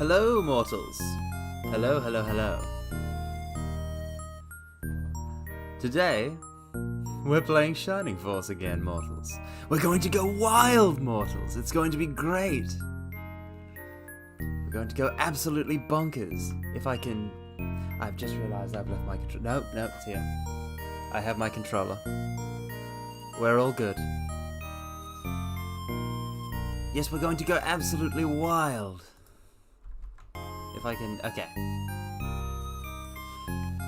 Hello, mortals. Hello, hello, hello. Today, we're playing Shining Force again, mortals. We're going to go wild, mortals. It's going to be great. We're going to go absolutely bonkers. If I can... I've just realized I've left my controller. No, it's here. I have my controller. We're all good. Yes, we're going to go absolutely wild. If I can... Okay.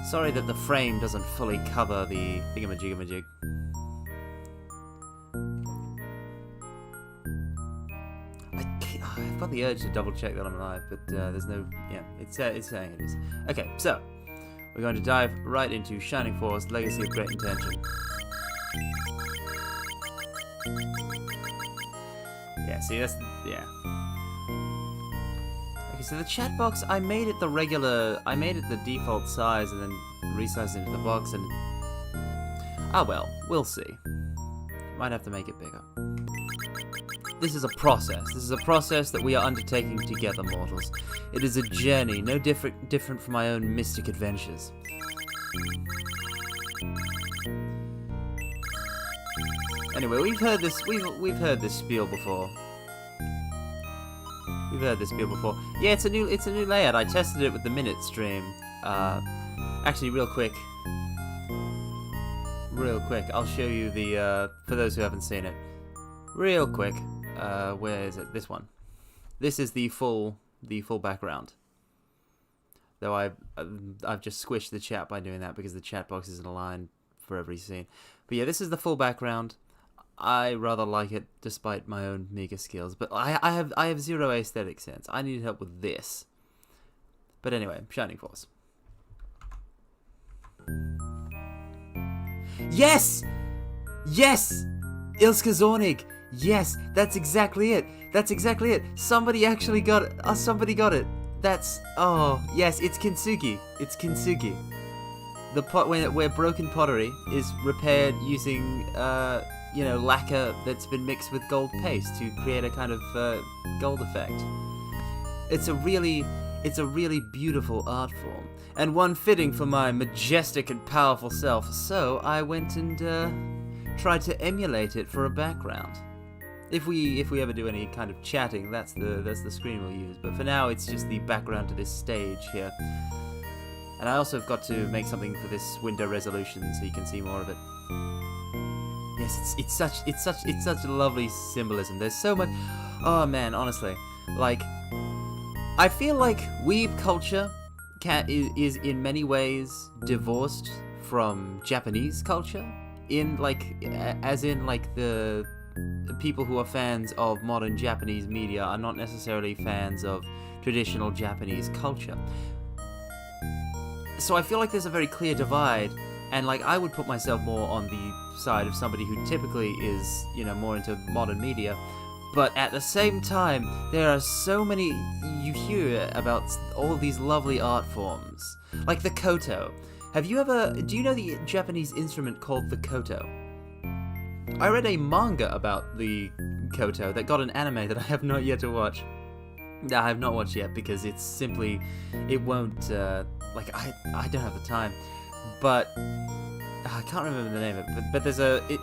Sorry that the frame doesn't fully cover the thingamajig. I've got the urge to double check that I'm alive, but there's no... Yeah, it's saying it is. Okay, so we're going to dive right into Shining Force, Legacy of Great Intention. Yeah, see, that's... Yeah. Okay, so the chat box, I made it the default size and then resized it into the box, and... Ah, well, we'll see. Might have to make it bigger. This is a process. This is a process that we are undertaking together, mortals. It is a journey, no different from my own mystic adventures. Anyway, we've heard this spiel before. We've heard this spiel before. Yeah, it's a new layout. I tested it with the minute stream. Actually, real quick, I'll show you the for those who haven't seen it. Real quick, where is it? This one. This is the full background. Though I've just squished the chat by doing that because the chat box isn't aligned for every scene. But yeah, this is the full background. I rather like it, despite my own meager skills. But I have zero aesthetic sense. I need help with this. But anyway, Shining Force. Yes! Yes! Ilska Zornig! Yes, that's exactly it. That's exactly it. Somebody actually got it. Somebody got it. That's... Oh, yes, it's Kintsugi. It's Kintsugi. The pot where broken pottery is repaired using... lacquer that's been mixed with gold paste to create a kind of gold effect. It's a really beautiful art form, and one fitting for my majestic and powerful self. So I went and tried to emulate it for a background. If we ever do any kind of chatting, that's the screen we'll use. But for now, it's just the background to this stage here. And I also have got to make something for this window resolution so you can see more of it. Yes, it's such a lovely symbolism. There's so much. Oh man, honestly, like I feel like weeb culture is in many ways divorced from Japanese culture. As in the people who are fans of modern Japanese media are not necessarily fans of traditional Japanese culture. So I feel like there's a very clear divide, and like I would put myself more on the side of somebody who typically is, more into modern media. But at the same time, there are so many you hear about all these lovely art forms, like the koto. Do you know the Japanese instrument called the koto? I read a manga about the koto that got an anime that I have not yet to watch. I have not watched yet because it won't, I don't have the time. But, I can't remember the name of it, but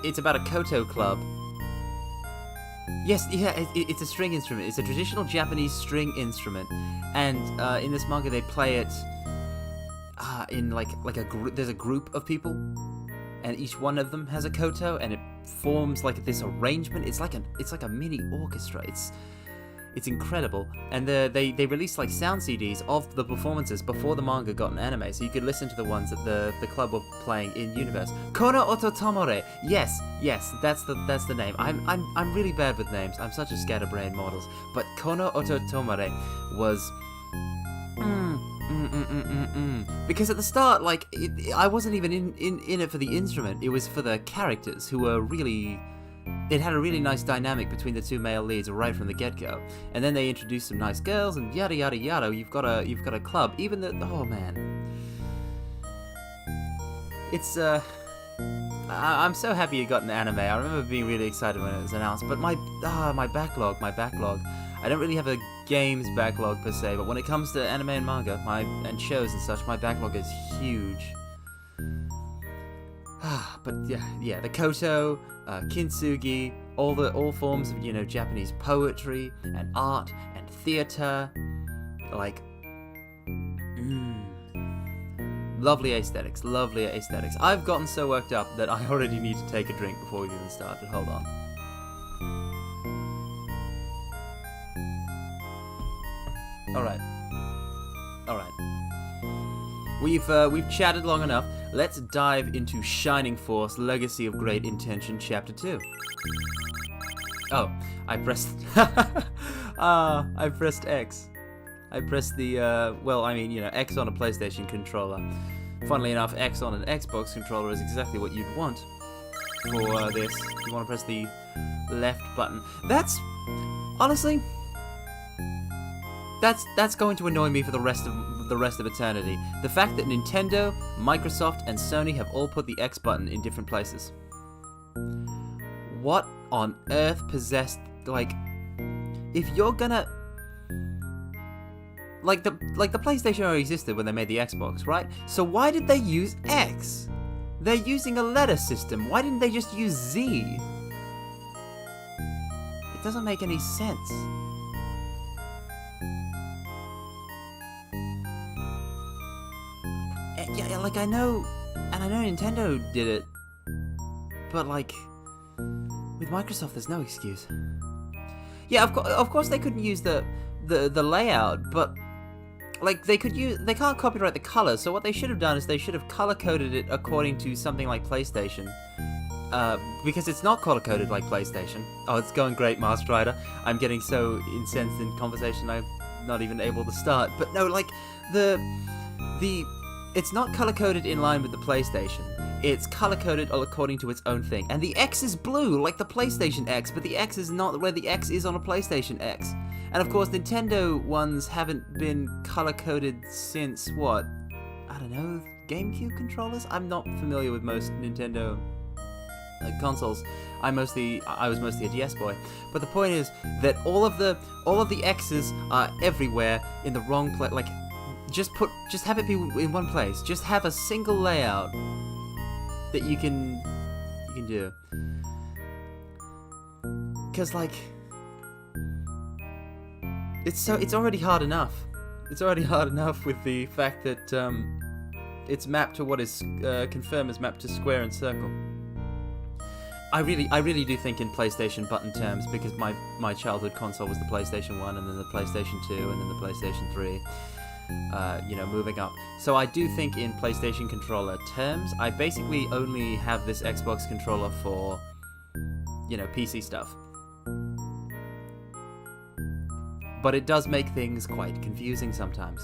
it's about a koto club. Yes, yeah, it's a string instrument. It's a traditional Japanese string instrument, and in this manga they play it in like a group. There's a group of people, and each one of them has a koto, and it forms like this arrangement. It's like a mini orchestra. It's incredible, and they released like sound CDs of the performances before the manga got an anime, so you could listen to the ones that the club were playing in universe. Kono Ototomore. Yes, that's the name. I'm really bad with names. I'm such a scatterbrained mortals. But Kono Ototomore was because at the start, I wasn't even in it for the instrument. It was for the characters who were really. It had a really nice dynamic between the two male leads right from the get-go, and then they introduced some nice girls and yada yada yada. You've got a club. Even oh man, it's I'm so happy it got an anime. I remember being really excited when it was announced. But my backlog. I don't really have a games backlog per se, but when it comes to anime and manga, and shows and such, my backlog is huge. But yeah, the koto, kintsugi, all forms of, you know, Japanese poetry and art and theater, like, lovely aesthetics, lovely aesthetics. I've gotten so worked up that I already need to take a drink before we've even started. Hold on. Alright. We've chatted long enough. Let's dive into Shining Force: Legacy of Great Intention, Chapter 2. Oh, I pressed... I pressed X. I pressed the, well, I mean, you know, X on a PlayStation controller. Funnily enough, X on an Xbox controller is exactly what you'd want for this. You want to press the left button. That's... honestly... That's going to annoy me for the rest of eternity. The fact that Nintendo, Microsoft, and Sony have all put the X button in different places. What on earth possessed, like, if you're gonna, like the PlayStation already existed when they made the Xbox, right? So why did they use X? They're using a letter system. Why didn't they just use Z? It doesn't make any sense. Yeah, like I know Nintendo did it, but like with Microsoft, there's no excuse. Yeah, of course they couldn't use the layout, but like they can't copyright the color. So what they should have done is they should have color coded it according to something like PlayStation, because it's not color coded like PlayStation. Oh, it's going great, Master Rider. I'm getting so incensed in conversation I'm not even able to start. But no, like it's not color-coded in line with the PlayStation. It's color-coded according to its own thing. And the X is blue, like the PlayStation X, but the X is not where the X is on a PlayStation X. And of course, Nintendo ones haven't been color-coded since, what? I don't know, GameCube controllers? I'm not familiar with most Nintendo consoles. I was mostly a DS boy. But the point is that all of the X's are everywhere in the wrong place. Like, just have it be in one place. Just have a single layout that you can do. Cause like, it's already hard enough. It's already hard enough with the fact that it's mapped to what is confirmed as mapped to square and circle. I really do think in PlayStation button terms, because my childhood console was the PlayStation 1, and then the PlayStation 2, and then the PlayStation 3. You know, moving up. So I do think in PlayStation controller terms. I basically only have this Xbox controller for, you know, PC stuff. But it does make things quite confusing sometimes.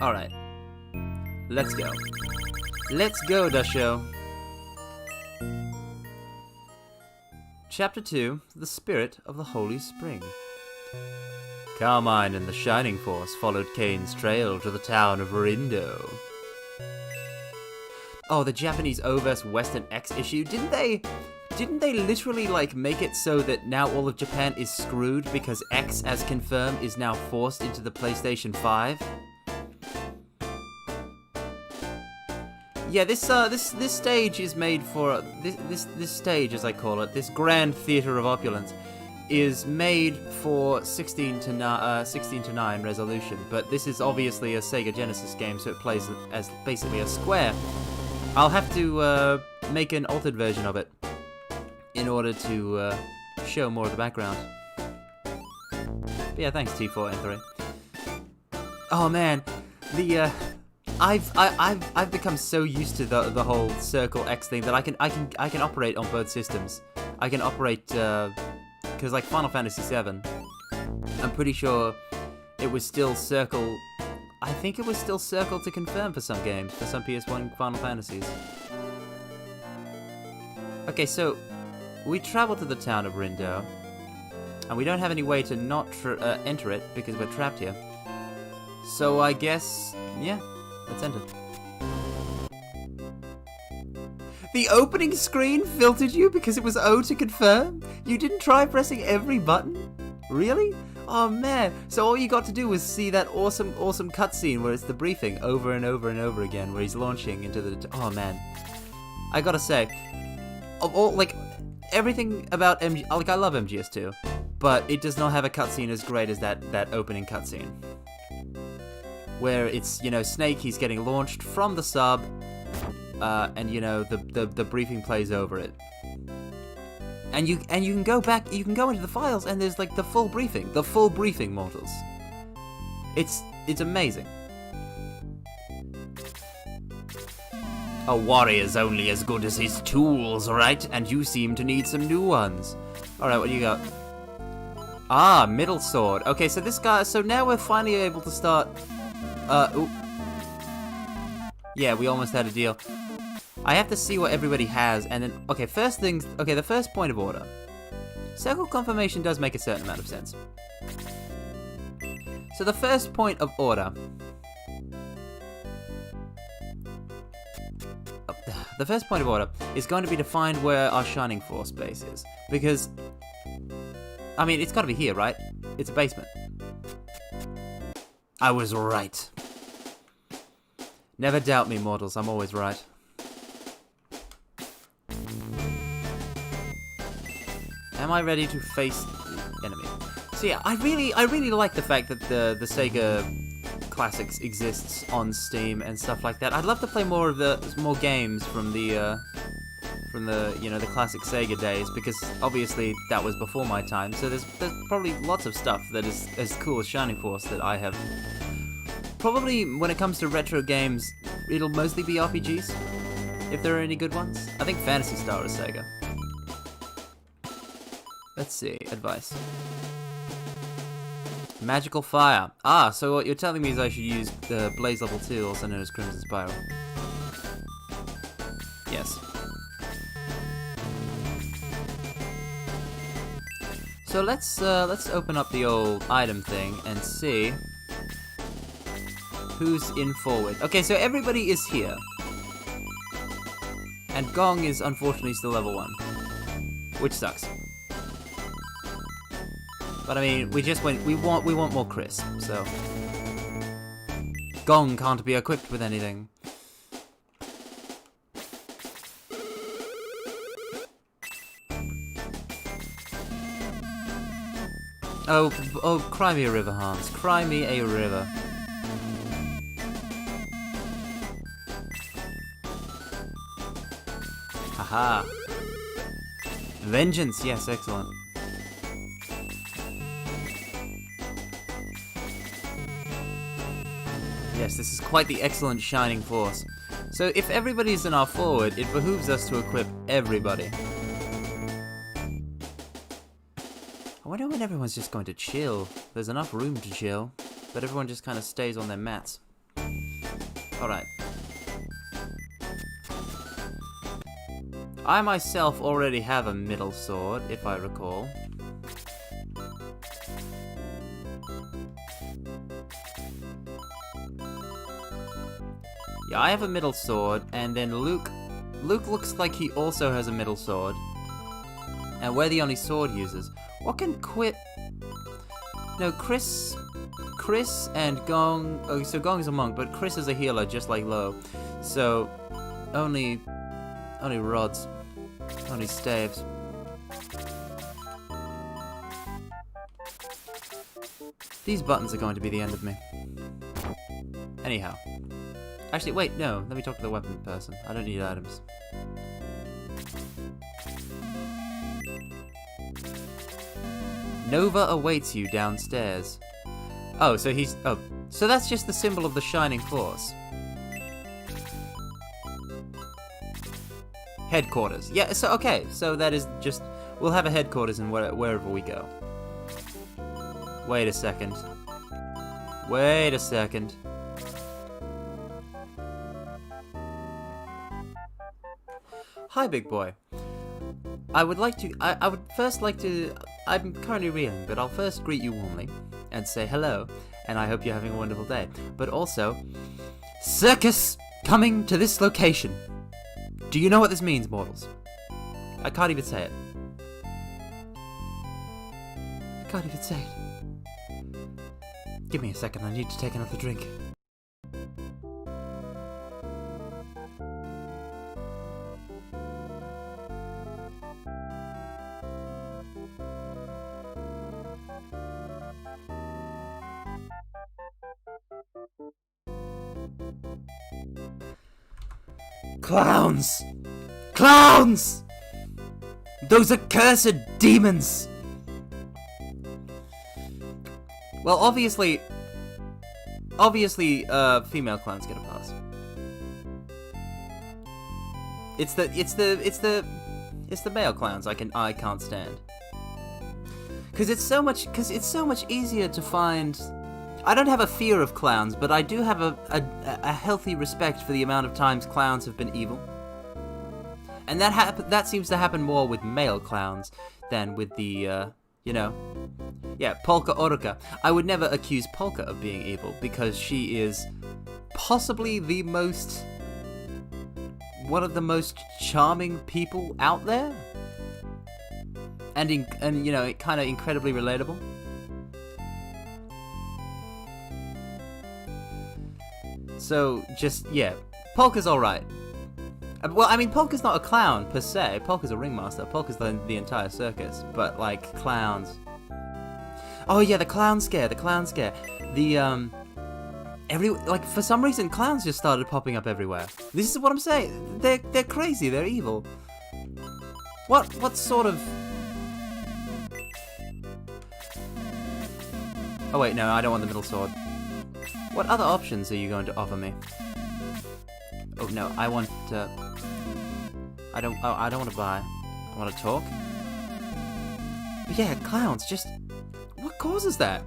Alright. Let's go. Let's go, Dasho. Chapter 2, The Spirit of the Holy Spring. Carmine and the Shining Force followed Kane's trail to the town of Rindo. Oh, the Japanese OVA's Western X issue, didn't they literally, like, make it so that now all of Japan is screwed because X, as confirmed, is now forced into the PlayStation 5? Yeah, this stage is made for this stage, as I call it, this grand theater of opulence, is made for 16 to 9 resolution. But this is obviously a Sega Genesis game, so it plays as basically a square. I'll have to make an altered version of it in order to show more of the background. But yeah, thanks T4N3. Oh man, the I've become so used to the whole circle X thing that I can operate on both systems. I can operate because like Final Fantasy VII, I'm pretty sure it was still circle. I think it was still circle to confirm for some games, for some PS1 Final Fantasies. Okay, so we travel to the town of Rindo, and we don't have any way to not enter it because we're trapped here. So I guess, yeah. Let's enter. The opening screen filtered you because it was O to confirm? You didn't try pressing every button? Really? Oh man, so all you got to do was see that awesome cutscene where it's the briefing over and over and over again, where he's launching into the... Oh man. I gotta say, of all, like, everything about MG... Like, I love MGS2, but it does not have a cutscene as great as that opening cutscene. Where it's, you know, Snake, he's getting launched from the sub, and, you know, the briefing plays over it. And you can go back, you can go into the files, and there's like the full briefing, mortals. It's amazing. A warrior's only as good as his tools, right? And you seem to need some new ones. Alright, what do you got? Ah, middle sword. Okay, so this guy, so now we're finally able to start, ooh. Yeah, we almost had a deal. I have to see what everybody has, and then, okay, the first point of order. Circle confirmation does make a certain amount of sense. So the first point of order. The first point of order is going to be to find where our Shining Force base is. Because, I mean, it's gotta be here, right? It's a basement. I was right. Never doubt me, mortals, I'm always right. Am I ready to face the enemy? So yeah, I really like the fact that the Sega Classics exists on Steam and stuff like that. I'd love to play more games from the you know, the classic Sega days, because obviously that was before my time. So there's probably lots of stuff that is as cool as Shining Force that I have. Probably when it comes to retro games, it'll mostly be RPGs, if there are any good ones. I think Phantasy Star is Sega. Let's see, advice. Magical Fire. Ah, so what you're telling me is I should use the Blaze Level 2, also known as Crimson Spiral. Yes. So let's open up the old item thing and see who's in forward. Okay, so everybody is here. And Gong is unfortunately still level 1. Which sucks. But I mean, we want more Chris, so Gong can't be equipped with anything. Oh, cry me a river, Hans. Cry me a river. Haha. Vengeance, yes, excellent. Yes, this is quite the excellent Shining Force. So if everybody's in our forward, it behooves us to equip everybody. I wonder when everyone's just going to chill. There's enough room to chill, but everyone just kind of stays on their mats. Alright. I myself already have a middle sword, if I recall. Yeah, I have a middle sword, and then Luke looks like he also has a middle sword. And we're the only sword users. What can Quit... No, Chris and Gong... Oh, so Gong is a monk, but Chris is a healer, just like Lo. So, only rods. Only staves. These buttons are going to be the end of me. Anyhow. Actually, wait, no. Let me talk to the weapon person. I don't need items. Nova awaits you downstairs. Oh, so he's... Oh, so that's just the symbol of the Shining Force. Headquarters. Yeah, so, okay. So that is just... We'll have a headquarters in wherever we go. Wait a second. Wait a second. Hi, big boy. I would first like to... I'm currently reeling, but I'll first greet you warmly and say hello, and I hope you're having a wonderful day. But also, circus coming to this location. Do you know what this means, mortals? I can't even say it. I can't even say it. Give me a second, I need to take another drink. Clowns! Clowns! Those accursed demons! Well, obviously, female clowns get a pass. It's the male clowns I can't stand. Cause it's so much easier to find. I don't have a fear of clowns, but I do have a healthy respect for the amount of times clowns have been evil. And that seems to happen more with male clowns than with the, yeah, Polka Orka. I would never accuse Polka of being evil, because she is possibly one of the most charming people out there. And kind of incredibly relatable. So, yeah, Polka's alright. Well, I mean, Polka's not a clown, per se. Polka's a ringmaster. Polka's the entire circus. But, like, clowns. Oh, yeah, the clown scare. For some reason, clowns just started popping up everywhere. This is what I'm saying. They're crazy. They're evil. What sort of... Oh, wait, no, I don't want the middle sword. What other options are you going to offer me? Oh no, I want I don't want to buy. I want to talk. But yeah, clowns, just... What causes that?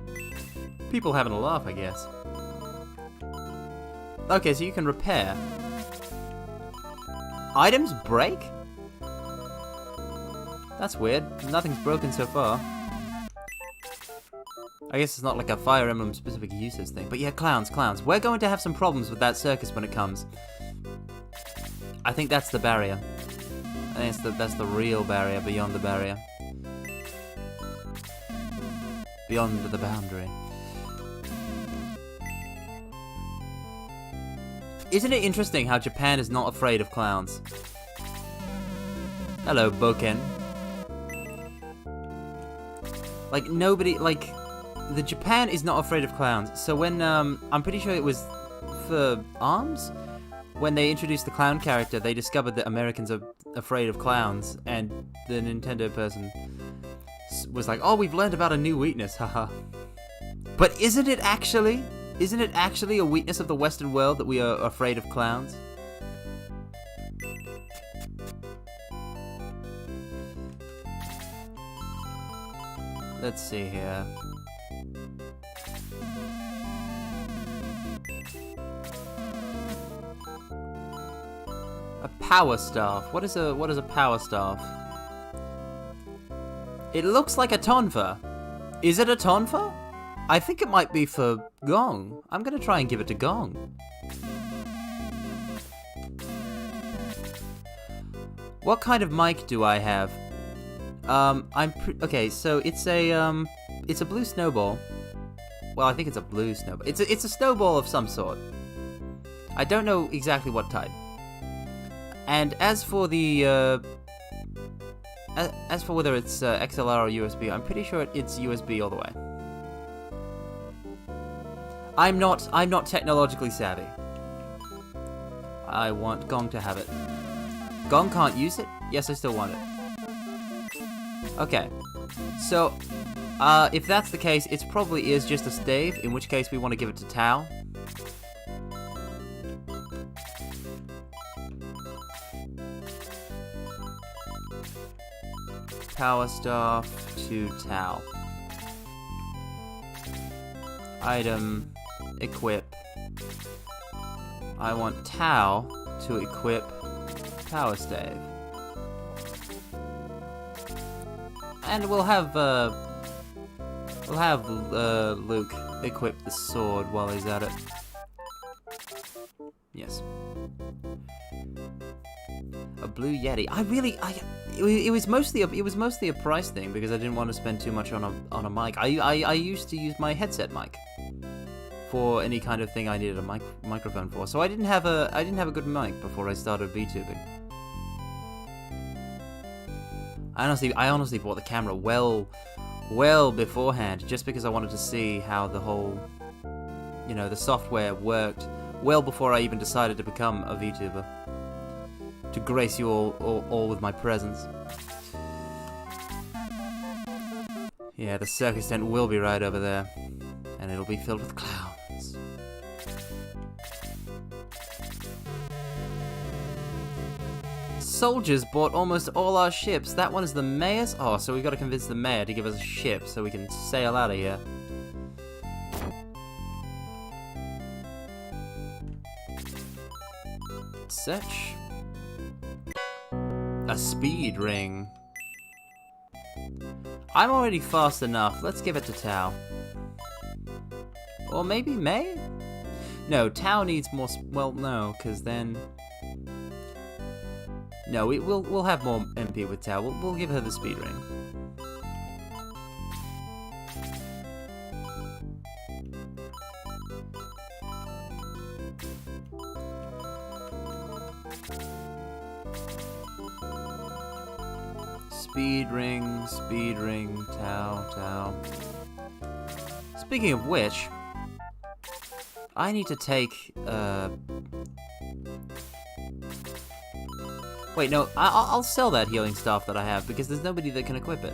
People having a laugh, I guess. Okay, so you can repair. Items break? That's weird. Nothing's broken so far. I guess it's not like a Fire Emblem specific uses thing. But yeah, clowns. We're going to have some problems with that circus when it comes. I think that's the barrier. I think that's the real barrier beyond the barrier. Beyond the boundary. Isn't it interesting how Japan is not afraid of clowns? Hello, Boken. Like, nobody, like... The Japan is not afraid of clowns. So when, I'm pretty sure it was for ARMS? When they introduced the clown character, they discovered that Americans are afraid of clowns, and the Nintendo person was like, oh, we've learned about a new weakness, haha. But isn't it actually a weakness of the Western world that we are afraid of clowns? Let's see here. A power staff. What is a power staff? It looks like a tonfa. Is it a tonfa? I think it might be for Gong. I'm gonna try and give it to Gong. What kind of mic do I have? Okay, so it's a blue snowball. Well, I think it's a blue snowball. It's a snowball of some sort. I don't know exactly what type. And as for the as for whether it's XLR or USB, I'm pretty sure it's USB all the way. I'm not technologically savvy. I want Gong to have it. Gong can't use it? Yes, I still want it. Okay. So, if that's the case, it probably is just a stave, in which case we want to give it to Tao. Power staff to Tao. Item, equip. I want Tao to equip power stave. And we'll have Luke equip the sword while he's at it. Yes. A blue Yeti. It was mostly a price thing because I didn't want to spend too much on a mic. I used to use my headset mic for any kind of thing I needed a microphone for. So I didn't have a good mic before I started VTubing. I honestly bought the camera well beforehand just because I wanted to see how the whole, the software worked well before I even decided to become a VTuber. To grace you all with my presence. Yeah, the circus tent will be right over there. And it'll be filled with clowns. Soldiers bought almost all our ships. That one is the mayor's? Oh, so we gotta convince the mayor to give us a ship so we can sail out of here. Search. A speed ring. I'm already fast enough. Let's give it to Tao. Or maybe May? No, Tao needs more. Well, no, because then. No, we'll have more MP with Tao. We'll give her the speed ring. Speed ring, Tao. Speaking of which, I need to take, Wait, no, I'll sell that healing staff that I have, because there's nobody that can equip it.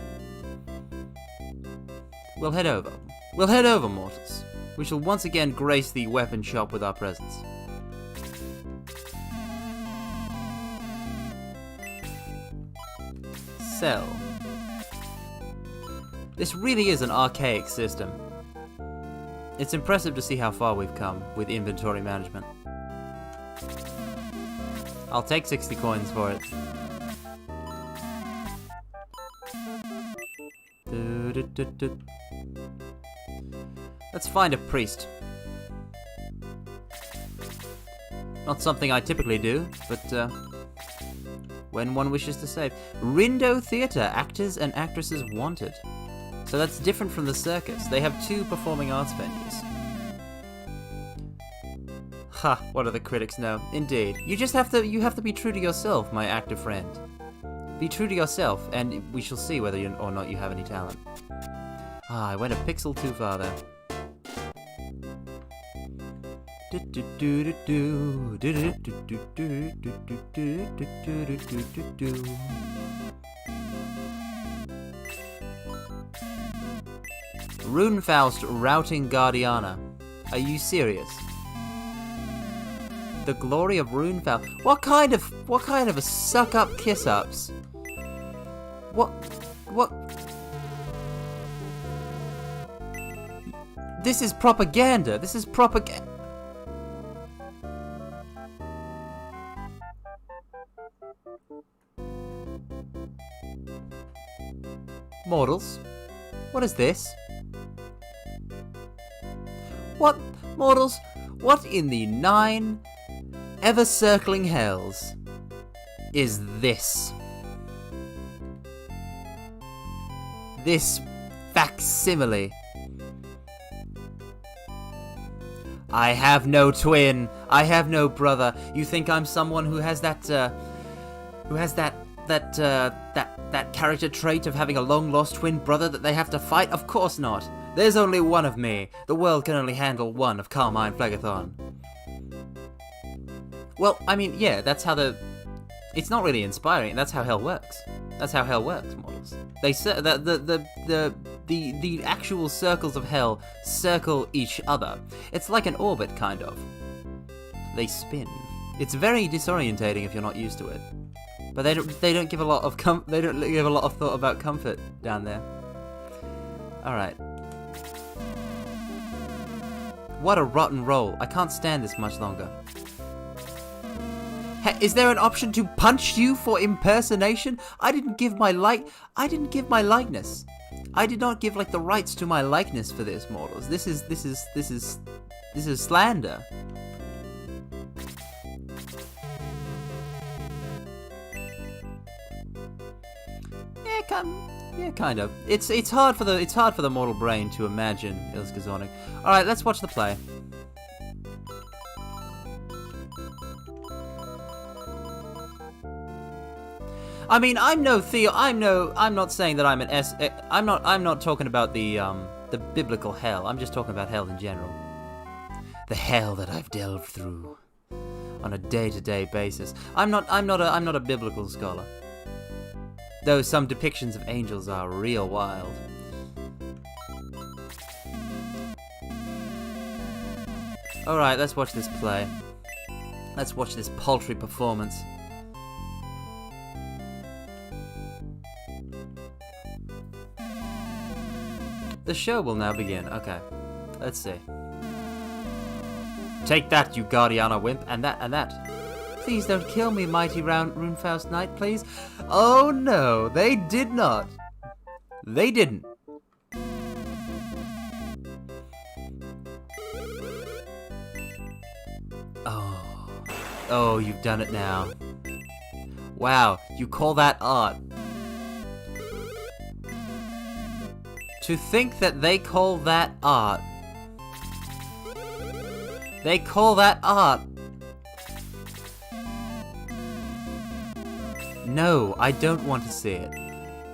We'll head over. Mortals. We shall once again grace the weapon shop with our presence. Sell. This really is an archaic system. It's impressive to see how far we've come with inventory management. I'll take 60 coins for it. Let's find a priest. Not something I typically do, but when one wishes to save. Rindo Theatre, actors and actresses wanted. So that's different from the circus. They have 2 performing arts venues. Ha, what do the critics know? Indeed. You have to be true to yourself, my actor friend. Be true to yourself, and we shall see whether or not you have any talent. Ah, I went a pixel too far there. Runefaust routing Guardiana. Are you serious? The glory of Runefaust. What kind of a suck up kiss ups? What? This is propaganda. Mortals, what is this? What, mortals? What in the 9 ever-circling hells is this? This facsimile. I have no twin. I have no brother. You think I'm someone who has that character trait of having a long-lost twin brother that they have to fight? Of course not. There's only one of me. The world can only handle one of Carmine Phlegathon. Well, I mean, yeah, that's how it's not really inspiring. That's how hell works. That's how hell works, models. The actual circles of hell circle each other. It's like an orbit, kind of. They spin. It's very disorientating if you're not used to it. But they don't give a lot of thought about comfort down there. All right. What a rotten roll. I can't stand this much longer. Is there an option to punch you for impersonation? I didn't give my likeness. I did not give the rights to my likeness for this, mortals. This is slander. Yeah, kind of. It's hard for the mortal brain to imagine Ilskazonic. All right, let's watch the play. I mean, I'm not saying that I'm an I'm not talking about the biblical hell. I'm just talking about hell in general. The hell that I've delved through on a day-to-day basis. I'm not a biblical scholar. Though some depictions of angels are real wild. Alright, let's watch this play. Let's watch this paltry performance. The show will now begin. Okay, let's see. Take that, you Guardiana wimp, and that, and that. Please don't kill me, mighty Runefaust Knight, please. Oh no, they did not. They didn't. Oh, you've done it now. Wow, you call that art. To think that they call that art. They call that art. No, I don't want to see it.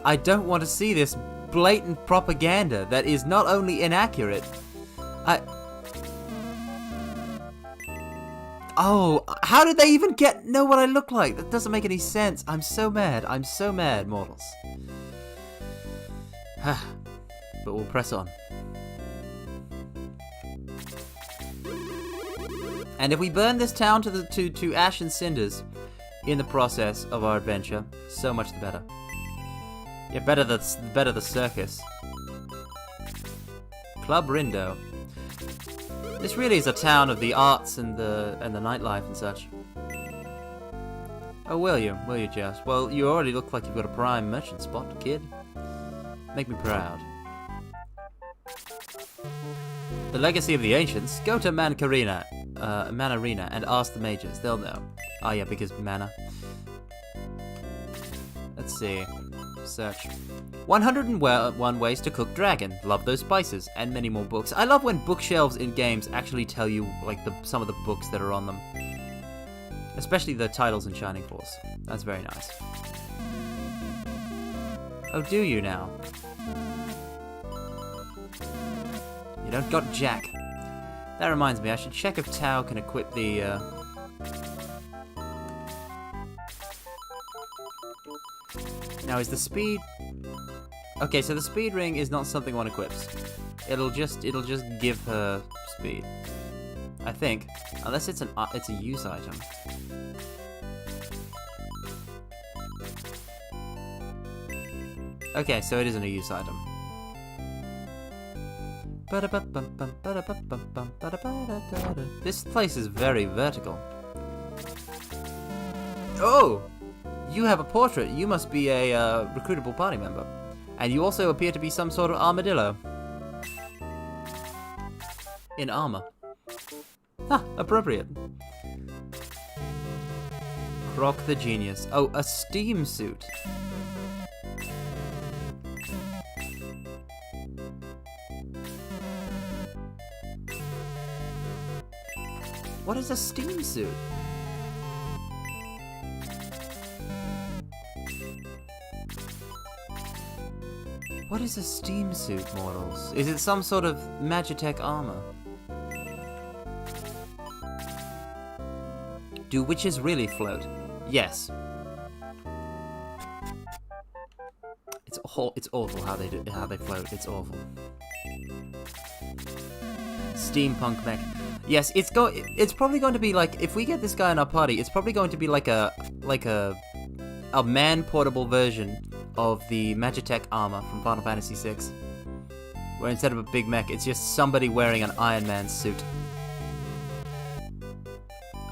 I don't want to see this blatant propaganda that is not only inaccurate, Oh, how did they even know what I look like? That doesn't make any sense. I'm so mad. I'm so mad, mortals. But we'll press on. And if we burn this town to ash and cinders in the process of our adventure, so much the better. Yeah, better the circus. Club Rindo. This really is a town of the arts and the nightlife and such. Oh, will you, Jess? Well, you already look like you've got a prime merchant spot, kid. Make me proud. The legacy of the ancients. Go to Manarena and ask the mages. They'll know. Oh yeah, because mana. Let's see. Search. 101 ways to cook dragon. Love those spices. And many more books. I love when bookshelves in games actually tell you like some of the books that are on them. Especially the titles in Shining Force. That's very nice. Oh, do you now? You don't got Jack. That reminds me, I should check if Tau can equip the, Now, is the speed... Okay, so the speed ring is not something one equips. It'll just give her speed. I think. Unless it's a use item. Okay, so it isn't a use item. This place is very vertical. Oh! You have a portrait. You must be a recruitable party member. And you also appear to be some sort of armadillo. In armor. Ha! Appropriate. Croc the Genius. Oh, a steam suit. What is a steam suit? What is a steam suit, mortals? Is it some sort of Magitech armor? Do witches really float? Yes. It's awful how they float. It's awful. Steampunk mech. Yes, it's probably going to be like, if we get this guy in our party, it's probably going to be like a man-portable version of the Magitech armor from Final Fantasy VI. Where instead of a big mech, it's just somebody wearing an Iron Man suit.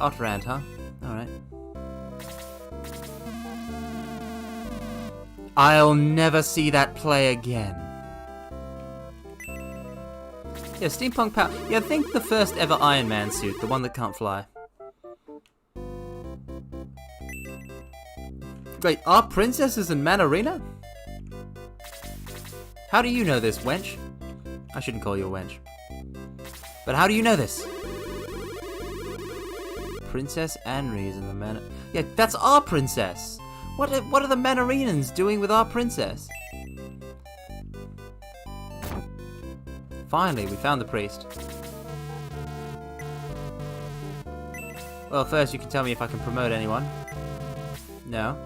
Otrand, huh? Alright. I'll never see that play again. Yeah, steampunk power. Yeah, think the first ever Iron Man suit, the one that can't fly. Wait, are princesses in Manarena? How do you know this, wench? I shouldn't call you a wench. But how do you know this? Princess Anri is in the manor. Yeah, that's our princess! What are the Manorinans doing with our princess? Finally, we found the priest. Well, first you can tell me if I can promote anyone. No.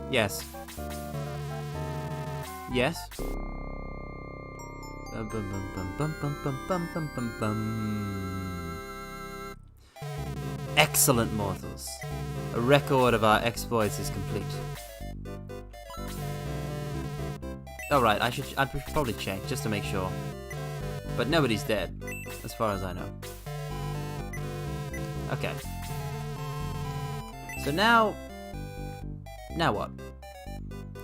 Yes. Yes. Excellent, mortals. A record of our exploits is complete. Alright, I should probably check, just to make sure. But nobody's dead, as far as I know. Okay. So now what?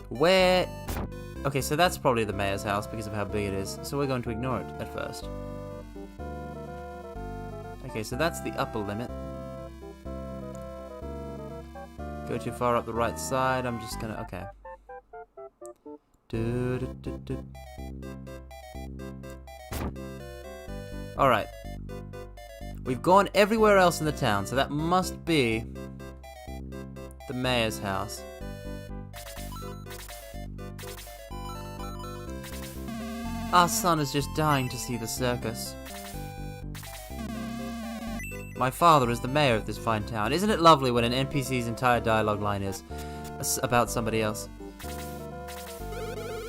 Where... Okay, so that's probably the mayor's house because of how big it is, so we're going to ignore it at first. Okay, so that's the upper limit. Go too far up the right side, I'm just gonna... Okay. Alright. We've gone everywhere else in the town, so that must be the mayor's house. Our son is just dying to see the circus. My father is the mayor of this fine town. Isn't it lovely when an NPC's entire dialogue line is about somebody else?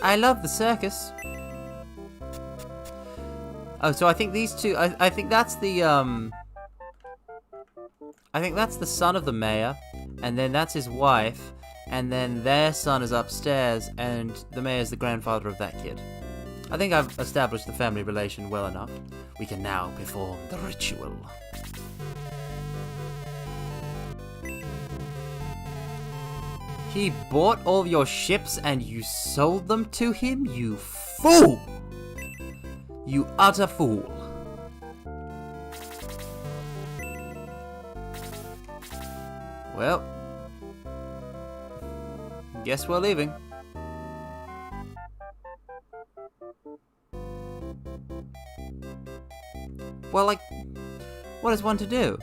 I love the circus. Oh, so I think these two... I think that's the, I think that's the son of the mayor, and then that's his wife, and then their son is upstairs, and the mayor's the grandfather of that kid. I think I've established the family relation well enough. We can now perform the ritual. He bought all your ships and you sold them to him, you fool! You utter fool. Well, guess we're leaving. Well, like, what is one to do?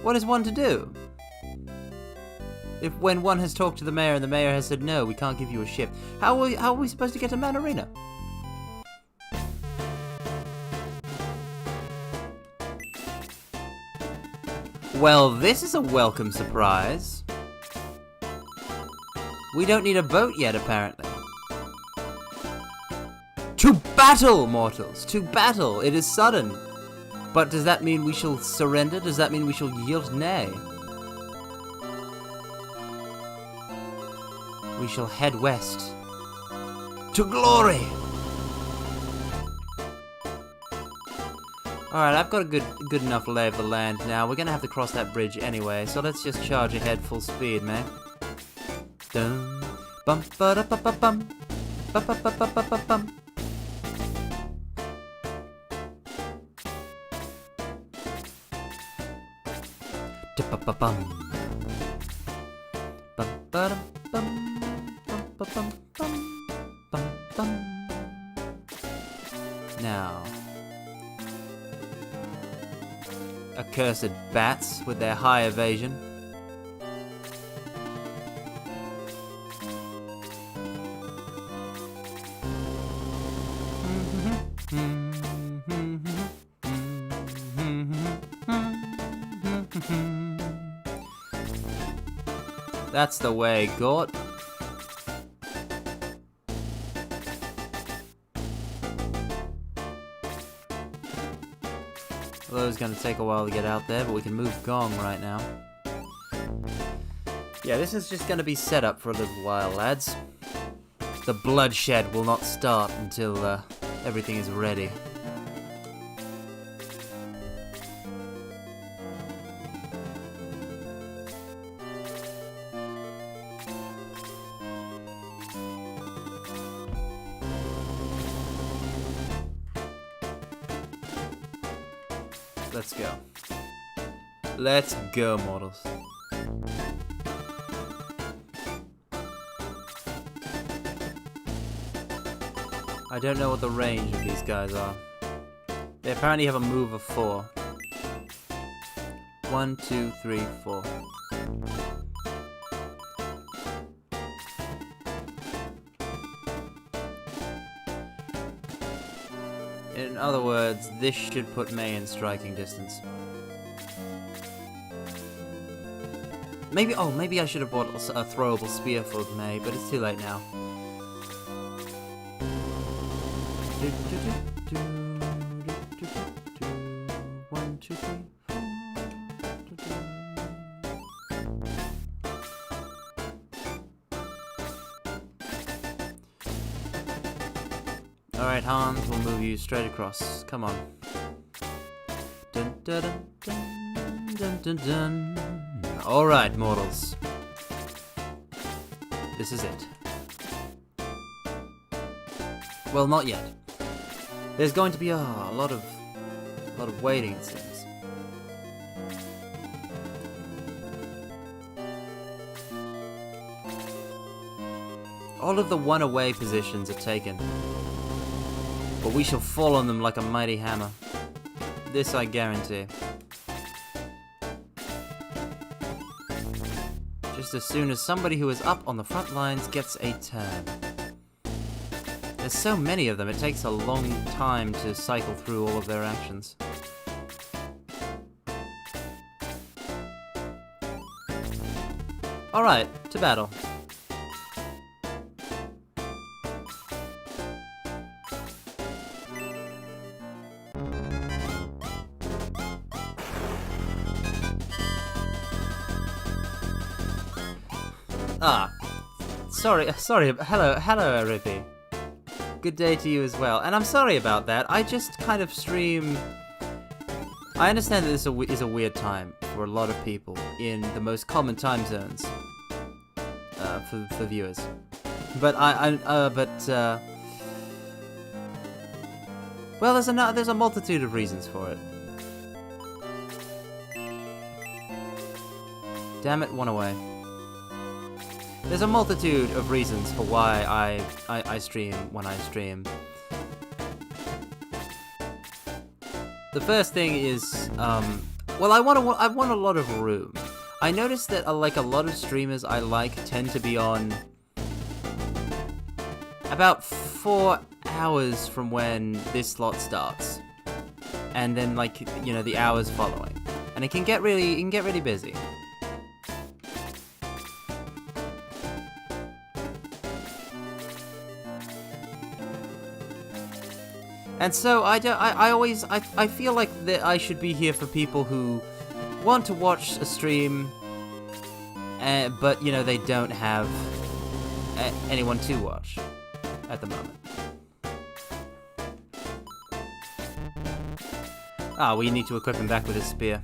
What is one to do? If when one has talked to the mayor and the mayor has said, no, we can't give you a ship, how are we supposed to get to Manorina? Well, this is a welcome surprise. We don't need a boat yet, apparently. To battle, mortals! To battle! It is sudden. But does that mean we shall surrender? Does that mean we shall yield? Nay. We shall head west. To glory! Alright, I've got a good enough lay of the land now. We're gonna have to cross that bridge anyway, so let's just charge ahead full speed, man. Dum bum ba da ba ba bum ba ba ba ba ba ba bum. Ba-ba-bum. Ba-ba-dum, bum, bum, bum, bum, bum. Now, accursed bats with their high evasion. That's the way, Gort. Although it's gonna take a while to get out there, but we can move Gong right now. Yeah, this is just gonna be set up for a little while, lads. The bloodshed will not start until everything is ready. Let's go. Let's go, mortals. I don't know what the range of these guys are. They apparently have a move of 4. 1, 2, 3, 4. In other words, this should put May in striking distance. Maybe, oh, maybe I should have bought a throwable spear for May, but it's too late now. One, two, three, four. Alright, Hans, we'll move you straight across. Come on. Dun, dun, dun, dun, dun, dun. Alright, mortals. This is it. Well, not yet. There's going to be a lot of waiting, it seems. All of the one-away positions are taken, but we shall fall on them like a mighty hammer. This I guarantee. Just as soon as somebody who is up on the front lines gets a turn. There's so many of them, it takes a long time to cycle through all of their actions. Alright, to battle. Sorry, hello, Rippy. Good day to you as well. And I'm sorry about that. I just kind of stream... I understand that this is a weird time for a lot of people in the most common time zones for viewers. But well, there's a multitude of reasons for it. Damn it, one away. There's a multitude of reasons for why I stream when I stream. The first thing is, well, I want a lot of room. I noticed that like a lot of streamers I like tend to be on about 4 hours from when this slot starts, and then like the hours following, and it can get really busy. And so I feel like that I should be here for people who want to watch a stream, but they don't have anyone to watch at the moment. We need to equip him back with his spear.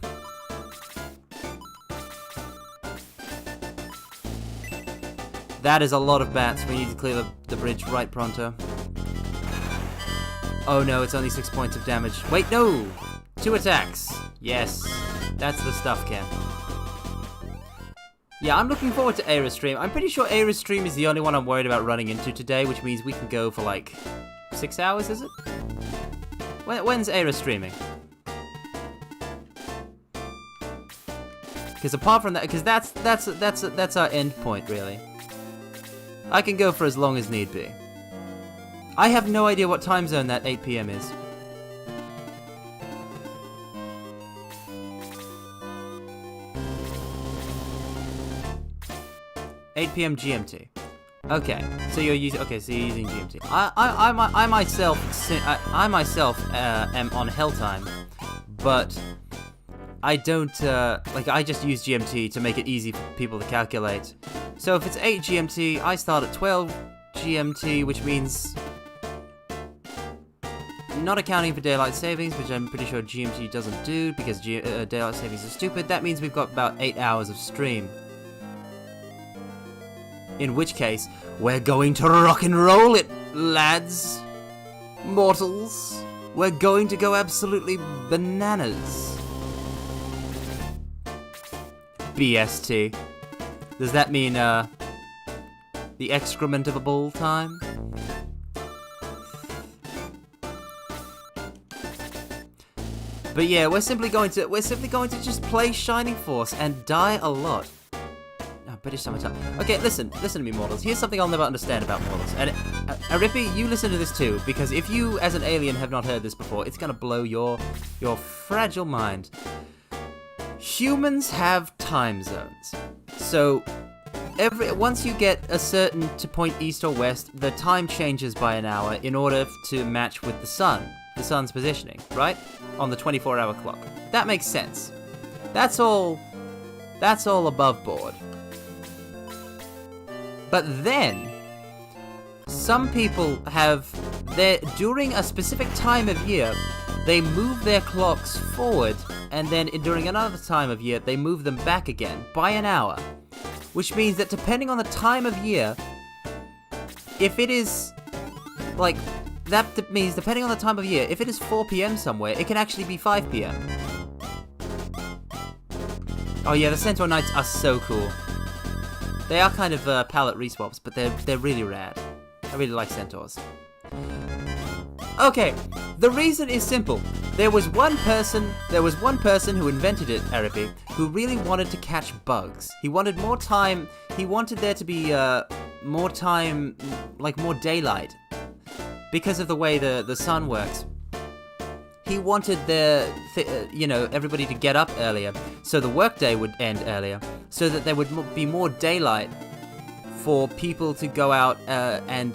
That is a lot of bats. We need to clear the bridge right pronto. Oh no, it's only 6 points of damage. Wait, no! 2 attacks. Yes, that's the stuff, Ken. Yeah, I'm looking forward to Aira's stream. I'm pretty sure Aira's stream is the only one I'm worried about running into today, which means we can go for like 6 hours, is it? When's Aira streaming? Because apart from that, because that's our end point, really. I can go for as long as need be. I have no idea what time zone that 8 PM is. $8 PM GMT. Okay, so you're using GMT. I myself am on hell time, but I don't I just use GMT to make it easy for people to calculate. So if it's 8 GMT, I start at 12 GMT, which means, not accounting for daylight savings, which I'm pretty sure GMT doesn't do because daylight savings are stupid, that means we've got about 8 hours of stream. In which case, we're going to rock and roll it, lads. Mortals. We're going to go absolutely bananas. BST. Does that mean, the excrement of a bull time? But yeah, we're simply going to just play Shining Force and die a lot. Oh, British summertime. Okay, listen to me, mortals. Here's something I'll never understand about mortals. And Arippy, you listen to this too, because if you, as an alien, have not heard this before, it's gonna blow your fragile mind. Humans have time zones. So once you get a certain to point east or west, the time changes by an hour in order to match with the sun's positioning, right? On the 24-hour clock. That makes sense. That's all above board. But then, some people during a specific time of year, they move their clocks forward, and then during another time of year, they move them back again by an hour. Which means that depending on the time of year, if it is, like, that means depending on the time of year, if it is 4 p.m. somewhere, it can actually be 5 p.m. Oh yeah, the Centaur Knights are so cool. They are kind of palette reswaps, but they're really rad. I really like Centaurs. Okay, the reason is simple. There was one person who invented it, Arippy, who really wanted to catch bugs. He wanted more time. He wanted there to be more time, like more daylight, because of the way the sun works. He wanted everybody to get up earlier, so the workday would end earlier, so that there would be more daylight for people to go out and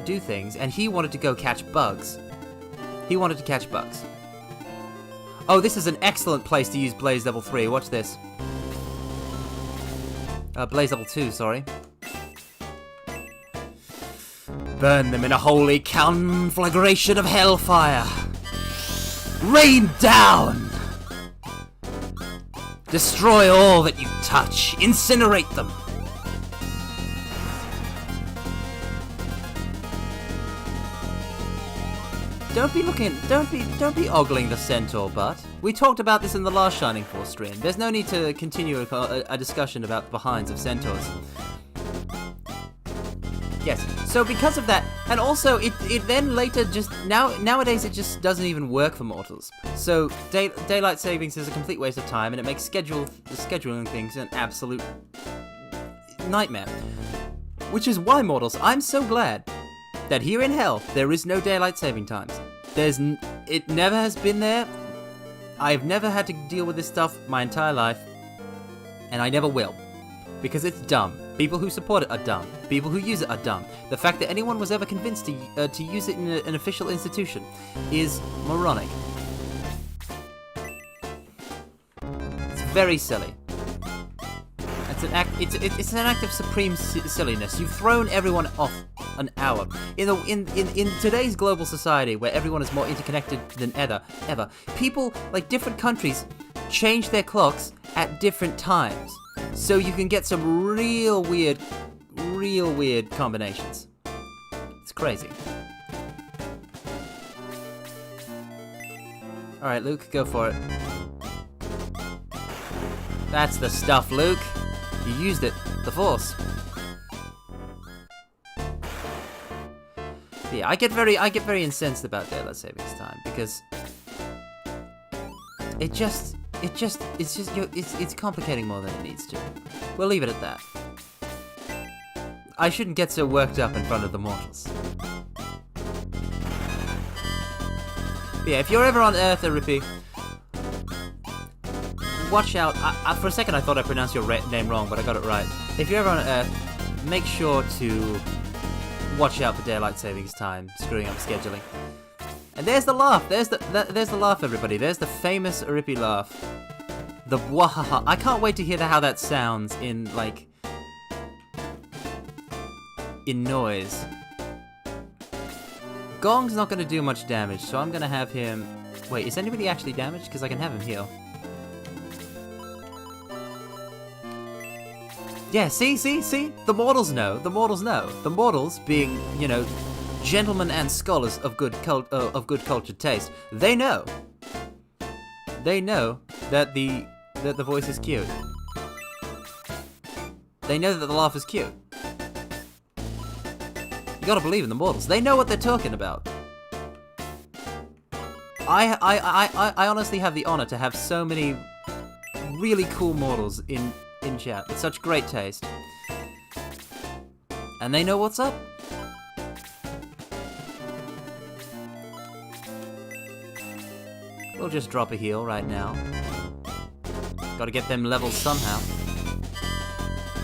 do things. And he wanted to go catch bugs. Oh, this is an excellent place to use Blaze Level 3. Watch this. Blaze Level 2, sorry. Burn them in a holy conflagration of hellfire. Rain down! Destroy all that you touch. Incinerate them. Don't be ogling the centaur butt. We talked about this in the last Shining Force stream. There's no need to continue a discussion about the behinds of centaurs. Yes, so because of that, and also it then later nowadays it just doesn't even work for mortals. So daylight savings is a complete waste of time, and it makes scheduling things an absolute nightmare. Which is why, mortals, I'm so glad that here in hell there is no daylight saving times. It never has been there. I've never had to deal with this stuff my entire life, and I never will, because it's dumb. People who support it are dumb. People who use it are dumb. The fact that anyone was ever convinced to use it in an official institution is moronic. It's very silly. It's an act of supreme silliness. You've thrown everyone off an hour. In today's global society, where everyone is more interconnected than ever, people, like different countries, change their clocks at different times. So you can get some real weird combinations. It's crazy. Alright, Luke, go for it. That's the stuff, Luke. You used it. The Force. Yeah, I get very incensed about daylight savings time, because it's complicating more than it needs to. We'll leave it at that. I shouldn't get so worked up in front of the mortals. But yeah, if you're ever on Earth, Arippy, watch out. For a second I thought I pronounced your name wrong, but I got it right. If you're ever on Earth, make sure to watch out for daylight savings time screwing up scheduling. And there's the laugh. There's the laugh, everybody. There's the famous Arippy laugh. The wahaha. I can't wait to hear how that sounds in noise. Gong's not going to do much damage, so I'm going to have him... Wait, is anybody actually damaged? Because I can have him heal. Yeah, see? The mortals know. The mortals, being, gentlemen and scholars of good cultured taste, they know. They know that the voice is cute. They know that the laugh is cute. You gotta believe in the mortals. They know what they're talking about. I honestly have the honor to have so many really cool mortals in chat with such great taste. And they know what's up. We'll just drop a heal right now. Gotta get them levels somehow.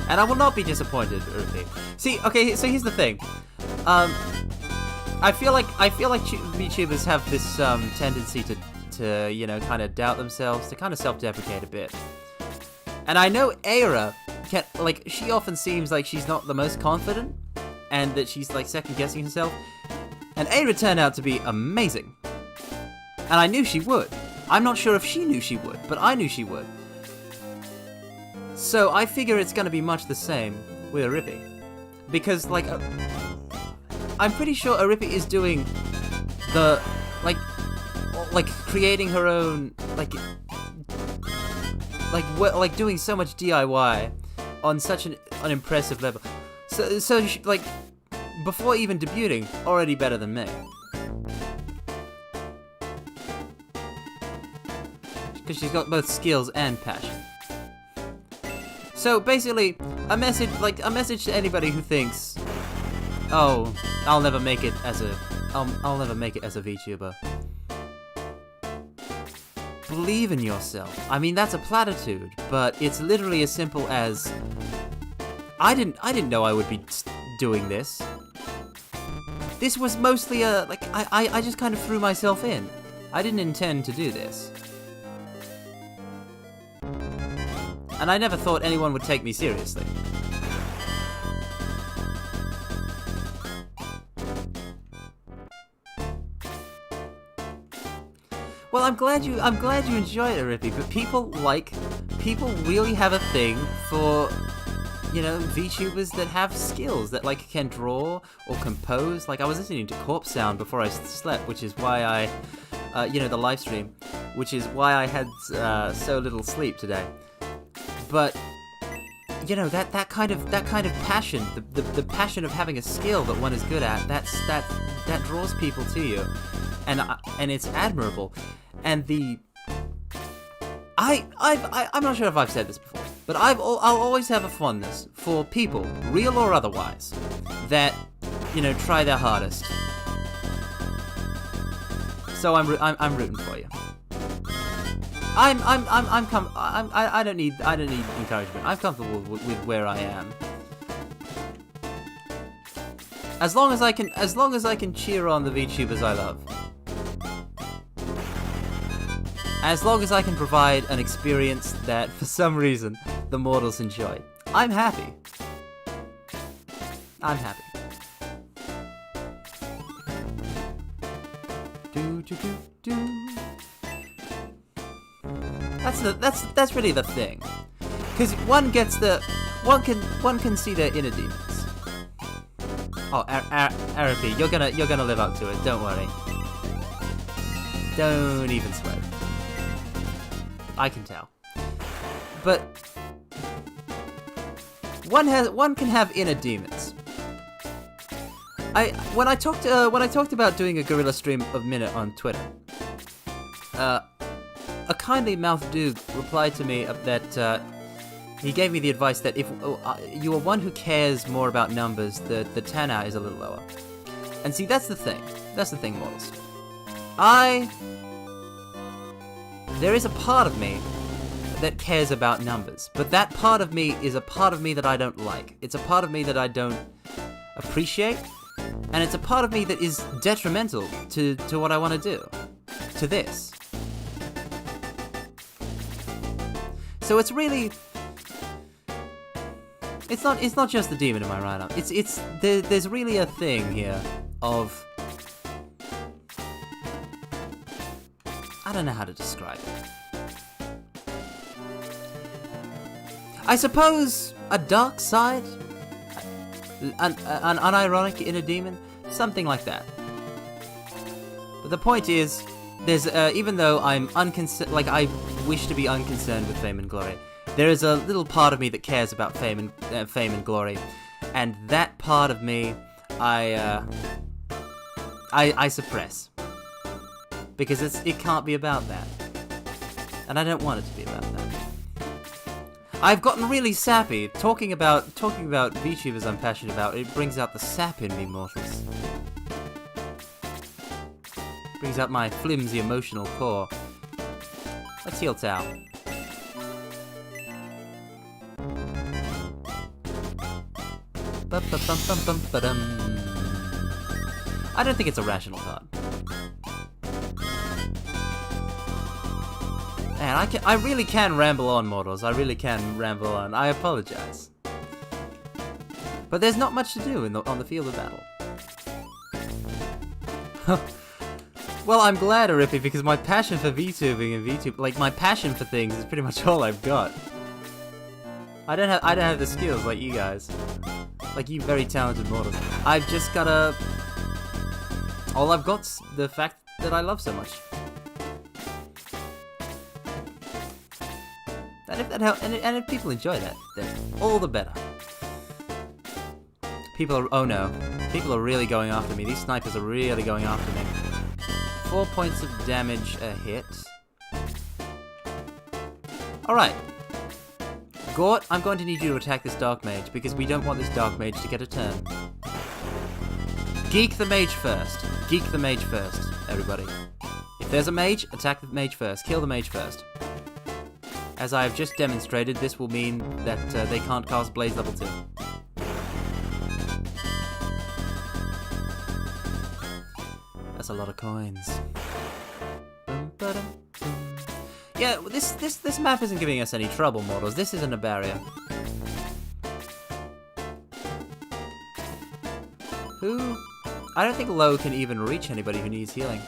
And I will not be disappointed, Urufi. See, okay, so here's the thing. I feel like VTubers have this tendency to you know, kind of doubt themselves, to kind of self-deprecate a bit. And I know Aira she often seems like she's not the most confident, and that she's like second-guessing herself. And Aira turned out to be amazing. And I knew she would. I'm not sure if she knew she would, but I knew she would. So I figure it's gonna be much the same with Arippy. Because, like, I'm pretty sure Arippy is doing the, like creating her own, like doing so much DIY on such an impressive level. So she, like, before even debuting, already better than me. Because she's got both skills and passion. So basically, a message to anybody who thinks, oh, I'll never make it as a VTuber. Believe in yourself. I mean, that's a platitude, but it's literally as simple as, I didn't know I would be doing this. This was mostly I just kind of threw myself in. I didn't intend to do this. And I never thought anyone would take me seriously. Well, I'm glad you enjoy it, Arippy, but people really have a thing for, you know, VTubers that have skills, that like can draw or compose. Like, I was listening to Corpse Sound before I slept, which is why I, you know, the live stream, which is why I had so little sleep today. But, you know, that kind of passion, the passion of having a skill that one is good at, that draws people to you, and it's admirable. And I'm not sure if I've said this before, but I'll always have a fondness for people, real or otherwise, that, you know, try their hardest. So I'm rooting for you. I don't need encouragement. I'm comfortable with where I am. As long as I can cheer on the VTubers I love. As long as I can provide an experience that, for some reason, the mortals enjoy. I'm happy. I'm happy. That's really the thing, because one can see their inner demons. Oh, Arippy, you're gonna live up to it. Don't worry. Don't even sweat. I can tell. But one can have inner demons. When I talked about doing a guerrilla stream of Minute on Twitter, a kindly mouthed dude replied to me that he gave me the advice that if you are one who cares more about numbers, the tenor is a little lower. And see, that's the thing. That's the thing, mortals. There is a part of me that cares about numbers, but that part of me is a part of me that I don't like. It's a part of me that I don't appreciate, and it's a part of me that is detrimental to what I want to do, to this. So it's really, it's not just the demon in my write-up. There's really a thing here of, I don't know how to describe it. I suppose a dark side, an unironic inner demon, something like that. But the point is, there's even though I'm I wish to be unconcerned with fame and glory, there is a little part of me that cares about fame and glory, and that part of me, I suppress. because it can't be about that. And I don't want it to be about that. I've gotten really sappy. Talking about VTubers I'm passionate about, it brings out the sap in me, mortals. Brings out my flimsy emotional core. Let's heal Tao. I don't think it's a rational card. Man, I really can ramble on, mortals. I really can ramble on. I apologize. But there's not much to do on the field of battle. Well, I'm glad, Arippy, because my passion for VTubing and like my passion for things is pretty much all I've got. I don't have the skills like you guys. Like you very talented mortals. I've just gotta... All I've got's the fact that I love so much. And if that helps, and if people enjoy that, then all the better. People are... Oh no. People are really going after me. These snipers are really going after me. 4 points of damage a hit. Alright. Gort, I'm going to need you to attack this Dark Mage, because we don't want this Dark Mage to get a turn. Geek the Mage first. Geek the Mage first, everybody. If there's a Mage, attack the Mage first. Kill the Mage first. As I have just demonstrated, this will mean that they can't cast Blaze level 2. That's a lot of coins. Yeah, this map isn't giving us any trouble, mortals. This isn't a barrier. Who? I don't think Low can even reach anybody who needs healing.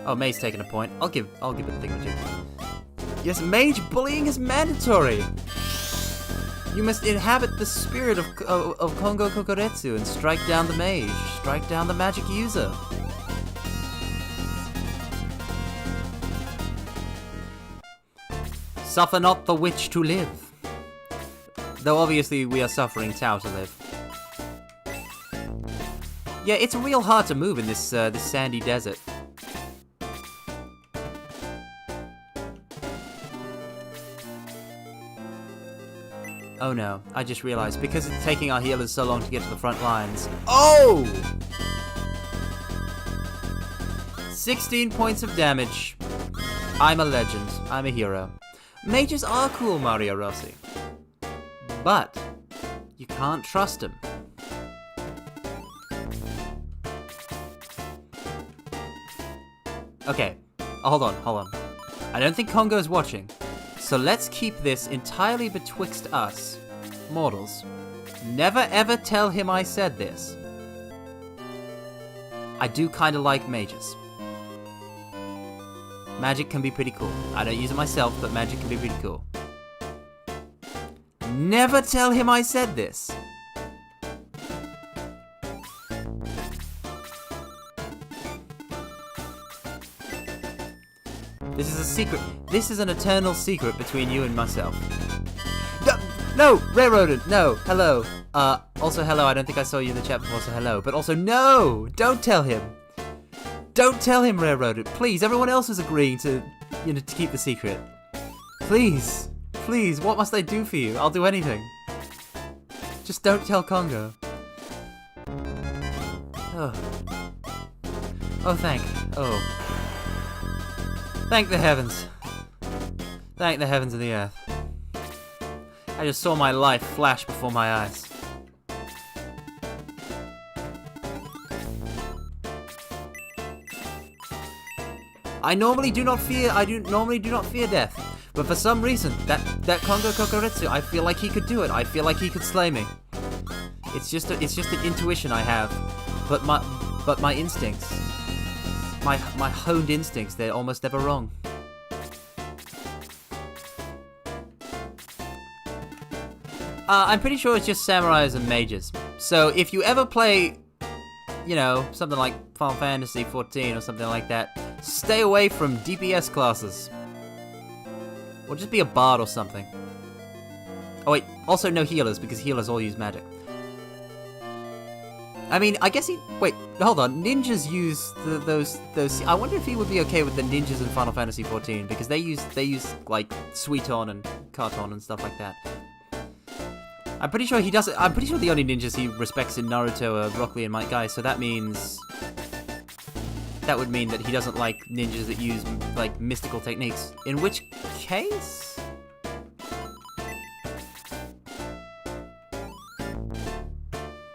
Oh, Mage's taking a point. I'll give it a thingamajig. Yes, Mage bullying is mandatory! You must inhabit the spirit of Kongo Kokoretsu and strike down the Mage. Strike down the magic user. Suffer not the witch to live. Though obviously we are suffering Tao to live. Yeah, it's real hard to move in this this sandy desert. Oh no, I just realized, because it's taking our healers so long to get to the front lines. Oh! 16 points of damage. I'm a legend. I'm a hero. Mages are cool, Mario Rossi. But you can't trust them. Okay, hold on. I don't think Kongo's watching. So let's keep this entirely betwixt us, mortals. Never ever tell him I said this. I do kinda like mages. Magic can be pretty cool. I don't use it myself, but magic can be pretty cool. Never tell him I said this. This is a secret. This is an eternal secret between you and myself. No! Rare Rodent! No! Hello. Also hello, I don't think I saw you in the chat before, so hello. But also, no! Don't tell him! Don't tell him, Rare Rodent! Please, everyone else is agreeing to, to keep the secret. Please! Please, what must I do for you? I'll do anything. Just don't tell Kongo. Oh. Oh, thank the heavens. Thank the heavens and the earth. I just saw my life flash before my eyes. I normally do not fear death. But for some reason, that Kongo Kokoretsu, I feel like he could do it. I feel like he could slay me. It's just an intuition I have. But my instincts, my honed instincts, they're almost never wrong. I'm pretty sure it's just samurais and mages. So if you ever play, something like Final Fantasy 14 or something like that, stay away from DPS classes. Or just be a bard or something. Oh wait, also no healers, because healers all use magic. I mean, I guess he... Wait, hold on. Ninjas use those... I wonder if he would be okay with the ninjas in Final Fantasy XIV, because they use like, Suiton and Karton and stuff like that. I'm pretty sure he doesn't... I'm pretty sure the only ninjas he respects in Naruto are Rock Lee and Might Guy, so that means... That would mean that he doesn't like ninjas that use, like, mystical techniques. In which case...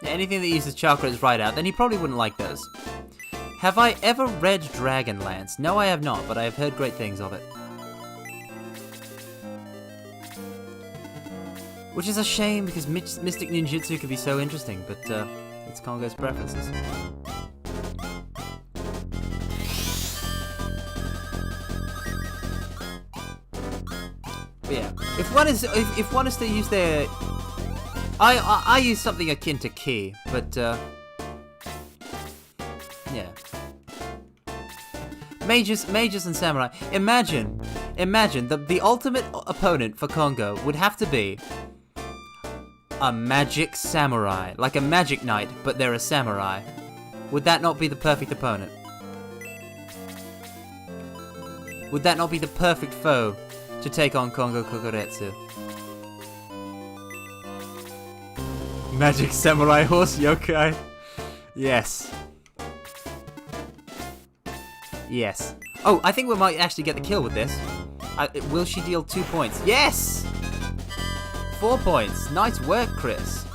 Anything that uses chakra is right out, then he probably wouldn't like those. Have I ever read Dragonlance? No, I have not, but I have heard great things of it. Which is a shame, because Mystic Ninjutsu could be so interesting, but it's Kongo's preferences. But yeah, if one is to use their... I use something akin to ki, but yeah. Mages and samurai. Imagine the ultimate opponent for Kongo would have to be a magic samurai, like a magic knight, but they're a samurai. Would that not be the perfect opponent? Would that not be the perfect foe to take on Kongo Kokoretsu? Magic samurai horse yokai. Yes. Yes. Oh, I think we might actually get the kill with this. Will she deal 2 points? Yes! 4 points. Nice work, Chris.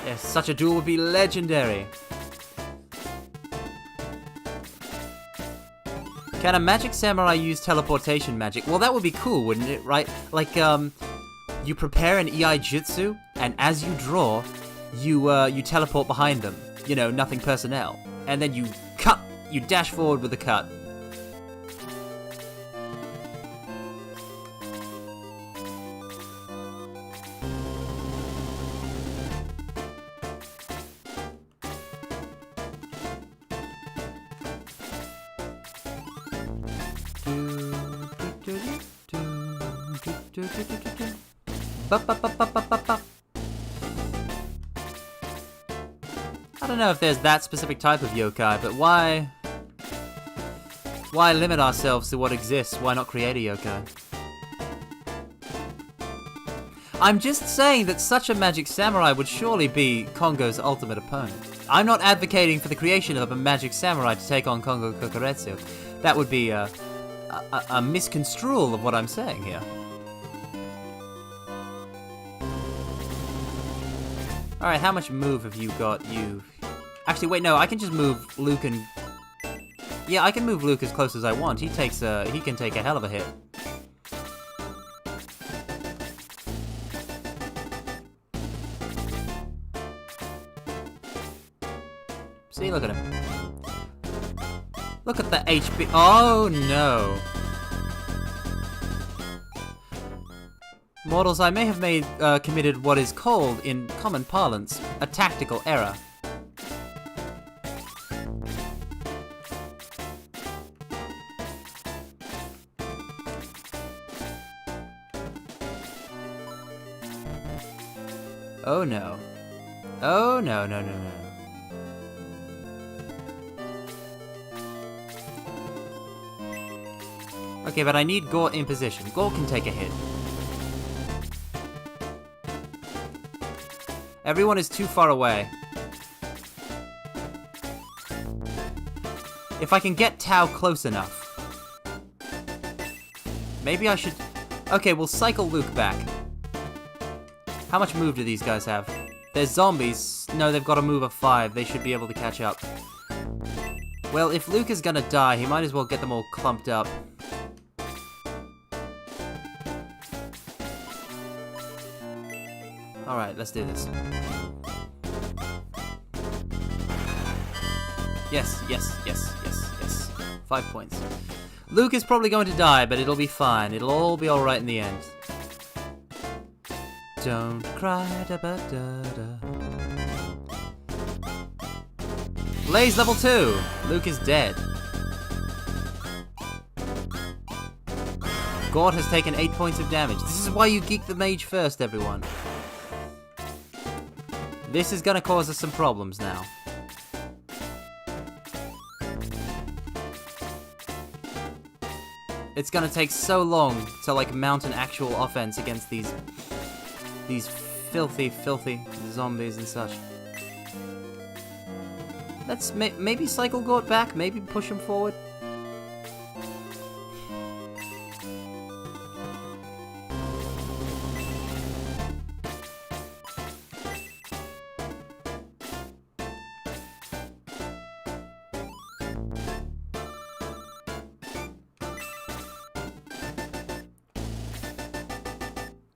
Yes, such a duel would be legendary. Can a magic samurai use teleportation magic? Well, that would be cool, wouldn't it? Right? Like, you prepare an EI Jutsu, and as you draw, you teleport behind them. You know, nothing personnel. And then you cut! You dash forward with a cut. I don't know if there's that specific type of yokai, but why limit ourselves to what exists? Why not create a yokai? I'm just saying that such a magic samurai would surely be Kongo's ultimate opponent. I'm not advocating for the creation of a magic samurai to take on Kongo Kokoretsu. That would be a misconstrual of what I'm saying here. Alright, how much move have you got? Actually, wait, no, I can just move Luke and... Yeah, I can move Luke as close as I want. He can take a hell of a hit. See, look at him. Look at the HP. Oh, no. Mortals, I may have committed what is called, in common parlance, a tactical error. Oh no. Oh no, no, no, no. Okay, but I need Gore in position. Gore can take a hit. Everyone is too far away. If I can get Tao close enough. Maybe I should... Okay, we'll cycle Luke back. How much move do these guys have? They're zombies. No, they've got a move of 5. They should be able to catch up. Well, if Luke is gonna die, he might as well get them all clumped up. Alright, let's do this. Yes, yes, yes, yes, yes. 5 points. Luke is probably going to die, but it'll be fine. It'll all be alright in the end. Don't cry, da ba da da. Blaze level 2! Luke is dead. Gord has taken 8 points of damage. This is why you geek the mage first, everyone. This is gonna cause us some problems now. It's gonna take so long to, like, mount an actual offense against these filthy, filthy zombies and such. Let's maybe cycle Gort back, maybe push him forward.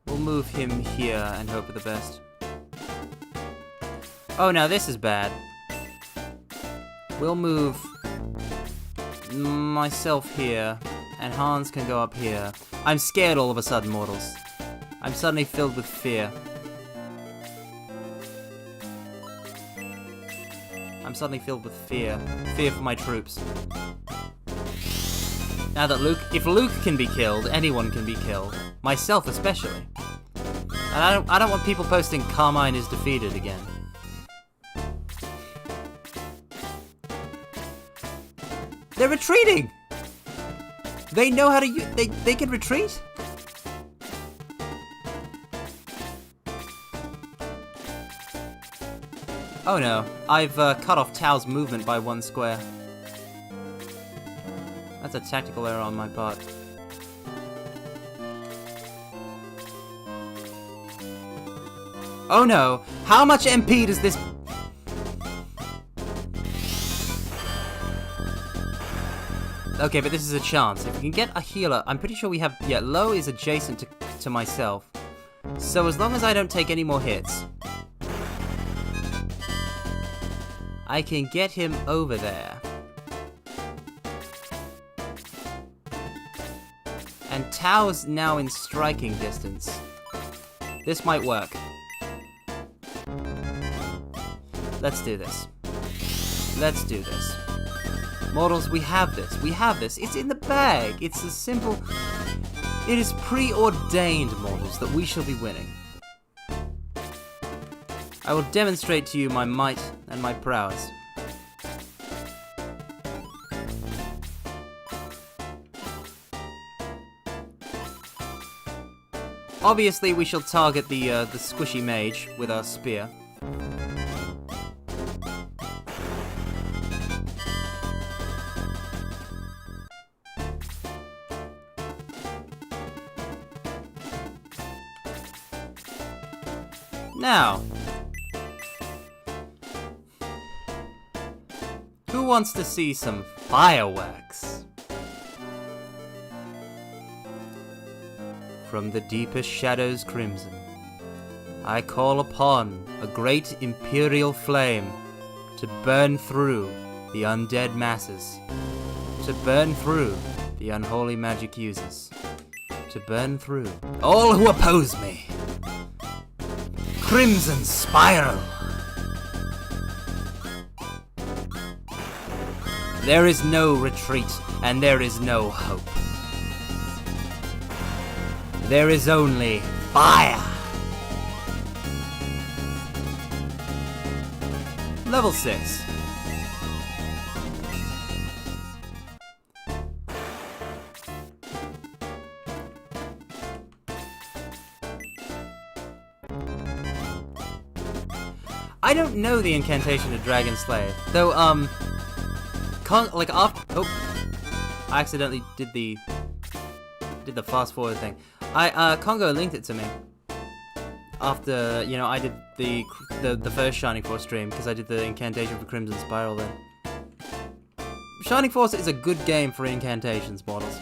We'll move him here and hope for the best. Oh, now this is bad. We'll move myself here, and Hans can go up here. I'm scared all of a sudden, mortals. I'm suddenly filled with fear. I'm suddenly filled with fear. Fear for my troops. Now that if Luke can be killed, anyone can be killed. Myself especially. And I don't want people posting Carmine is defeated again. They're retreating! They know how to use... They can retreat? Oh no, I've cut off Tao's movement by 1 square. That's a tactical error on my part. Oh no, how much MP does this... Okay, but this is a chance. If we can get a healer, I'm pretty sure we have... Yeah, Lo is adjacent to myself. So as long as I don't take any more hits, I can get him over there. And Tao's now in striking distance. This might work. Let's do this. Let's do this. Mortals, we have this. We have this. It's in the bag. It's as simple... It is preordained, mortals, that we shall be winning. I will demonstrate to you my might and my prowess. Obviously, we shall target the squishy mage with our spear. Now, who wants to see some fireworks? From the deepest shadows crimson, I call upon a great imperial flame to burn through the undead masses, to burn through the unholy magic users, to burn through all who oppose me. Crimson Spiral! There is no retreat, and there is no hope. There is only fire! Level 6. I don't know the incantation of Dragon Slayer, though, I accidentally did the fast forward thing. Congo linked it to me after, you know, I did the first Shining Force stream, because I did the incantation for Crimson Spiral then. Shining Force is a good game for incantations, models.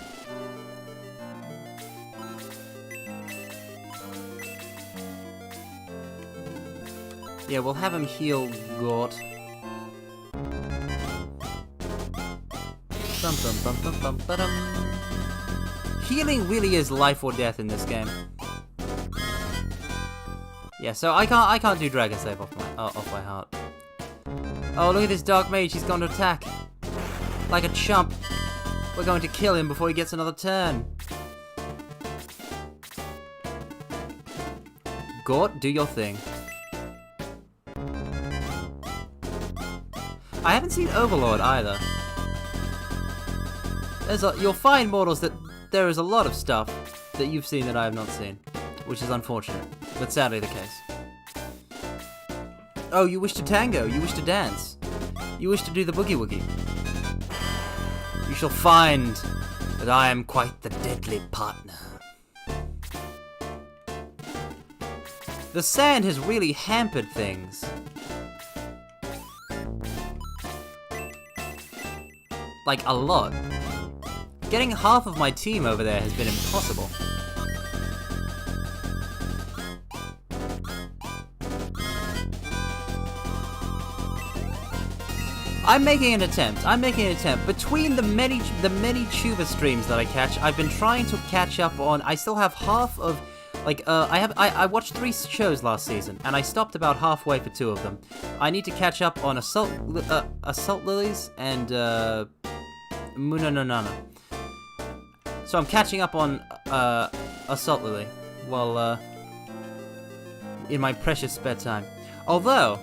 Yeah, we'll have him heal Gort. Healing really is life or death in this game. Yeah, so I can't do Dragon Save off my heart. Oh, look at this Dark Mage, he's going to attack. Like a chump. We're going to kill him before he gets another turn. Gort, do your thing. I haven't seen Overlord either. You'll find, mortals, that there is a lot of stuff that you've seen that I have not seen, which is unfortunate, but sadly the case. Oh, you wish to tango, you wish to dance, you wish to do the boogie woogie. You shall find that I am quite the deadly partner. The sand has really hampered things. Like, a lot. Getting half of my team over there has been impossible. I'm making an attempt. Between the many tuba streams that I catch, I've been trying to catch up on. I still have half of, like, I watched 3 shows last season, and I stopped about halfway for 2 of them. I need to catch up on Assault Lilies and Munanana. So I'm catching up on Assault Lily while in my precious spare time. Although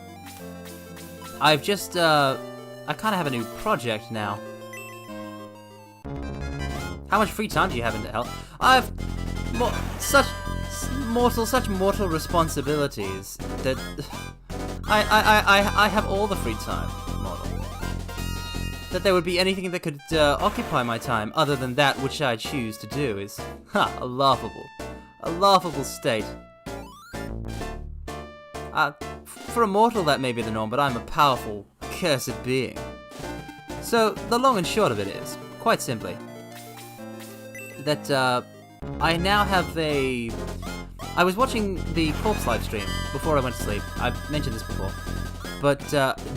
I've just I kind of have a new project now. How much free time do you have in hell? I've such mortal responsibilities that I have all the free time, mortal. That there would be anything that could occupy my time other than that which I choose to do is, a laughable state. For a mortal that may be the norm, but I'm a powerful, cursed being. So, the long and short of it is, quite simply, that I now have a... I was watching the Corpse live stream before I went to sleep. I've mentioned this before. But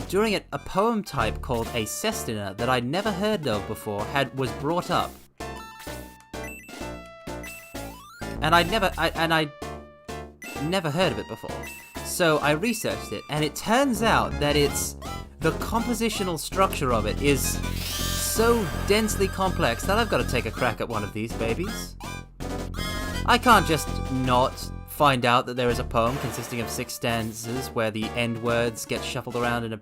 during it, a poem type called a Sestina that I'd never heard of before was brought up. And I'd never heard of it before. So I researched it, and it turns out that the compositional structure of it is so densely complex that I've got to take a crack at one of these babies. I can't just not find out that there is a poem consisting of 6 stanzas where the end words get shuffled around in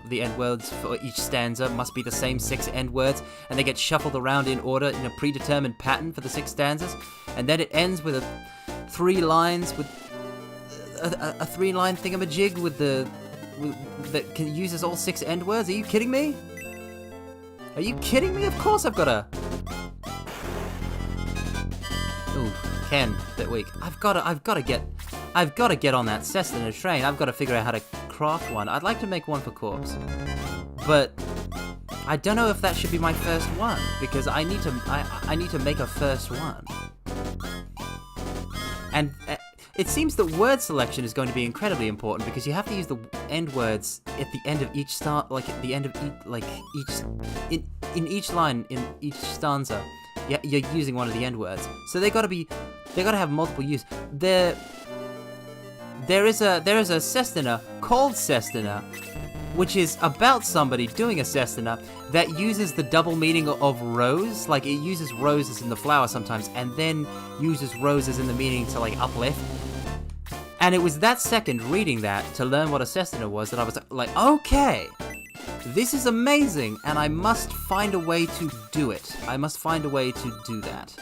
the end words for each stanza must be the same 6 end words, and they get shuffled around in order in a predetermined pattern for the 6 stanzas, and then it ends with 3 lines with a 3-line thingamajig that uses all 6 end words. Are you kidding me? Are you kidding me? Of course I've got to. Ooh, Ken, bit weak. I've got to get on that Cessna train. I've got to figure out how to craft one. I'd like to make one for Corpse, but I don't know if that should be my first one because I need to make a first one. And it seems that word selection is going to be incredibly important because you have to use the end words at the end of each at the end of in each line in each stanza. Yeah, you're using one of the end words, so they got to have multiple use. There is a Sestina called Sestina, which is about somebody doing a Sestina that uses the double meaning of rose. Like, it uses roses in the flower sometimes, and then uses roses in the meaning to, like, uplift. And it was that second reading that to learn what a Sestina was that I was like, okay, this is amazing, and I must find a way to do it. I must find a way to do that.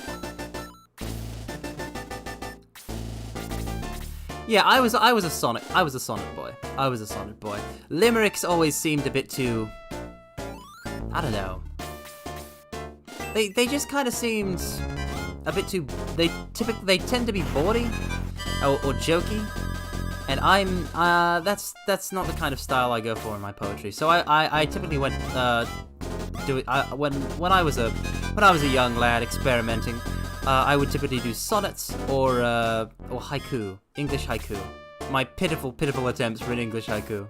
Yeah, I was a sonnet boy. Limericks always seemed a bit too, I don't know. They just kind of seemed a bit too. They tend to be bawdy or jokey, and that's not the kind of style I go for in my poetry. So I typically went when I was a young lad experimenting. I would typically do sonnets or haiku, English haiku. My pitiful attempts for an English haiku.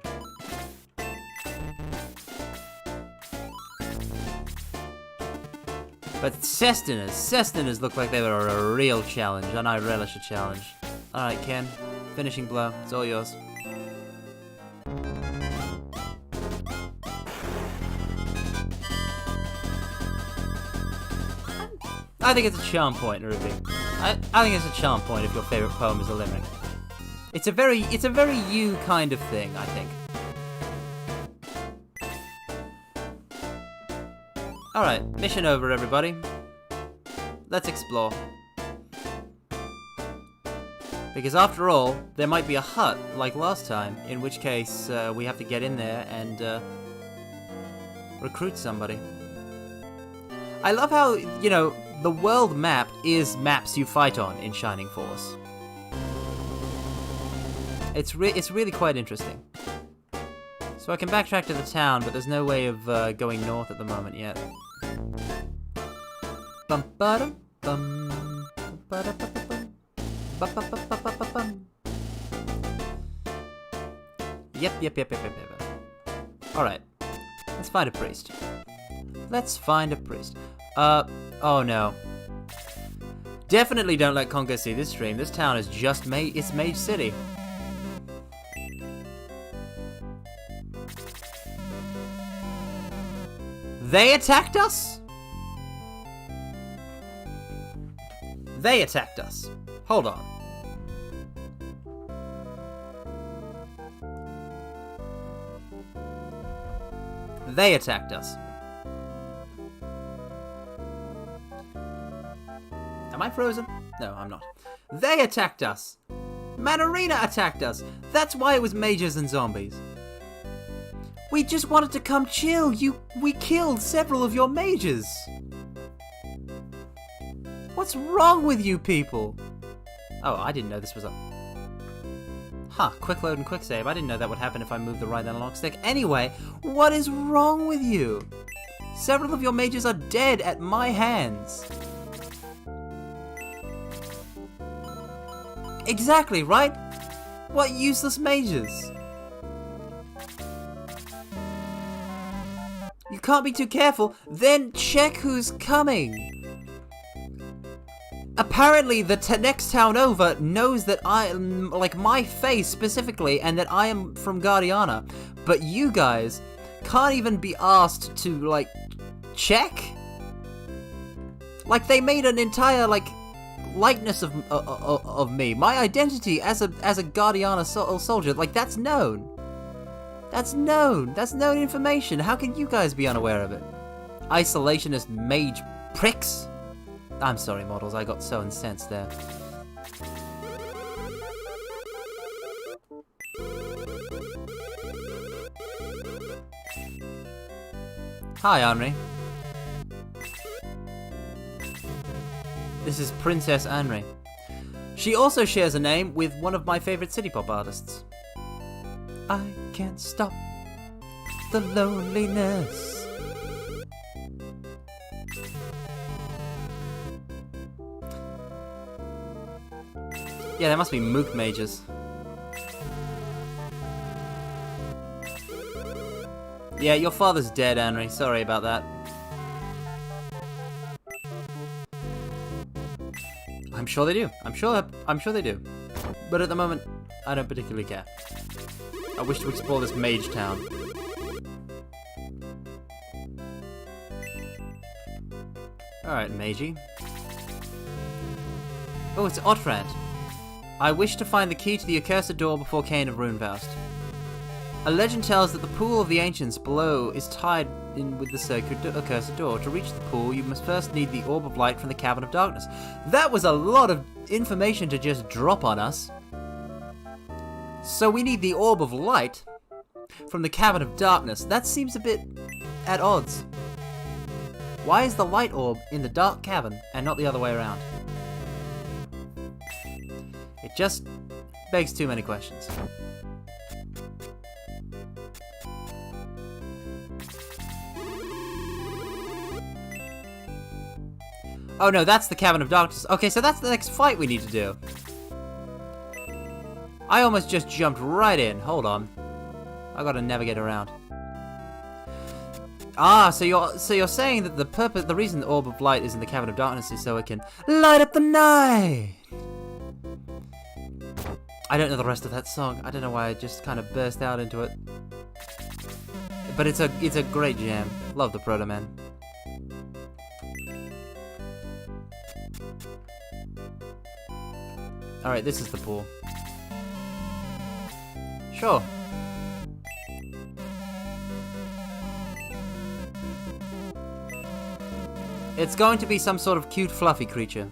But Sestinas look like they were a real challenge, and I relish a challenge. Alright, Ken, finishing blow, it's all yours. I think it's a charm point, Ruby. I think it's a charm point if your favorite poem is a limerick. It's a very you kind of thing, I think. Alright, mission over, everybody. Let's explore. Because after all, there might be a hut, like last time, in which case we have to get in there and recruit somebody. I love how, you know, the world map is maps you fight on in Shining Force. It's really quite interesting. So I can backtrack to the town, but there's no way of going north at the moment yet. Bum ba bum ba da bum bum. Yep. Alright. Let's find a priest. Oh no. Definitely don't let Congo see this stream. This town is just it's Mage City. They attacked us? They attacked us. Hold on. They attacked us. Am I frozen? No, I'm not. They attacked us. Manarina attacked us. That's why it was mages and zombies. We just wanted to come chill. We killed several of your mages. What's wrong with you people? Oh, I didn't know this was a... Huh, quick load and quick save. I didn't know that would happen if I moved the right analog stick. Anyway, what is wrong with you? Several of your mages are dead at my hands. Exactly, right? What useless mages? You can't be too careful, then check who's coming. Apparently, the next town over knows that like my face specifically, and that I am from Guardiana. But you guys can't even be asked to, like, check? Like, they made an entire, like, likeness of me. My identity as a Guardiana soldier, like, that's known. That's known. That's known information. How can you guys be unaware of it? Isolationist mage pricks. I'm sorry, models. I got so incensed there. Hi, Henri. This is Princess Henri. She also shares a name with one of my favorite city pop artists. I can't stop the loneliness. Yeah, there must be mook mages. Yeah, your father's dead, Henry. Sorry about that. I'm sure they do. I'm sure they do. But at the moment, I don't particularly care. I wish to explore this mage town. Alright, Magey. Oh, it's Otrant. I wish to find the key to the accursed door before Cain of Runevoust. A legend tells that the pool of the ancients below is tied in with the sacred accursed door. To reach the pool, you must first need the orb of light from the cavern of darkness. That was a lot of information to just drop on us. So we need the orb of light from the cavern of darkness. That seems a bit at odds. Why is the light orb in the dark cavern and not the other way around? It just begs too many questions. Oh no, that's the Cavern of Darkness. Okay, so that's the next fight we need to do. I almost just jumped right in. Hold on. I gotta navigate around. Ah, so you're saying that the reason the Orb of Light is in the Cavern of Darkness is so it can light up the night. I don't know the rest of that song. I don't know why I just kind of burst out into it. But it's a great jam. Love the Proto Man. Alright, this is the pool. Sure. It's going to be some sort of cute, fluffy creature.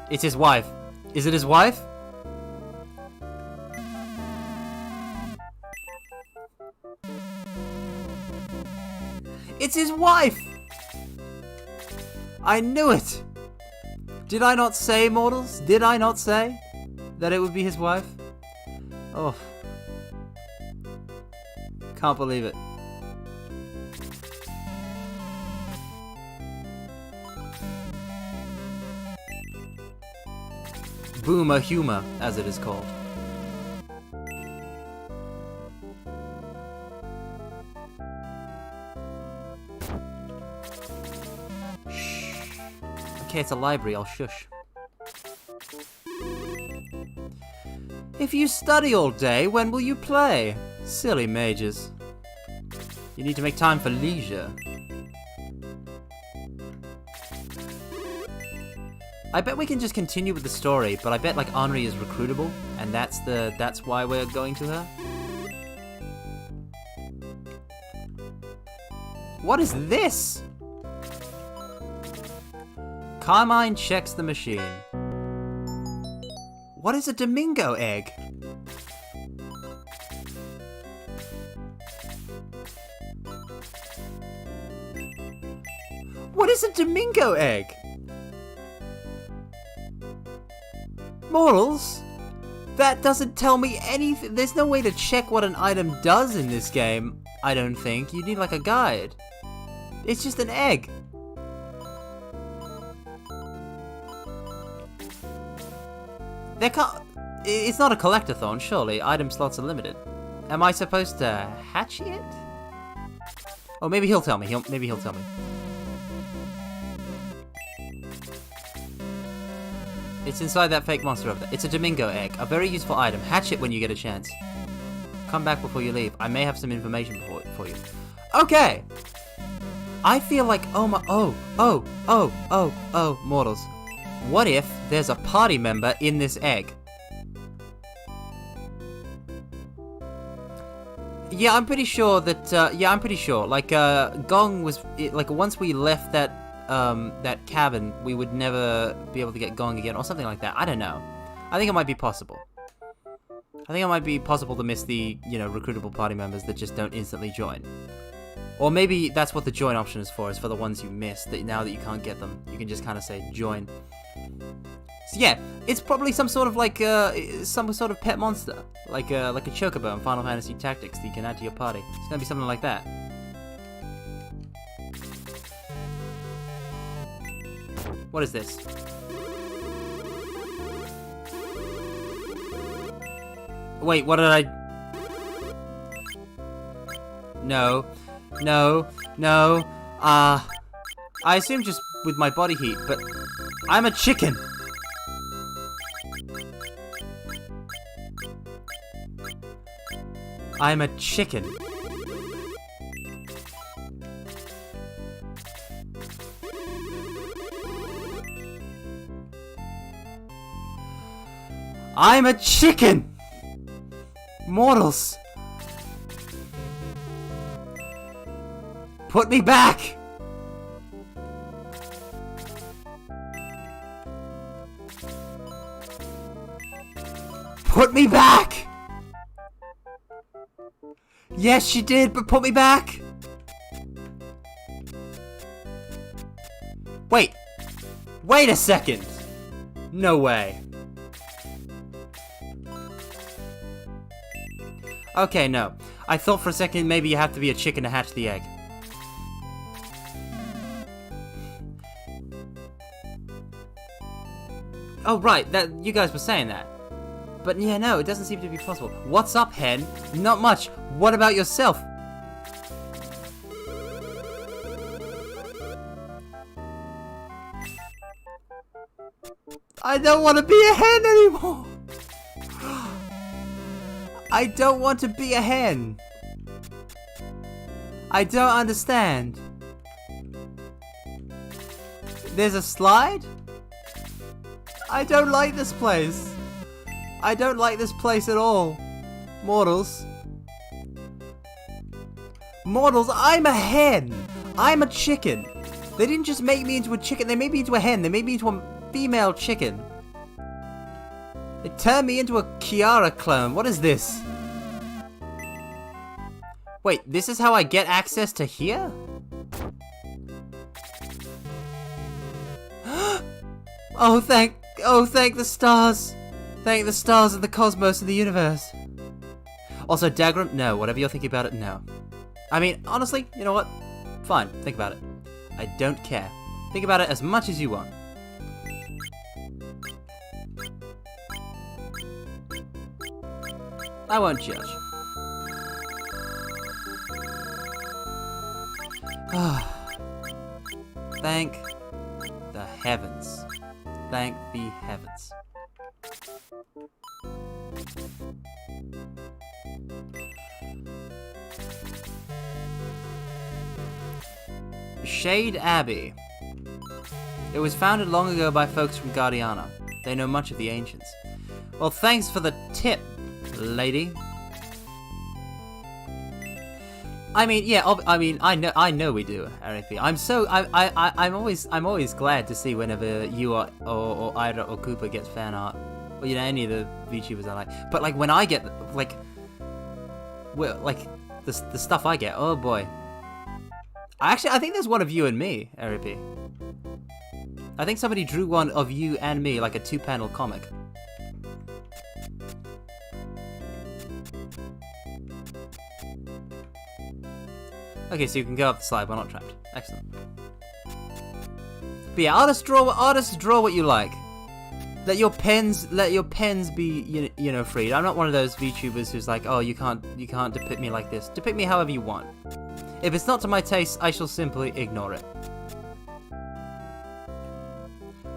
It's his wife. Is it his wife? It's his wife! I knew it! Did I not say, mortals? Did I not say that it would be his wife? Oh. Can't believe it. Boomer humor, as it is called. Shh. Okay, it's a library, I'll shush. If you study all day, when will you play? Silly mages. You need to make time for leisure. I bet we can just continue with the story, but I bet like Henri is recruitable, and that's why we're going to her. What is this? Carmine checks the machine. What is a Domingo egg? What is a Domingo egg? Mortals? That doesn't tell me anything. There's no way to check what an item does in this game, I don't think. You need like a guide. It's just an egg. It's not a collectathon, surely. Item slots are limited. Am I supposed to hatch it? Oh, maybe he'll tell me. Maybe he'll tell me. It's inside that fake monster over there. It's a Domingo egg. A very useful item. Hatch it when you get a chance. Come back before you leave. I may have some information for you. Okay! I feel like, mortals. What if there's a party member in this egg? Yeah, I'm pretty sure that, Like, Gong was, like, once we left that cabin, we would never be able to get Gong again, or something like that. I don't know. I think it might be possible. I think it might be possible to miss the, recruitable party members that just don't instantly join. Or maybe that's what the join option is for the ones you missed, that now that you can't get them, you can just kind of say join. So yeah, it's probably some sort of like, some sort of pet monster. Like a chocobo in Final Fantasy Tactics that you can add to your party. It's gonna be something like that. What is this? Wait, what did I... No. I assume just with my body heat, but I'm a chicken. I'm a chicken. I'm a chicken! Mortals! Put me back! Put me back! Yes, she did, but put me back! Wait! Wait a second! No way. Okay, no. I thought for a second maybe you have to be a chicken to hatch the egg. Oh, right, that you guys were saying that. But yeah, no, it doesn't seem to be possible. What's up, hen? Not much. What about yourself? I don't want to be a hen anymore! I don't want to be a hen! I don't understand. There's a slide? I don't like this place. I don't like this place at all. Mortals. Mortals, I'm a hen! I'm a chicken. They didn't just make me into a chicken, they made me into a hen. They made me into a female chicken. They turned me into a Kiara clone. What is this? Wait, this is how I get access to here? Oh, thank the stars. Thank the stars of the cosmos and the universe. Also, Dagram, no. Whatever you're thinking about it, no. I mean, honestly, you know what? Fine, think about it. I don't care. Think about it as much as you want. I won't judge. Thank the heavens. Thank the heavens. Shade Abbey. It was founded long ago by folks from Guardiana. They know much of the ancients. Well, thanks for the tip, lady. I mean, yeah. I know we do, RAP. I'm always glad to see whenever you or Ida or Cooper gets fan art, or you know, any of the VTubers I like. But like when I get the stuff I get, oh boy. I think there's one of you and me, RAP. I think somebody drew one of you and me, like a 2-panel comic. Okay, so you can go up the slide, we're not trapped. Excellent. But yeah, artists draw what you like. Let your pens be you know freed. I'm not one of those VTubers who's like, oh, you can't depict me like this. Depict me however you want. If it's not to my taste, I shall simply ignore it.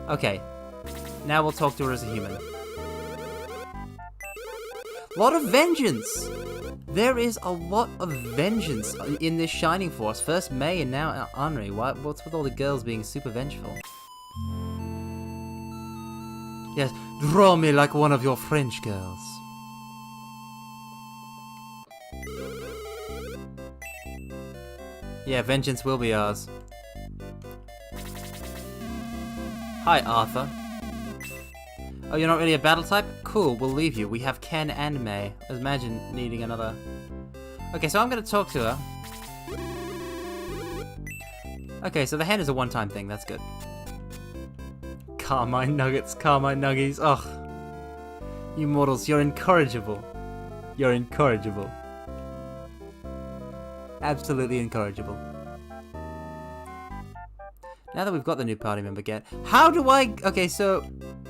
Okay, now we'll talk to her as a human. Lot of vengeance! There is a lot of vengeance in this Shining Force. First May and now Henri. What's with all the girls being super vengeful? Yes, draw me like one of your French girls. Yeah, vengeance will be ours. Hi, Arthur. Oh, you're not really a battle type? Cool, we'll leave you. We have Ken and May. Imagine needing another... Okay, so I'm gonna talk to her. Okay, so the hen is a one-time thing. That's good. Carmine Nuggets, Carmine Nuggies. Ugh. You mortals, you're incorrigible. You're incorrigible. Absolutely incorrigible. Now that we've got the new party member, how do I... Okay, so...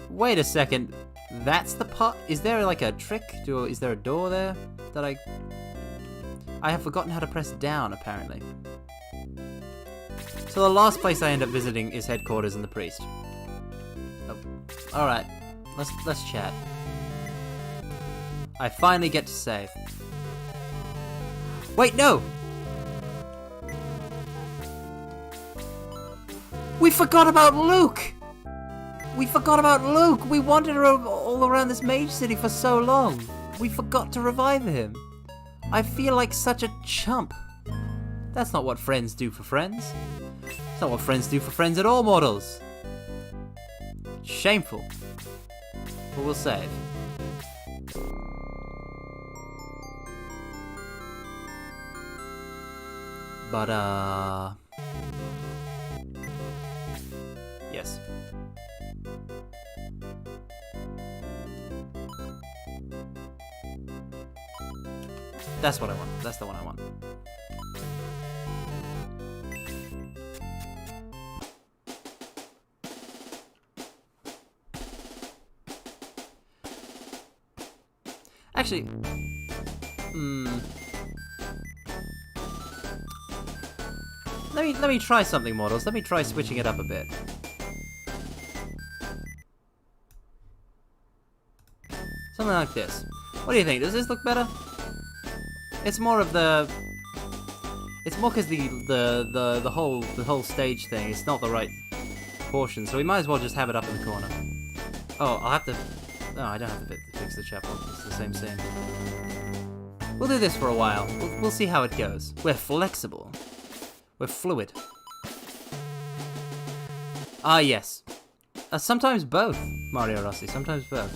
Wait a second. That's the part... Is there like a trick? Is there a door there? That I have forgotten how to press down, apparently. So the last place I end up visiting is headquarters and the priest. Oh. Alright. Let's chat. I finally get to save. Wait, no! We forgot about Luke! We forgot about Luke! We wandered all around this Mage City for so long. We forgot to revive him. I feel like such a chump. That's not what friends do for friends. It's not what friends do for friends at all, mortals. Shameful. But we'll save. But, yes. That's what I want. That's the one I want. Actually, Let me try something, mortals. Let me try switching it up a bit. Something like this. What do you think? Does this look better? It's more of the... It's more because the whole stage thing is not the right portion, so we might as well just have it up in the corner. Oh, I'll have to... No, I don't have to fix the chapel. It's the same scene. We'll do this for a while. We'll see how it goes. We're flexible. We're fluid. Ah, yes. Sometimes both, Mario Rossi. Sometimes both.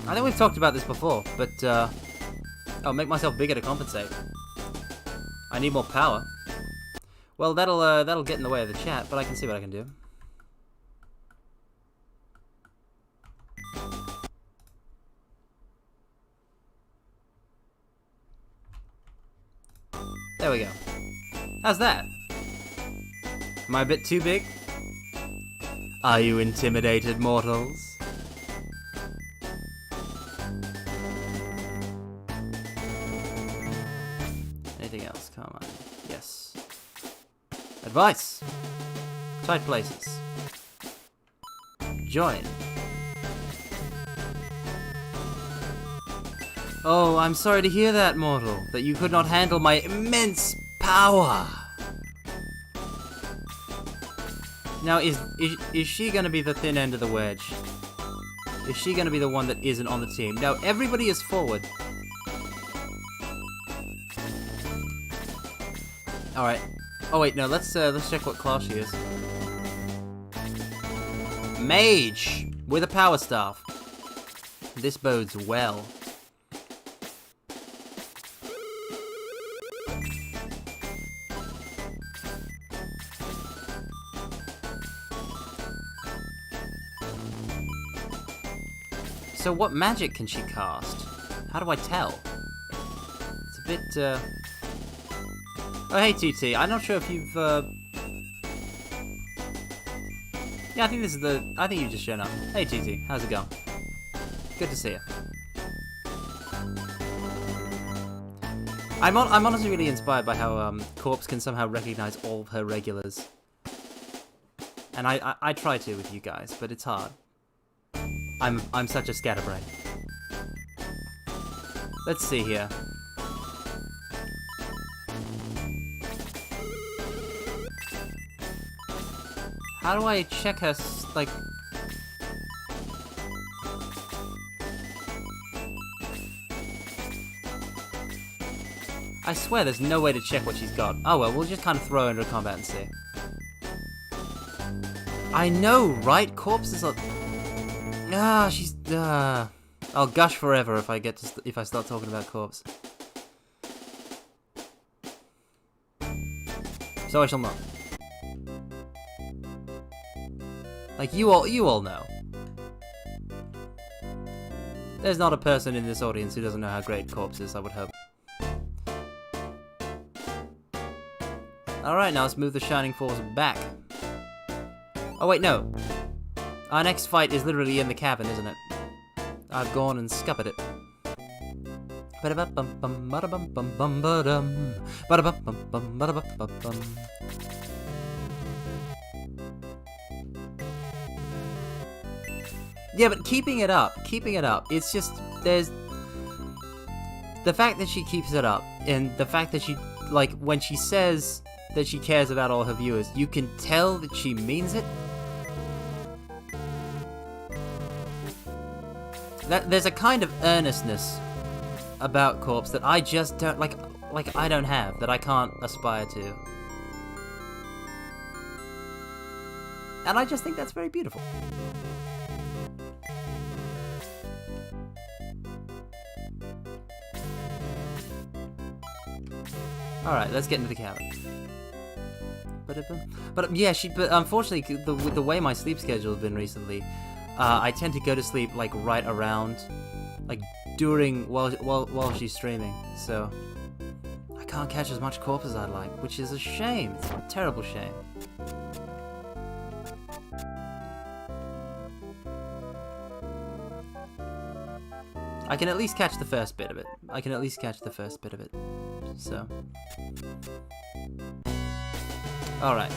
I think we've talked about this before, but I'll make myself bigger to compensate. I need more power. Well, that'll get in the way of the chat, but I can see what I can do. There we go. How's that? Am I a bit too big? Are you intimidated, mortals? Anything else? Come on. Yes. Advice. Tight places. Join. Oh, I'm sorry to hear that, mortal. That you could not handle my immense power. Now, is she gonna be the thin end of the wedge? Is she gonna be the one that isn't on the team? Now, everybody is forward. Alright. Oh wait, no, let's check what class she is. Mage! With a power staff. This bodes well. So what magic can she cast? How do I tell? It's a bit, Oh, hey, TT. I'm not sure if you've, Yeah, I think this is I think you've just shown up. Hey, TT. How's it going? Good to see you. I'm honestly really inspired by how, Corpse can somehow recognize all of her regulars. And I try to with you guys, but it's hard. I'm such a scatterbrain. Let's see here. How do I check her, like... I swear there's no way to check what she's got. Oh well, we'll just kind of throw her into combat and see. I know, right? Corpse is like... Ah, she's... I'll gush forever if I start talking about Corpse. So I shall not. Like, you all know. There's not a person in this audience who doesn't know how great Corpse is, I would hope. Alright, now let's move the Shining Force back. Oh wait, no. Our next fight is literally in the cabin, isn't it? I've gone and scuppered it. Yeah, but keeping it up, it's just, there's... The fact that she keeps it up, and the fact that she, like, when she says that she cares about all her viewers, you can tell that she means it. There's a kind of earnestness about Corpse that I just don't, like I don't have, that I can't aspire to. And I just think that's very beautiful. Alright, let's get into the cabin. But yeah, but unfortunately, with the way my sleep schedule has been recently, I tend to go to sleep like right around, like while she's streaming. So I can't catch as much Corpse as I'd like, which is a shame. It's a terrible shame. I can at least catch the first bit of it. So. Alright.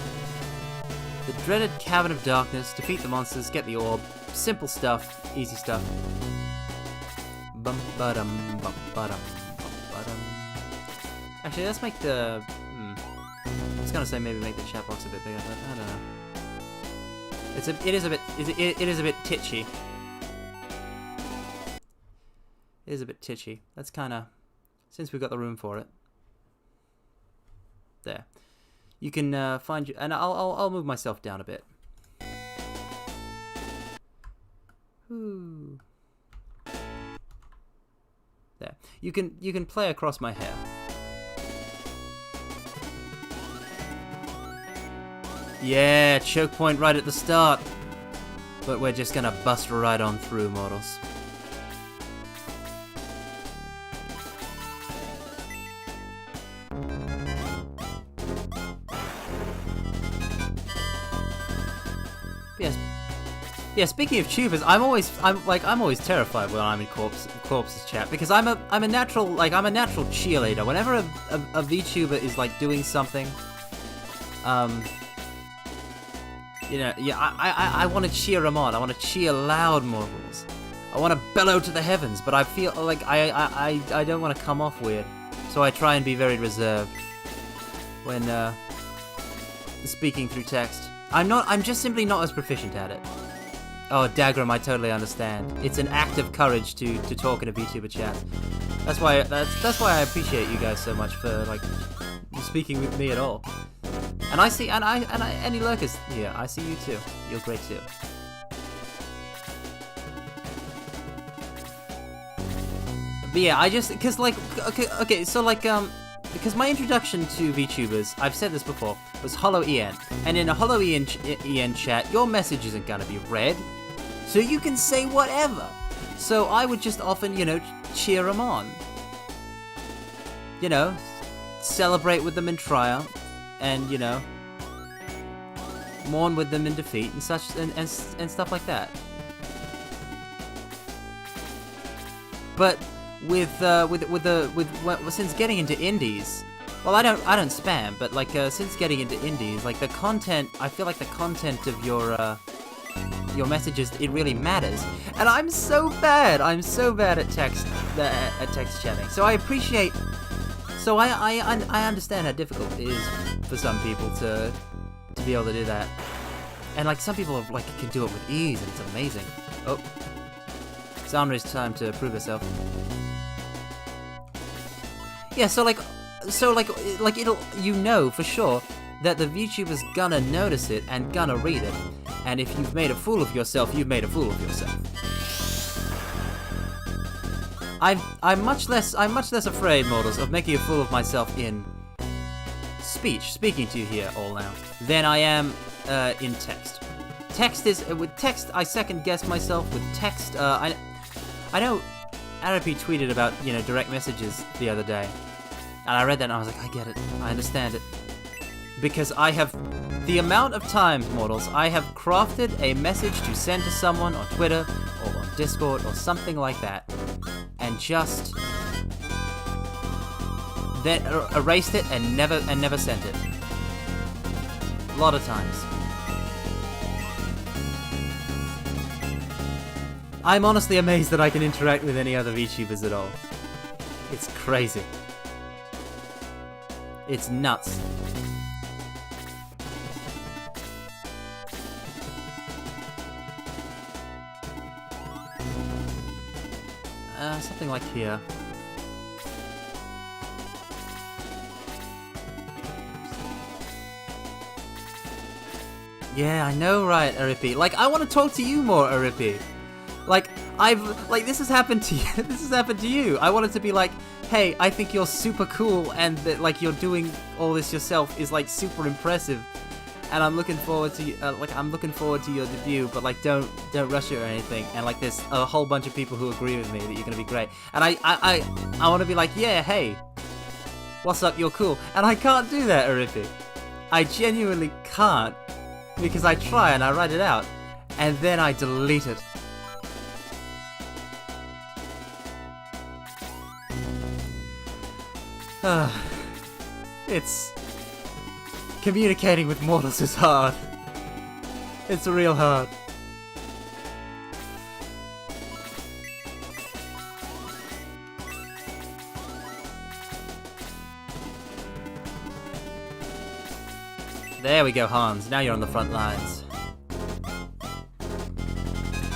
The dreaded Cavern of Darkness. Defeat the monsters. Get the orb. Simple stuff. Easy stuff. Actually, let's make the... I was gonna say maybe make the chat box a bit bigger, but I don't know. It is a bit titchy. It is a bit titchy. That's kind of... Since we've got the room for it. There. You can find... And I'll move myself down a bit. Ooh. There. You can play across my hair. Yeah, choke point right at the start. But we're just gonna bust right on through, mortals. Yes. Yeah, speaking of tubers, I'm always terrified when I'm in corpses chat, because I'm a natural cheerleader. Whenever a VTuber is like doing something, you know, yeah, I want to cheer them on. I want to cheer loud, mortals. I want to bellow to the heavens, but I feel like I don't want to come off weird, so I try and be very reserved when speaking through text. I'm just simply not as proficient at it. Oh, Dagram, I totally understand. It's an act of courage to talk in a VTuber chat. That's why I appreciate you guys so much for like speaking with me at all. And I see, and any lurkers here, I see you too. You're great too. But yeah, I just, because like, okay, so like, because my introduction to VTubers, I've said this before, was Hollow EN. And in a Hollow EN chat, your message isn't gonna be read, so you can say whatever. So I would just often, you know, cheer them on. You know, celebrate with them in triumph, and, you know, mourn with them in defeat, and such, and stuff like that. But since getting into indies, well, I don't spam, but like since getting into indies, like the content, I feel like the content of your messages, it really matters. And I'm so bad at text chatting. So I appreciate. So I understand how difficult it is for some people to be able to do that. And like some people like can do it with ease, and it's amazing. Oh, Sanri's time to prove herself. Yeah, so like it'll, you know for sure that the VTuber's gonna notice it and gonna read it. And if you've made a fool of yourself, you've made a fool of yourself. I'm much less afraid, mortals, of making a fool of myself in speaking to you here all now, than I am in text. With text, I second guess myself. With text, I know Arapi tweeted about, you know, direct messages the other day, and I read that and I was like, I get it, I understand it, because I have, the amount of times, mortals, I have crafted a message to send to someone on Twitter or on Discord or something like that, and just then erased it and never sent it. A lot of times. I'm honestly amazed that I can interact with any other VTubers at all. It's crazy. It's nuts. Something like here. Yeah, I know, right, Aripi? Like, I want to talk to you more, Aripi. Like, this has happened to you. This has happened to you. I wanted to be like, hey, I think you're super cool, and that, like, you're doing all this yourself is, like, super impressive. And I'm looking forward to, your debut, but, like, don't rush it or anything. And, like, there's a whole bunch of people who agree with me that you're gonna be great. And I want to be like, yeah, hey, what's up, you're cool. And I can't do that, Aripi. I genuinely can't, because I try and I write it out, and then I delete it. It's... communicating with mortals is hard. It's real hard. There we go, Hans. Now you're on the front lines.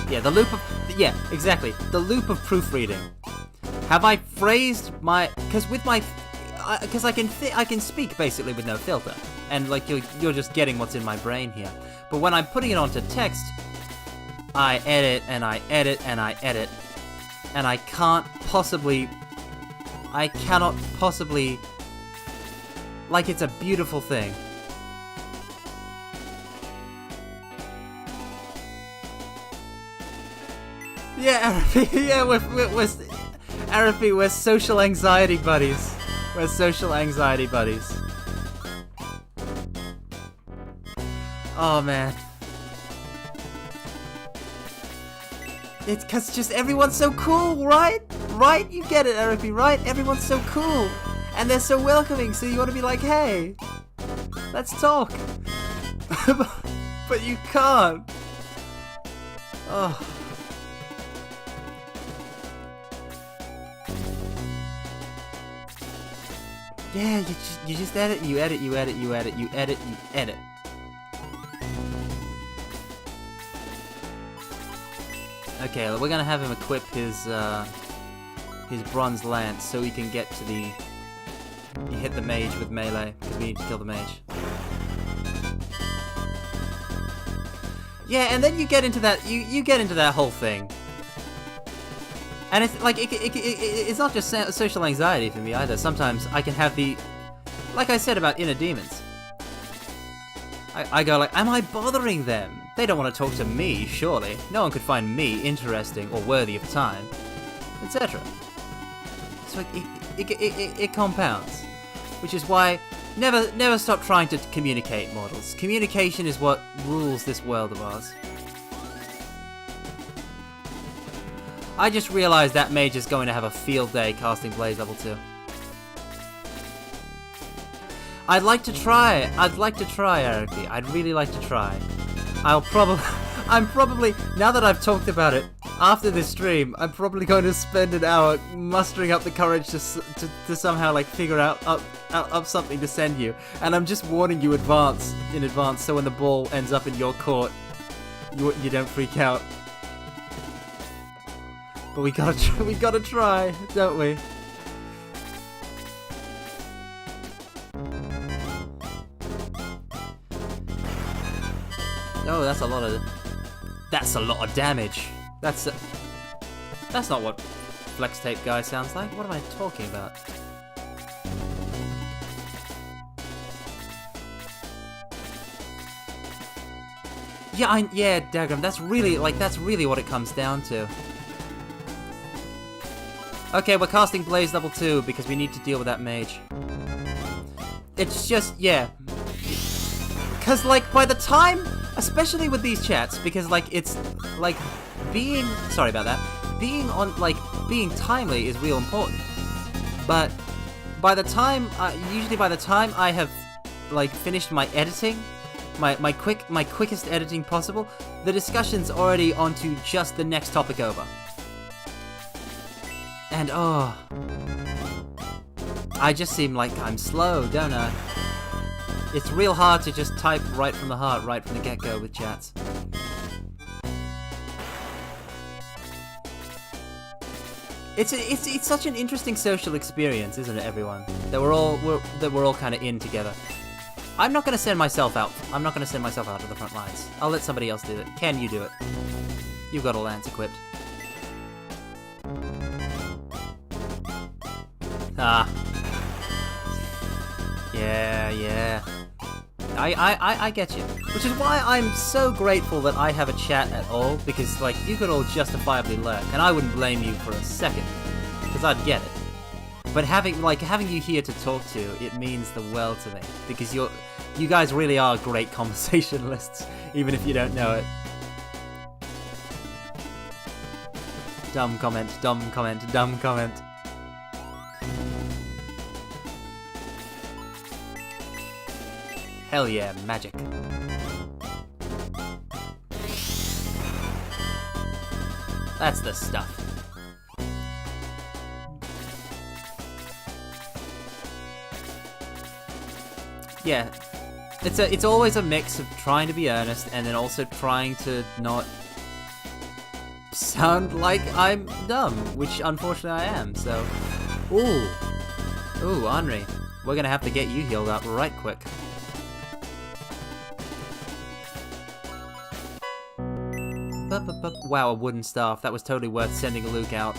Yeah, the loop of... yeah, exactly. The loop of proofreading. Have I phrased my... Because with my... Because I can speak basically with no filter. And like you're just getting what's in my brain here. But when I'm putting it onto text, I edit and I edit and I edit. And I cannot possibly... Like, it's a beautiful thing. Yeah, Arapi, yeah, Arapi, we're social anxiety buddies. We're social anxiety buddies. Oh, man. It's because just everyone's so cool, right? Right? You get it, Arapi, right? Everyone's so cool. And they're so welcoming, so you want to be like, hey, let's talk. But you can't. Oh. Yeah, you just edit, you edit, you edit, you edit, you edit, you edit. Okay, we're gonna have him equip his bronze lance so he can get to the... You hit the mage with melee, because we need to kill the mage. Yeah, and then you get into that, you get into that whole thing. And it's like, it's not just social anxiety for me either. Sometimes I can have the... Like I said about inner demons. I go like, am I bothering them? They don't want to talk to me, surely. No one could find me interesting or worthy of time. Etc. So it compounds. Which is why never stop trying to communicate, mortals. Communication is what rules this world of ours. I just realized that mage is going to have a field day casting Blaze level 2. I'd like to try, Arapi. I'd really like to try. I'm probably, now that I've talked about it, after this stream, I'm probably going to spend an hour mustering up the courage to somehow like figure out something to send you. And I'm just warning you in advance, so when the ball ends up in your court, you don't freak out. But we gotta try, don't we? Oh, that's a lot of damage. That's not what flex tape guy sounds like. What am I talking about? Yeah, Dagram, that's really what it comes down to. Okay, we're casting Blaze level 2 because we need to deal with that mage. It's just, yeah. Cause like by the time, especially with these chats, because like it's like sorry about that, being timely is real important. But by the time, usually by the time I have like finished my editing, my quickest editing possible, the discussion's already onto just the next topic over. And oh, I just seem like I'm slow, don't I? It's real hard to just type right from the heart, right from the get-go with chats. It's such an interesting social experience, isn't it, everyone? That we're all kind of in together. I'm not gonna send myself out. I'm not gonna send myself out to the front lines. I'll let somebody else do it. Ken, you do it. You've got a lance equipped. Ah. Yeah. I get you. Which is why I'm so grateful that I have a chat at all, because, like, you could all justifiably lurk, and I wouldn't blame you for a second, because I'd get it. But having you here to talk to, it means the world to me, because you guys really are great conversationalists, even if you don't know it. Dumb comment, dumb comment, dumb comment. Hell yeah, magic. That's the stuff. Yeah, it's always a mix of trying to be earnest and then also trying to not sound like I'm dumb, which unfortunately I am, so... Ooh. Ooh, Henri. We're gonna have to get you healed up right quick. Wow, a wooden staff. That was totally worth sending Luke out.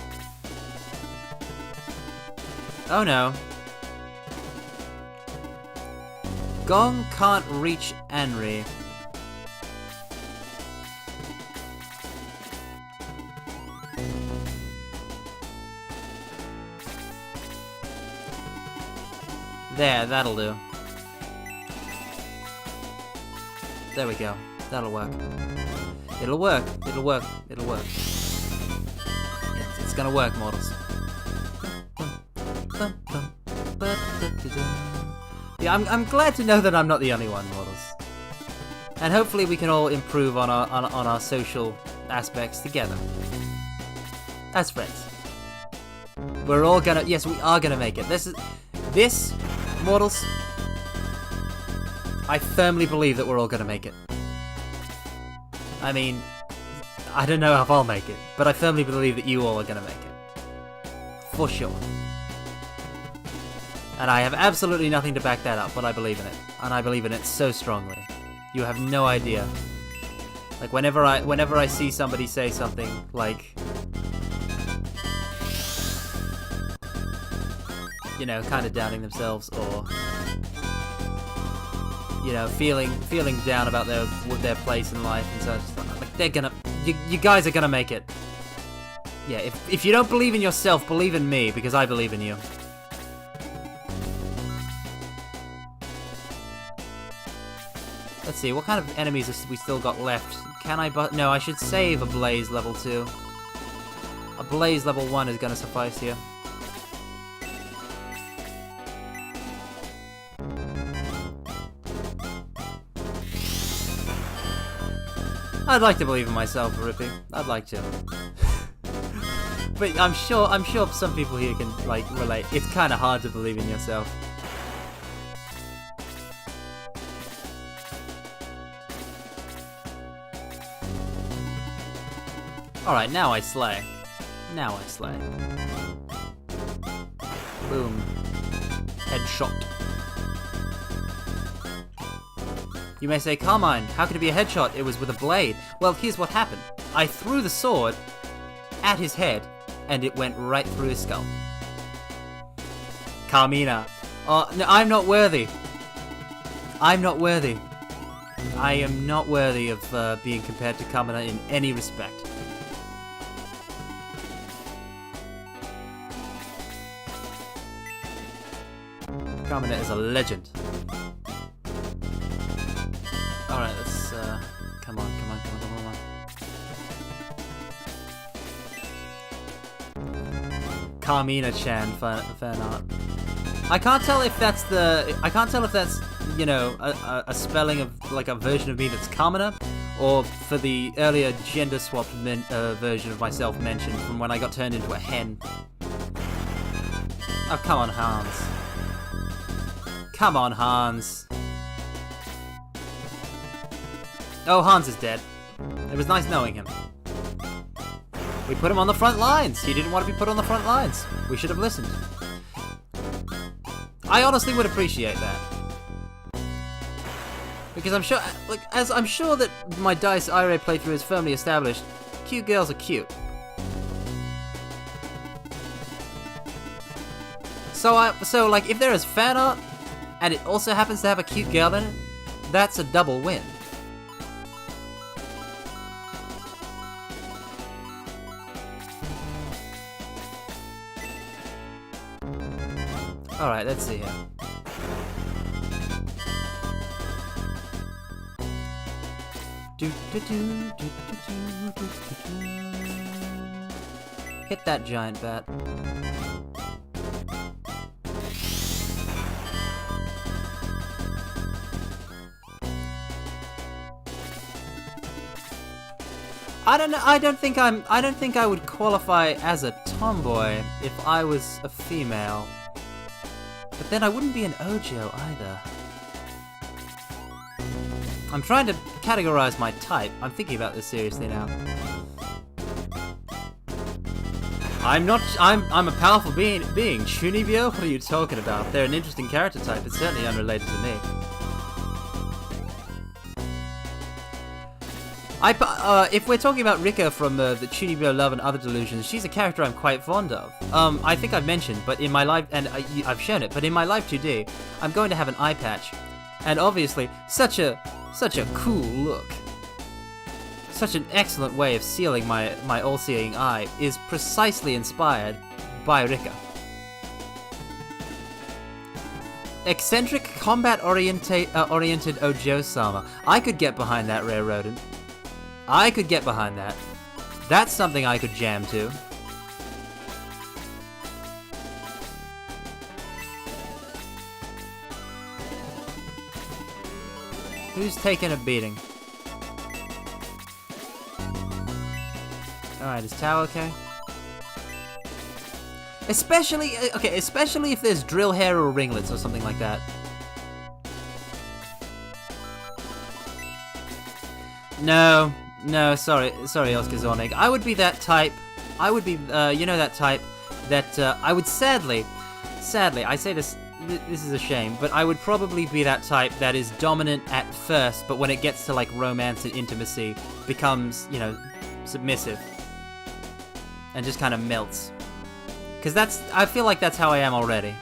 Oh no. Gong can't reach Henri. There, that'll do. There we go. That'll work. It'll work. It'll work. It'll work. It's gonna work, mortals. Yeah, I'm glad to know that I'm not the only one, mortals. And hopefully we can all improve on our social aspects together. As friends. We're all gonna... Yes, we are gonna make it. This, mortals, I firmly believe that we're all gonna make it. I mean, I don't know if I'll make it, but I firmly believe that you all are gonna make it. For sure. And I have absolutely nothing to back that up, but I believe in it. And I believe in it so strongly. You have no idea. Like, whenever I see somebody say something like... You know, kind of doubting themselves, or... You know, feeling down about their place in life and such. Like, they're gonna... You guys are gonna make it. Yeah, if you don't believe in yourself, believe in me, because I believe in you. Let's see, what kind of enemies have we still got left? Can I no, I should save a Blaze level 2. A Blaze level 1 is gonna suffice here. I'd like to believe in myself, Rippy. I'd like to. But I'm sure some people here can, like, relate. It's kind of hard to believe in yourself. Alright, now I slay. Now I slay. Boom. Headshot. You may say, Carmine, how could it be a headshot? It was with a blade. Well, here's what happened. I threw the sword at his head, and it went right through his skull. Carmina. Oh, no, I'm not worthy. I'm not worthy. I am not worthy of being compared to Carmina in any respect. Carmina is a legend. Alright, let's, come on. Carmina-chan fan art. I can't tell if that's you know, a spelling of, like, a version of me that's Carmina, or for the earlier gender-swapped version of myself mentioned from when I got turned into a hen. Oh, come on, Hans. Come on, Hans. Oh, Hans is dead. It was nice knowing him. We put him on the front lines. He didn't want to be put on the front lines. We should have listened. I honestly would appreciate that. Because I'm sure, like, as I'm sure that my DICE IRA playthrough is firmly established, cute girls are cute. So like, if there is fan art, and it also happens to have a cute girl in it, that's a double win. Alright, let's see here. Hit that giant bat. I don't know. I don't think I would qualify as a tomboy if I was a female. But then I wouldn't be an Ojo either. I'm trying to categorize my type. I'm thinking about this seriously now. I'm a powerful being. Chunibyo? What are you talking about? They're an interesting character type. It's certainly unrelated to me. If we're talking about Rika from the Chunibyo Love and Other Delusions, she's a character I'm quite fond of. I think I've mentioned, but in my live, and I've shown it, but in my live 2D, I'm going to have an eye patch, and obviously, such a cool look, such an excellent way of sealing my all-seeing eye is precisely inspired by Rika. Eccentric, combat-oriented Ojo-sama. I could get behind that rare rodent. I could get behind that. That's something I could jam to. Who's taking a beating? Alright, is Tao okay? Especially if there's drill hair or ringlets or something like that. No, sorry, Oscar Zornig. I would be that type. I would be, that type that I would sadly, I say this is a shame, but I would probably be that type that is dominant at first, but when it gets to like romance and intimacy, becomes, submissive. And just kind of melts. Because I feel like that's how I am already.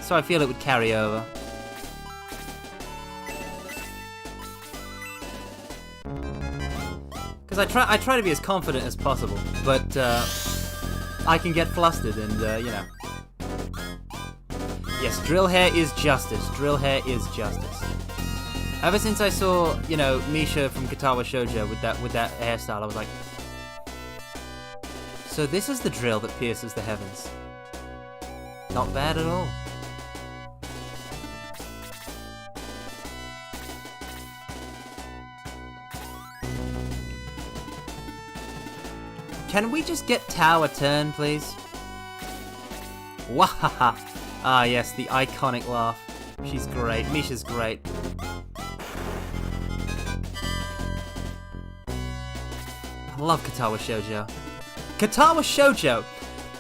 So I feel it would carry over. Because I try to be as confident as possible, but I can get flustered and, Yes, drill hair is justice. Drill hair is justice. Ever since I saw, Misha from Katawa Shoujo with that hairstyle, I was like, so this is the drill that pierces the heavens. Not bad at all. Can we just get Tao a turn, please? Wahaha! Ah, yes, the iconic laugh. She's great. Misha's great. I love Katawa Shoujo. Katawa Shoujo!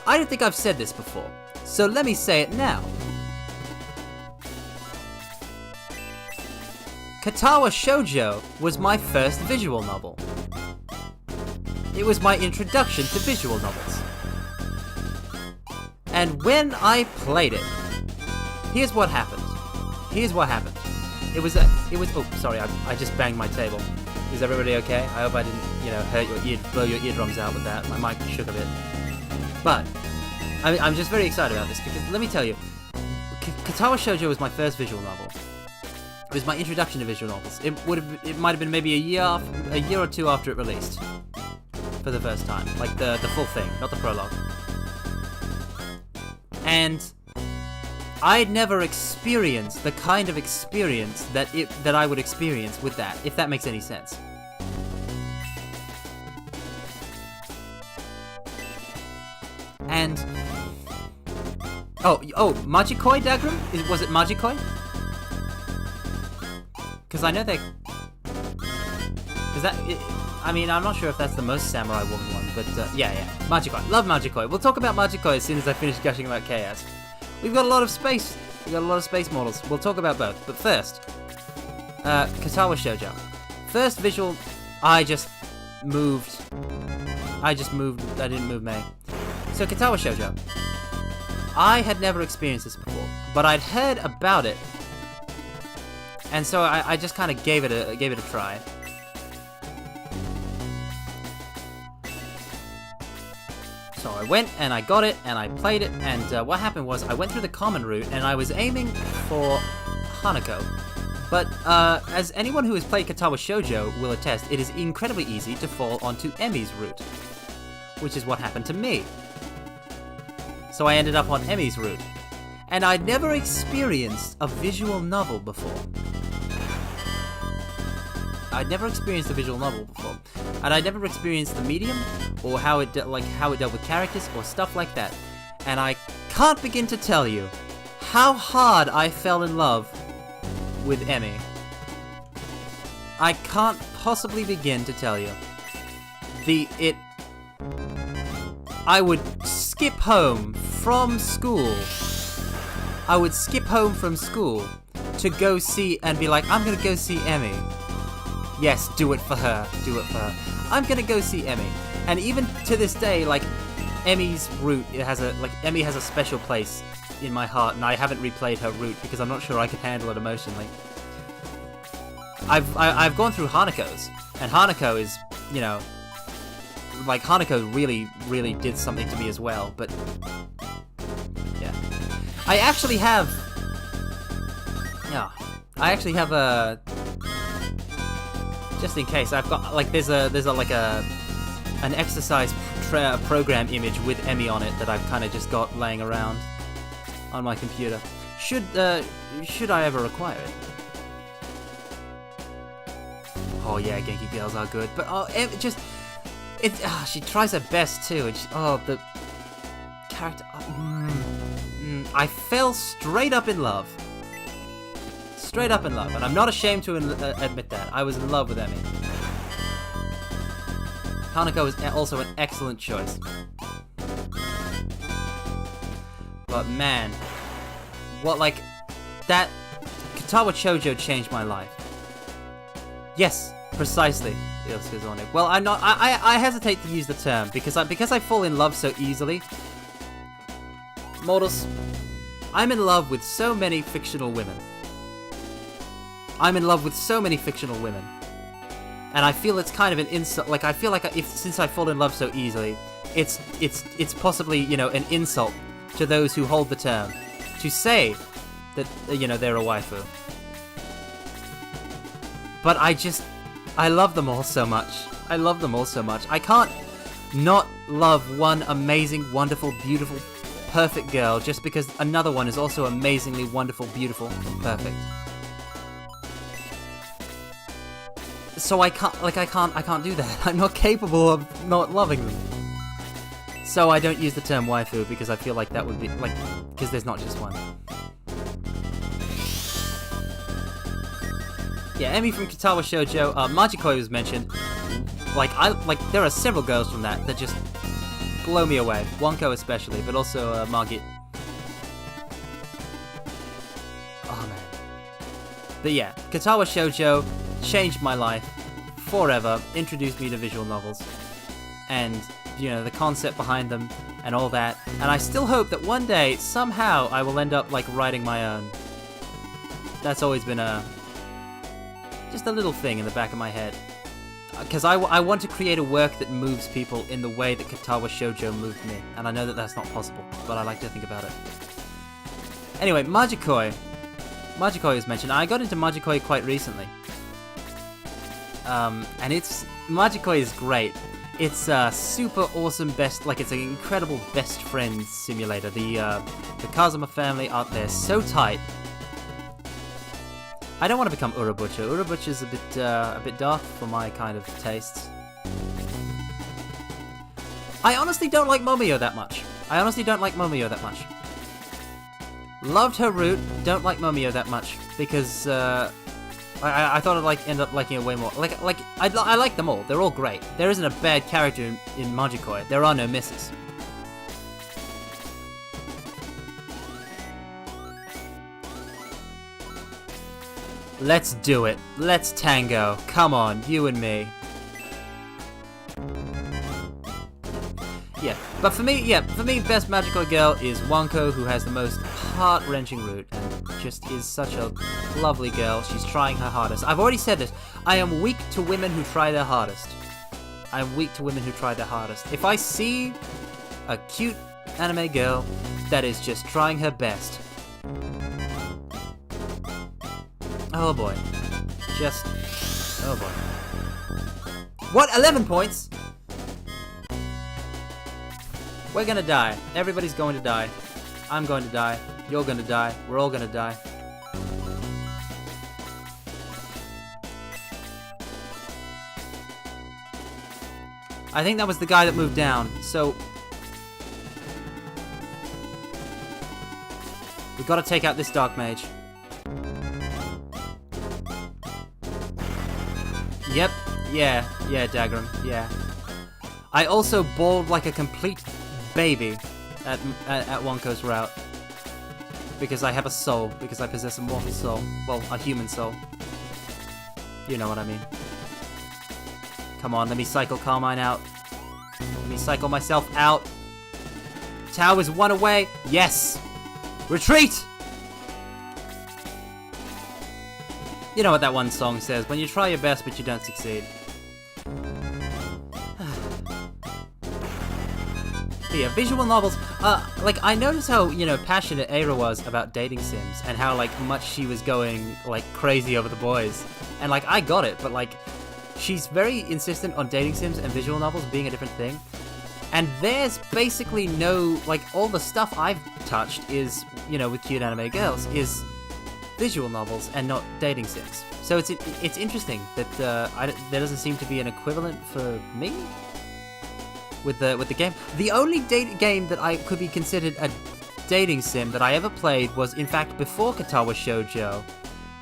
I don't think I've said this before, so let me say it now. Katawa Shoujo was my first visual novel. It was my introduction to visual novels. And when I played it, here's what happened. It was, oh, sorry, I just banged my table. Is everybody okay? I hope I didn't, blow your eardrums out with that. My mic shook a bit. But, I'm just very excited about this, because let me tell you, Katawa Shoujo was my first visual novel. It was my introduction to visual novels. It might have been maybe a year or two after it released. For the first time. Like the full thing, not the prologue. And I'd never experienced the kind of experience that I would experience with that, if that makes any sense. And oh, Magikoi Dagram? Was it Magikoi? Because I know they. I'm not sure if that's the most samurai woman one, but yeah, Magikoi. Love Magikoi. We'll talk about Magikoi as soon as I finish gushing about Chaos. We've got a lot of space. We've got a lot of space models. We'll talk about both. But first, Katawa Shoujo. First visual, I didn't move May. So Katawa Shoujo. I had never experienced this before, but I'd heard about it, and so I just kind of gave it a try. So I went and I got it and I played it, and what happened was I went through the common route and I was aiming for Hanako. But as anyone who has played Katawa Shoujo will attest, it is incredibly easy to fall onto Emi's route, which is what happened to me. So I ended up on Emi's route, and I'd never experienced a visual novel before. I'd never experienced a visual novel before, and I'd never experienced the medium or how it dealt with characters or stuff like that. And I can't begin to tell you how hard I fell in love with Emi. I can't possibly begin to tell you. I would skip home from school. I would skip home from school to go see and be like, I'm gonna go see Emmy. Yes, do it for her. Do it for her. I'm gonna go see Emmy. And even to this day, like, Emmy's route, Emmy has a special place in my heart, and I haven't replayed her route because I'm not sure I can handle it emotionally. I've gone through Hanako's, and Hanako is, you know, like, Hanako really did something to me as well, but yeah. I actually have a, just in case, I've got, like, there's an exercise program image with Emmy on it that I've kind of just got laying around on my computer. Should I ever acquire it? Oh yeah, Genki girls are good, but she tries her best too, and the character. I fell straight up in love. Straight up in love, and I'm not ashamed to admit that. I was in love with Emmy. Hanako is also an excellent choice. But man, that Katawa Shoujo changed my life. Yes, precisely, Ilskazonic. Well, I hesitate to use the term because I fall in love so easily. Mortals, I'm in love with so many fictional women. I'm in love with so many fictional women. And I feel it's kind of an insult. Like, I feel like since I fall in love so easily, it's possibly, you know, an insult to those who hold the term to say that, you know, they're a waifu. But I love them all so much. I love them all so much. I can't not love one amazing, wonderful, beautiful, perfect girl just because another one is also amazingly wonderful, beautiful, perfect. So I can't do that. I'm not capable of not loving them. So I don't use the term waifu because I feel like that would be, like, because there's not just one. Yeah, Emmy from Katawa Shoujo, Majikoi was mentioned. There are several girls from that just blow me away. Wonko especially, but also Margit. Oh man. But yeah, Katawa Shoujo changed my life forever, introduced me to visual novels, and, you know, the concept behind them and all that. And I still hope that one day, somehow, I will end up, like, writing my own. That's always been just a little thing in the back of my head. Because I want to create a work that moves people in the way that Katawa Shoujo moved me. And I know that that's not possible, but I like to think about it. Anyway, Majikoi. Majikoi was mentioned. I got into Majikoi quite recently. And Majikoi is great. It's a super awesome it's an incredible best friend simulator. The Kazuma family out there, so tight. I don't want to become Urabucha. Urabucha's a bit dark for my kind of tastes. I honestly don't like Momoyo that much. Loved her route, don't like Momoyo that much because I thought I'd end up liking it way more. I like them all. They're all great. There isn't a bad character in Majikoi. There are no misses. Let's do it. Let's tango. Come on, you and me. Yeah, but for me, best Majikoi girl is Wonko, who has the most heart-wrenching route and just is such a lovely girl. She's trying her hardest. I've already said this. I am weak to women who try their hardest. If I see a cute anime girl that is just trying her best, oh boy. Oh boy. What? 11 points? We're gonna die. Everybody's going to die. I'm going to die. You're gonna die. We're all gonna die. I think that was the guy that moved down, so we've got to take out this Dark Mage. Yep, yeah, Dagram, yeah. I also bawled like a complete baby at Wonko's route. Because I have a soul. Because I possess a mortal soul. Well, a human soul. You know what I mean. Come on, let me cycle Carmine out. Let me cycle myself out. Tau is 1 away. Yes! Retreat! You know what that one song says. When you try your best, but you don't succeed. But yeah, visual novels. Like, I noticed how, you know, passionate Aira was about dating sims. And how, like, much she was going, like, crazy over the boys. And, like, I got it, but, like... She's very insistent on dating sims and visual novels being a different thing. And there's basically no, like, all the stuff I've touched is, you know, with cute anime girls, is visual novels and not dating sims. So it's interesting that there doesn't seem to be an equivalent for me with the game. The only game that I could be considered a dating sim that I ever played was, in fact, before Katawa Shoujo,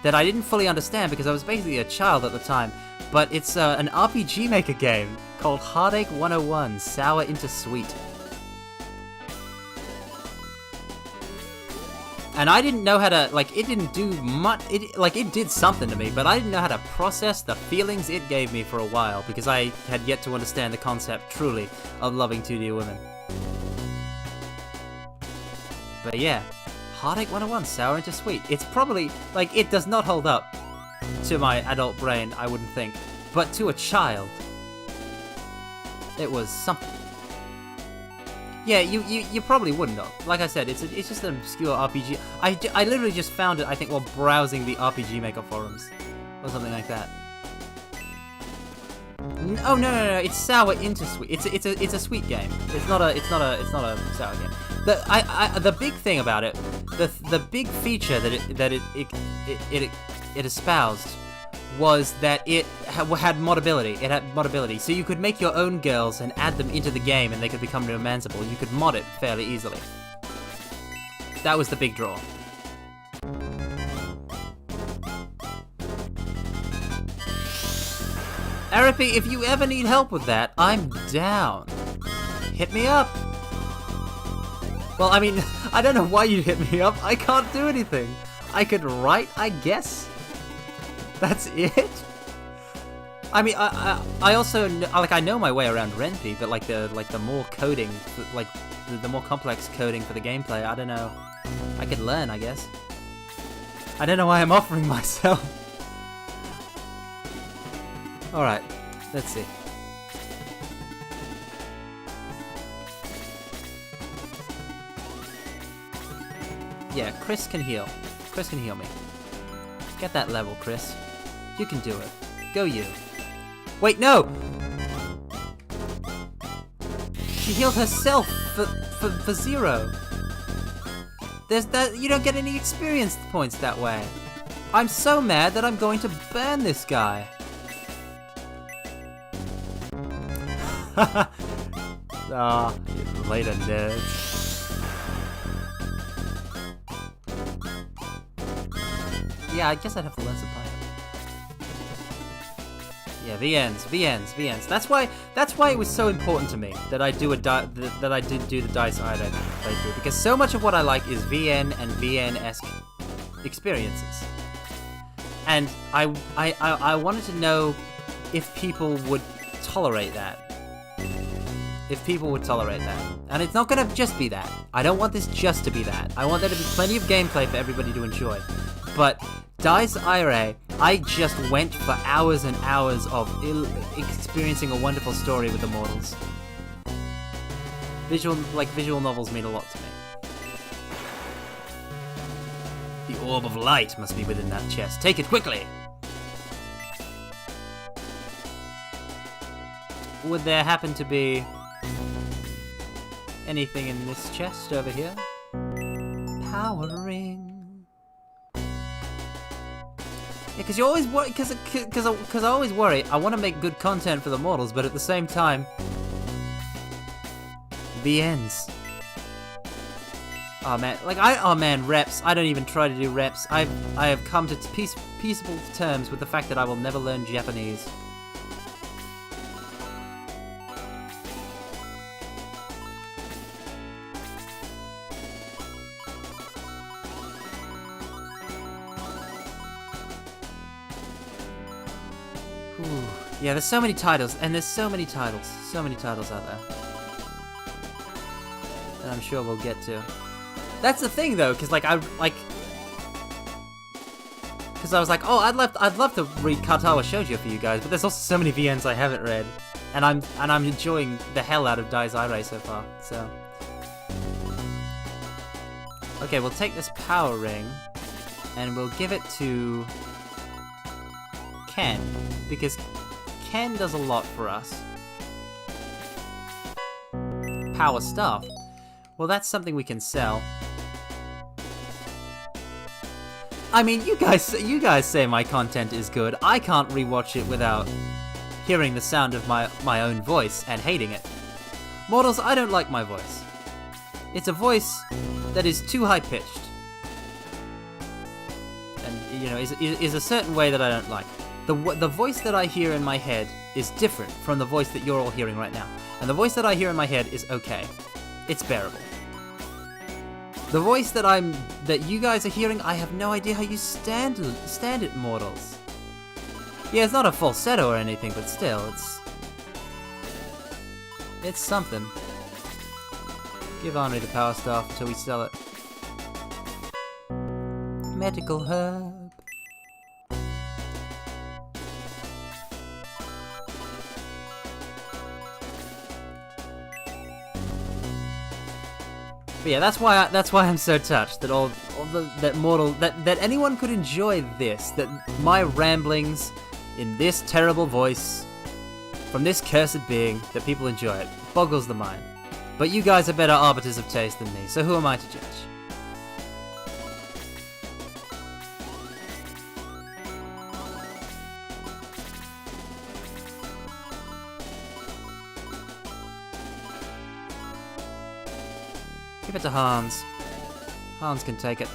that I didn't fully understand because I was basically a child at the time. But it's an RPG Maker game called Heartache 101, Sour into Sweet. And I didn't know how to, like, it didn't do much, it did something to me, but I didn't know how to process the feelings it gave me for a while, because I had yet to understand the concept, truly, of loving 2D women. But yeah, Heartache 101, Sour into Sweet. It's probably, like, it does not hold up to my adult brain, I wouldn't think. But to a child, it was something. Yeah, you probably wouldn't have. Like I said, it's just an obscure RPG. I literally just found it, I think, while browsing the RPG Maker forums. Or something like that. Oh no, it's Sour into Sweet. It's a sweet game. It's not a sour game. The big thing about it, the big feature that it espoused was that it had modability. It had modability, so you could make your own girls and add them into the game, and they could become romanceable. You could mod it fairly easily. That was the big draw. Arapi, if you ever need help with that, I'm down. Hit me up. Well, I mean, I don't know why you'd hit me up. I can't do anything. I could write, I guess. That's it? I mean, I also, like, I know my way around Ren'Py, but, like, the more coding, like, the more complex coding for the gameplay, I don't know. I could learn, I guess. I don't know why I'm offering myself. Alright, let's see. Yeah, Chris can heal. Chris can heal me. Get that level, Chris. You can do it. Go you. Wait, no! She healed herself for 0. You don't get any experience points that way. I'm so mad that I'm going to burn this guy. Ah, later, nerds. Yeah, I guess I'd have to learn some Python. Yeah, VNs. That's why it was so important to me that I did do the Dice Ida playthrough, because so much of what I like is VN and VN-esque experiences. And I wanted to know if people would tolerate that. And it's not gonna just be that. I don't want this just to be that. I want there to be plenty of gameplay for everybody to enjoy. But Dice Ira, I just went for hours and hours of experiencing a wonderful story with the mortals. Visual novels mean a lot to me. The orb of light must be within that chest. Take it quickly! Would there happen to be anything in this chest over here? Power ring. Yeah, because you always worry, because I always worry. I want to make good content for the mortals, but at the same time, the ends. Oh man, reps. I don't even try to do reps. I have come to peaceable terms with the fact that I will never learn Japanese. Ooh. Yeah, there's so many titles, and there's so many titles out there. And I'm sure we'll get to. That's the thing, though, because because I was like, oh, I'd love to read Katawa Shoujo for you guys, but there's also so many VNs I haven't read, and I'm enjoying the hell out of Dai's Rai so far. So, okay, we'll take this power ring, and we'll give it to Ken, because Ken does a lot for us. Power stuff. Well, that's something we can sell. I mean, you guys say my content is good. I can't rewatch it without hearing the sound of my own voice and hating it. Mortals, I don't like my voice. It's a voice that is too high-pitched. And, you know, is a certain way that I don't like. The voice that I hear in my head is different from the voice that you're all hearing right now. And the voice that I hear in my head is okay. It's bearable. The voice that you guys are hearing, I have no idea how you stand it, mortals. Yeah, it's not a falsetto or anything, but still, it's something. Give Henri the power staff until we sell it. Medical herb. But yeah, that's why I'm so touched that that anyone could enjoy this, that my ramblings in this terrible voice from this cursed being, that people enjoy it. Boggles the mind. But you guys are better arbiters of taste than me, so who am I to judge? Give it to Hans. Hans can take it.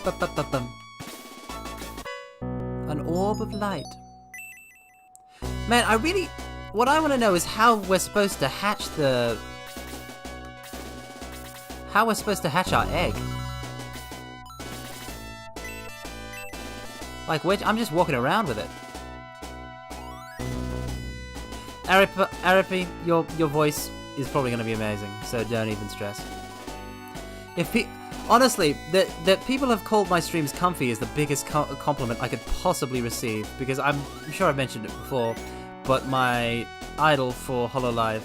Ba-ba-ba-bum. An orb of light. Man, what I want to know is how we're supposed to hatch our egg. Like, I'm just walking around with it. Arapi, your voice is probably going to be amazing, so don't even stress. Honestly, that people have called my streams comfy is the biggest compliment I could possibly receive, because I'm sure I've mentioned it before, but my idol for Hololive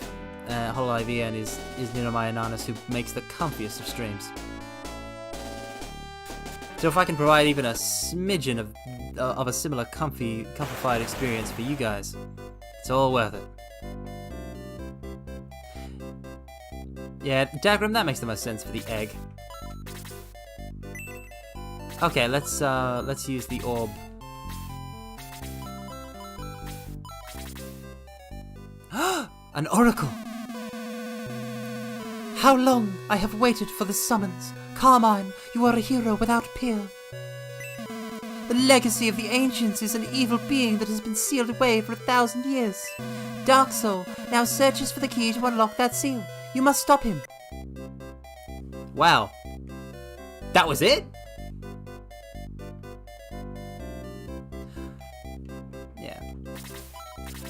EN is Ninomaya Nanas, who makes the comfiest of streams. So if I can provide even a smidgen of a similar comfified experience for you guys, it's all worth it. Yeah, Dagram, that makes the most sense for the egg. Okay, let's use the orb. An oracle! How long I have waited for the summons. Carmine, you are a hero without peer. The legacy of the ancients is an evil being that has been sealed away for 1,000 years. Dark Soul now searches for the key to unlock that seal. You must stop him. Wow. That was it?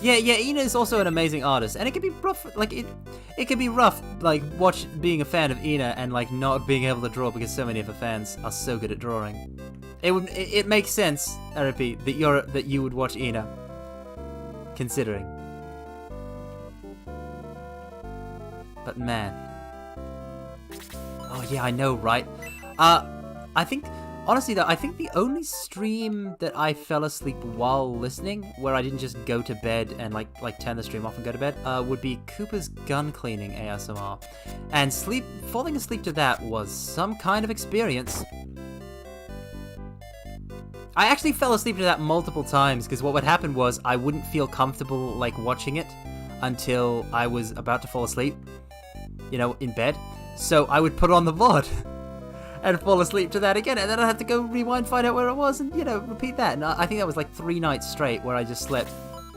Yeah, Ina is also an amazing artist, and it can be rough, like, it can be rough, like, being a fan of Ina and, like, not being able to draw because so many of her fans are so good at drawing. It makes sense, Arapi, that you would watch Ina. Considering. But man. Oh yeah, I know, right? Honestly though, I think the only stream that I fell asleep while listening, where I didn't just go to bed and like turn the stream off and go to bed, would be Koopa's gun cleaning ASMR. And falling asleep to that was some kind of experience. I actually fell asleep to that multiple times, because what would happen was I wouldn't feel comfortable like watching it until I was about to fall asleep, you know, in bed. So I would put on the VOD and fall asleep to that again, and then I'd have to go rewind, find out where it was, and, you know, repeat that. And I think that was like 3 nights straight where I just slept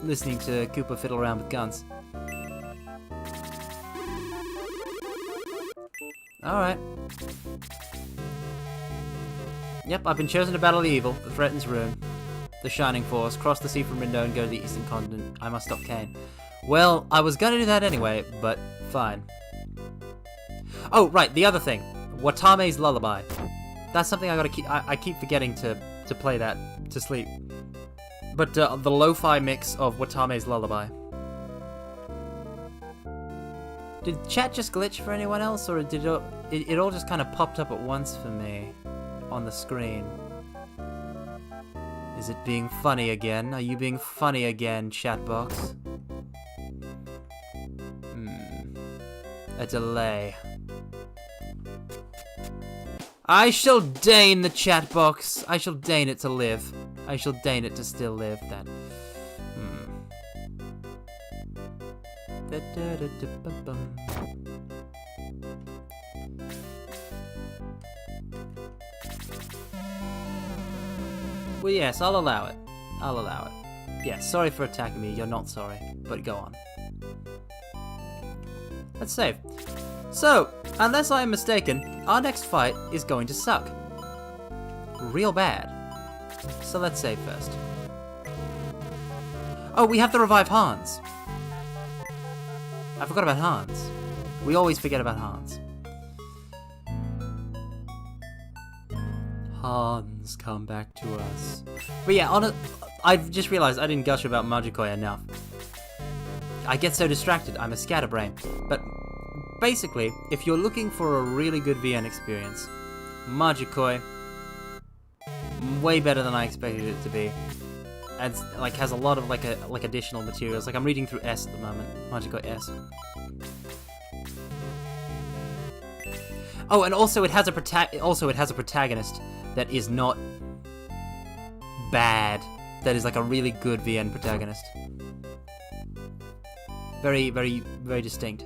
listening to Koopa fiddle around with guns. Alright. Yep, I've been chosen to battle the evil that threatens ruin. the Shining Force, cross the sea from Rindo, and go to the Eastern Continent. I must stop Kane. Well, I was gonna do that anyway, but fine. Oh, right, the other thing. Watame's Lullaby. That's something I gotta keep... I keep forgetting to play that to sleep. But the lo-fi mix of Watame's Lullaby. Did chat just glitch for anyone else, or did it all just kind of popped up at once for me on the screen? Is it being funny again? Are you being funny again, chatbox? A delay. I shall deign the chat box. I shall deign it to live. I shall deign it to still live. That. Well, yes, I'll allow it. I'll allow it. Yeah, sorry for attacking me. You're not sorry. But go on. Let's save. So, unless I am mistaken, our next fight is going to suck. Real bad. So let's save first. Oh, we have to revive Hans. I forgot about Hans. We always forget about Hans. Hans, come back to us. But yeah, I've just realized I didn't gush about Majikoi enough. I get so distracted, I'm a scatterbrain. But basically, if you're looking for a really good VN experience, Majikoi, way better than I expected it to be. And like has a lot of like additional materials. Like I'm reading through S at the moment, Majikoi S. Oh, and also it has a protagonist that is not bad. That is like a really good VN protagonist. Very, very, very distinct.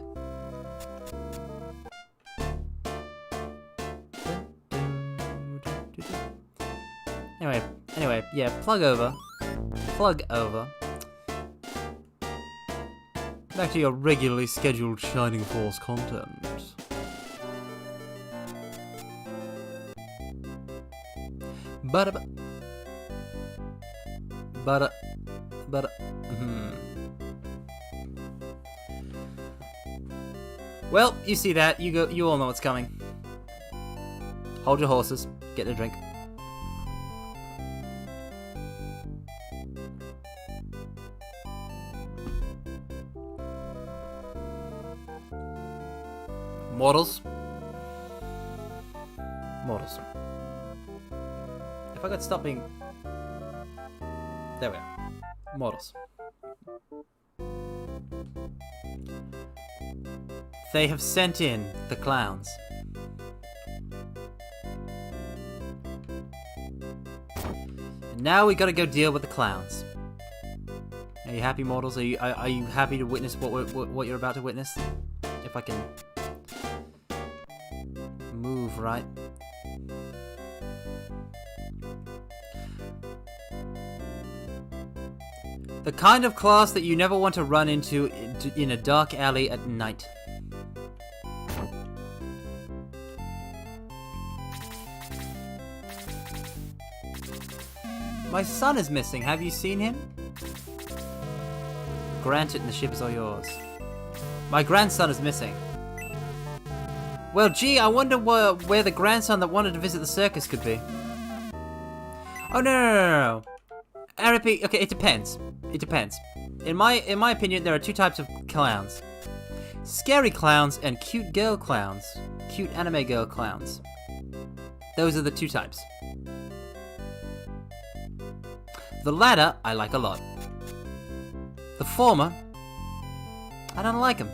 Anyway, yeah, plug over. Back to your regularly scheduled Shining Force content. Well, you see that. You all know what's coming. Hold your horses. Get a drink. Mortals. If I could stop being... There we are. Mortals. They have sent in the clowns. And now we gotta go deal with the clowns. Are you happy, mortals? Are you happy to witness what you're about to witness? If I can move right. The kind of class that you never want to run into in a dark alley at night. My son is missing. Have you seen him? Grant it and the ship is all yours. My grandson is missing. Well, gee, I wonder where the grandson that wanted to visit the circus could be. Oh, no. I repeat, okay, it depends. It depends. In my opinion, there are two types of clowns. Scary clowns and cute girl clowns. Cute anime girl clowns. Those are the two types. The latter, I like a lot. The former, I don't like them.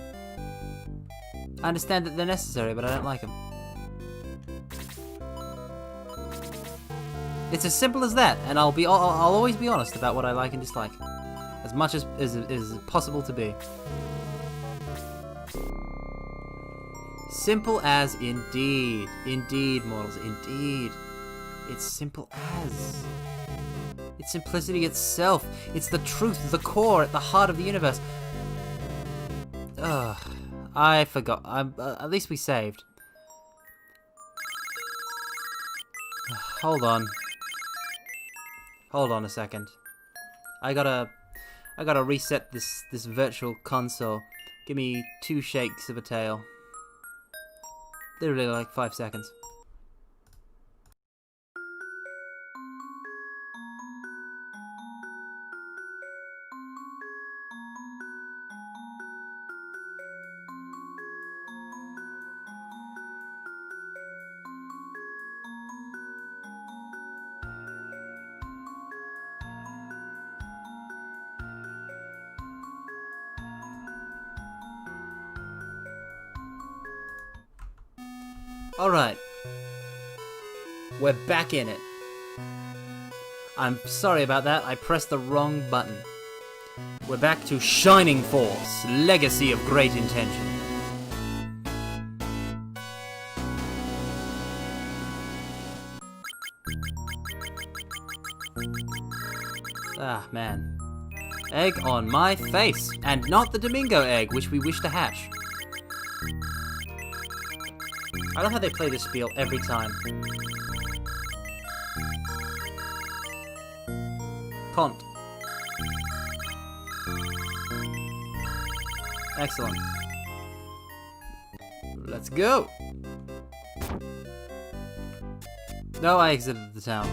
I understand that they're necessary, but I don't like them. It's as simple as that, and I'll always be honest about what I like and dislike, as much as is possible to be. Simple as indeed, indeed, mortals, indeed. It's simple as. It's simplicity itself. It's the truth, the core, at the heart of the universe. Ugh, I forgot. At least we saved. Hold on. Hold on a second. I gotta reset this virtual console. Give me 2 shakes of a tail. Literally like 5 seconds. Alright. We're back in it. I'm sorry about that, I pressed the wrong button. We're back to Shining Force, Legacy of Great Intention. Ah, man. Egg on my face, and not the Domingo egg, which we wish to hatch. I love how they play this spiel every time. Cont. Excellent. Let's go! No, I exited the town.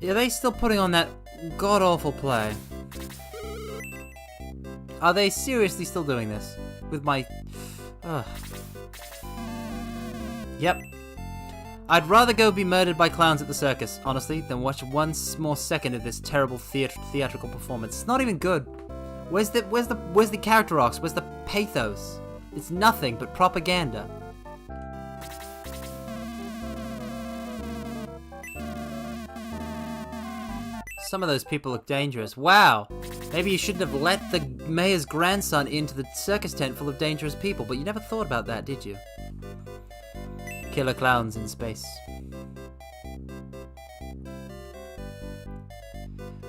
Are they still putting on that god-awful play? Are they seriously still doing this? With my... Yep. I'd rather go be murdered by clowns at the circus, honestly, than watch one more second of this terrible theatrical performance. It's not even good. Where's the character arcs? Where's the pathos? It's nothing but propaganda. Some of those people look dangerous. Wow! Maybe you shouldn't have let the mayor's grandson into the circus tent full of dangerous people, but you never thought about that, did you? Killer clowns in space.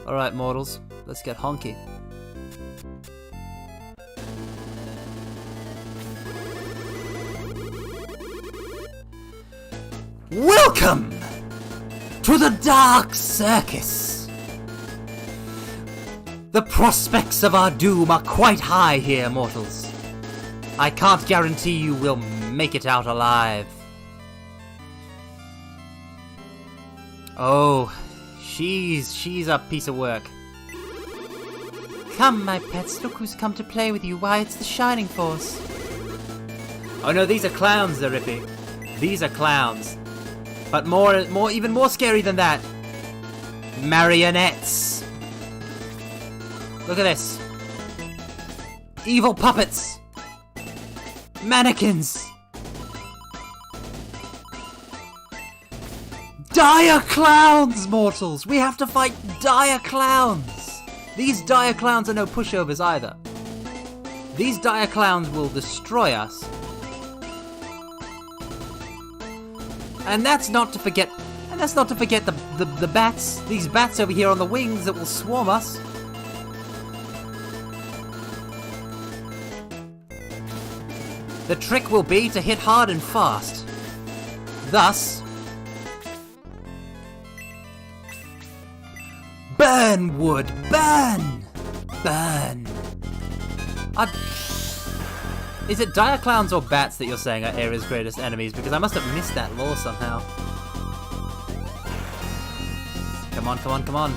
Alright, mortals. Let's get honky. Welcome to the Dark Circus! The prospects of our doom are quite high here, mortals. I can't guarantee you will make it out alive. Oh, she's a piece of work. Come, my pets, look who's come to play with you. Why, it's the Shining Force. Oh no, these are clowns, Zerippy. These are clowns. But even more scary than that. Marionettes. Look at this. Evil puppets. Mannequins. Dire clowns, mortals. We have to fight dire clowns. These dire clowns are no pushovers either. These dire clowns will destroy us. And that's not to forget the bats. These bats over here on the wings that will swarm us. The trick will be to hit hard and fast. Thus, burn wood, burn, burn. Is it dire clowns or bats that you're saying are Area's greatest enemies? Because I must have missed that law somehow. Come on, come on, come on.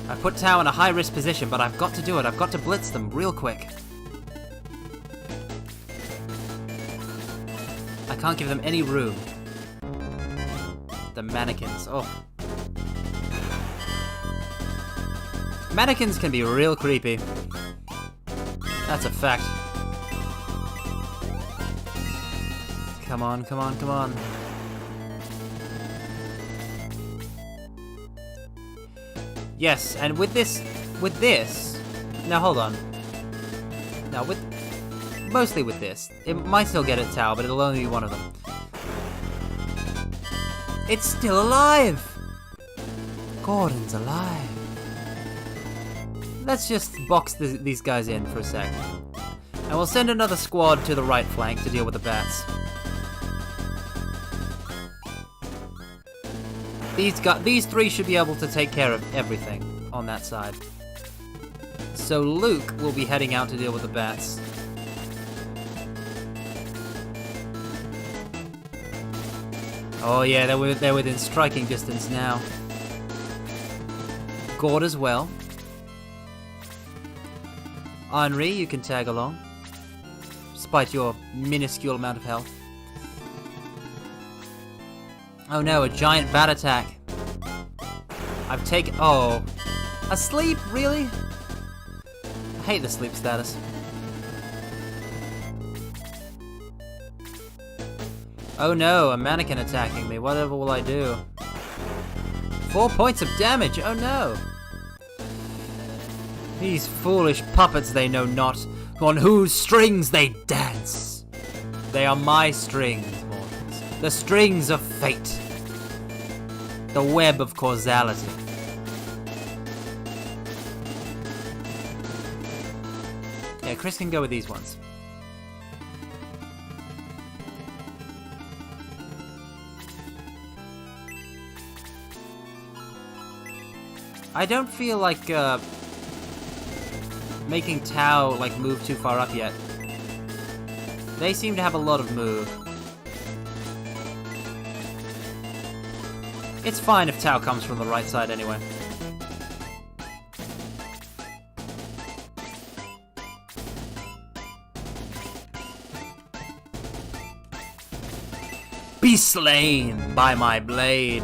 I put Tao in a high-risk position, but I've got to do it. I've got to blitz them real quick. I can't give them any room. The mannequins, oh. Mannequins can be real creepy. That's a fact. Come on, come on, come on. Yes, and with this, now hold on. Now mostly with this, it might still get a Tau, but it'll only be one of them. It's still alive! Gordon's alive. Let's just box these guys in for a sec. And we'll send another squad to the right flank to deal with the bats. These three should be able to take care of everything on that side. So Luke will be heading out to deal with the bats. Oh yeah, they're within striking distance now. Gord as well. Henri, you can tag along. Despite your minuscule amount of health. Oh no, a giant bat attack. I've taken... Oh. Asleep? Really? I hate the sleep status. Oh no, a mannequin attacking me. Whatever will I do? 4 points of damage! Oh no! These foolish puppets, they know not on whose strings they dance. They are my strings, mortals. The strings of fate. The web of causality. Yeah, Chris can go with these ones. I don't feel like, making Tau, like, move too far up yet. They seem to have a lot of move. It's fine if Tau comes from the right side anyway. Be slain by my blade.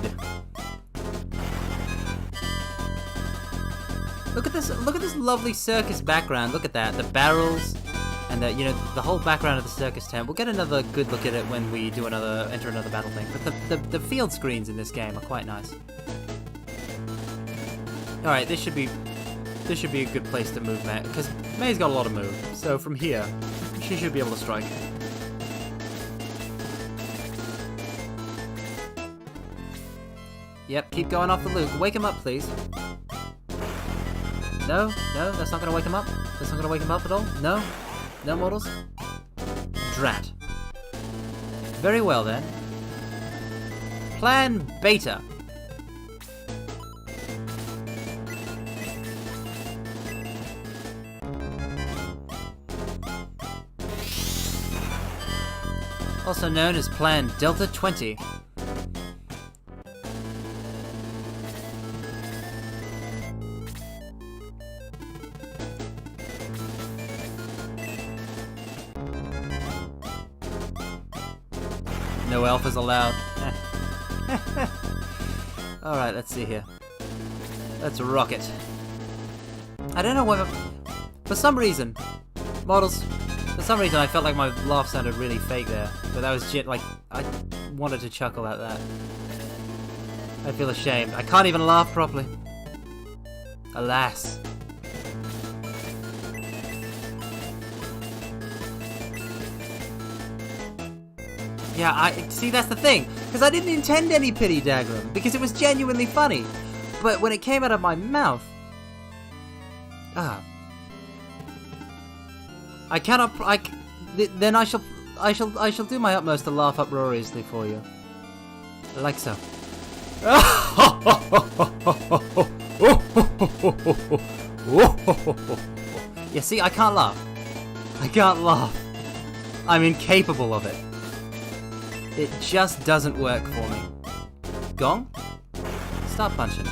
Look at this lovely circus background. Look at that. The barrels and the, you know, the whole background of the circus tent. We'll get another good look at it when we do enter another battle thing. But the field screens in this game are quite nice. All right, this should be a good place to move May, because May's got a lot of move. So from here, she should be able to strike. Yep, keep going off the Luke. Wake him up, please. No, that's not gonna wake him up. That's not gonna wake him up at all. No, no mortals. Drat. Very well then. Plan Beta. Also known as Plan Delta 20. No alphas allowed. Alright, let's see here. Let's rock it. I don't know whether... For some reason, models... For some reason I felt like my laugh sounded really fake there. But that was like... I wanted to chuckle at that. I feel ashamed. I can't even laugh properly. Alas. Yeah, see, that's the thing, because I didn't intend any pity dagger, because it was genuinely funny, but when it came out of my mouth, I cannot. Then I shall do my utmost to laugh uproariously for you, like so. Yeah, see, I can't laugh. I can't laugh. I'm incapable of it. It just doesn't work for me. Gong? Start punching.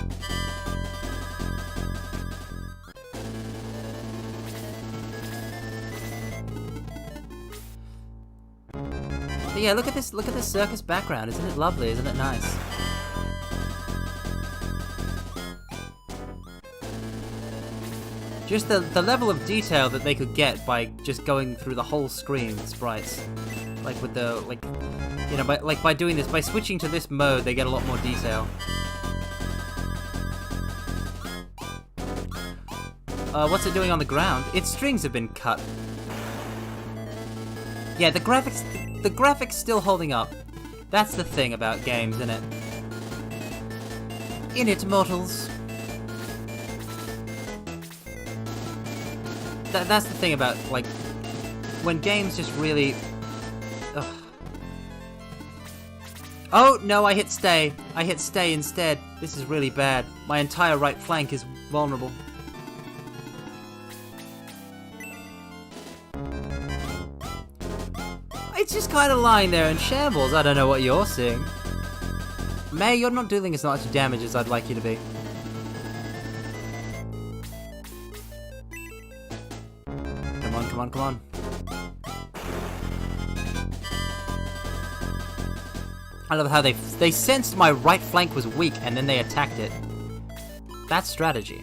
But yeah, look at this circus background. Isn't it lovely? Isn't it nice? Just the level of detail that they could get by just going through the whole screen with sprites. Like with the, like, you know, by doing this, by switching to this mode, they get a lot more detail. What's it doing on the ground? Its strings have been cut. Yeah, the graphics still holding up. That's the thing about games, isn't it? In it, mortals. That's the thing about, like, when games just really... Ugh. Oh, no, I hit stay. I hit stay instead. This is really bad. My entire right flank is vulnerable. It's just kind of lying there in shambles. I don't know what you're seeing. May, you're not dealing as much damage as I'd like you to be. Come on, come on, come on. I love how they sensed my right flank was weak and then they attacked it. That's strategy.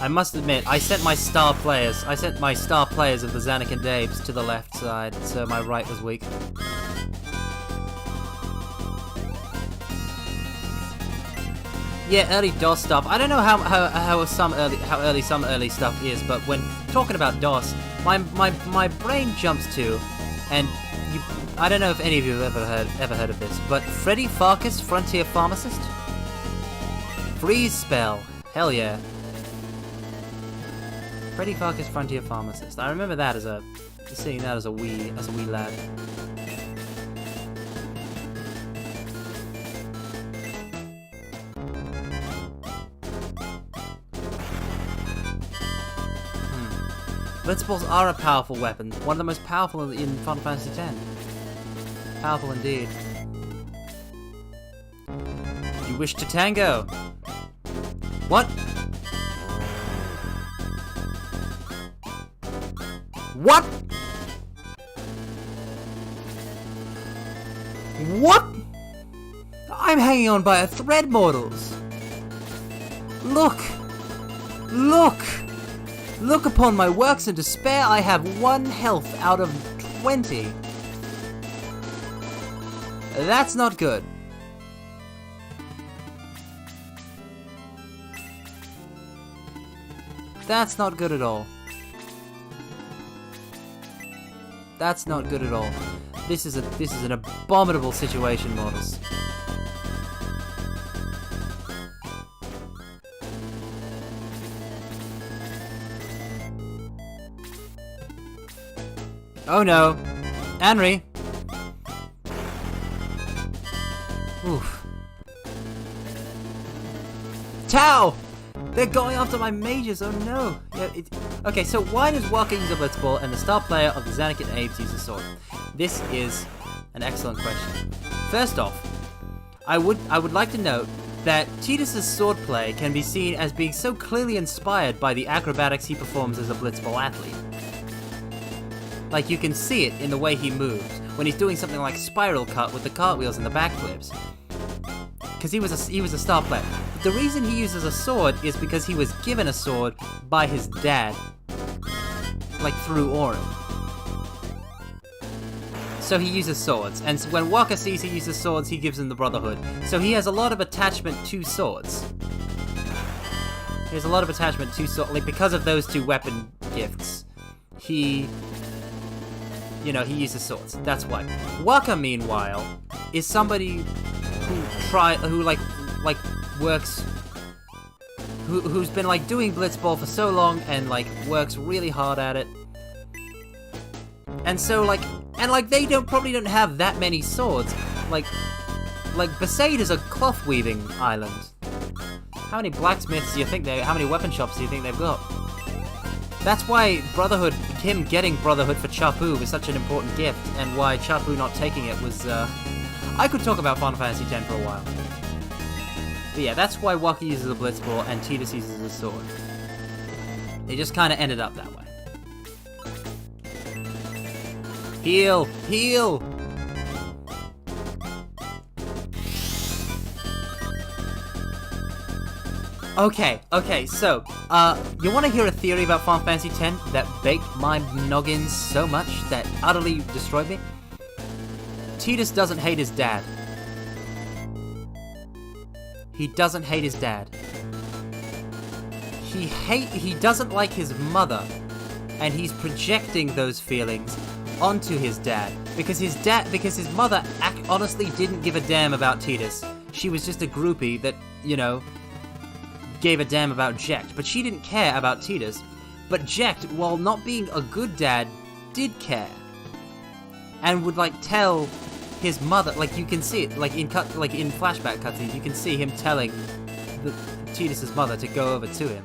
I must admit, I sent my star players of the Zanuck and Dabes to the left side, so my right was weak. Yeah, early DOS stuff. I don't know how early some early stuff is, but when talking about DOS, my brain jumps to, and I don't know if any of you have ever heard of this, but Freddy Farkas, Frontier Pharmacist, Freeze Spell, hell yeah. Freddy Farkas, Frontier Pharmacist. I remember that seeing that as a wee lad. Blitzballs are a powerful weapon. One of the most powerful in Final Fantasy X. Powerful indeed. You wish to tango. What? What? What? I'm hanging on by a thread, mortals. Look! Look! Look upon my works in despair, I have 1 health out of 20. That's not good. That's not good at all. That's not good at all. This is an abominable situation, mortals. Oh no. Henry. Oof. Tau! They're going after my mages, oh no! Yeah, okay, so why does Walker use a blitzball and the star player of the Zanuck and Abes use a sword? This is an excellent question. First off, I would like to note that Tidus's swordplay can be seen as being so clearly inspired by the acrobatics he performs as a blitzball athlete. Like, you can see it in the way he moves, when he's doing something like spiral cut with the cartwheels and the backflips. Because he was a star player. The reason he uses a sword is because he was given a sword by his dad. Like, through Orin. So he uses swords, and when Walker sees he uses swords, he gives him the Brotherhood. So he has a lot of attachment to swords. He has a lot of attachment to swords, like, because of those 2 weapon gifts. He uses swords. That's why. Walker, meanwhile, is somebody who's been like doing blitzball for so long and like works really hard at it. And so they probably don't have that many swords. Like Besaid is a cloth weaving island. How many blacksmiths do you think how many weapon shops do you think they've got? That's why Brotherhood, him getting Brotherhood for Chapu was such an important gift, and why Chapu not taking it was, I could talk about Final Fantasy X for a while. But yeah, that's why Waka uses a blitzball and Tidus uses a sword. They just kind of ended up that way. Heal! Heal! Okay, so, you want to hear a theory about Final Fantasy X that baked my noggin so much that utterly destroyed me? Tidus doesn't hate his dad. He doesn't hate his dad. He doesn't like his mother, and he's projecting those feelings onto his dad, because his mother honestly didn't give a damn about Tidus. She was just a groupie that, gave a damn about Jecht, but she didn't care about Tidus. But Jecht, while not being a good dad, did care. And would, like, tell his mother, like, you can see it, like, in flashback cutscenes, you can see him telling Tidus' mother to go over to him.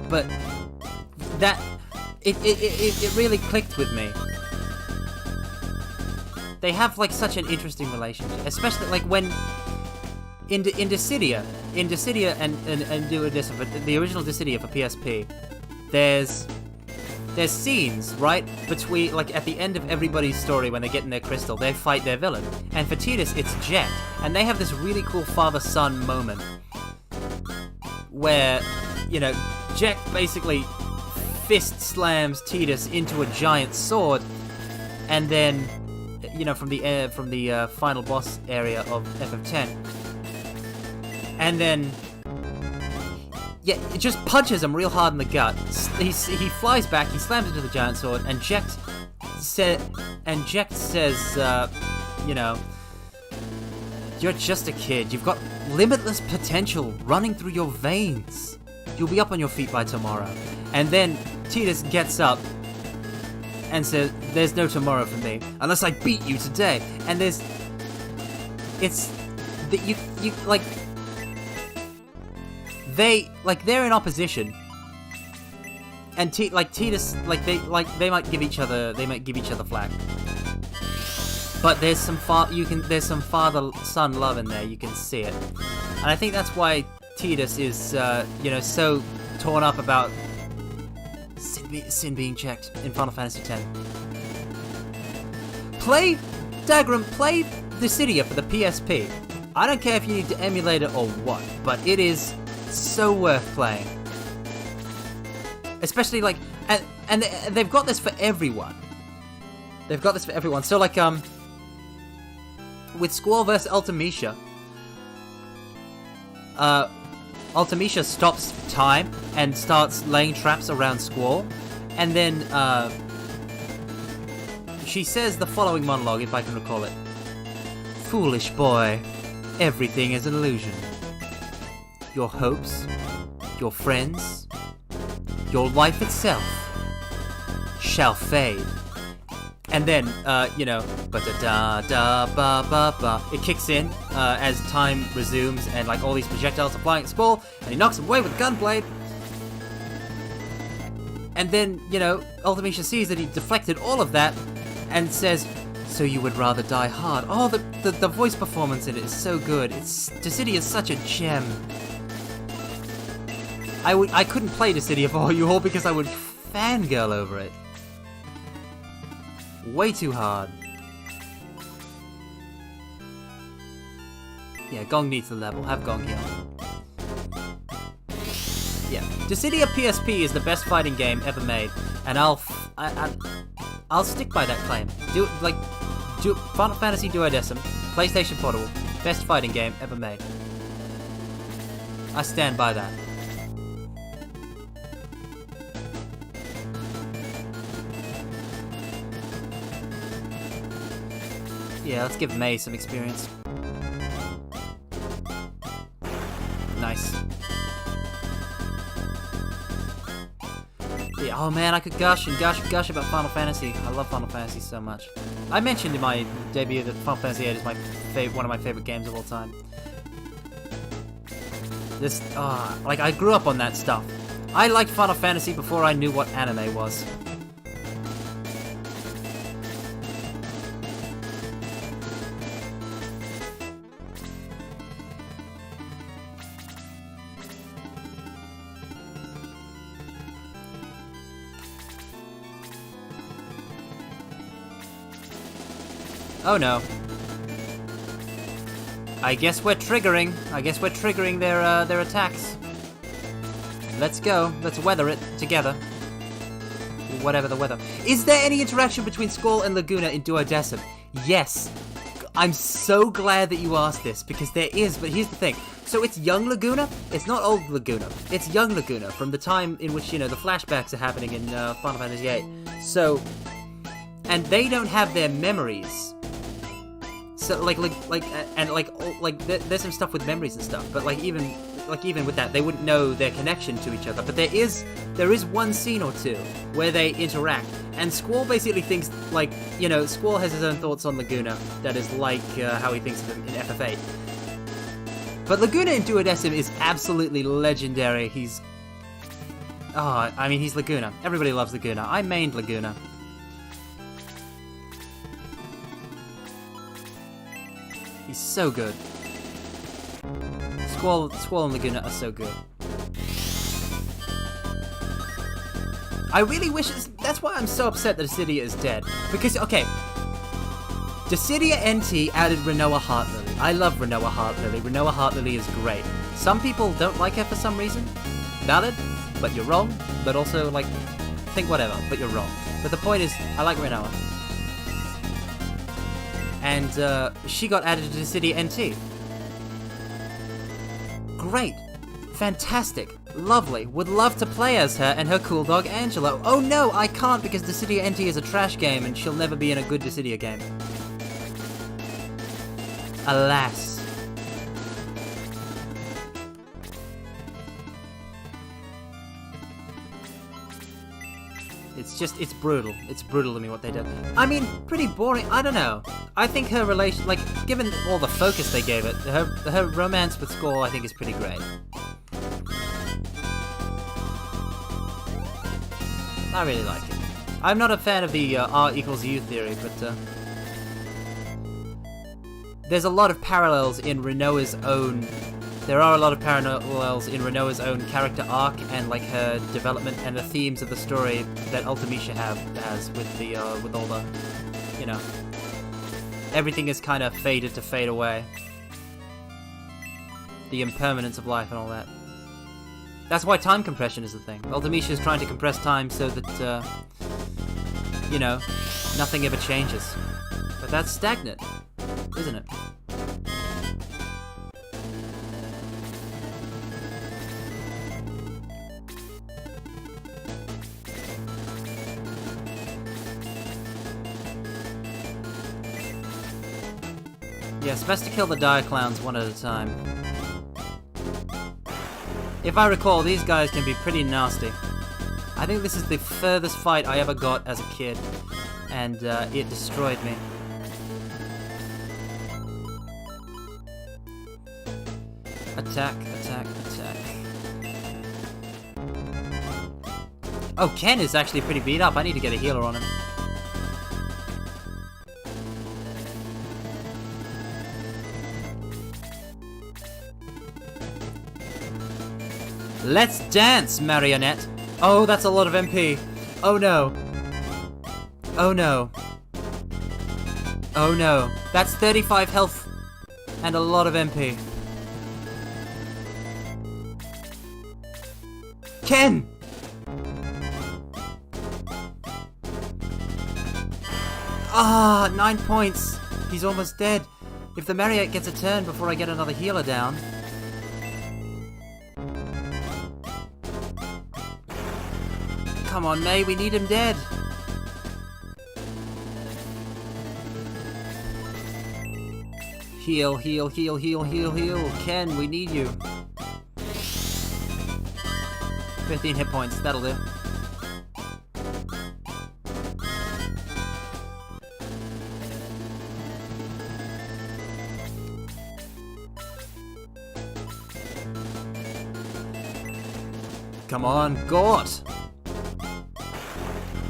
But that, it really clicked with me. They have, like, such an interesting relationship, especially, like, when in Dissidia and DOVA-SYNDROME, but the original Dissidia for PSP, there's scenes, right, between, like, at the end of everybody's story when they get in their crystal, they fight their villain. And for Tidus, it's Jecht. And they have this really cool father-son moment where, you know, Jecht basically fist slams Tidus into a giant sword, and then, you know, from the final boss area of FF10, and then, yeah, it just punches him real hard in the gut. He flies back, he slams into the giant sword, and Jecht says, you know, you're just a kid. You've got limitless potential running through your veins. You'll be up on your feet by tomorrow. And then Tidus gets up and says, there's no tomorrow for me unless I beat you today. And you like, they're in opposition, and Tidus, they might give each other flack, but there's some father-son love in there. You can see it, and I think that's why Tidus is you know, so torn up about sin being checked in Final Fantasy X. Play Dissidia for the PSP. I don't care if you need to emulate it or what, but it is so worth playing. Especially, like, and they've got this for everyone. So, like, with Squall vs. Ultimecia, Ultimecia stops time and starts laying traps around Squall, and then she says the following monologue, if I can recall it. Foolish boy, everything is an illusion. Your hopes, your friends, your life itself shall fade. And then, you know, ba-da-da-da-ba-ba-ba, it kicks in as time resumes, and, like, all these projectiles are flying at Squall, and he knocks him away with a gunblade. And then, you know, Ultimecia sees that he deflected all of that, and says, so you would rather die hard. Oh, the voice performance in it is so good. Dissidia is such a gem. I couldn't play Dissidia for you all because I would fangirl over it. Way too hard. Yeah, Gong needs the level. Have Gong heal. Yeah, Dissidia PSP is the best fighting game ever made, and I'll stick by that claim. Do Final Fantasy DOVA-SYNDROME, PlayStation Portable, best fighting game ever made. I stand by that. Yeah, let's give May some experience. Nice. Yeah, oh man, I could gush and gush and gush about Final Fantasy. I love Final Fantasy so much. I mentioned in my debut that Final Fantasy VIII is one of my favorite games of all time. Like, I grew up on that stuff. I liked Final Fantasy before I knew what anime was. Oh no. I guess we're triggering their attacks. Let's go. Let's weather it together. Whatever the weather. Is there any interaction between Squall and Laguna in DOVA-SYNDROME? Yes. I'm so glad that you asked this, because there is, but here's the thing. So it's young Laguna, it's not old Laguna. It's young Laguna from the time in which, you know, the flashbacks are happening in Final Fantasy VIII. So, and they don't have their memories So there's some stuff with memories and stuff, but even with that, they wouldn't know their connection to each other. But there is one scene or two where they interact, and Squall basically thinks Squall has his own thoughts on Laguna. That is how he thinks of him in FF8. But Laguna in Duodecim is absolutely legendary. He's Laguna. Everybody loves Laguna. I mained Laguna. He's so good. Squall and Laguna are so good. I really wish that's why I'm so upset that Dissidia is dead. Because, okay, Dissidia NT added Renoa Heartlily. I love Renoa Heartlily. Renoa Heartlily is great. Some people don't like her for some reason. Valid, but you're wrong. But also, think whatever, but you're wrong. But the point is, I like Renoa. And she got added to Dissidia NT. Great. Fantastic. Lovely. Would love to play as her and her cool dog Angelo. Oh no, I can't because Dissidia NT is a trash game and she'll never be in a good Dissidia game. Alas. It's brutal. It's brutal to me what they did. I mean, pretty boring. I don't know. I think her relation, given all the focus they gave it, her romance with Squall, I think, is pretty great. I really like it. I'm not a fan of the R equals U theory, but there's a lot of parallels in Renoa's own. There are a lot of parallels in Renoa's own character arc and her development and the themes of the story that Ultimecia has with all the, everything is kind of fated to fade away. The impermanence of life and all that. That's why time compression is the thing. Ultimecia is trying to compress time so that, nothing ever changes. But that's stagnant, isn't it? Yeah, it's best to kill the dire clowns one at a time. If I recall, these guys can be pretty nasty. I think this is the furthest fight I ever got as a kid, and it destroyed me. Attack, attack, attack. Oh, Ken is actually pretty beat up. I need to get a healer on him. Let's dance, Marionette! Oh, that's a lot of MP. Oh no. Oh no. Oh no. That's 35 health and a lot of MP. Ken! Ah, 9 points. He's almost dead. If the Marionette gets a turn before I get another healer down. Come on, May, we need him dead. Heal, heal, heal, heal, heal, heal. Ken, we need you. 15 hit points, that'll do. Come on, Gort!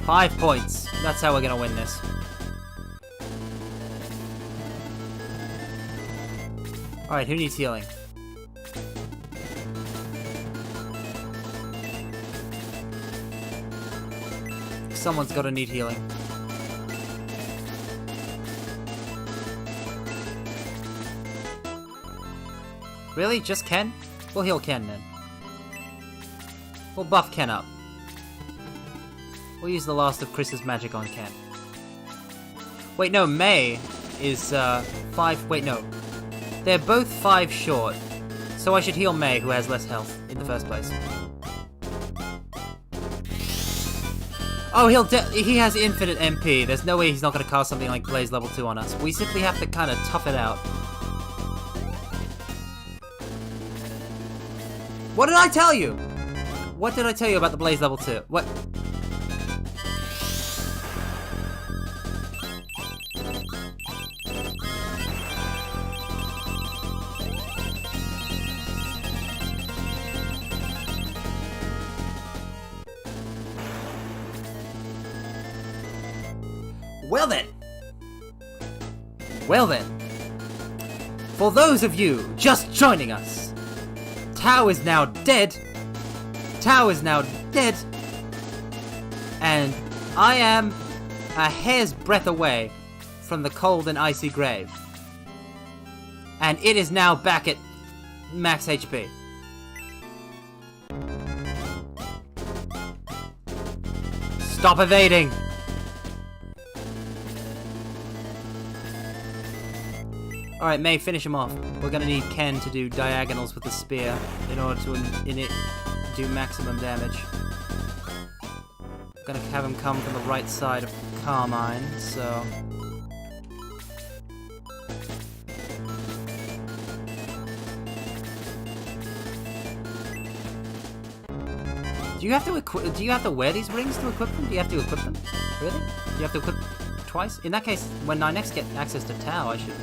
5 points. That's how we're gonna win this. Alright, who needs healing? Someone's gotta need healing. Really? Just Ken? We'll heal Ken then. We'll buff Ken up. We'll use the last of Chris's magic on Ken. Wait, no, May is 5... Wait, no. They're both 5 short. So I should heal May, who has less health in the first place. Oh, he has infinite MP. There's no way he's not going to cast something like Blaze level 2 on us. We simply have to kind of tough it out. What did I tell you? What did I tell you about the Blaze level 2? What? Well then. Well then. For those of you just joining us, Tao is now dead. Tao is now dead. And I am a hair's breadth away from the cold and icy grave. And it is now back at max HP. Stop evading! Alright, May, finish him off. We're gonna need Ken to do diagonals with the spear in order to do maximum damage. Gonna have him come from the right side of Carmine, so... Do you have to wear these rings to equip them? Do you have to equip them? Really? Do you have to equip twice? In that case, when I next get access to Tao, I should...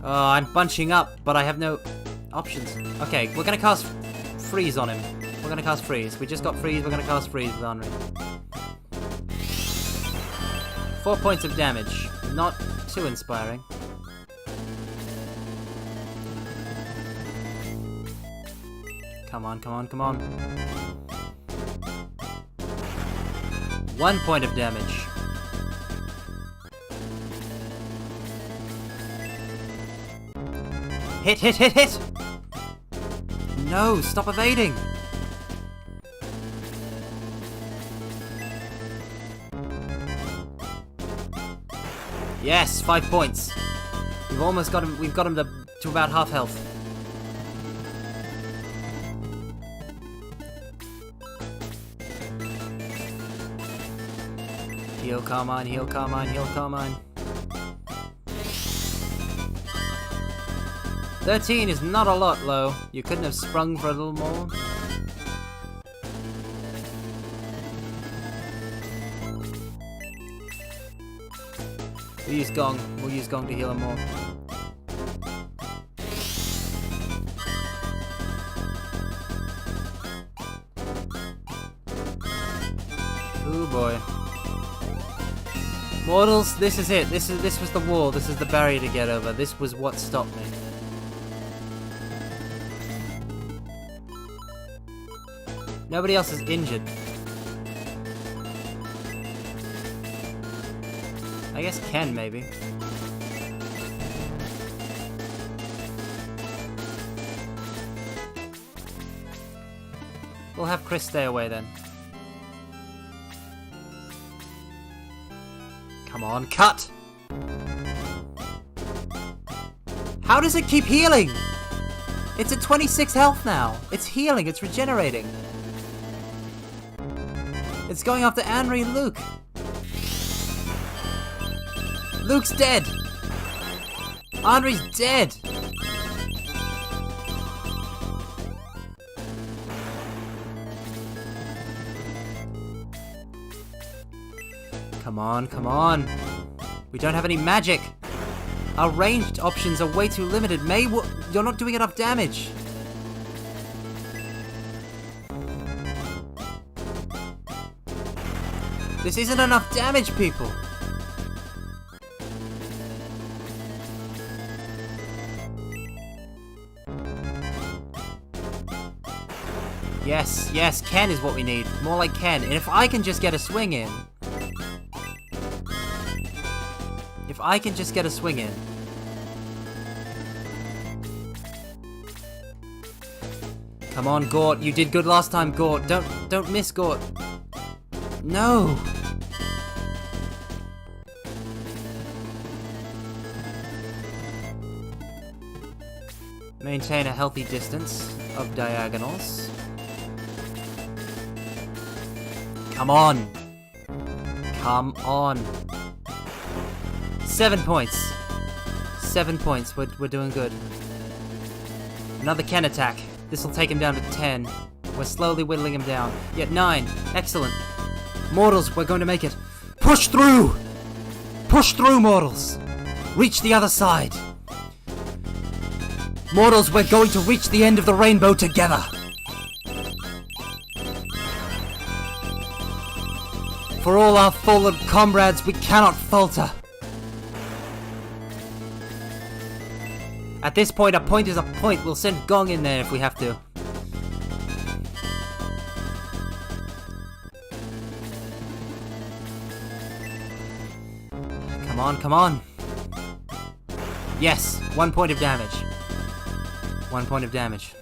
Oh, I'm bunching up, but I have no options. Okay, we're gonna cast Freeze on him. We're gonna cast Freeze. We just got Freeze, we're gonna cast Freeze with Henri. 4 points of damage. Not too inspiring. Come on, come on, come on. 1 point of damage. Hit, hit, hit, hit! No, stop evading! Yes, 5 points. We've almost got him. We've got him to about half health. Heal Carmine, heal Carmine, heal Carmine. 13 is not a lot low. You couldn't have sprung for a little more. We'll use Gong. We'll use Gong to heal him more. Oh boy. Mortals, this is it. This was the wall. This is the barrier to get over. This was what stopped me. Nobody else is injured. I guess Ken, maybe. We'll have Chris stay away then. Come on, cut! How does it keep healing? It's at 26 health now. It's healing, it's regenerating. It's going after Henri and Luke. Luke's dead. Henri's dead. Come on, come on. We don't have any magic. Our ranged options are way too limited. May, you're not doing enough damage. This isn't enough damage, people. Yes, yes, Ken is what we need. More like Ken. And if I can just get a swing in. If I can just get a swing in. Come on, Gort. You did good last time, Gort. Don't miss, Gort. No. Maintain a healthy distance of diagonals. Come on. Come on. 7 points. 7 points. We're doing good. Another Ken attack. This will take him down to 10. We're slowly whittling him down. Yet 9. Excellent. Mortals, we're going to make it. Push through! Push through, mortals! Reach the other side. Mortals, we're going to reach the end of the rainbow together. For all our fallen comrades, we cannot falter. At this point, a point is a point. We'll send Gong in there if we have to. Come on, come on. Yes, 1 point of damage. 1 point of damage.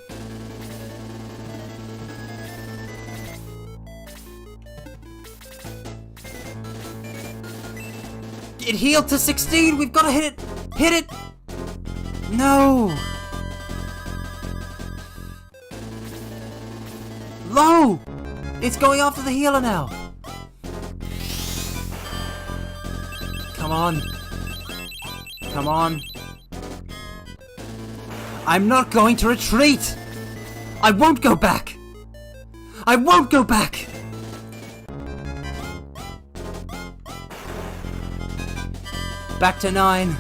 It healed to 16! We've got to hit it! Hit it! No! Low! It's going after the healer now! Come on. Come on. I'm not going to retreat! I won't go back! I won't go back! Back to 9.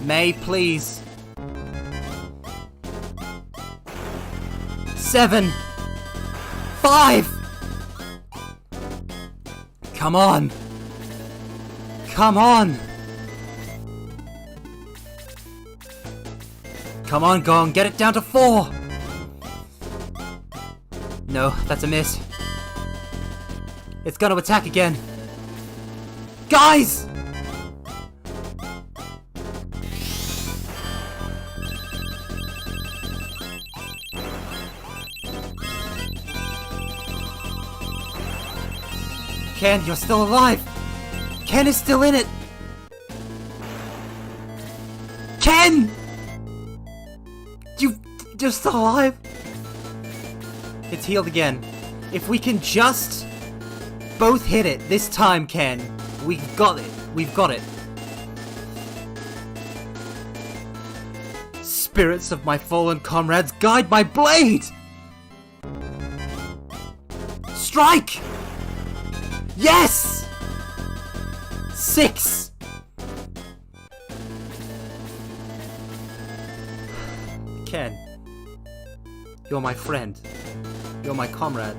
May, please. 7. 5. Come on. Come on. Come on, Gong. Get it down to 4. No, that's a miss. It's gonna attack again. Guys! Ken, you're still alive! Ken is still in it! Ken! You're still alive? It's healed again. If we can just both hit it this time, Ken, we've got it. We've got it. Spirits of my fallen comrades, guide my blade! Strike! Yes! 6! Ken, you're my friend. You're my comrade.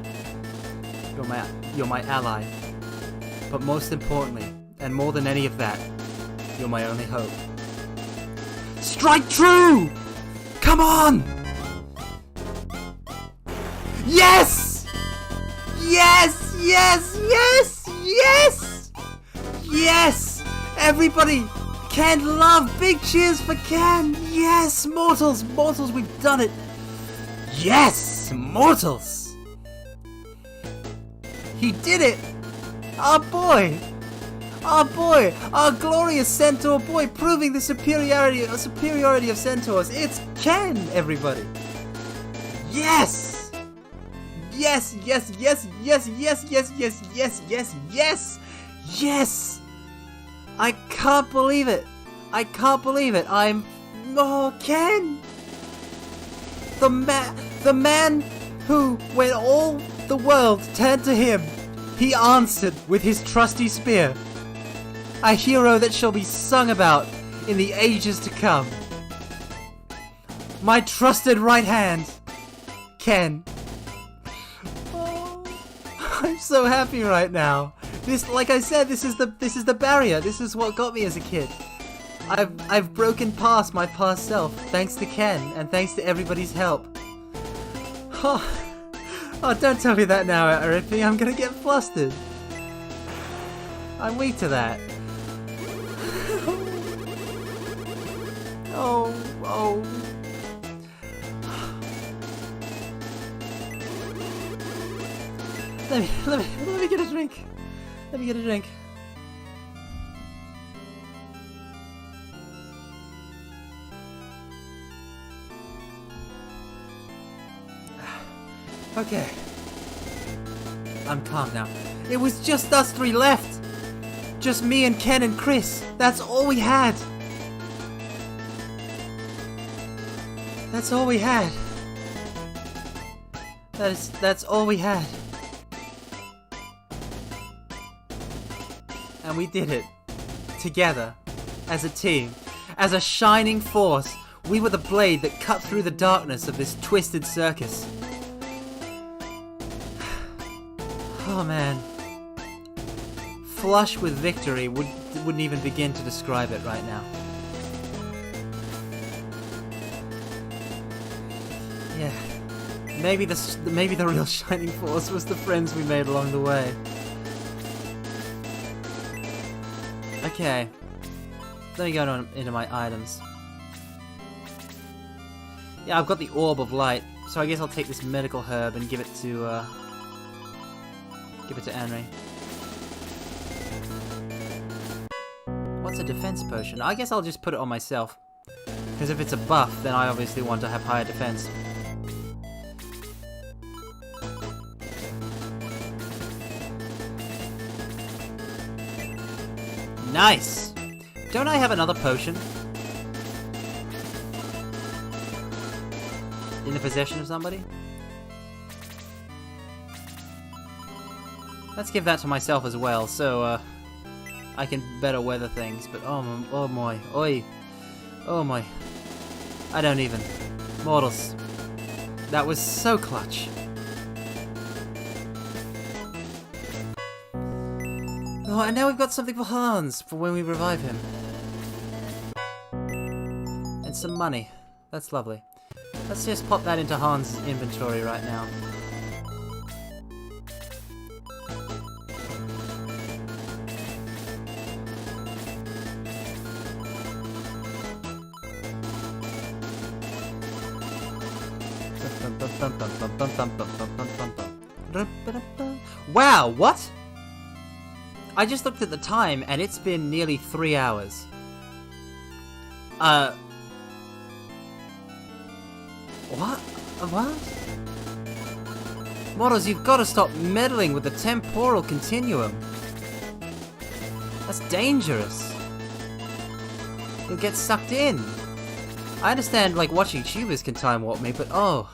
You're my ally. But most importantly, and more than any of that, you're my only hope. Strike true! Come on! Yes! Yes! Yes! Yes! Yes! Yes! Everybody! Ken love! Big cheers for Ken! Yes! Mortals! Mortals, we've done it! Yes! Mortals! He did it! Our boy! Our boy! Our glorious centaur boy proving the superiority of centaurs! It's Ken, everybody! Yes! Yes, yes, yes, yes, yes, yes, yes, yes, yes, yes! Yes! I can't believe it! I can't believe it! Oh, Ken! The man who, when all the world turned to him, he answered with his trusty spear. A hero that shall be sung about in the ages to come. My trusted right hand, Ken. Oh, I'm so happy right now. This, like I said, this is the barrier. This is what got me as a kid. I've broken past my past self thanks to Ken and thanks to everybody's help. Oh, don't tell me that now, Arippy. I'm gonna get flustered. I'm weak to that. Oh. Let me get a drink. Let me get a drink. Okay. I'm calm now. It was just us three left. Just me and Ken and Chris. That's all we had. That's all we had. That's all we had. And we did it. Together. As a team. As a shining force. We were the blade that cut through the darkness of this twisted circus. Oh man. Flush with victory wouldn't even begin to describe it right now. Yeah. Maybe the real shining force was the friends we made along the way. Okay. Let me go into my items. Yeah, I've got the Orb of Light, so I guess I'll take this medical herb and give it to Henry. What's a defense potion? I guess I'll just put it on myself. Because if it's a buff, then I obviously want to have higher defense. Nice! Don't I have another potion? In the possession of somebody? Let's give that to myself as well, so I can better weather things, but oh my, oi, oh my, I don't even. Mortals. That was so clutch. Oh, and now we've got something for Hans, for when we revive him. And some money. That's lovely. Let's just pop that into Hans' inventory right now. Wow, what? I just looked at the time and it's been nearly 3 hours. What? What? Mortals, you've got to stop meddling with the temporal continuum. That's dangerous. You'll get sucked in. I understand, like, watching tubers can time warp me, but oh.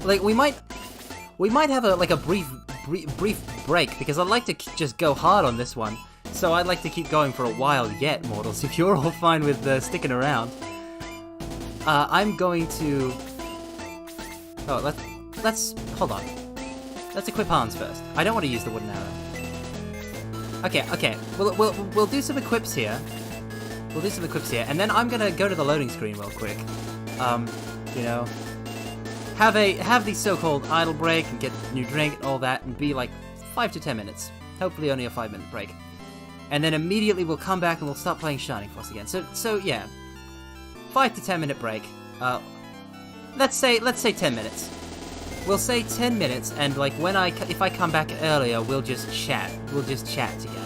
Like, we might have a brief break, because I'd like to just go hard on this one. So I'd like to keep going for a while yet, mortals, if you're all fine with sticking around. I'm going to... Oh, let's... Hold on. Let's equip Hans first. I don't want to use the wooden arrow. Okay. We'll do some equips here. We'll do some equips here, and then I'm gonna go to the loading screen real quick. You know... Have the so-called idle break and get a new drink and all that, and be like 5 to 10 minutes. Hopefully only a 5-minute break. And then immediately we'll come back and we'll start playing Shining Force again. So yeah, 5 to 10 minute break. Let's say 10 minutes. We'll say 10 minutes, and like if I come back earlier, we'll just chat. We'll just chat together.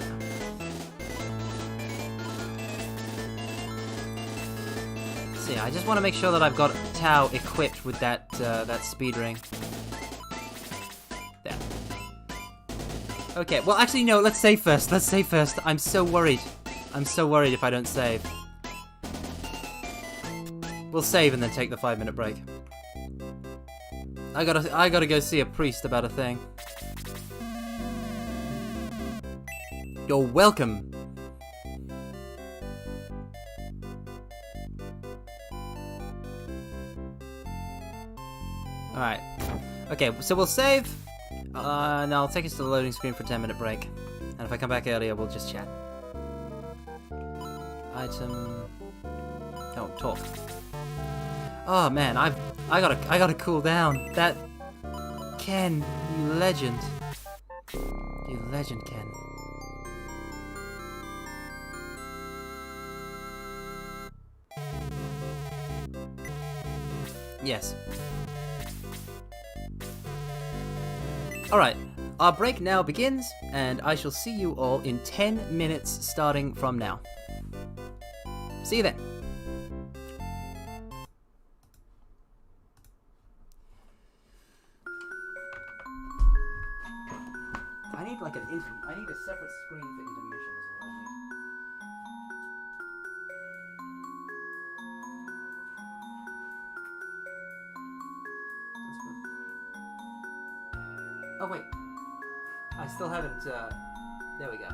So yeah, I just want to make sure that I've got Tau equipped with that speed ring. There. Okay, well actually no, let's save first. I'm so worried if I don't save. We'll save and then take the 5-minute break. I gotta go see a priest about a thing. You're welcome. Alright. Okay, so we'll save. And I'll take us to the loading screen for a 10-minute break. And if I come back earlier, we'll just chat. Item... Oh, talk. Oh man, I gotta cool down. That... Ken, you legend. You legend, Ken. Yes. Alright, our break now begins, and I shall see you all in 10 minutes starting from now. See you then. make like an I need a separate screen for intermission is what I need. Oh wait, I still haven't, there we go.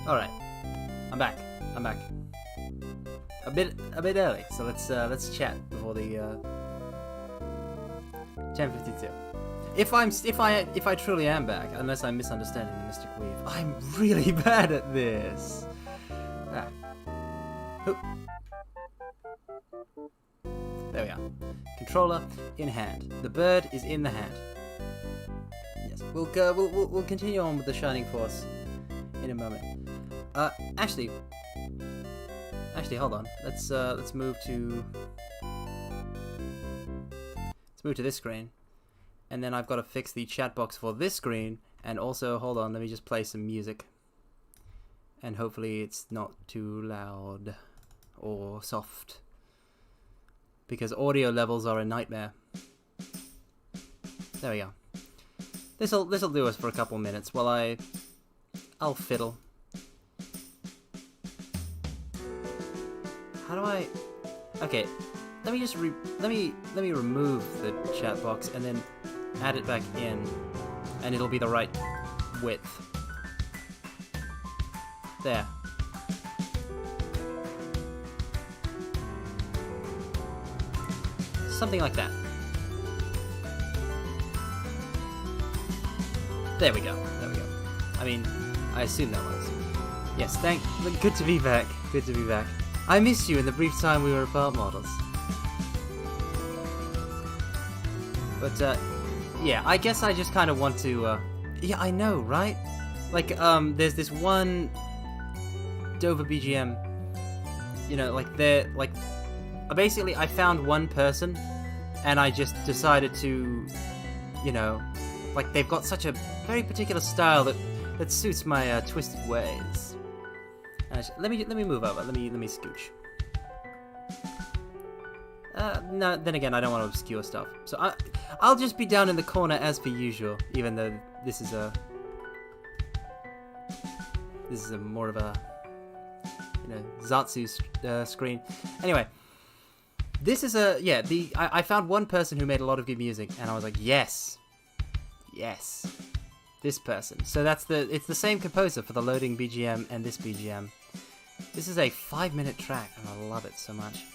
Alright. I'm back. A bit early, so let's chat before the 10:52. If I truly am back, unless I'm misunderstanding the Mystic Weave, I'm really bad at this. Ah. Oop. There we are. Controller in hand. The bird is in the hand. Yes. We'll continue on with the Shining Force in a moment. Actually, hold on. Let's move to this screen, and then I've got to fix the chat box for this screen. And also, hold on. Let me just play some music, and hopefully it's not too loud or soft, because audio levels are a nightmare. There we go. This'll do us for a couple minutes while I'll fiddle. How do I? Okay, let me just let me remove the chat box and then add it back in, and it'll be the right width. There. Something like that. There we go. I mean, I assume that was. Yes, good to be back. Good to be back. I missed you in the brief time we were apart, models. But, yeah, I guess I just kind of want to, yeah, I know, right? Like, there's this one Dova BGM, you know, basically I found one person, and I just decided to, you know, like, they've got such a very particular style that suits my, twisted ways. Let me move over. Let me scooch. No, then again, I don't want to obscure stuff. So I'll just be down in the corner as per usual, even though this is a more of a, you know, Zatsu screen. Anyway, this is I found one person who made a lot of good music, and I was like, yes, this person. So it's the same composer for the loading BGM and this BGM. This is a 5-minute track, and I love it so much.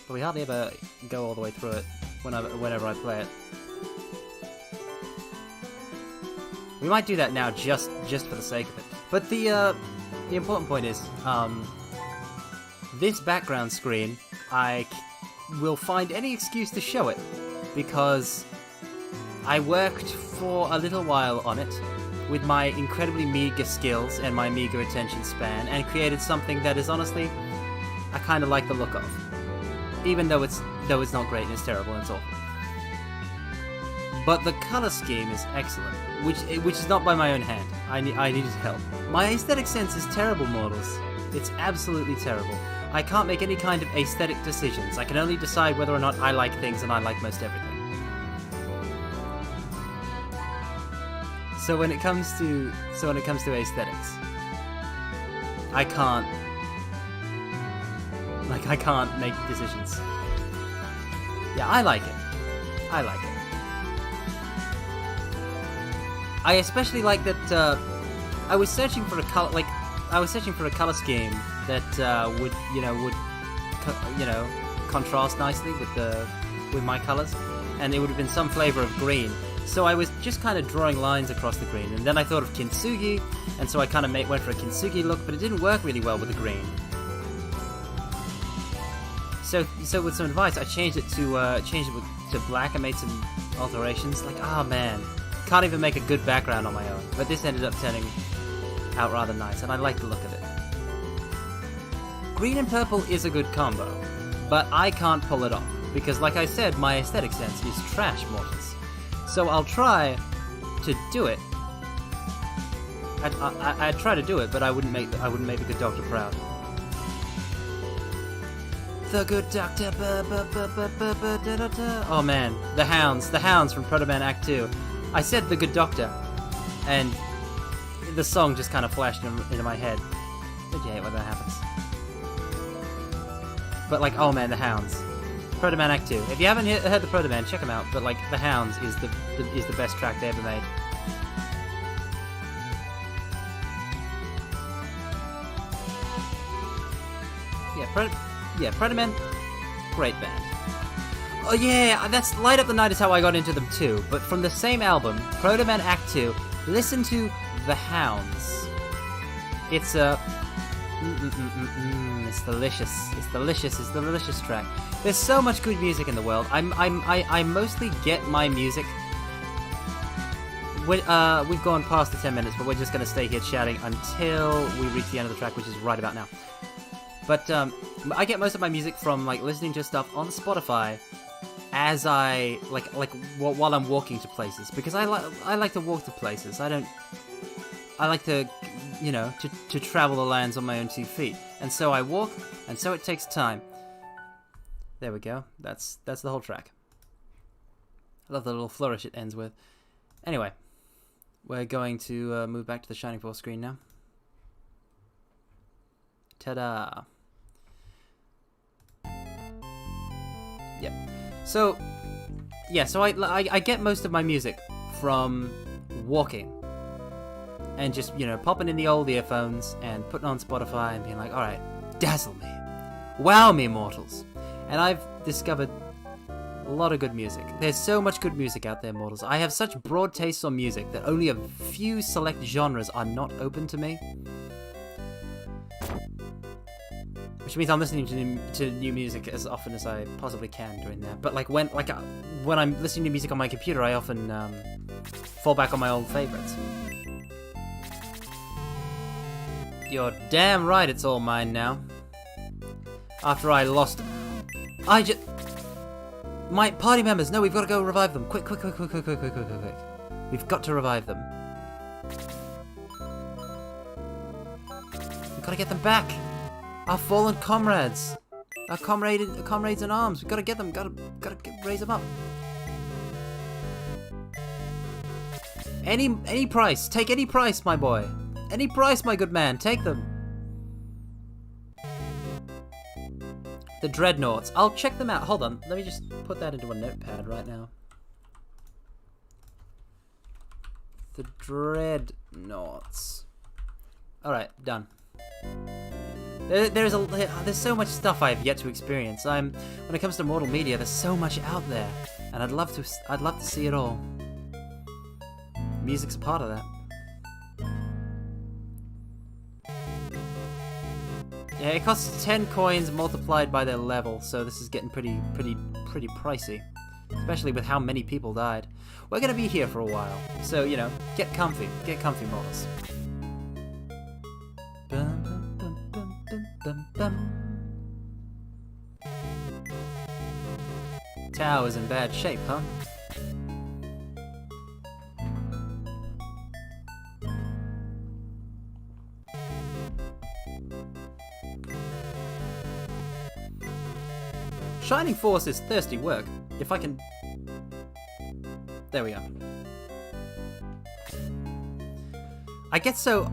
But we hardly ever go all the way through it whenever I play it. We might do that now just for the sake of it. But the important point is, this background screen, I will find any excuse to show it, because I worked for a little while on it with my incredibly meager skills and my meager attention span, and created something that is honestly, I kind of like the look of, even though it's not great and it's terrible and it's awful. But the color scheme is excellent, which is not by my own hand. I needed help. My aesthetic sense is terrible, mortals. It's absolutely terrible. I can't make any kind of aesthetic decisions. I can only decide whether or not I like things, and I like most everything. So when it comes to aesthetics, I can't make decisions. Yeah, I like it. I especially like that. I was searching for a color scheme that would contrast nicely with my colors, and it would have been some flavor of green. So I was just kind of drawing lines across the green, and then I thought of kintsugi, and so I kind of went for a kintsugi look, but it didn't work really well with the green. So with some advice, I changed it to black and made some alterations. Like, oh man, can't even make a good background on my own. But this ended up turning out rather nice, and I like the look of it. Green and purple is a good combo, but I can't pull it off because, like I said, my aesthetic sense is trash, mortals. So I'll try to do it. I'd try to do it, but I wouldn't make the good doctor proud. The good doctor. Oh man, the hounds from Proto Man Act 2. I said the good doctor, and the song just kind of flashed into my head. Don't you hate when that happens? But like, oh man, the hounds. Proto Man Act 2. If you haven't heard the Proto Man, check them out. But like, the Hounds is the best track they ever made. Proto-Man, great band. Oh yeah, that's Light Up the Night is how I got into them too. But from the same album, Proto-Man Act 2, listen to The Hounds. It's a... it's delicious. It's delicious. It's the delicious track. There's so much good music in the world. I mostly get my music... we've gone past the 10 minutes, but we're just going to stay here chatting until we reach the end of the track, which is right about now. But I get most of my music from like listening to stuff on Spotify as I while I'm walking to places, because I like to walk to places. I like to, you know, to travel the lands on my own 2 feet, and so I walk, and so it takes time. There we go. That's the whole track. I love the little flourish it ends with. Anyway, we're going to move back to the Shining Force screen now. Ta-da! Yep. So, yeah, so I get most of my music from walking. And just, you know, popping in the old earphones and putting on Spotify and being like, alright, dazzle me. Wow me, mortals. And I've discovered a lot of good music. There's so much good music out there, mortals. I have such broad tastes on music that only a few select genres are not open to me. Which means I'm listening to new music as often as I possibly can during that. But like when I'm listening to music on my computer, I often fall back on my old favorites. You're damn right it's all mine now. After I lost... My party members, no, we've got to go revive them. Quick. We've got to revive them. We've got to get them back. Our fallen comrades. Our comrades in arms. We've got to get them. Gotta raise them up. Any price. Take any price, my boy. Any price, my good man. Take them. The Dreadnoughts. I'll check them out. Hold on. Let me just put that into a notepad right now. The Dreadnoughts. Alright, done. There's so much stuff I've yet to experience. When it comes to mortal media, there's so much out there, and I'd love to see it all. Music's a part of that. Yeah, it costs 10 coins multiplied by their level, so this is getting pretty pricey, especially with how many people died. We're gonna be here for a while, so you know, get comfy, mortals. Tower's in bad shape, huh? Shining Force is thirsty work. If I can... There we are. I get so...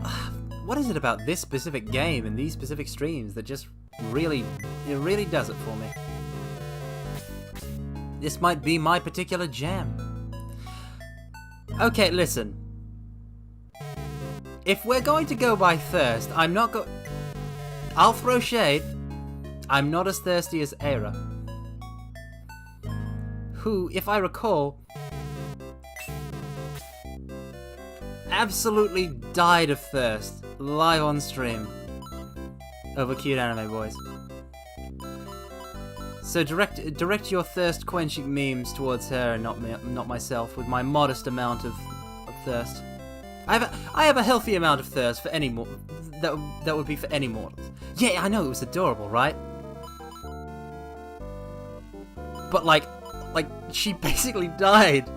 What is it about this specific game and these specific streams that just really... It really does it for me. This might be my particular jam. Okay, listen. If we're going to go by thirst, I'm not go... I'll throw shade. I'm not as thirsty as Era, who, if I recall, absolutely died of thirst live on stream over Cute Anime Boys. So direct your thirst quenching memes towards her and not myself, with my modest amount of thirst. I have a healthy amount of thirst for any that would be for any mortals. Yeah, I know, it was adorable, right? But like she basically died.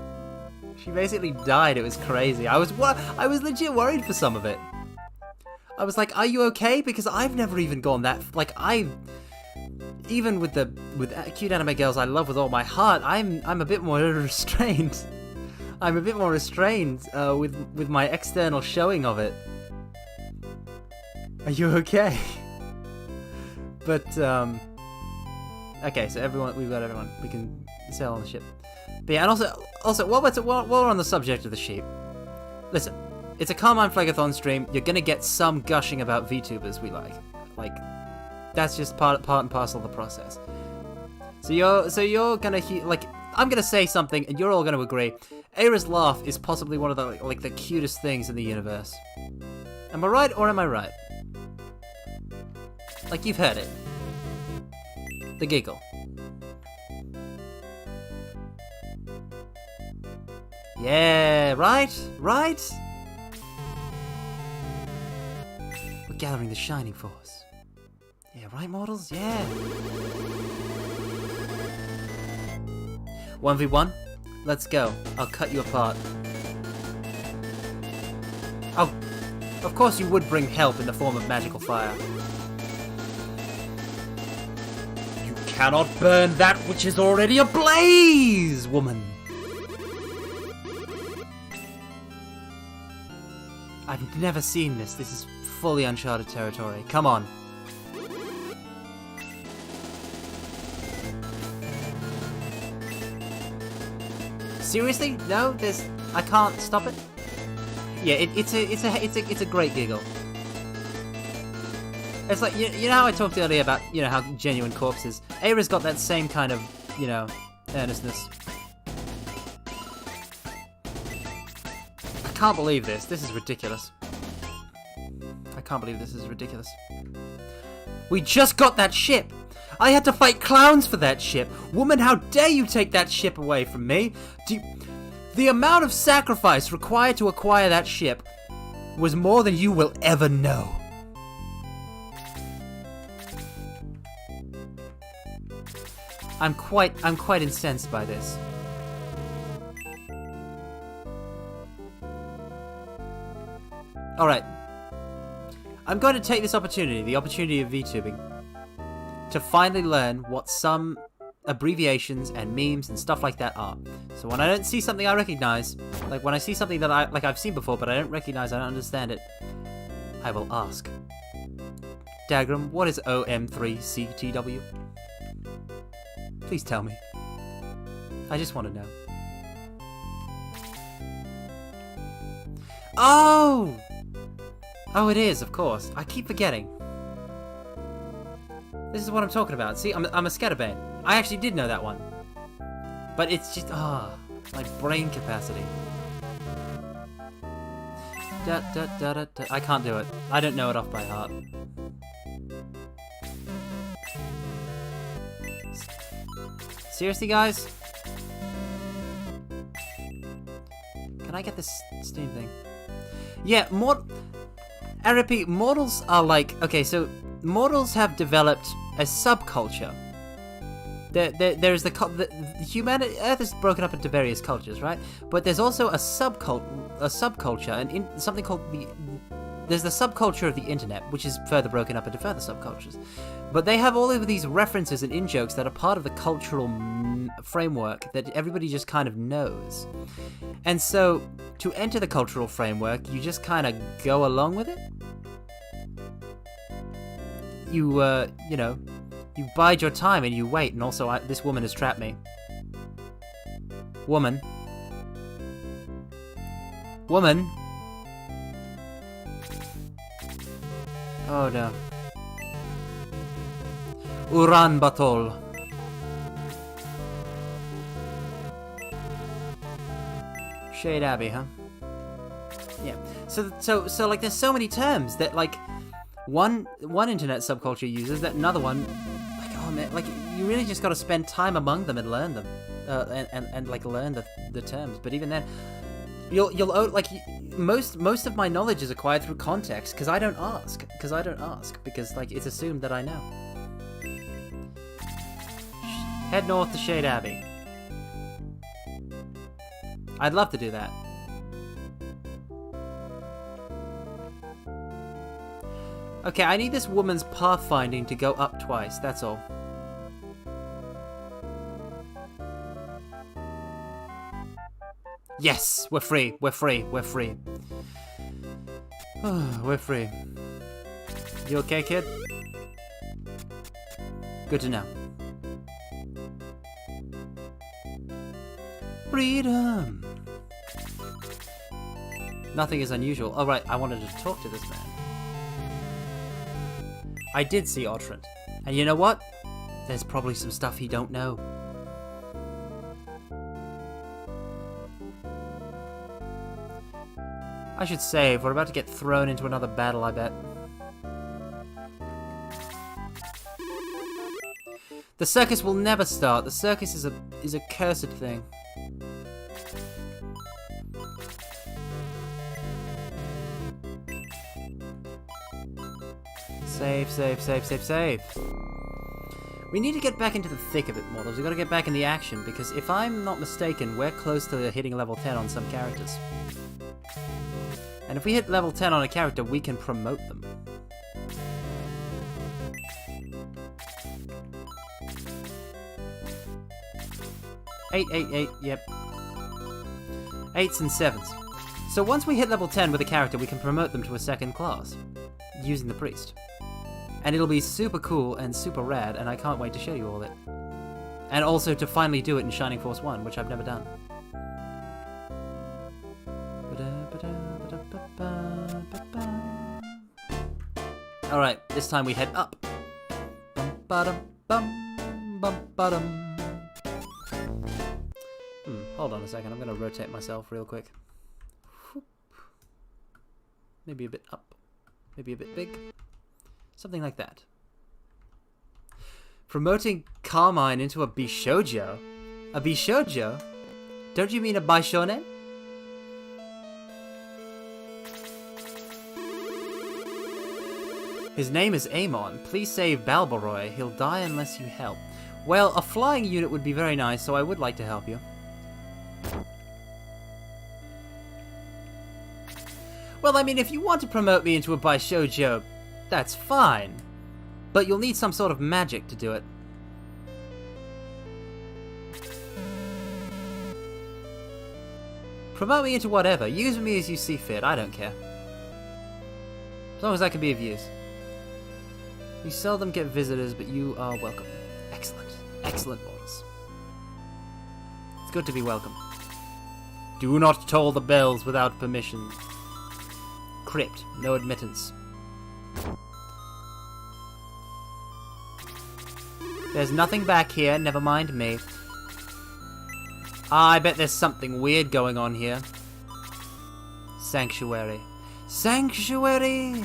She basically died. It was crazy. I was legit worried for some of it. I was like, "Are you okay?" Because I've never even gone that even with Cute Anime Girls I love with all my heart, I'm a bit more restrained. I'm a bit more restrained with my external showing of it. Are you okay? But okay, so we've got everyone. We can sail on the ship. But yeah, and also while we're on the subject of the sheep, listen, it's a Carmine Phlegathon stream. You're gonna get some gushing about VTubers we like. That's just part and parcel of the process. So you're gonna like, I'm gonna say something, and you're all gonna agree. Aira's laugh is possibly one of the the cutest things in the universe. Am I right or am I right? Like, you've heard it. The giggle. Yeah, right? Right? We're gathering the shining force. Yeah, right, mortals? Yeah. 1v1? Let's go. I'll cut you apart. Oh, of course you would bring help in the form of magical fire. You cannot burn that which is already ablaze, woman. I've never seen this. This is fully uncharted territory. Come on. Seriously? No, I can't stop it. Yeah, it's a great giggle. It's like, you know how I talked earlier about, how genuine Corpse is. Aira's got that same kind of, earnestness. I can't believe this. This is ridiculous. I can't believe this is ridiculous. We just got that ship. I had to fight clowns for that ship. Woman, how dare you take that ship away from me? The amount of sacrifice required to acquire that ship was more than you will ever know. I'm quite incensed by this. Alright. I'm going to take this opportunity, the opportunity of VTubing, to finally learn what some abbreviations and memes and stuff like that are. So when I don't see something I recognize, like when I see something that I've seen before but I don't recognize, I don't understand it, I will ask. Dagram, what is OM3CTW? Please tell me. I just want to know. Oh! Oh, it is, of course. I keep forgetting. This is what I'm talking about. See, I'm a scatterbait. I actually did know that one. But it's just, like brain capacity. I can't do it. I don't know it off by heart. Seriously, guys? Can I get this Steam thing? Yeah, I repeat, mortals are like... Okay, so mortals have developed a subculture. There's humanity. Earth is broken up into various cultures, right? But there's also a subculture, and something called there's the subculture of the internet, which is further broken up into further subcultures. But they have all of these references and in-jokes that are part of the cultural framework that everybody just kind of knows. And so, to enter the cultural framework, you just kind of go along with it. You bide your time and you wait, and also this woman has trapped me. Woman. Woman. Oh no. Uran Batol. Shade Abbey, huh? Yeah. So like there's so many terms that like one internet subculture uses that another one, like, oh man, like you really just got to spend time among them and learn them, and like learn the terms. But even then, you'll like most of my knowledge is acquired through context because I don't ask because like it's assumed that I know. Head north to Shade Abbey. I'd love to do that. Okay, I need this woman's pathfinding to go up twice, that's all. Yes! We're free, we're free, we're free. We're free. You okay, kid? Good to know. Freedom! Nothing is unusual. Oh right, I wanted to talk to this man. I did see Otrant. And you know what? There's probably some stuff he don't know. I should save. We're about to get thrown into another battle, I bet. The circus will never start. The circus is a cursed thing. Save, save, save, save, save. We need to get back into the thick of it, mortals. We gotta get back in the action, because if I'm not mistaken, we're close to hitting level 10 on some characters. And if we hit level 10 on a character, we can promote them. Eight, 8, yep. 8s and 7s. So once we hit level 10 with a character, we can promote them to a second class, using the priest. And it'll be super cool and super rad, and I can't wait to show you all of it. And also to finally do it in Shining Force 1, which I've never done. Alright, this time we head up. Hold on a second, I'm gonna rotate myself real quick. Maybe a bit up, maybe a bit big. Something like that. Promoting Carmine into a Bishoujo? A Bishoujo? Don't you mean a Baishonen? His name is Amon. Please save Balboroy. He'll die unless you help. Well, a flying unit would be very nice, so I would like to help you. Well, I mean, if you want to promote me into a Baishoujo, that's fine. But you'll need some sort of magic to do it. Promote me into whatever. Use me as you see fit. I don't care. As long as I can be of use. We seldom get visitors, but you are welcome. Excellent. Excellent, boys. It's good to be welcome. Do not toll the bells without permission. Crypt. No admittance. There's nothing back here. Never mind me. I bet there's something weird going on here. Sanctuary. Sanctuary!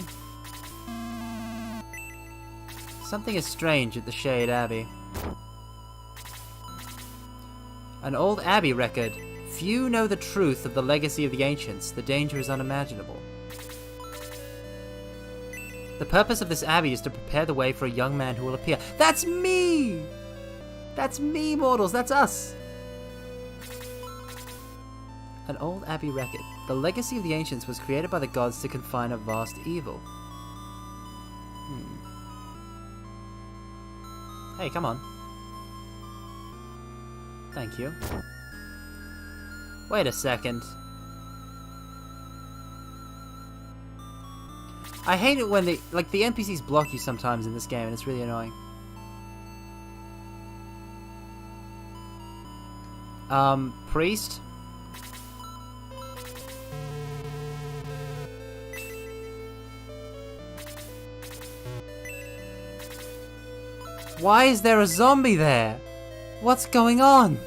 Something is strange at the Shade Abbey. An old Abbey record. Few know the truth of the legacy of the ancients. The danger is unimaginable. The purpose of this abbey is to prepare the way for a young man who will appear. That's me! That's me, mortals. That's us. An old abbey record. The legacy of the ancients was created by the gods to confine a vast evil. Hey, come on. Thank you. Wait a second. I hate it when the NPCs block you sometimes in this game, and it's really annoying. Priest? Why is there a zombie there? What's going on?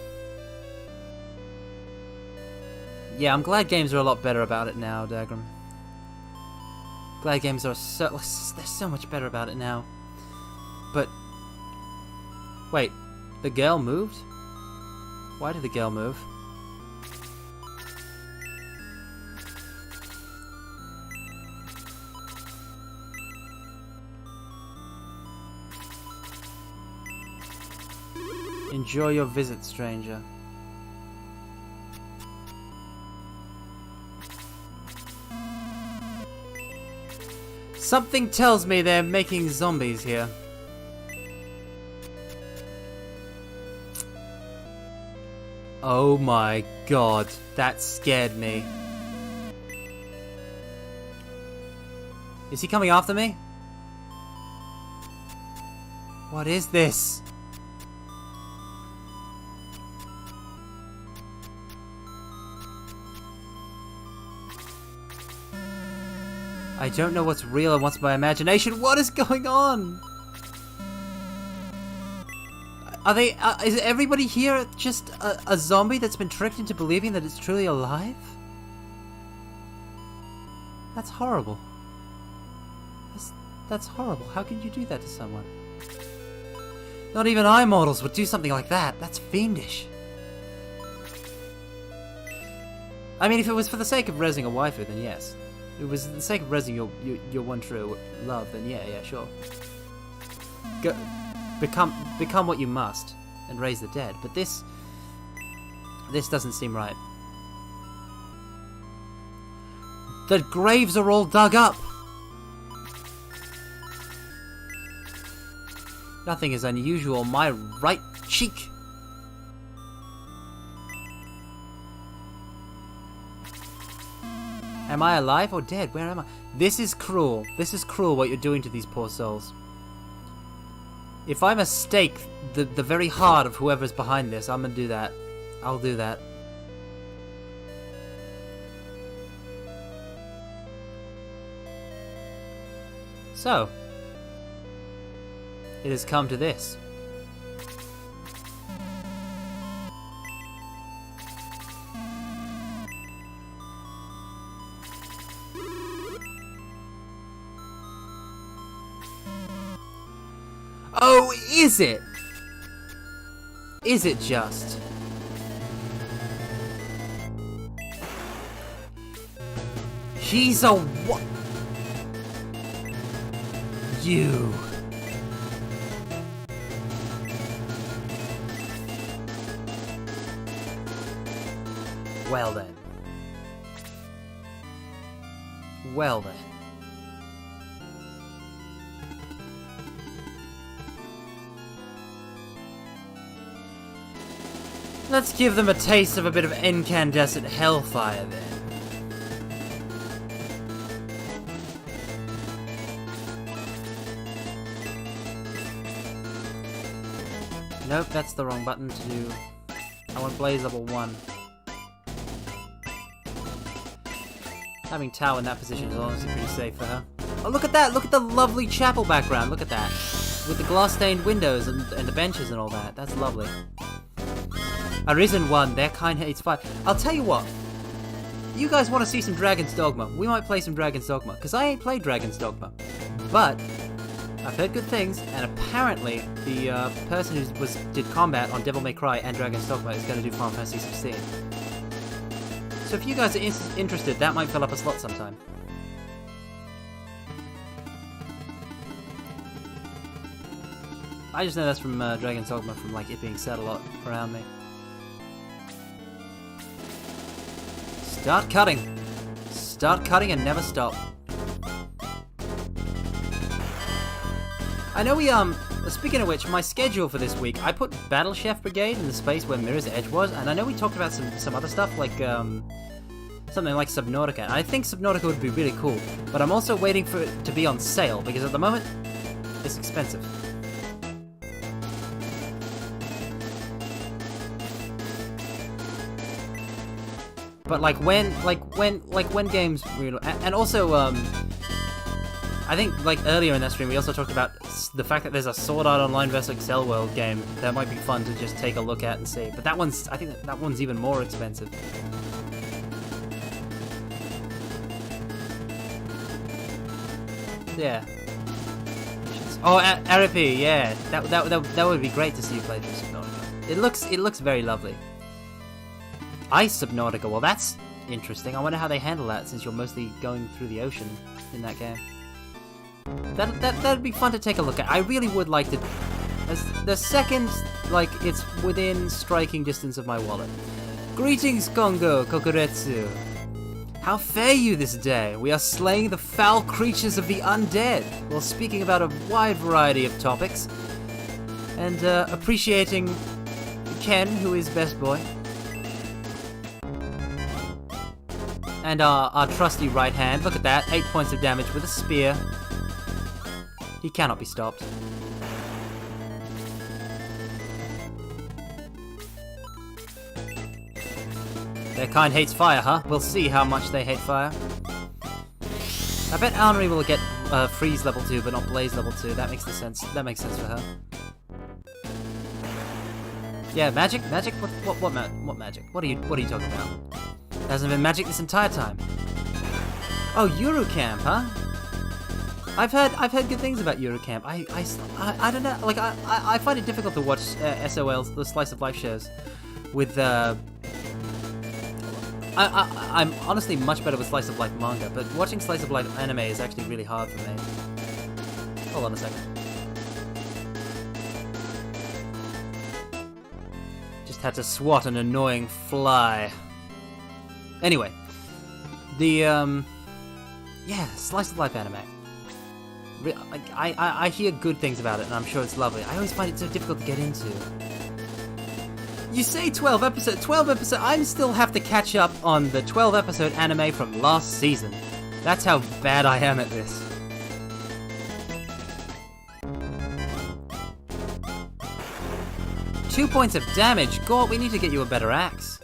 Yeah, I'm glad games are a lot better about it now, Dagram. Glad games are they're so much better about it now. But wait, the girl moved? Why did the girl move? Enjoy your visit, stranger. Something tells me they're making zombies here. Oh my god, that scared me. Is he coming after me? What is this? I don't know what's real and what's my imagination. What is going on? Are they, is everybody here just a zombie that's been tricked into believing that it's truly alive? That's horrible. That's horrible. How can you do that to someone? Not even immortals would do something like that. That's fiendish. I mean, if it was for the sake of rezzing a waifu, then yes. If it was for the sake of rezzing your one true love, then yeah, sure. Go, become what you must and raise the dead. But this doesn't seem right. The graves are all dug up. Nothing is unusual. My right cheek. Am I alive or dead? Where am I? This is cruel. This is cruel what you're doing to these poor souls. If I mistake the very heart of whoever's behind this, I'm gonna do that. I'll do that. So, it has come to this. Oh, is it? Is it just? He's a what? You. Well then. Well then. Let's give them a taste of a bit of incandescent hellfire then. Nope, that's the wrong button to do. I want Blaze level 1. Having Tao in that position is honestly pretty safe for her. Oh, look at that! Look at the lovely chapel background, look at that! With the glass-stained windows and the benches and all that. That's lovely. Arisen 1, their kind hates fire. I'll tell you what. You guys want to see some Dragon's Dogma? We might play some Dragon's Dogma, because I ain't played Dragon's Dogma. But I've heard good things, and apparently the person who did combat on Devil May Cry and Dragon's Dogma is going to do Final Fantasy 16. So if you guys are interested, that might fill up a slot sometime. I just know that's from Dragon's Dogma, from like it being said a lot around me. Start cutting. Start cutting and never stop. I know we, speaking of which, my schedule for this week, I put Battle Chef Brigade in the space where Mirror's Edge was, and I know we talked about some other stuff, like, something like Subnautica, and I think Subnautica would be really cool, but I'm also waiting for it to be on sale, because at the moment, it's expensive. But when games really, and also I think like earlier in that stream we also talked about the fact that there's a Sword Art Online vs Excel World game that might be fun to just take a look at and see. But I think that one's even more expensive. Yeah. Oh, RP, yeah. That would be great to see you play through Subnautica. It looks very lovely. Ice Subnautica, well that's interesting. I wonder how they handle that since you're mostly going through the ocean in that game. That'd be fun to take a look at. I really would like to. The second, like, it's within striking distance of my wallet. Greetings, Kongo Kokoretsu. How fare you this day? We are slaying the foul creatures of the undead, while speaking about a wide variety of topics, and appreciating Ken, who is best boy. And our trusty right hand, look at that, 8 points of damage with a spear. He cannot be stopped. Their kind hates fire, huh? We'll see how much they hate fire. I bet Armory will get Freeze level 2, but not Blaze level 2. That makes sense. That makes sense for her. Yeah, magic? Magic? What magic? What are you talking about? There hasn't been magic this entire time. Oh, Eurocamp, huh? I've heard good things about Eurocamp. I don't know. Like I find it difficult to watch SOLs, the slice of life shows, with I'm honestly much better with slice of life manga, but watching slice of life anime is actually really hard for me. Hold on a second. Just had to swat an annoying fly. Anyway, the yeah, slice of life anime. I hear good things about it, and I'm sure it's lovely. I always find it so difficult to get into. You say 12 episodes. 12 episodes. I still have to catch up on the 12 episode anime from last season. That's how bad I am at this. Two points of damage. Gort, we need to get you a better axe.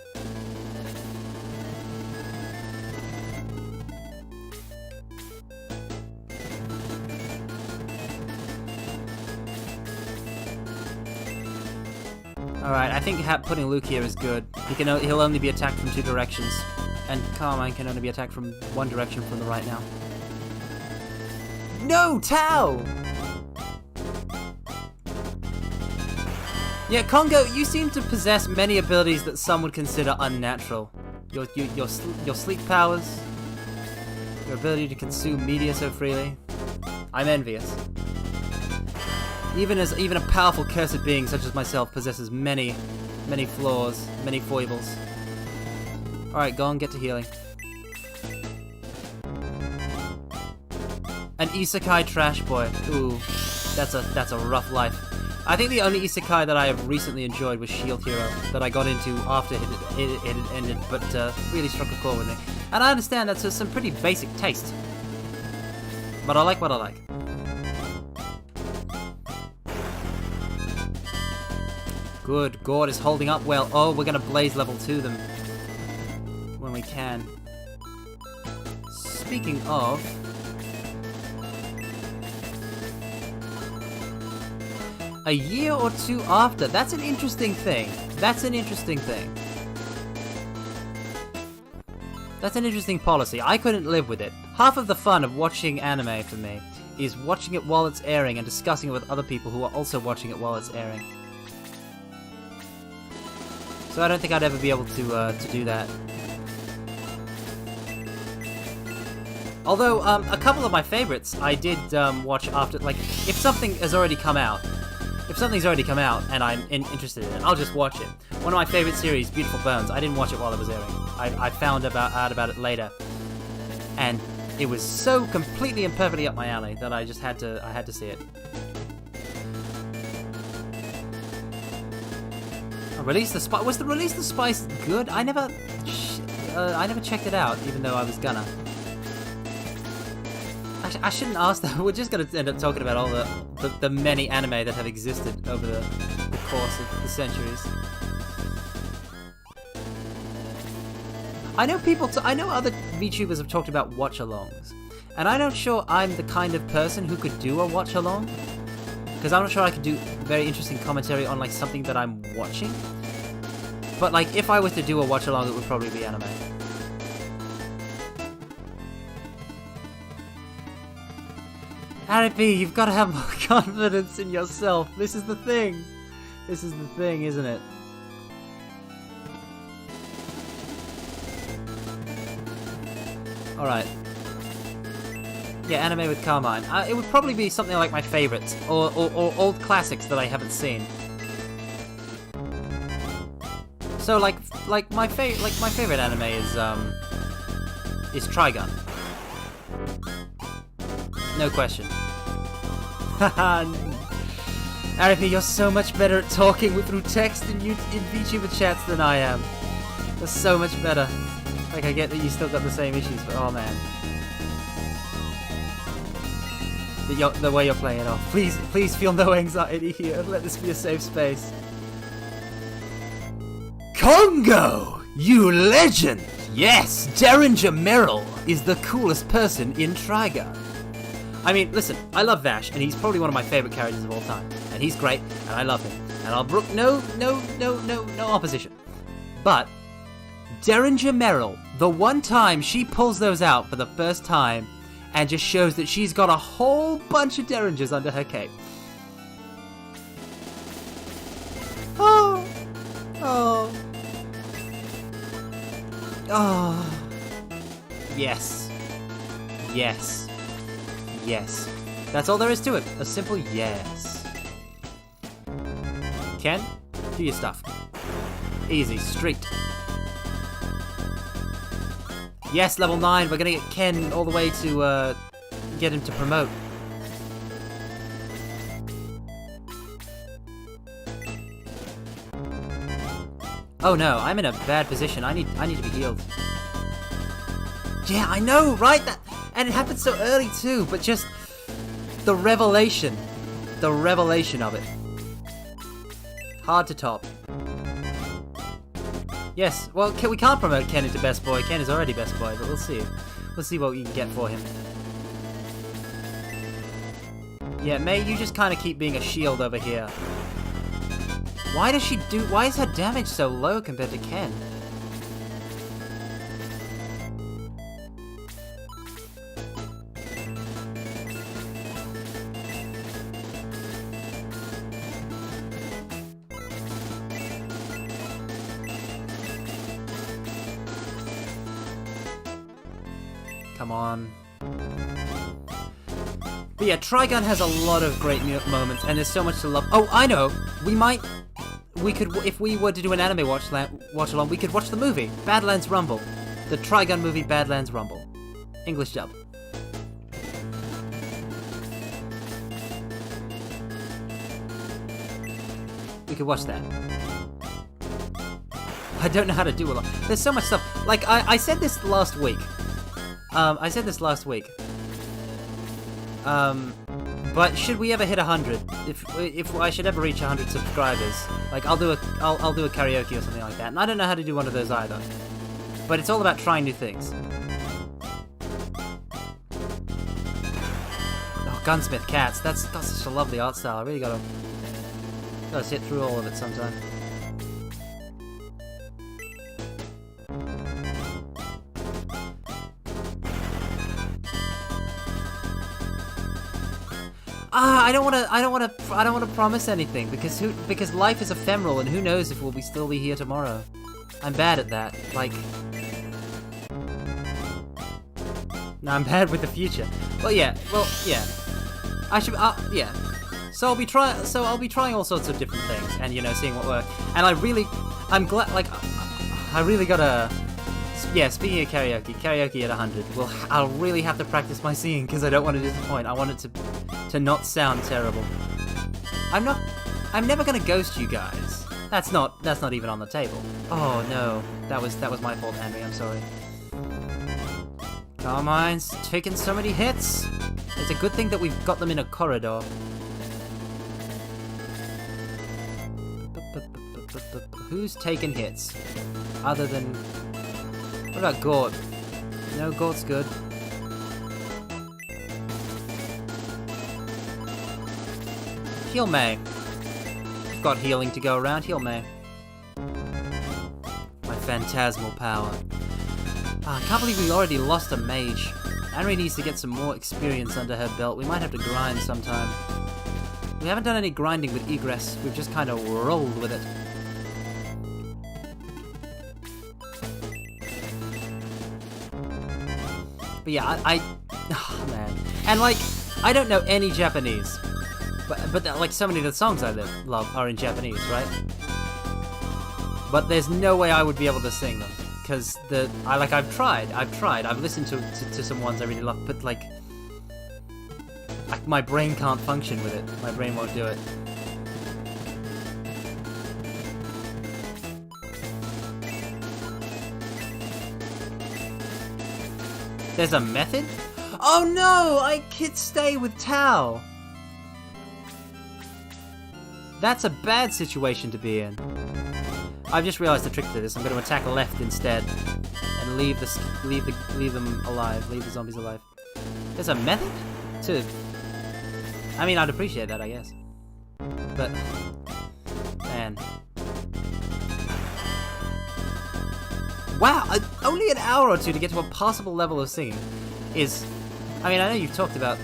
Alright, I think putting Luke here is good. He'll only be attacked from 2 directions, and Carmine can only be attacked from 1 direction from the right now. No, Tao! Yeah, Congo, you seem to possess many abilities that some would consider unnatural. Your sleep powers, your ability to consume media so freely. I'm envious. Even a powerful cursed being such as myself possesses many flaws, many foibles. Alright, go on, get to healing. An isekai trash boy. Ooh, that's a rough life. I think the only isekai that I have recently enjoyed was Shield Hero, that I got into after it had ended, but really struck a chord with me. And I understand that's some pretty basic taste. But I like what I like. Good, Gord is holding up well. Oh, we're gonna Blaze level 2 them when we can. Speaking of... a year or 2 after. That's an interesting thing. That's an interesting thing. That's an interesting policy. I couldn't live with it. Half of the fun of watching anime for me is watching it while it's airing and discussing it with other people who are also watching it while it's airing. So I don't think I'd ever be able to do that. Although, a couple of my favorites I did watch after, like, if something has already come out, and I'm interested in it, I'll just watch it. One of my favorite series, Beautiful Bones, I didn't watch it while it was airing. I found out about it later. And it was so completely and perfectly up my alley that I just had to see it. Release the Spice. Was the Release the Spice good? I never checked it out, even though I was gonna. I shouldn't ask that. We're just gonna end up talking about all the many anime that have existed over the course of the centuries. I know other VTubers have talked about watch-alongs, and I'm not sure I'm the kind of person who could do a watch-along, because I'm not sure I could do very interesting commentary on like something that I'm watching. But like, if I was to do a watch-along, it would probably be anime. Harry P, you've got to have more confidence in yourself. This is the thing. This is the thing, isn't it? Alright. Yeah, anime with Carmine. It would probably be something like my favorites, or old classics that I haven't seen. So like my favorite anime is Trigun. No question. Haha. Arifi, you're so much better at talking through text in VTuber chats than I am. You're so much better. Like, I get that you still got the same issues, but oh man. The way you're playing it off. Please feel no anxiety here. Let this be a safe space. Congo! You legend! Yes, Derringer Merrill! is the coolest person in Trigun. I mean, listen, I love Vash, and he's probably one of my favorite characters of all time. And he's great, and I love him. And I'll brook no opposition. But Derringer Merrill, the one time she pulls those out for the first time and just shows that she's got a whole bunch of Derringers under her cape. Oh. Yes. That's all there is to it. A simple yes. Ken, do your stuff. Easy, street. Yes, level 9. We're gonna get Ken all the way to get him to promote. Oh no, I'm in a bad position. I need to be healed. Yeah, I know, right? And it happened so early too, but just the revelation of it. Hard to top. Yes, well, we can't promote Ken into Best Boy. Ken is already Best Boy, but we'll see. We'll see what we can get for him. Yeah, May, you just kind of keep being a shield over here. Why is her damage so low compared to Ken? Come on. But yeah, Trigun has a lot of great moments, and there's so much to love. Oh, I know! We could, if we were to do an anime watch along, we could watch the movie, Badlands Rumble. The Trigun movie, Badlands Rumble. English dub. We could watch that. I don't know how to do a lot. There's so much stuff. Like, I said this last week. But should we ever hit 100, if I should ever reach 100 subscribers, like I'll do a karaoke or something like that. And I don't know how to do one of those either. But it's all about trying new things. Oh, Gunsmith Cats. That's such a lovely art style. I really gotta sit through all of it sometime. I don't want to promise anything because life is ephemeral and who knows if we'll still be here tomorrow. I'm bad at that. Like, no, I'm bad with the future. Well, yeah. I should. Yeah. So I'll be trying all sorts of different things and seeing what works. And I'm glad. Like, I really gotta. Yeah, speaking of karaoke at 100. Well, I'll really have to practice my singing because I don't want to disappoint. I want it to not sound terrible. I'm never gonna ghost you guys. That's not even on the table. Oh no, that was my fault, Henry. I'm sorry. Carmine's taken so many hits. It's a good thing that we've got them in a corridor. Who's taken hits? Other than... What about Gort? No, Gort's good. Heal May. Got healing to go around. Heal May. My phantasmal power. I can't believe we already lost a mage. Anri needs to get some more experience under her belt. We might have to grind sometime. We haven't done any grinding with Egress. We've just kind of rolled with it. But yeah, oh man. And like, I don't know any Japanese. But like so many of the songs I love are in Japanese, right? But there's no way I would be able to sing them. Because I've tried. I've listened to some ones I really love, but like my brain can't function with it. My brain won't do it. There's a method? Oh no! I can't stay with Tao! That's a bad situation to be in. I've just realised the trick to this. I'm going to attack left instead. And and leave them alive. Leave the zombies alive. There's a method to. I mean, I'd appreciate that, I guess. But man, wow! Only an hour or two to get to a possible level of singing is. I mean, I know you've talked about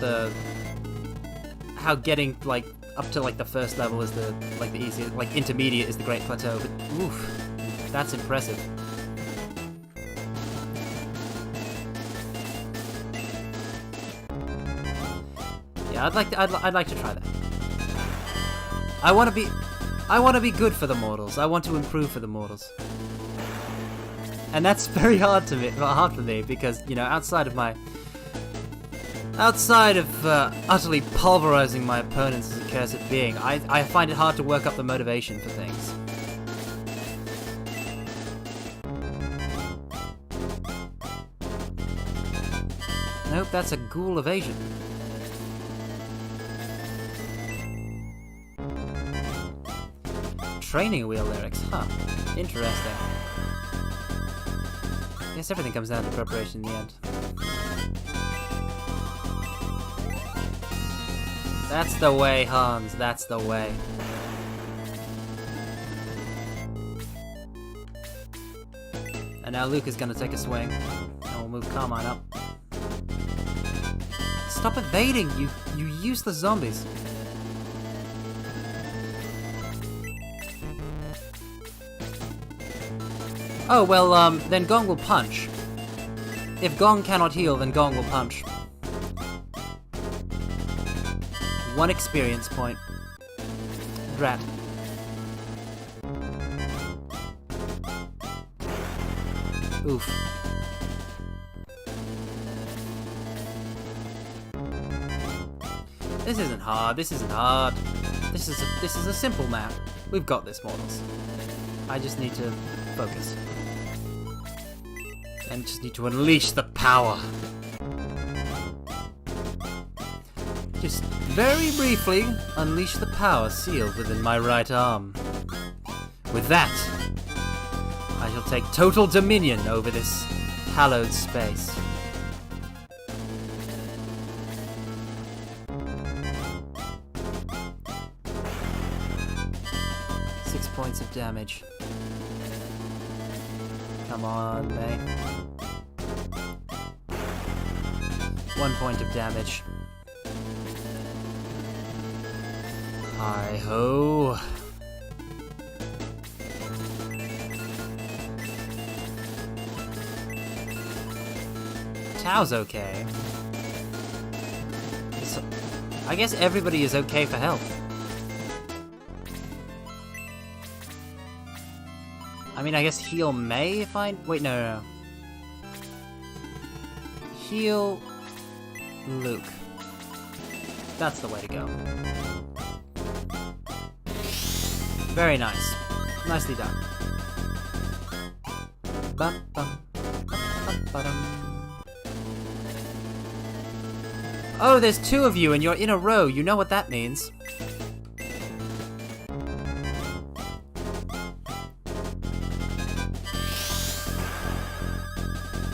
how getting like up to like the first level is the easiest, like intermediate is the great plateau. But oof, that's impressive. Yeah, I'd like to try that. I want to be good for the mortals. I want to improve for the mortals. And that's very hard for me because, you know, outside of utterly pulverizing my opponents as a cursed being, I find it hard to work up the motivation for things. Nope, that's a ghoul evasion. Training wheel lyrics, huh? Interesting. Guess everything comes down to preparation in the end. That's the way, Hans, that's the way. And now Luke is gonna take a swing, and we'll move Carmine up. Stop evading, you useless zombies. Oh, well, then Gong will punch. If Gong cannot heal, then Gong will punch. 1 experience point. Drat. Oof. This isn't hard, this isn't hard. This is a simple map. We've got this, mortals. I just need to focus. And just need to unleash the power. Just very briefly unleash the power sealed within my right arm. With that, I shall take total dominion over this hallowed space. Six points of damage. Come on, May. 1 point of damage. Hi-ho. Tao's okay. I guess everybody is okay for health. I mean, I guess heal May if I... Wait, no. Heal Luke. That's the way to go. Very nice. Nicely done. Oh, there's 2 of you and you're in a row. You know what that means.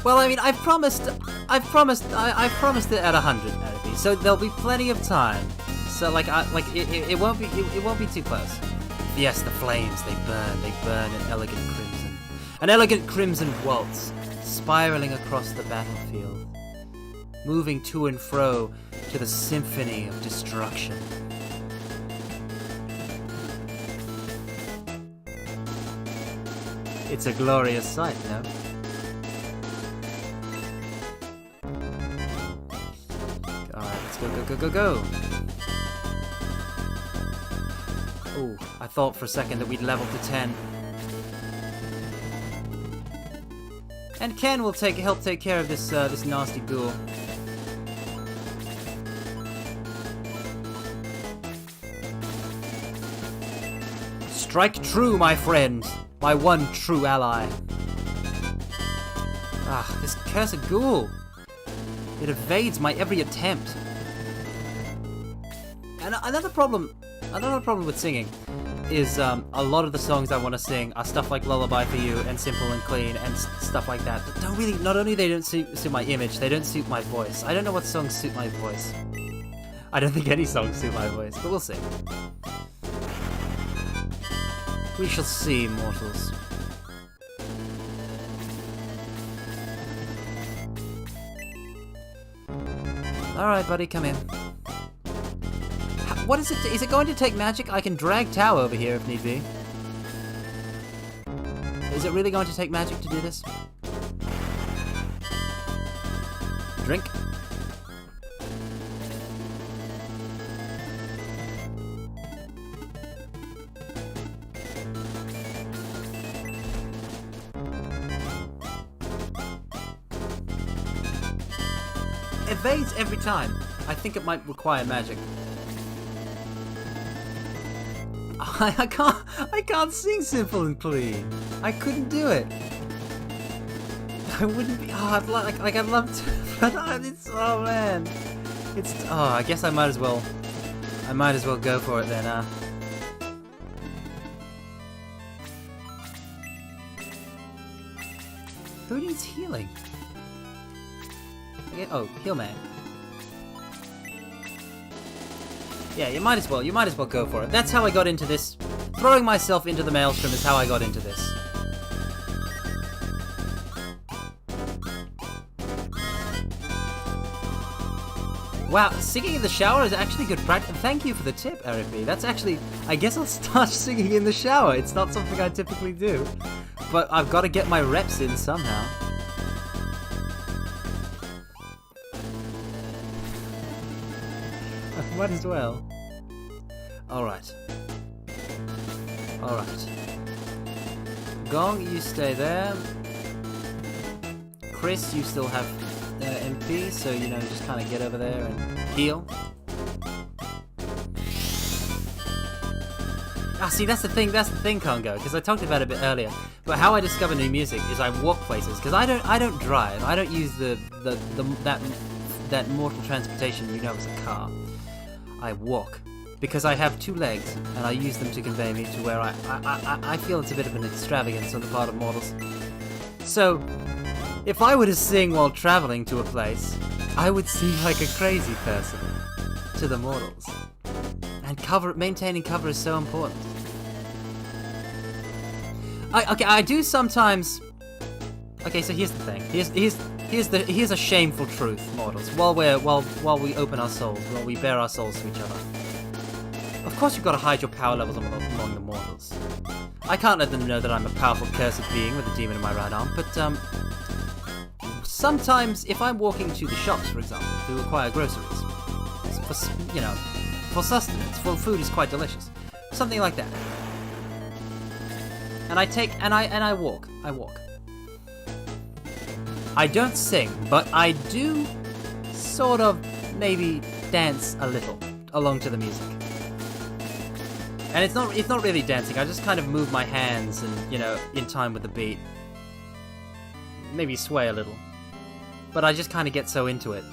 Well, I mean, I've promised it at 100 out of these, so there'll be plenty of time. So, it won't be too close. Yes, the flames, they burn an elegant crimson waltz, spiraling across the battlefield, moving to and fro to the symphony of destruction. It's a glorious sight, no? Alright, let's go. Oh, I thought for a second that we'd leveled to 10. And Ken will help take care of this nasty ghoul. Strike true, my friend, my one true ally. Ah, this cursed ghoul. It evades my every attempt. And another problem with singing. is a lot of the songs I want to sing are stuff like Lullaby for You and Simple and Clean and stuff like that. But don't really, not only they don't suit my image, they don't suit my voice. I don't know what songs suit my voice. I don't think any songs suit my voice, but we'll see. We shall see, mortals. Alright, buddy, come in. What is it? Is it going to take magic? I can drag Tao over here if need be. Is it really going to take magic to do this? Drink. Evades every time. I think it might require magic. I can't sing Simple and Clean. I couldn't do it. I wouldn't be. Oh, I'd love to, but it's. Oh man, it's. Oh, I guess I might as well. I might as well go for it then. Who needs healing? Oh, heal man. Yeah, you might as well go for it. That's how I got into this. Throwing myself into the maelstrom is how I got into this. Wow, singing in the shower is actually good practice. Thank you for the tip, Eric B. That's actually, I guess I'll start singing in the shower. It's not something I typically do, but I've got to get my reps in somehow. Might as well. Alright. Alright. Gong, you stay there. Chris, you still have MP, so, you know, just kind of get over there and heal. Ah, see, that's the thing, Congo, because I talked about it a bit earlier. But how I discover new music is I walk places, because I don't drive. I don't use that mortal transportation you know as a car. I walk, because I have 2 legs, and I use them to convey me to where I feel it's a bit of an extravagance on the part of mortals. So, if I were to sing while traveling to a place, I would seem like a crazy person to the mortals. And maintaining cover is so important. I do sometimes. Okay, so here's the thing. Here's a shameful truth, mortals. While we open our souls, while we bare our souls to each other. Of course, you've got to hide your power levels among the mortals. I can't let them know that I'm a powerful, cursed being with a demon in my right arm. But sometimes, if I'm walking to the shops, for example, to acquire groceries, for sustenance, for food is quite delicious, something like that. And I walk. I don't sing, but I do sort of maybe dance a little along to the music. And it's not really dancing, I just kind of move my hands and, you know, in time with the beat. Maybe sway a little. But I just kind of get so into it.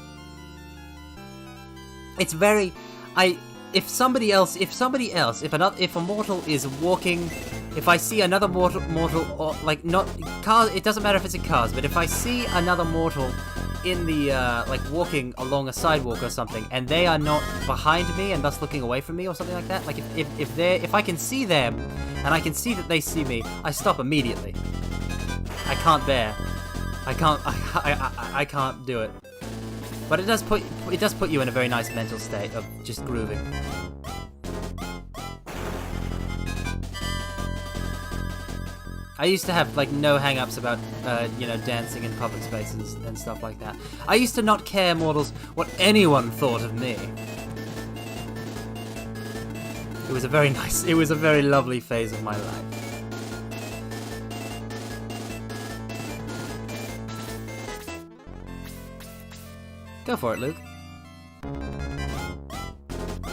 It's very if a mortal is walking, if I see another mortal, or like not cars, it doesn't matter if it's in cars, but if I see another mortal in the like walking along a sidewalk or something, and they are not behind me and thus looking away from me or something like that, like if I can see them and I can see that they see me, I stop immediately. I can't bear. I can't do it. But it does put you in a very nice mental state of just grooving. I used to have like no hang-ups about dancing in public spaces and stuff like that. I used to not care, mortals, what anyone thought of me. It was a very lovely phase of my life. Go for it, Luke.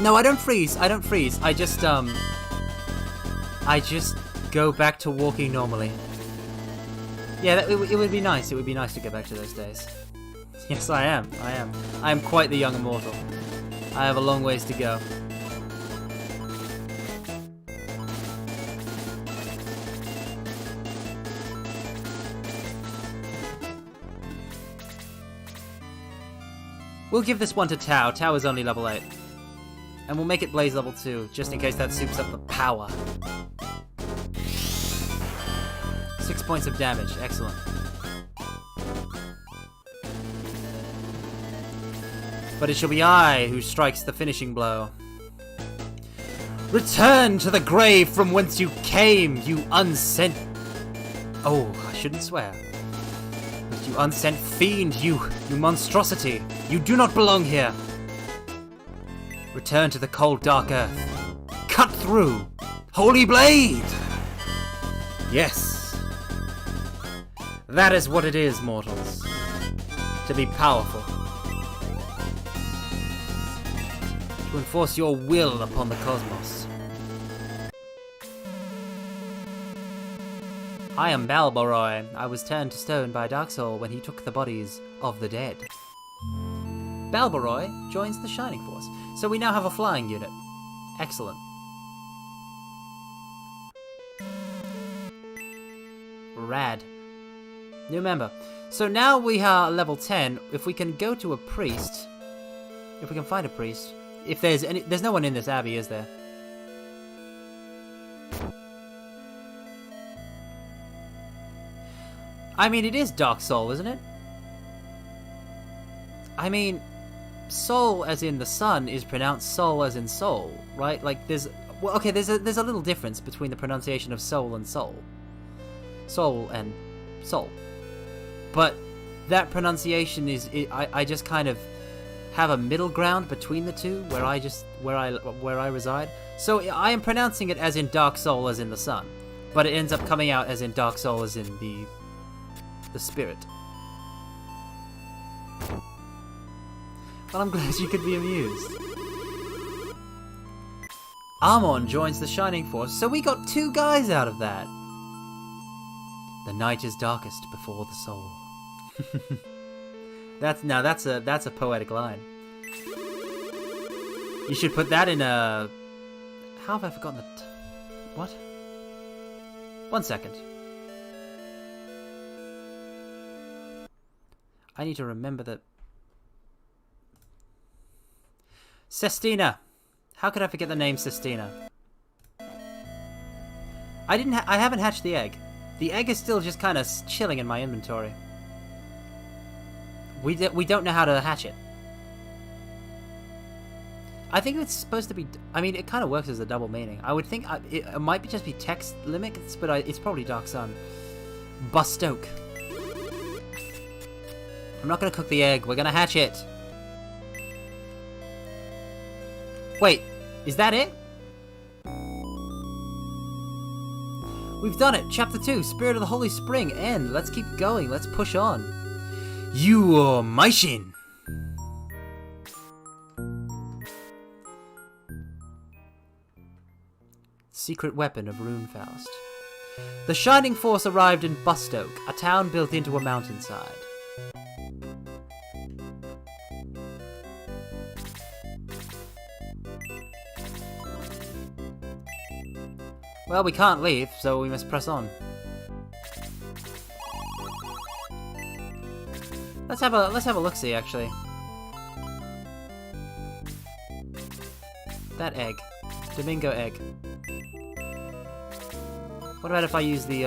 No, I don't freeze. I just go back to walking normally. Yeah, it would be nice. It would be nice to go back to those days. Yes, I am. I am quite the young immortal. I have a long ways to go. We'll give this one to Tao. Tao is only level 8. And we'll make it Blaze level 2, just in case that soups up the power. 6 points of damage. Excellent. But it shall be I who strikes the finishing blow. Return to the grave from whence you came, you unsent... Oh, I shouldn't swear. But you unsent fiend, you monstrosity. You do not belong here. Return to the cold, dark earth. Cut through. Holy blade! Yes. That is what it is, mortals. To be powerful. To enforce your will upon the cosmos. I am Balboroy. I was turned to stone by Dark Soul when he took the bodies of the dead. Balboroy joins the Shining Force. So we now have a flying unit. Excellent. Rad. New member. So now we are level 10. If we can go to a priest. If we can find a priest. If there's any... There's no one in this abbey, is there? I mean, it is Dark Soul, isn't it? I mean, soul as in the sun is pronounced soul as in soul, right? Like, there's... Well, okay, there's a little difference between the pronunciation of soul and soul. Soul and soul. But that pronunciation is... I just kind of have a middle ground between the two, where I reside. So I am pronouncing it as in Dark Soul as in the sun. But it ends up coming out as in Dark Soul as in the spirit. Well, I'm glad you could be amused. Amon joins the Shining Force, so we got 2 guys out of that. The night is darkest before the soul. That's a poetic line. You should put that in a... How have I forgotten the... What? 1 second. I need to remember that... Sestina! How could I forget the name Sestina? I haven't hatched the egg. The egg is still just kind of chilling in my inventory. We don't know how to hatch it. I think it's supposed to be... I mean, it kind of works as a double meaning. I would think it might just be text limits, but it's probably Dark Sun. Bustoke. I'm not going to cook the egg. We're going to hatch it. Wait, is that it? We've done it. Chapter 2, Spirit of the Holy Spring. End. Let's keep going. Let's push on. You are Maishin. Secret weapon of Runefaust. The Shining Force arrived in Bustoke, a town built into a mountainside. Well, we can't leave, so we must press on. Let's have a look-see, actually. That egg. Domingo egg. What about if I use the,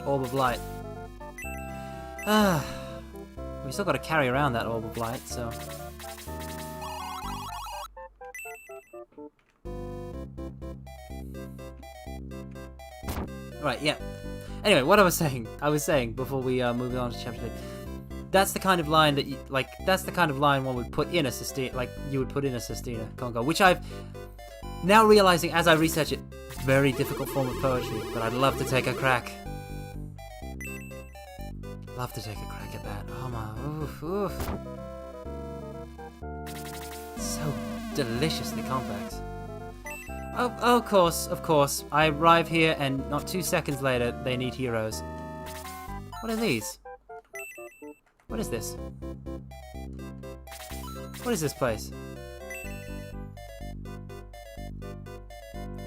Orb of Light? We still gotta carry around that Orb of Light, so... Right, yeah. Anyway, what I was saying before we move on to chapter 2. That's the kind of line that that's the kind of line one would put in a Sestina, like you would put in a Sestina Congo, which I've now realizing as I research it, very difficult form of poetry, but I'd love to take a crack. Love to take a crack at that. Oh my, oof. So deliciously complex. Oh, of course. I arrive here and not 2 seconds later, they need heroes. What are these? What is this? What is this place?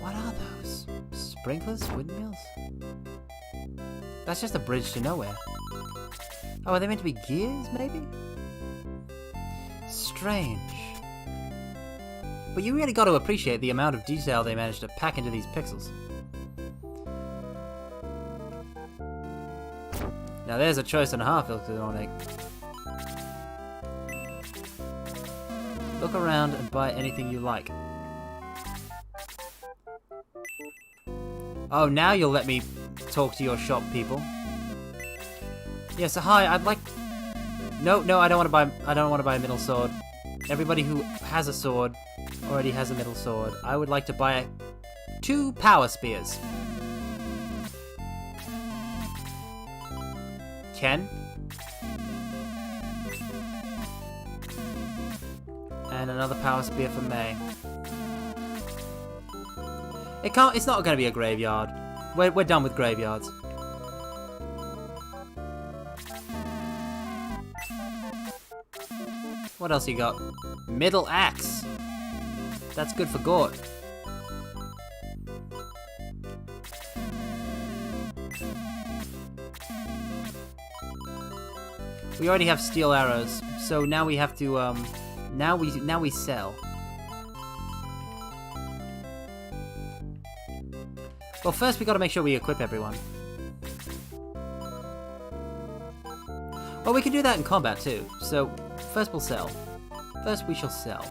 What are those? Sprinklers? Windmills? That's just a bridge to nowhere. Oh, are they meant to be gears, maybe? strange. But you really got to appreciate the amount of detail they managed to pack into these pixels. Now there's a choice and a half, Ilkazonic. Look around and buy anything you like. Oh, now you'll let me talk to your shop people. Yeah, so hi, I'd like... No, I don't want to buy a middle sword. Everybody who has a sword already has a middle sword. I would like to buy 2 power spears. Ken? And another power spear for May. It's not gonna be a graveyard. We're done with graveyards. What else you got? Middle axe. That's good for Gort. We already have steel arrows, so now we have to now we sell. Well, first we got to make sure we equip everyone. Well, we can do that in combat too. So first we'll sell. First we shall sell.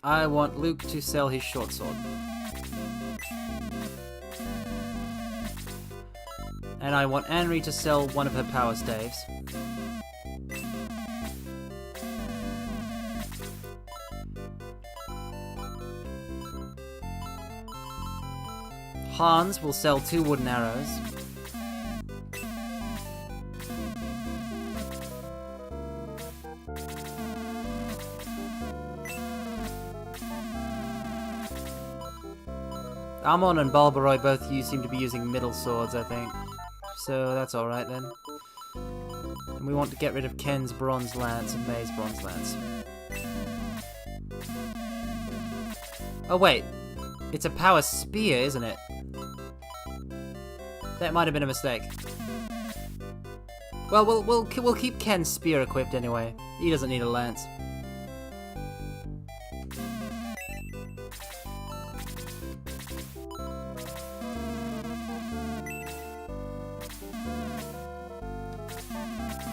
I want Luke to sell his short sword. And I want Anri to sell one of her power staves. Hans will sell 2 wooden arrows. Amon and Balbaroy both seem to be using middle swords, I think. So that's alright then. And we want to get rid of Ken's bronze lance and May's bronze lance. Oh wait, it's a power spear, isn't it? That might have been a mistake. Well, we'll keep Ken's spear equipped anyway. He doesn't need a lance.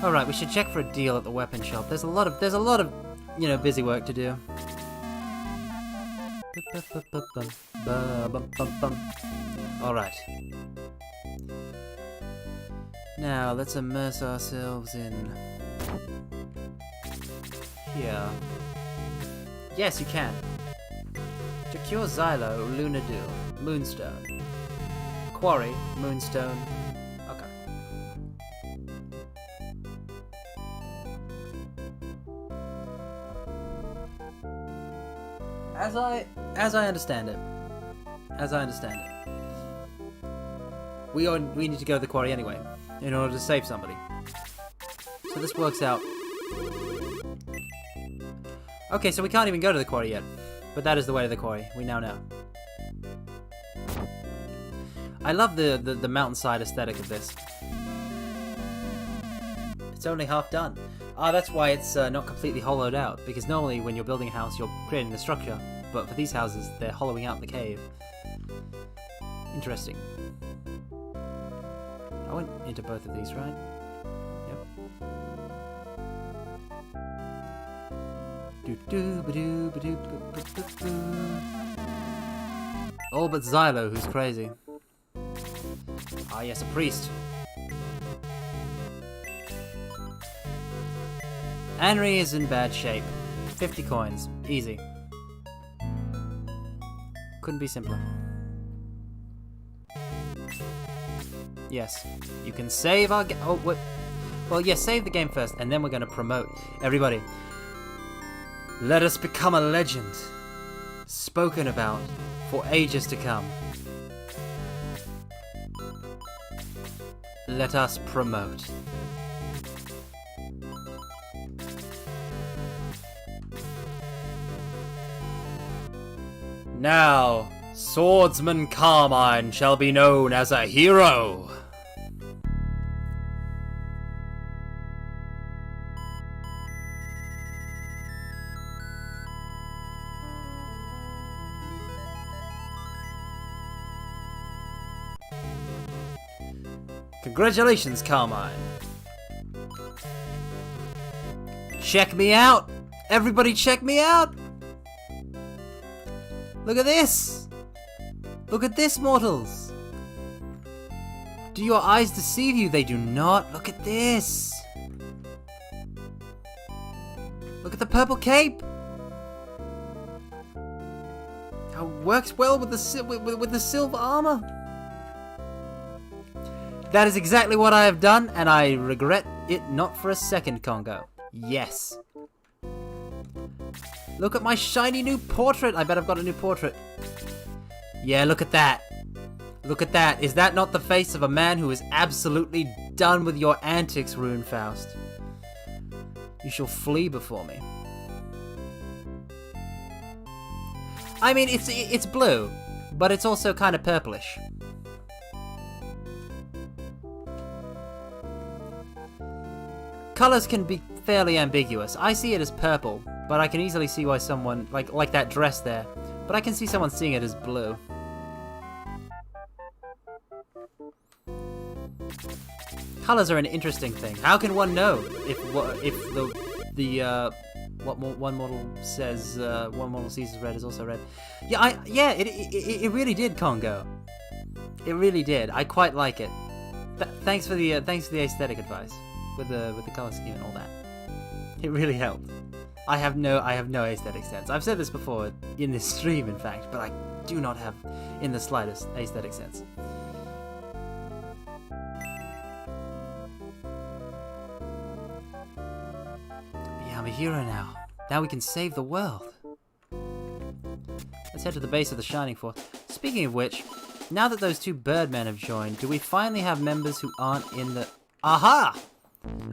Alright, we should check for a deal at the weapon shop. There's a lot of, you know, busy work to do. Alright. Now, let's immerse ourselves in... here. Yes, you can. To cure Xylo, Lunadil, Moonstone. Quarry, Moonstone. Okay. As I understand it, we need to go to the quarry anyway, in order to save somebody. So this works out. Okay, so we can't even go to the quarry yet, but that is the way to the quarry. We now know. I love the mountainside aesthetic of this. It's only half done. Ah, that's why it's not completely hollowed out, because normally when you're building a house, you're creating the structure, but for these houses, they're hollowing out the cave. Interesting. I went into both of these, right? Yep. All but Xylo, who's crazy. Ah, yes, a priest. Anri is in bad shape. 50 coins. Easy. Couldn't be simpler. Yes. You can save our game. Oh, what? Well, yes, save the game first, and then we're going to promote. Everybody, let us become a legend. Spoken about for ages to come. Let us promote. Now, Swordsman Carmine shall be known as a hero. Congratulations, Carmine. Check me out! Everybody check me out! Look at this! Look at this, mortals! Do your eyes deceive you? They do not. Look at this! Look at the purple cape! How it works well with the silver armor! That is exactly what I have done, and I regret it not for a second, Congo. Yes. Look at my shiny new portrait! I bet I've got a new portrait. Yeah, look at that. Look at that. Is that not the face of a man who is absolutely done with your antics, Runefaust? You shall flee before me. I mean, it's blue, but it's also kind of purplish. Colors can be fairly ambiguous. I see it as purple, but I can easily see why someone, like that dress there, but I can see someone seeing it as blue. Colors are an interesting thing. How can one know if what one model says one model sees as red is also red? Yeah, it really did, Congo. It really did. I quite like it. Thanks for the aesthetic advice with the color scheme and all that. It really helped. I have no aesthetic sense. I've said this before in this stream, in fact, but I do not have in the slightest aesthetic sense. I'm a hero now. Now we can save the world. Let's head to the base of the Shining Force. Speaking of which, now that those two Birdmen have joined, do we finally have members who aren't in the... Aha!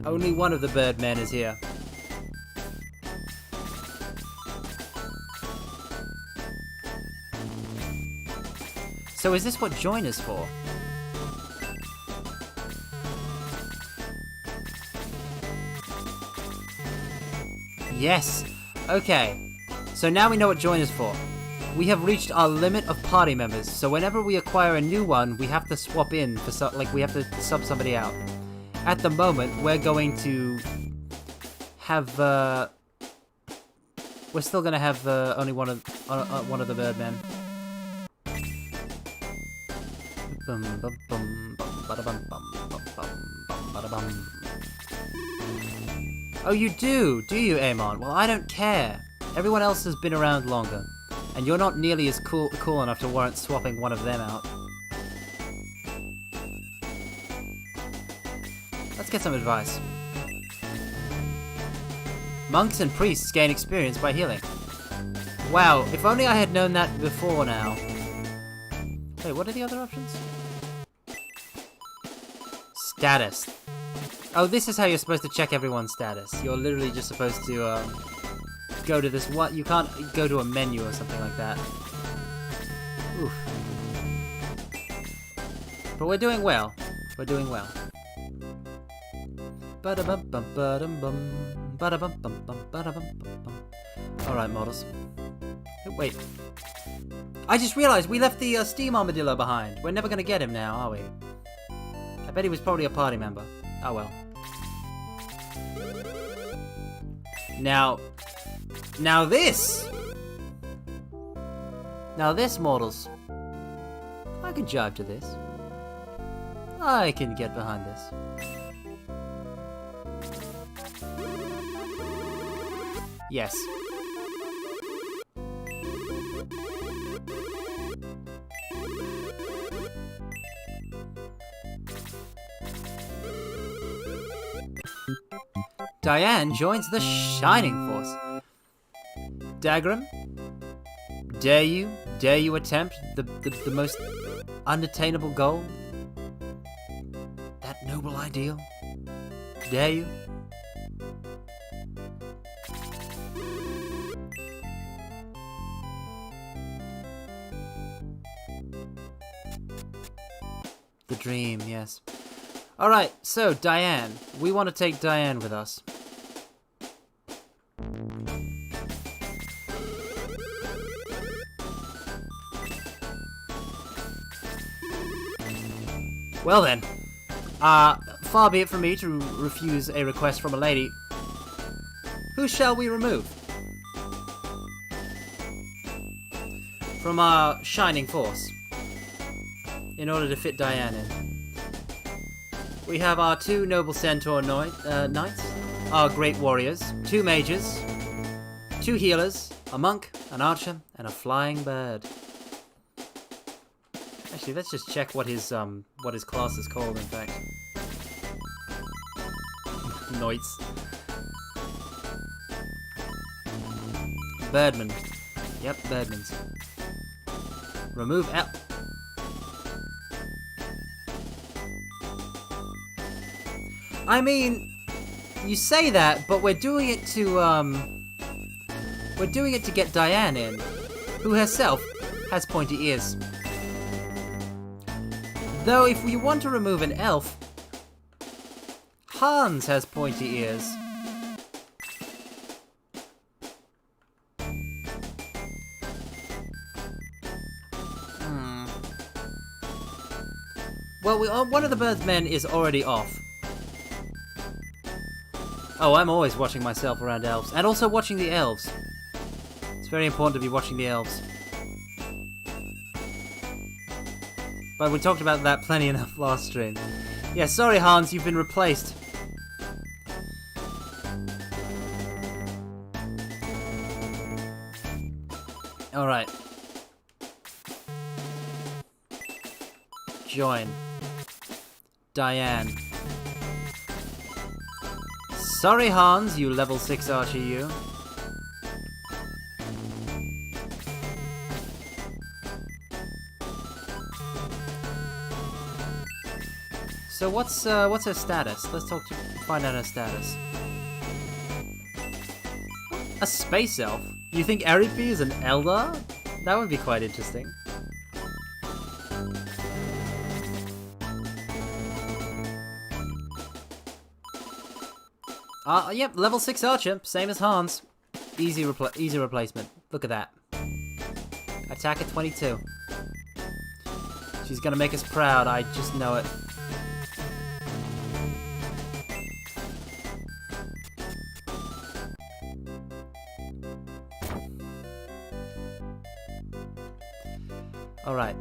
Only one of the Birdmen is here. So is this what join is for? Yes. Okay. So now we know what join is for. We have reached our limit of party members, so whenever we acquire a new one, we have to swap in for we have to sub somebody out. At the moment, we're going to have we're still gonna have only one of the Birdmen. Oh, you do you, Amon? Well, I don't care. Everyone else has been around longer, and you're not nearly as cool enough to warrant swapping one of them out. Let's get some advice. Monks and priests gain experience by healing. Wow, if only I had known that before now. Wait, what are the other options? Status. Oh, this is how you're supposed to check everyone's status. You're literally just supposed to go to this. What? You can't go to a menu or something like that. Oof. But we're doing well. We're doing well. Alright, models. Oh, wait. I just realized we left the steam armadillo behind. We're never gonna get him now, are we? I bet he was probably a party member. Oh well. Now this! Now this, mortals. I can jive to this. I can get behind this. Yes. Diane joins the Shining Force. Dagram, dare you attempt the most unattainable goal? That noble ideal? Dare you? The dream, yes. Alright, so Diane. We want to take Diane with us. Well then, Far be it from me to refuse a request from a lady. Who shall we remove? From our shining force, in order to fit Diane in. We have our 2 noble centaur knights, our great warriors, 2 mages, 2 healers, a monk, an archer, and a flying bird. Actually, let's just check what his class is called, in fact. Knights. Birdman. Yep, Birdmans. Remove L. I mean, you say that, but we're doing it to get Diane in, who herself has pointy ears. Though if we want to remove an elf, Hans has pointy ears. Well, one of the birdsmen is already off. Oh, I'm always watching myself around elves. And also watching the elves. It's very important to be watching the elves. But we talked about that plenty enough last stream. Yeah, sorry Hans, you've been replaced. Alright. Join. Diane. Sorry Hans, you level 6 archer you. So what's her status? Let's find out her status. A space elf? You think Eripi is an Eldar? That would be quite interesting. Yep, level 6 archer, same as Hans. Easy replacement. Look at that. Attack at 22. She's gonna make us proud, I just know it. Alright.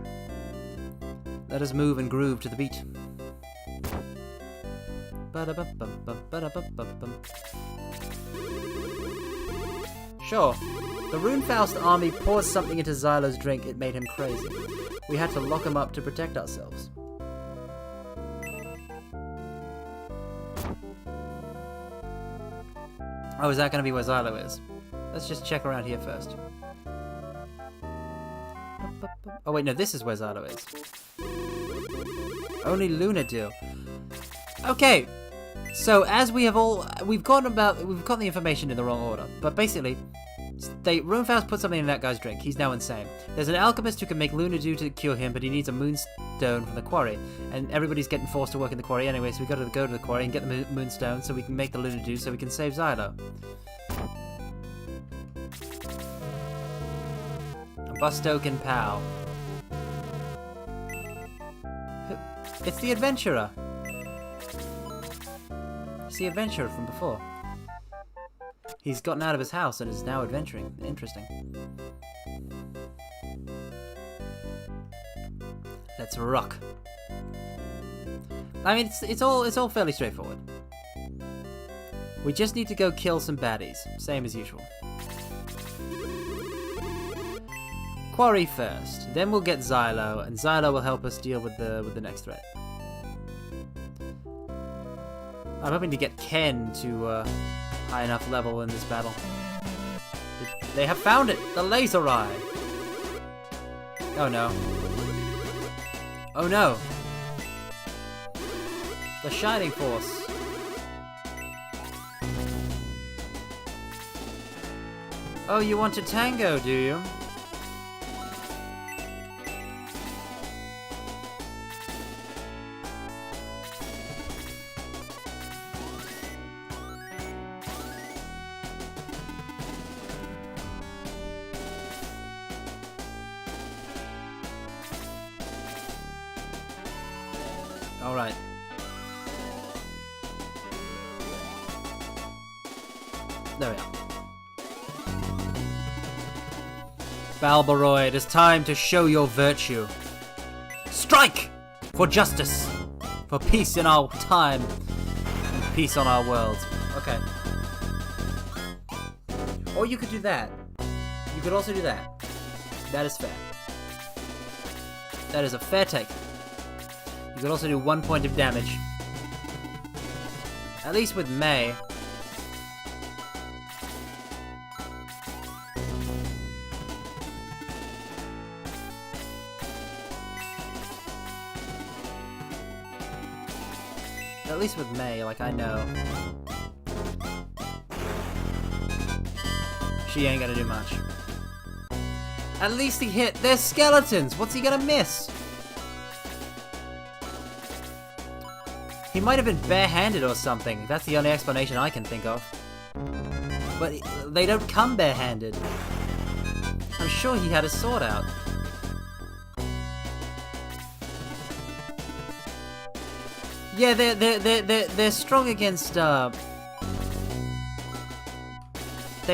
Let us move and groove to the beat. Sure. The Runefaust army pours something into Xylo's drink, it made him crazy. We had to lock him up to protect ourselves. Oh, is that going to be where Xylo is? Let's just check around here first. Oh wait, no, this is where Xylo is. Only Luna do. Okay, so as we've gotten the information in the wrong order, but basically, Runefaust put something in that guy's drink. He's now insane. There's an alchemist who can make Luna do to cure him, but he needs a moonstone from the quarry, and everybody's getting forced to work in the quarry anyway. So we got to go to the quarry and get the moonstone so we can make the Luna do, so we can save Xylo. Bustoken Pow. It's the adventurer. It's the adventurer from before. He's gotten out of his house and is now adventuring. Interesting. Let's rock. I mean, it's all fairly straightforward. We just need to go kill some baddies, same as usual. Quarry first, then we'll get Xylo, and Xylo will help us deal with the next threat. I'm hoping to get Ken to high enough level in this battle. They have found it! The laser eye! Oh no. Oh no! The Shining Force! Oh, you want to tango, do you? Alright. There we are. Balboroy, it is time to show your virtue. Strike! For justice! For peace in our time. And peace on our world. Okay. Or you could do that. You could also do that. That is fair. That is a fair take. You could also do 1 point of damage. At least with May. At least with May, like, I know. She ain't gonna do much. At least he hit. They're skeletons! What's he gonna miss? He might have been barehanded or something. That's the only explanation I can think of. But they don't come barehanded. I'm sure he had a sword out. Yeah, they're strong against, they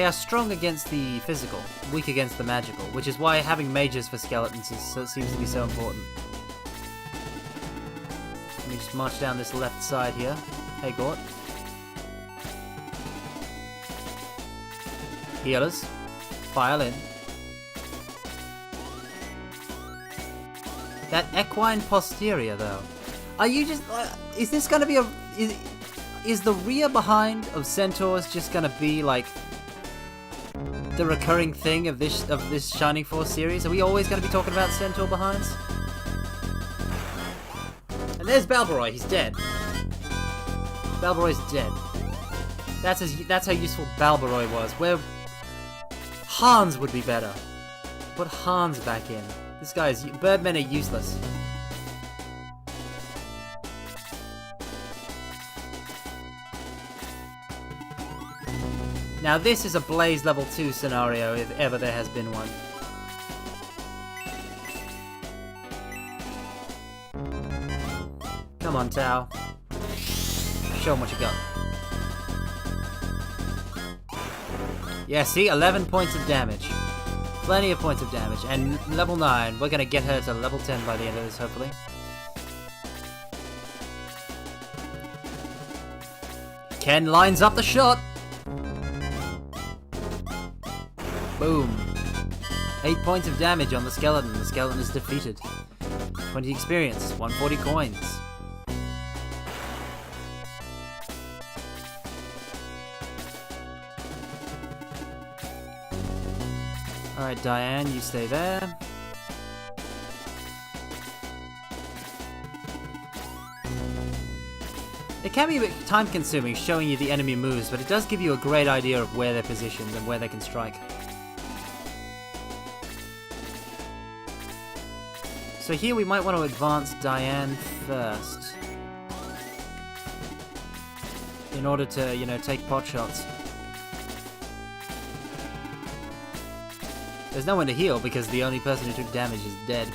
are strong against the physical, weak against the magical, which is why having mages for skeletons seems to be so important. Let me just march down this left side here. Hey, Gort. Healers. File in. That equine posterior, though. Are you just... is this gonna be a... Is the rear behind of centaurs just gonna be, like... the recurring thing of this Shining Force series? Are we always gonna be talking about centaur behinds? And there's Balboroy, he's dead. Balboroy's dead. That's how useful Balboroy was. Where... Hans would be better. Put Hans back in. This guy is... Birdmen are useless. Now this is a Blaze level 2 scenario, if ever there has been one. Come on, Tao. Show him what you got. Yeah, see? 11 points of damage. Plenty of points of damage. And level 9, we're gonna get her to level 10 by the end of this, hopefully. Ken lines up the shot! Boom. 8 points of damage on the skeleton. The skeleton is defeated. 20 experience. 140 coins. Alright, Diane, you stay there. It can be a bit time-consuming showing you the enemy moves, but it does give you a great idea of where they're positioned and where they can strike. So here we might want to advance Diane first. In order to, you know, take pot shots. There's no one to heal because the only person who took damage is dead.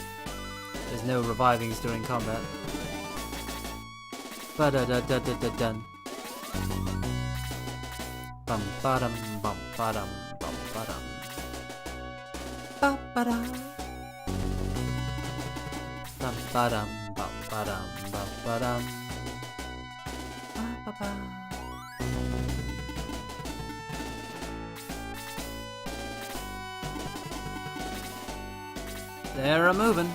There's no revivings during combat. Ba-da-da-da-da-da-dun. Bum-ba-dum, bum-ba-dum, bum-ba-dum. Ba-ba-dum. Bum-ba-dum, bum-ba-dum, bum-ba-dum. Ba-ba-ba. They're a-moving.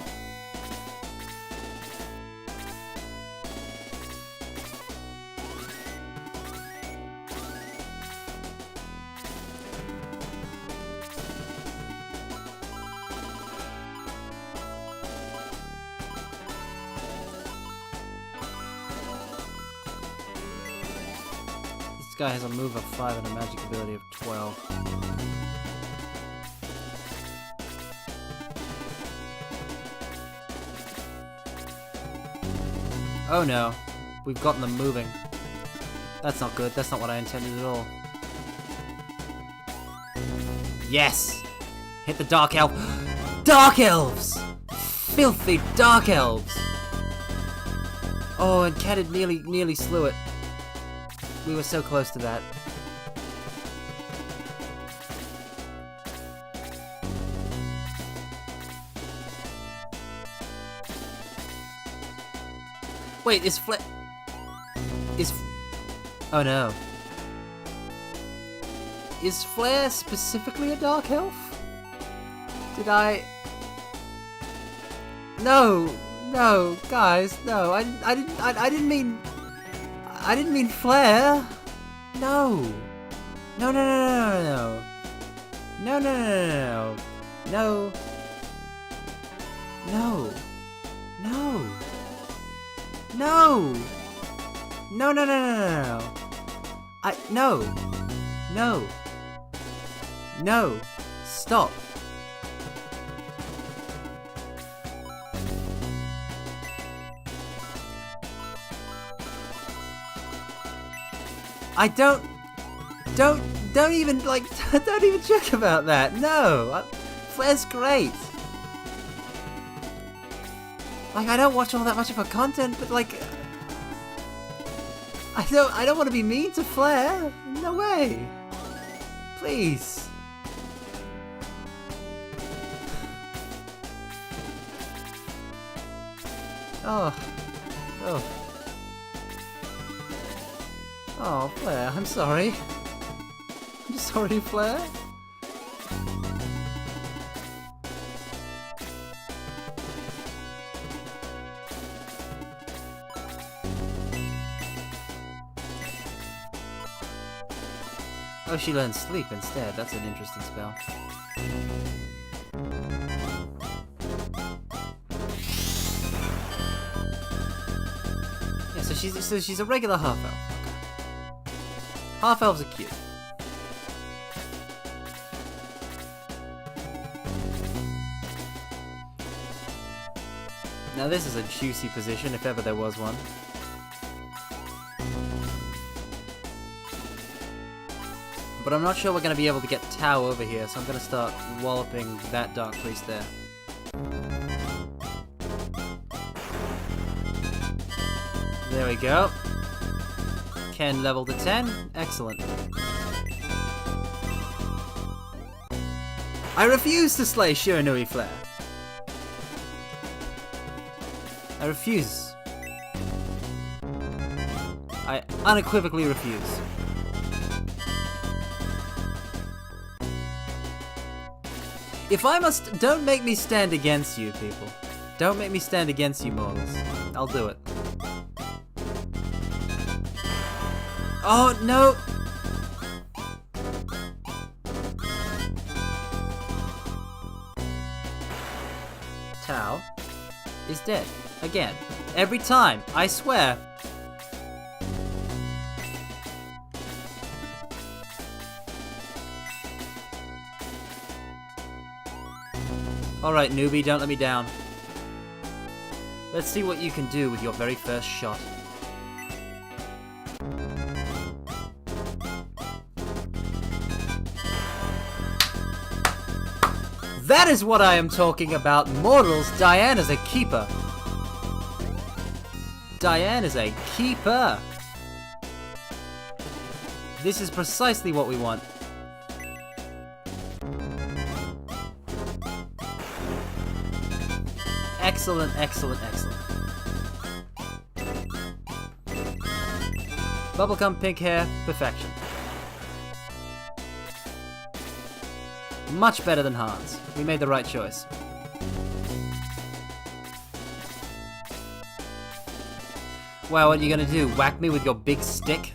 This guy has a move of 5 and a magic ability of 12. Oh no, we've gotten them moving. That's not good, that's not what I intended at all. Yes! Hit the Dark Elf. Dark Elves! Filthy Dark Elves! Oh, and Cat had nearly slew it. We were so close to that. Wait, is Flare... Is... Oh no. Is Flare specifically a Dark Elf? Did I... No, guys, no. I didn't mean Flare. No. No. No. Stop. Don't even, like, don't even joke about that. No, Flare's great. Like, I don't watch all that much of her content, but like, I don't want to be mean to Flare. No way. Please. Oh. Oh, Flare, I'm sorry. I'm sorry, Flare. Oh, she learns sleep instead. That's an interesting spell. Yeah, so she's a regular half elf. Half elves are cute. Now this is a juicy position, if ever there was one. But I'm not sure we're going to be able to get Tau over here, so I'm going to start walloping that Dark Priest there. There we go. Ken level to 10. Excellent. I refuse to slay Shiranui Flare. I refuse. I unequivocally refuse. If I must, don't make me stand against you, people. Don't make me stand against you, mortals. I'll do it. Oh, no! Tau is dead. Again. Every time. I swear. Alright, newbie, don't let me down. Let's see what you can do with your very first shot. That is what I am talking about, mortals! Diane is a keeper! Diane is a keeper! This is precisely what we want. Excellent, excellent, excellent. Bubblegum pink hair, perfection. Much better than Hans. We made the right choice. Wow, what are you gonna do? Whack me with your big stick?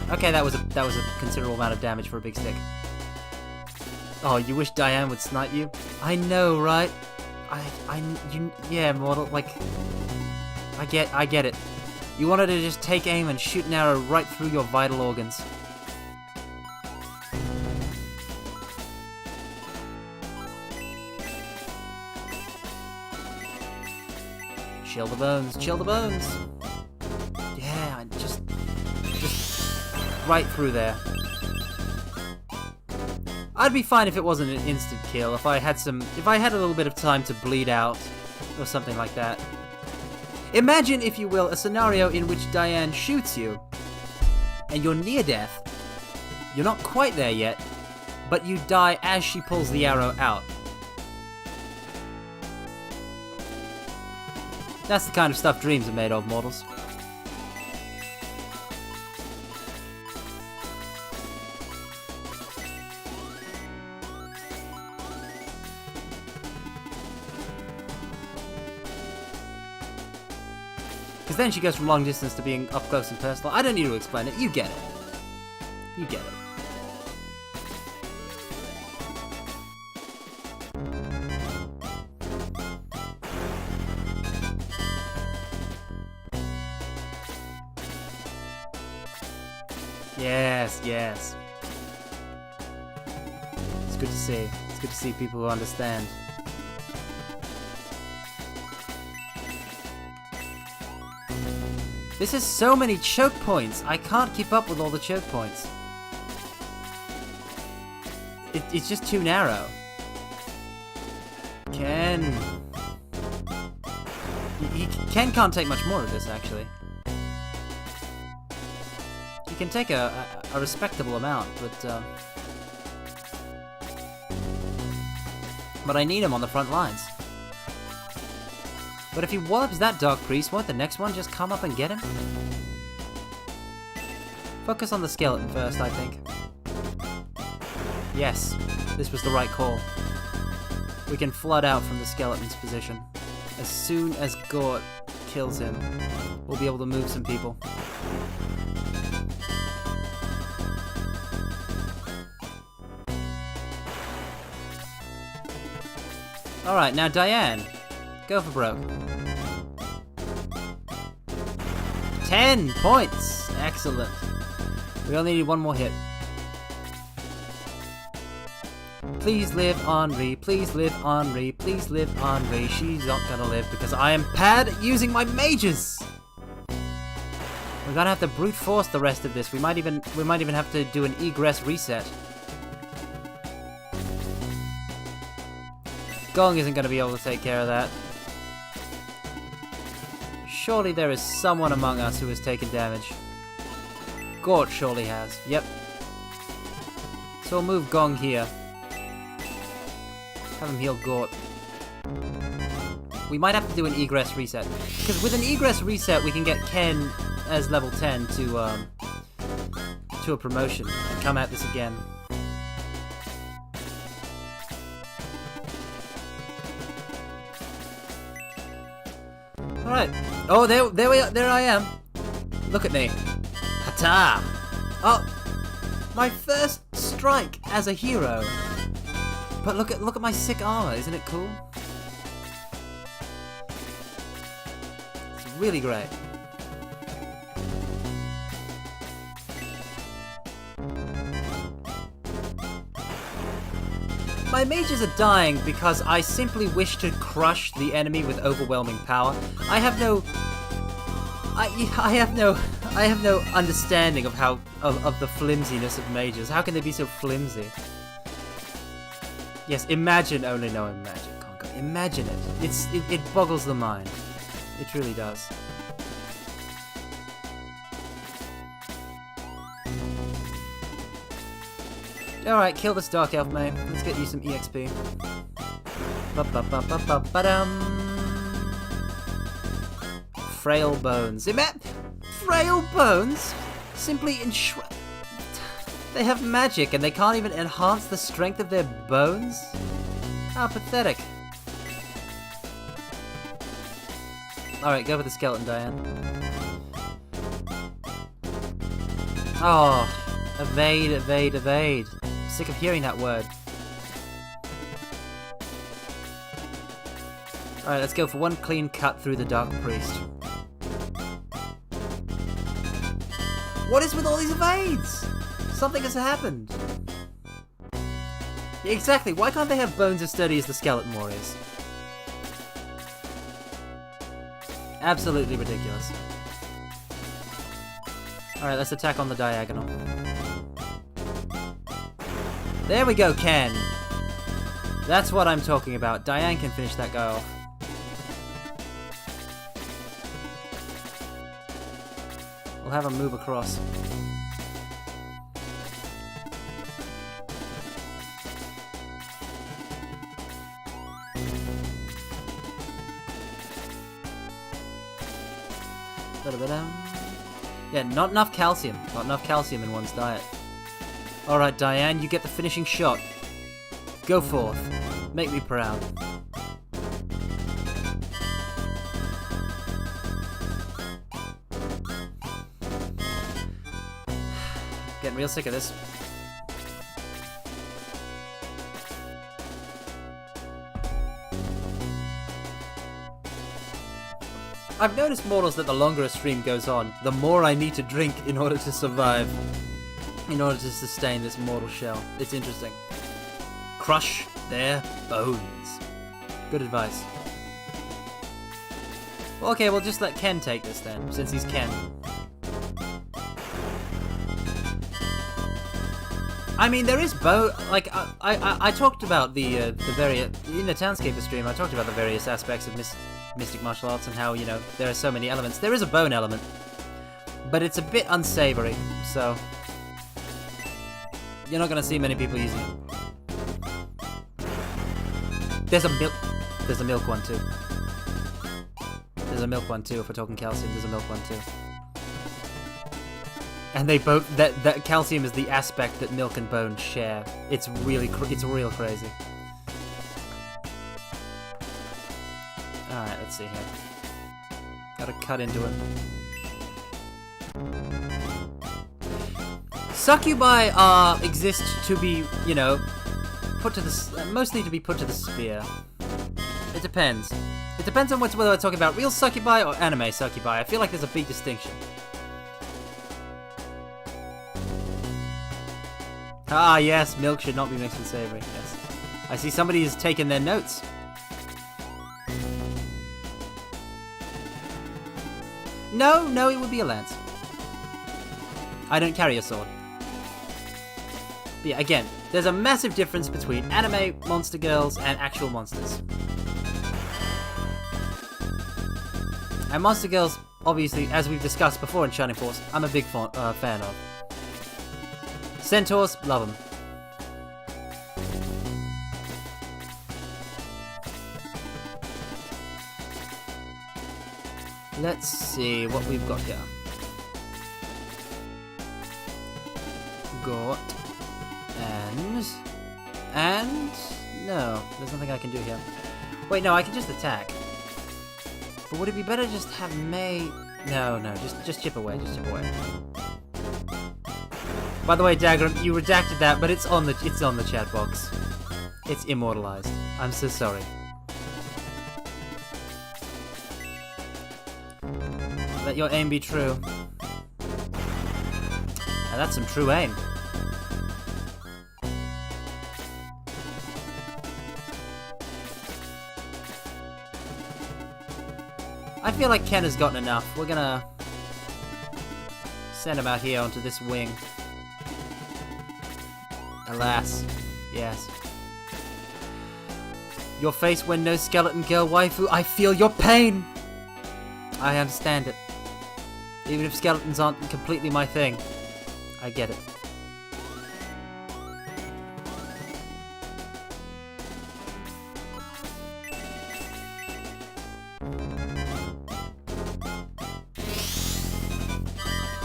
Okay, that was a considerable amount of damage for a big stick. Oh, you wish Diane would snipe you? I know, right? Yeah, mortal, like, I get it. You wanted to just take aim and shoot an arrow right through your vital organs. Chill the bones, chill the bones. Yeah, just right through there. I'd be fine if it wasn't an instant kill, if I had a little bit of time to bleed out, or something like that. Imagine, if you will, a scenario in which Diane shoots you, and you're near death. You're not quite there yet, but you die as she pulls the arrow out. That's the kind of stuff dreams are made of, mortals. Because then she goes from long distance to being up close and personal. I don't need to explain it. You get it. You get it. Yes, yes. It's good to see. It's good to see people who understand. This is so many choke points. I can't keep up with all the choke points. It's just too narrow. Ken can't take much more of this, actually. He can take a respectable amount, but I need him on the front lines. But if he wallops that Dark Priest, won't the next one just come up and get him? Focus on the skeleton first, I think. Yes, this was the right call. We can flood out from the skeleton's position. As soon as Gort kills him, we'll be able to move some people. Alright, now Diane. Go for broke. 10 points! Excellent. We only need one more hit. Please live, Henri. Please live, Henri. Please live, Henri. She's not gonna live because I am bad at using my mages! We're gonna have to brute force the rest of this. We might even have to do an egress reset. Gong isn't gonna be able to take care of that. Surely there is someone among us who has taken damage. Gort surely has. Yep. So we'll move Gong here. Have him heal Gort. We might have to do an egress reset. Because with an egress reset, we can get Ken as level 10 to a promotion and come at this again. Alright. Oh, there I am. Look at me. Hata! Oh, my first strike as a hero. But look at my sick armor. Isn't it cool? It's really great. My mages are dying because I simply wish to crush the enemy with overwhelming power. I have no understanding of of the flimsiness of mages. How can they be so flimsy? Yes, imagine only knowing magic, Conker. Imagine it. It boggles the mind. It truly does. Alright, kill this Dark Elf, mate. Let's get you some EXP. Ba-ba-ba-ba-ba-dum. Frail bones. Frail bones? Simply they have magic and they can't even enhance the strength of their bones? How pathetic. Alright, go for the skeleton, Diane. Oh, evade, evade, evade. Sick of hearing that word. Alright, let's go for one clean cut through the Dark Priest. What is with all these evades? Something has happened. Yeah, exactly, why can't they have bones as sturdy as the skeleton warriors? Absolutely ridiculous. Alright, let's attack on the diagonal. There we go, Ken! That's what I'm talking about. Diane can finish that guy off. We'll have him move across. Yeah, not enough calcium. Not enough calcium in one's diet. Alright, Diane, you get the finishing shot. Go forth. Make me proud. Getting real sick of this. I've noticed, mortals, that the longer a stream goes on, the more I need to drink in order to survive. In order to sustain this mortal shell. It's interesting. Crush their bones. Good advice. Well, okay, we'll just let Ken take this then, since he's Ken. I mean, there is like, I talked about the in the Townscaper stream, I talked about the various aspects of mystic martial arts and how, you know, there are so many elements. There is a bone element, but it's a bit unsavory, so you're not gonna see many people using it. There's a milk one too. There's a milk one too, if we're talking calcium, there's a milk one too. And they both, that calcium is the aspect that milk and bone share. It's really, it's real crazy. Alright, let's see here. Gotta cut into it. Succubi exist to be, you know, put to the, mostly to be put to the sphere. It depends. It depends on whether we're talking about real succubi or anime succubi. I feel like there's a big distinction. Ah, yes, milk should not be mixed with savory. Yes. I see somebody has taken their notes. No, it would be a lance. I don't carry a sword. But yeah, again, there's a massive difference between anime monster girls and actual monsters. And monster girls, obviously, as we've discussed before in Shining Force, I'm a big fan of. Centaurs, love them. Let's see what we've got here. Got and no, there's nothing I can do here. Wait, no, I can just attack. But would it be better just have May? No, just chip away, just chip away. By the way, Dagger, you redacted that, but it's on the chat box. It's immortalized. I'm so sorry. Let your aim be true. Now that's some true aim. I feel like Ken has gotten enough. We're gonna send him out here onto this wing. Alas, yes. Your face when no skeleton girl waifu, I feel your pain! I understand it. Even if skeletons aren't completely my thing, I get it.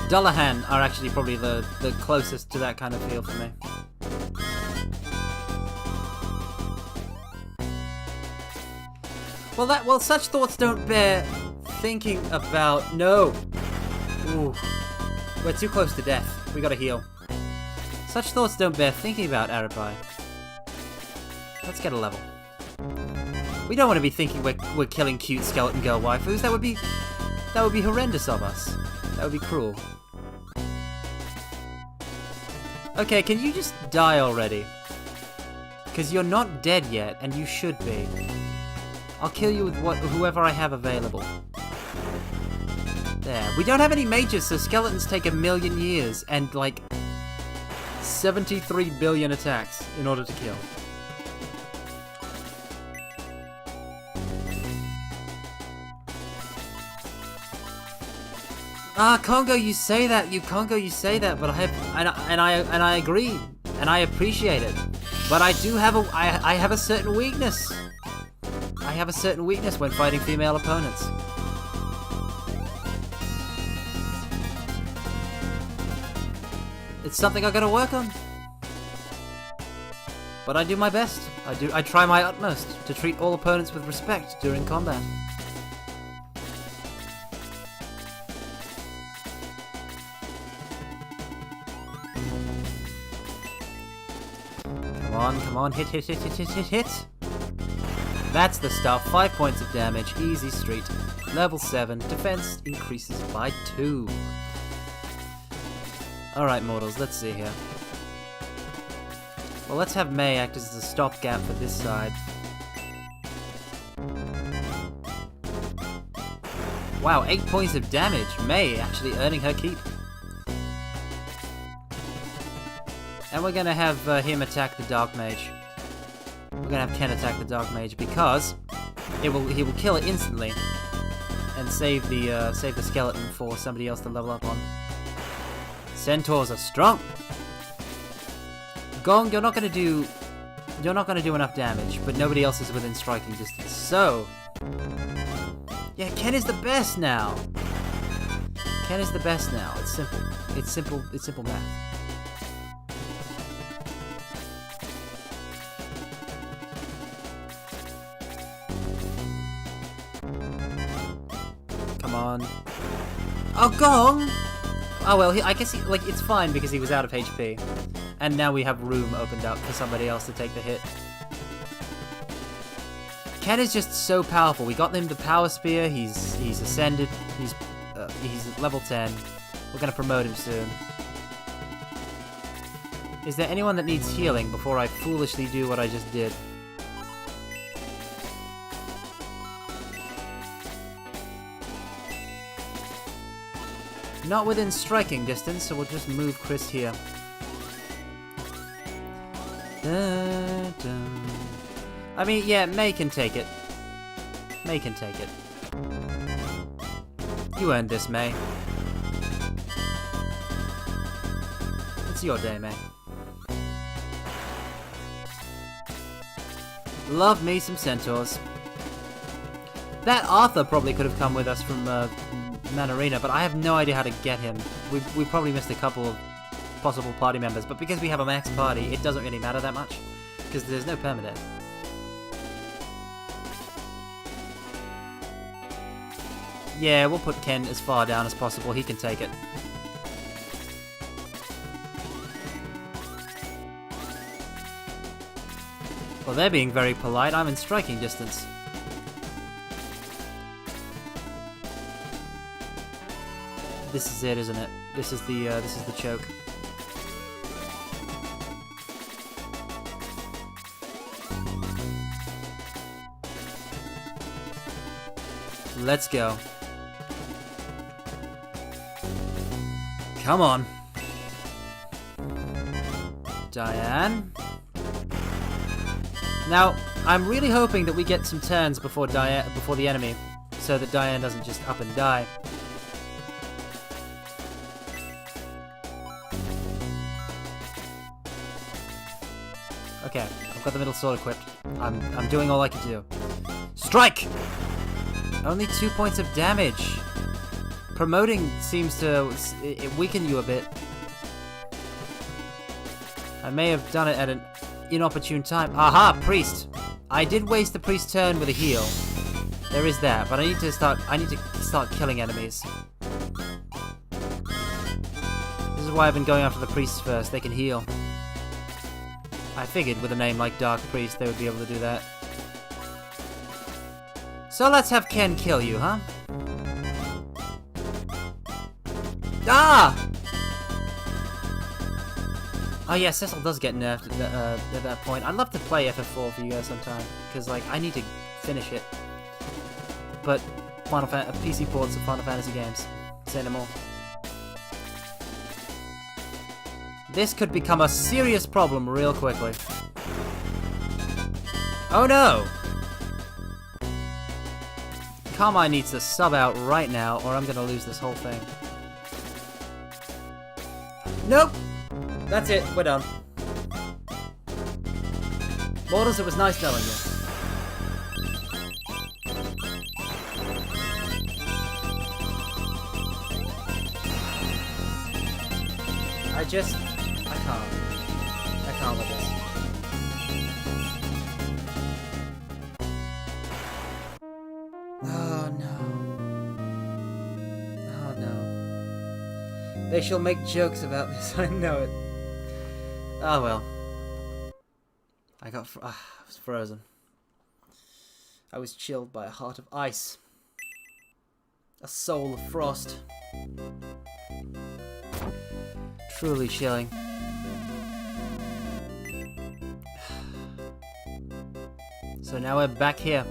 Dullahan are actually probably the closest to that kind of feel for me. Well, such thoughts don't bear thinking about. No. Ooh. We're too close to death. We gotta heal. Such thoughts don't bear thinking about, Arabai. Let's get a level. We don't want to be thinking we're killing cute skeleton girl waifus. That would be horrendous of us. That would be cruel. Okay, can you just die already? Because you're not dead yet, and you should be. I'll kill you with whoever I have available. There. We don't have any mages, so skeletons take 1,000,000 years and, like, 73 billion attacks in order to kill. Ah, Congo, you say that, but I agree, and I appreciate it. But I do have I have a certain weakness. I have a certain weakness when fighting female opponents. It's something I gotta work on. But I do my best. I try my utmost to treat all opponents with respect during combat. Come on, hit. That's the stuff. 5 points of damage, easy street. Level 7, defense increases by 2. Alright, mortals, let's see here. Well, let's have May act as a stopgap for this side. Wow, 8 points of damage. May actually earning her keep. And we're gonna have him attack the Dark Mage. We're gonna have Ken attack the Dark Mage because he will kill it instantly and save the skeleton for somebody else to level up on. Centaurs are strong. Gong, you're not gonna do enough damage, but nobody else is within striking distance. So yeah, Ken is the best now. Ken is the best now. It's simple. It's simple math. Come on. Oh, Gong! Oh well, I guess it's fine because he was out of HP. And now we have room opened up for somebody else to take the hit. Ken is just so powerful. We got him the Power Spear, he's ascended, he's level 10. We're gonna promote him soon. Is there anyone that needs healing before I foolishly do what I just did? Not within striking distance, so we'll just move Chris here. Dun, dun. I mean, yeah, May can take it. May can take it. You earned this, May. It's your day, May. Love me some centaurs. That Arthur probably could have come with us from Manarina, but I have no idea how to get him. We probably missed a couple of possible party members, but because we have a max party, it doesn't really matter that much, because there's no permadeath. Yeah, we'll put Ken as far down as possible. He can take it. Well, they're being very polite. I'm in striking distance. This is it, isn't it? This is the choke. Let's go. Come on. Diane. Now, I'm really hoping that we get some turns before the enemy, so that Diane doesn't just up and die. Okay, I've got the middle sword equipped. I'm doing all I can do. Strike! Only 2 points of damage. Promoting seems to weaken you a bit. I may have done it at an inopportune time. Aha, priest! I did waste the priest's turn with a heal. There is that, but I need to start killing enemies. This is why I've been going after the priests first. They can heal. I figured with a name like Dark Priest, they would be able to do that. So let's have Ken kill you, huh? Ah! Oh yeah, Cecil does get nerfed at that point. I'd love to play FF4 for you guys sometime, because like I need to finish it. But PC ports of Final Fantasy games. Say no more. This could become a serious problem real quickly. Oh no! Carmine needs to sub out right now, or I'm gonna lose this whole thing. Nope! That's it, we're done. Mortals, it was nice knowing you. I just can't. I can't with this. Oh no. Oh no. They shall make jokes about this, I know it. Oh well. I was frozen. I was chilled by a heart of ice. A soul of frost. Truly chilling. So now we're back here.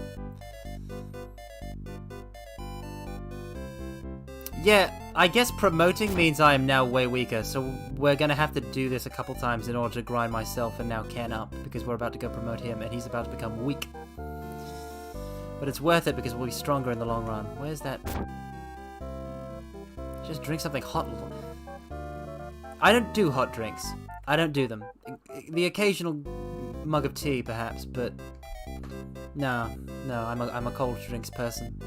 Yeah, I guess promoting means I am now way weaker, so we're gonna have to do this a couple times in order to grind myself and now Ken up, because we're about to go promote him and he's about to become weak. But it's worth it because we'll be stronger in the long run. Where's that? Just drink something hot. I don't do hot drinks. I don't do them. The occasional mug of tea, perhaps, but no, I'm a cold drinks person.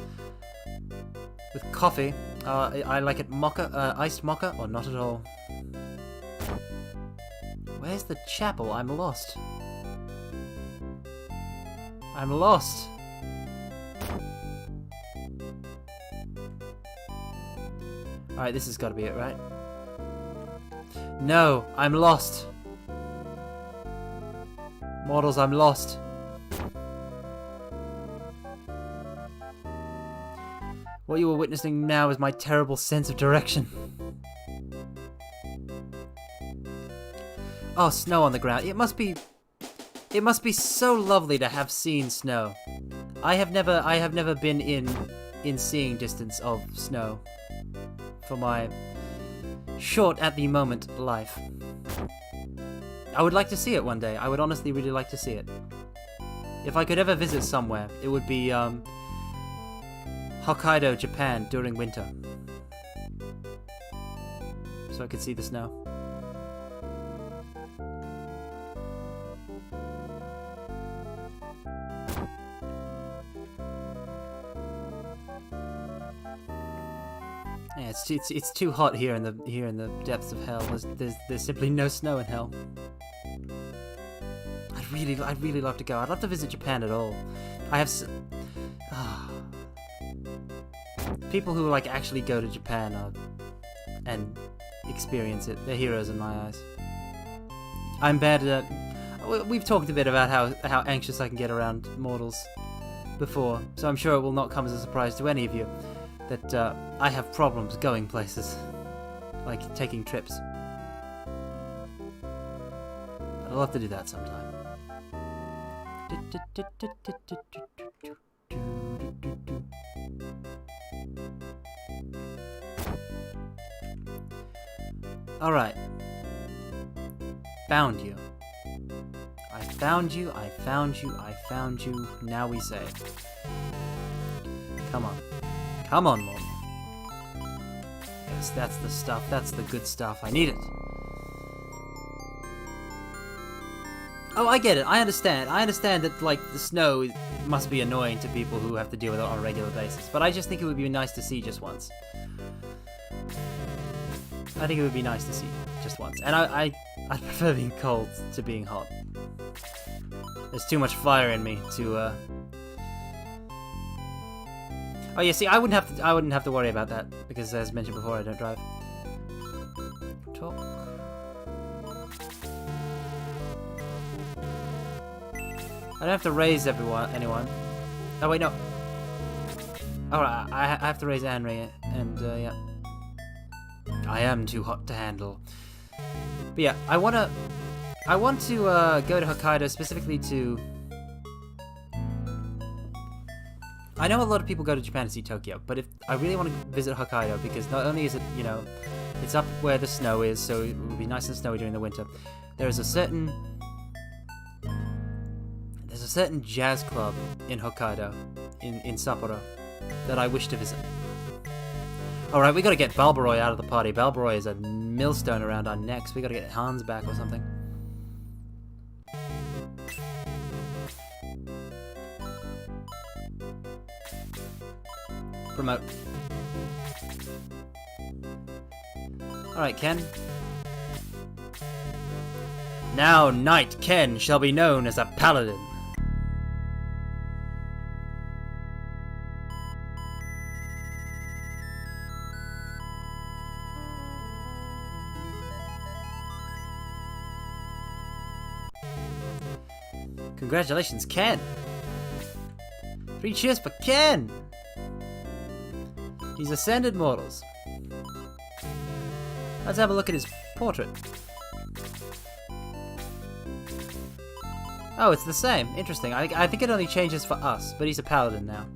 With coffee, I like it mocha, iced mocha, or not at all. Where's the chapel? I'm lost. I'm lost. Alright, this has got to be it, right? No, I'm lost. Mortals, I'm lost. What you are witnessing now is my terrible sense of direction. Oh, snow on the ground. It must be so lovely to have seen snow. I have never been in seeing distance of snow for my short at the moment life. I would like to see it one day. I would honestly really like to see it. If I could ever visit somewhere, it would be Hokkaido, Japan during winter. So I could see the snow. Yeah, it's too hot here in the depths of hell. There's simply no snow in hell. I'd really love to go. I'd love to visit Japan at all. I have people who like actually go to Japan and experience it. They're heroes in my eyes. I'm bad at. We've talked a bit about how anxious I can get around mortals before, so I'm sure it will not come as a surprise to any of you that I have problems going places, like taking trips. I'd love to do that sometime. Alright. Found you. I found you, I found you, I found you. Now we say. Come on. Come on, Mortal. Yes, that's the stuff. That's the good stuff. I need it. Oh, I get it. I understand. I understand that, like, the snow must be annoying to people who have to deal with it on a regular basis. But I just think it would be nice to see just once. I think it would be nice to see just once. And I prefer being cold to being hot. There's too much fire in me to, Oh yeah, see, I wouldn't have to worry about that because, as mentioned before, I don't drive. Talk. I don't have to raise anyone. Oh wait, no. Alright, I have to raise Henry, and yeah. I am too hot to handle. But yeah, I want to go to Hokkaido specifically to. I know a lot of people go to Japan to see Tokyo, but if I really want to visit Hokkaido, because not only is it, you know, it's up where the snow is, so it will be nice and snowy during the winter. There's a certain jazz club in Hokkaido, in Sapporo, that I wish to visit. Alright, we gotta get Balbaroy out of the party. Balbaroy is a millstone around our necks. We gotta get Hans back or something. Promote. Alright, Ken. Now Knight Ken shall be known as a paladin. Congratulations, Ken! 3 cheers for Ken! He's ascended mortals. Let's have a look at his portrait. Oh, it's the same. Interesting. I think it only changes for us, but he's a paladin now.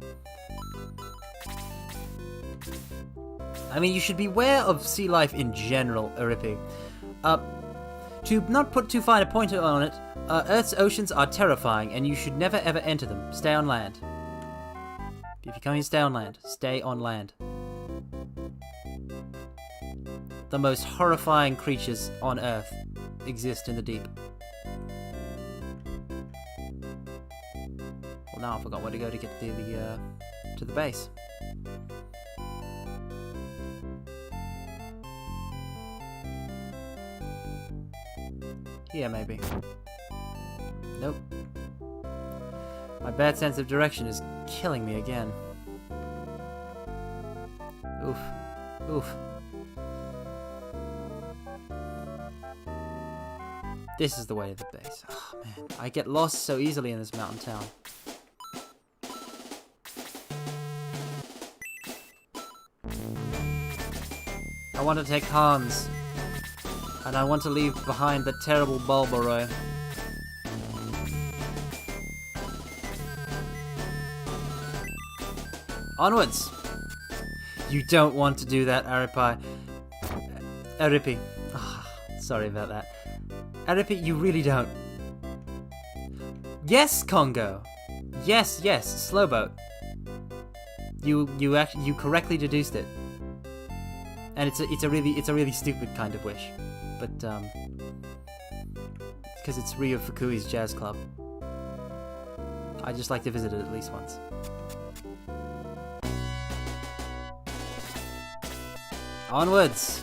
I mean, you should beware of sea life in general, Aripi. To not put too fine a point on it, Earth's oceans are terrifying, and you should never ever enter them. Stay on land. If you come here, stay on land. Stay on land. The most horrifying creatures on Earth exist in the deep. Well, now I forgot where to go to get to the base. Here, maybe. Nope. My bad sense of direction is killing me again. Oof. Oof. This is the way to the base. Oh, man. I get lost so easily in this mountain town. I want to take Hans. And I want to leave behind the terrible Bulbaroy. Onwards! You don't want to do that, Aripi. Aripi. Oh, sorry about that. Aripi, you really don't. Yes, Congo! Yes, yes, Slowboat. You correctly deduced it. And it's a really stupid kind of wish. But, because it's Ryo Fukui's jazz club. I just like to visit it at least once. Onwards!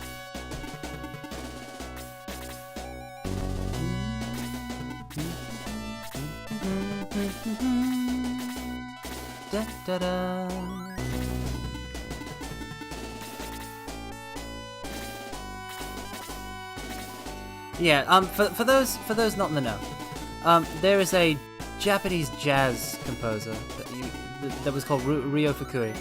Da, da, da. Yeah, for those not in the know, there is a Japanese jazz composer that was called Ryo Fukui.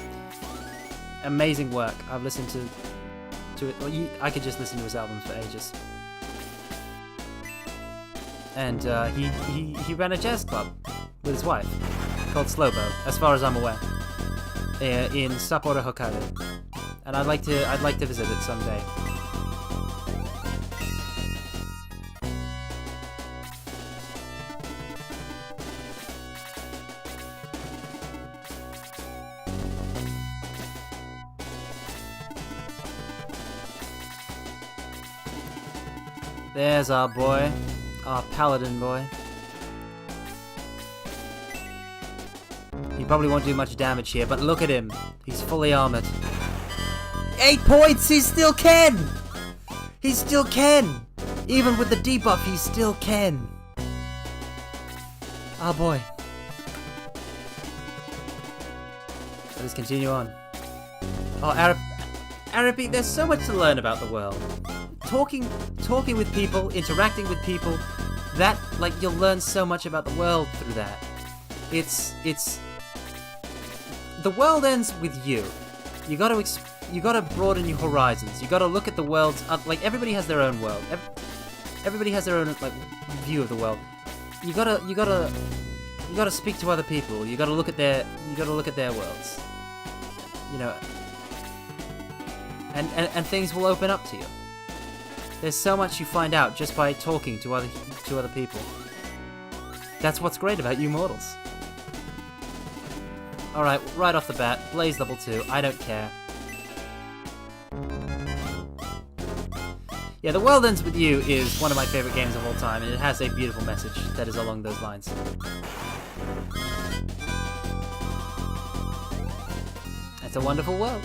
Amazing work. I've listened to it. Well, I could just listen to his albums for ages. And he ran a jazz club with his wife called Slowboat, as far as I'm aware, in Sapporo, Hokkaido. And I'd like to visit it someday. There's our boy. Our paladin boy. He probably won't do much damage here, but look at him. He's fully armored. 8 points! He's still Ken! He's still Ken! Even with the debuff, he's still Ken. Our boy. Let us continue on. Oh, Arabi, there's so much to learn about the world. Talking with people, interacting with people, that, like, you'll learn so much about the world through that. It's the world ends with you. You gotta broaden your horizons. You gotta look at the world's, like, everybody has their own world. Everybody has their own, like, view of the world. You gotta speak to other people. You gotta look at their worlds. You know, and things will open up to you. There's so much you find out just by talking to other people. That's what's great about you mortals. Alright, right off the bat, Blaze level 2, I don't care. Yeah, The World Ends With You is one of my favorite games of all time, and it has a beautiful message that is along those lines. It's a wonderful world.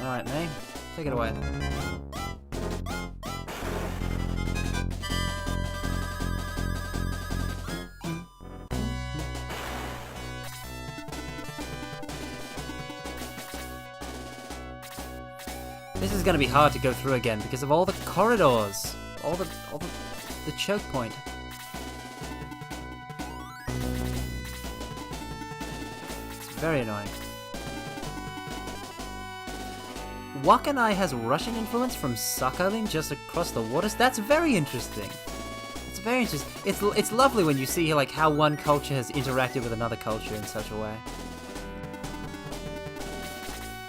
Alright, May. Take it away. This is gonna be hard to go through again because of all the corridors, all the choke point. It's very annoying. Wakanai has Russian influence from Sakhalin just across the waters. That's very interesting. It's very interesting. It's lovely when you see like how one culture has interacted with another culture in such a way.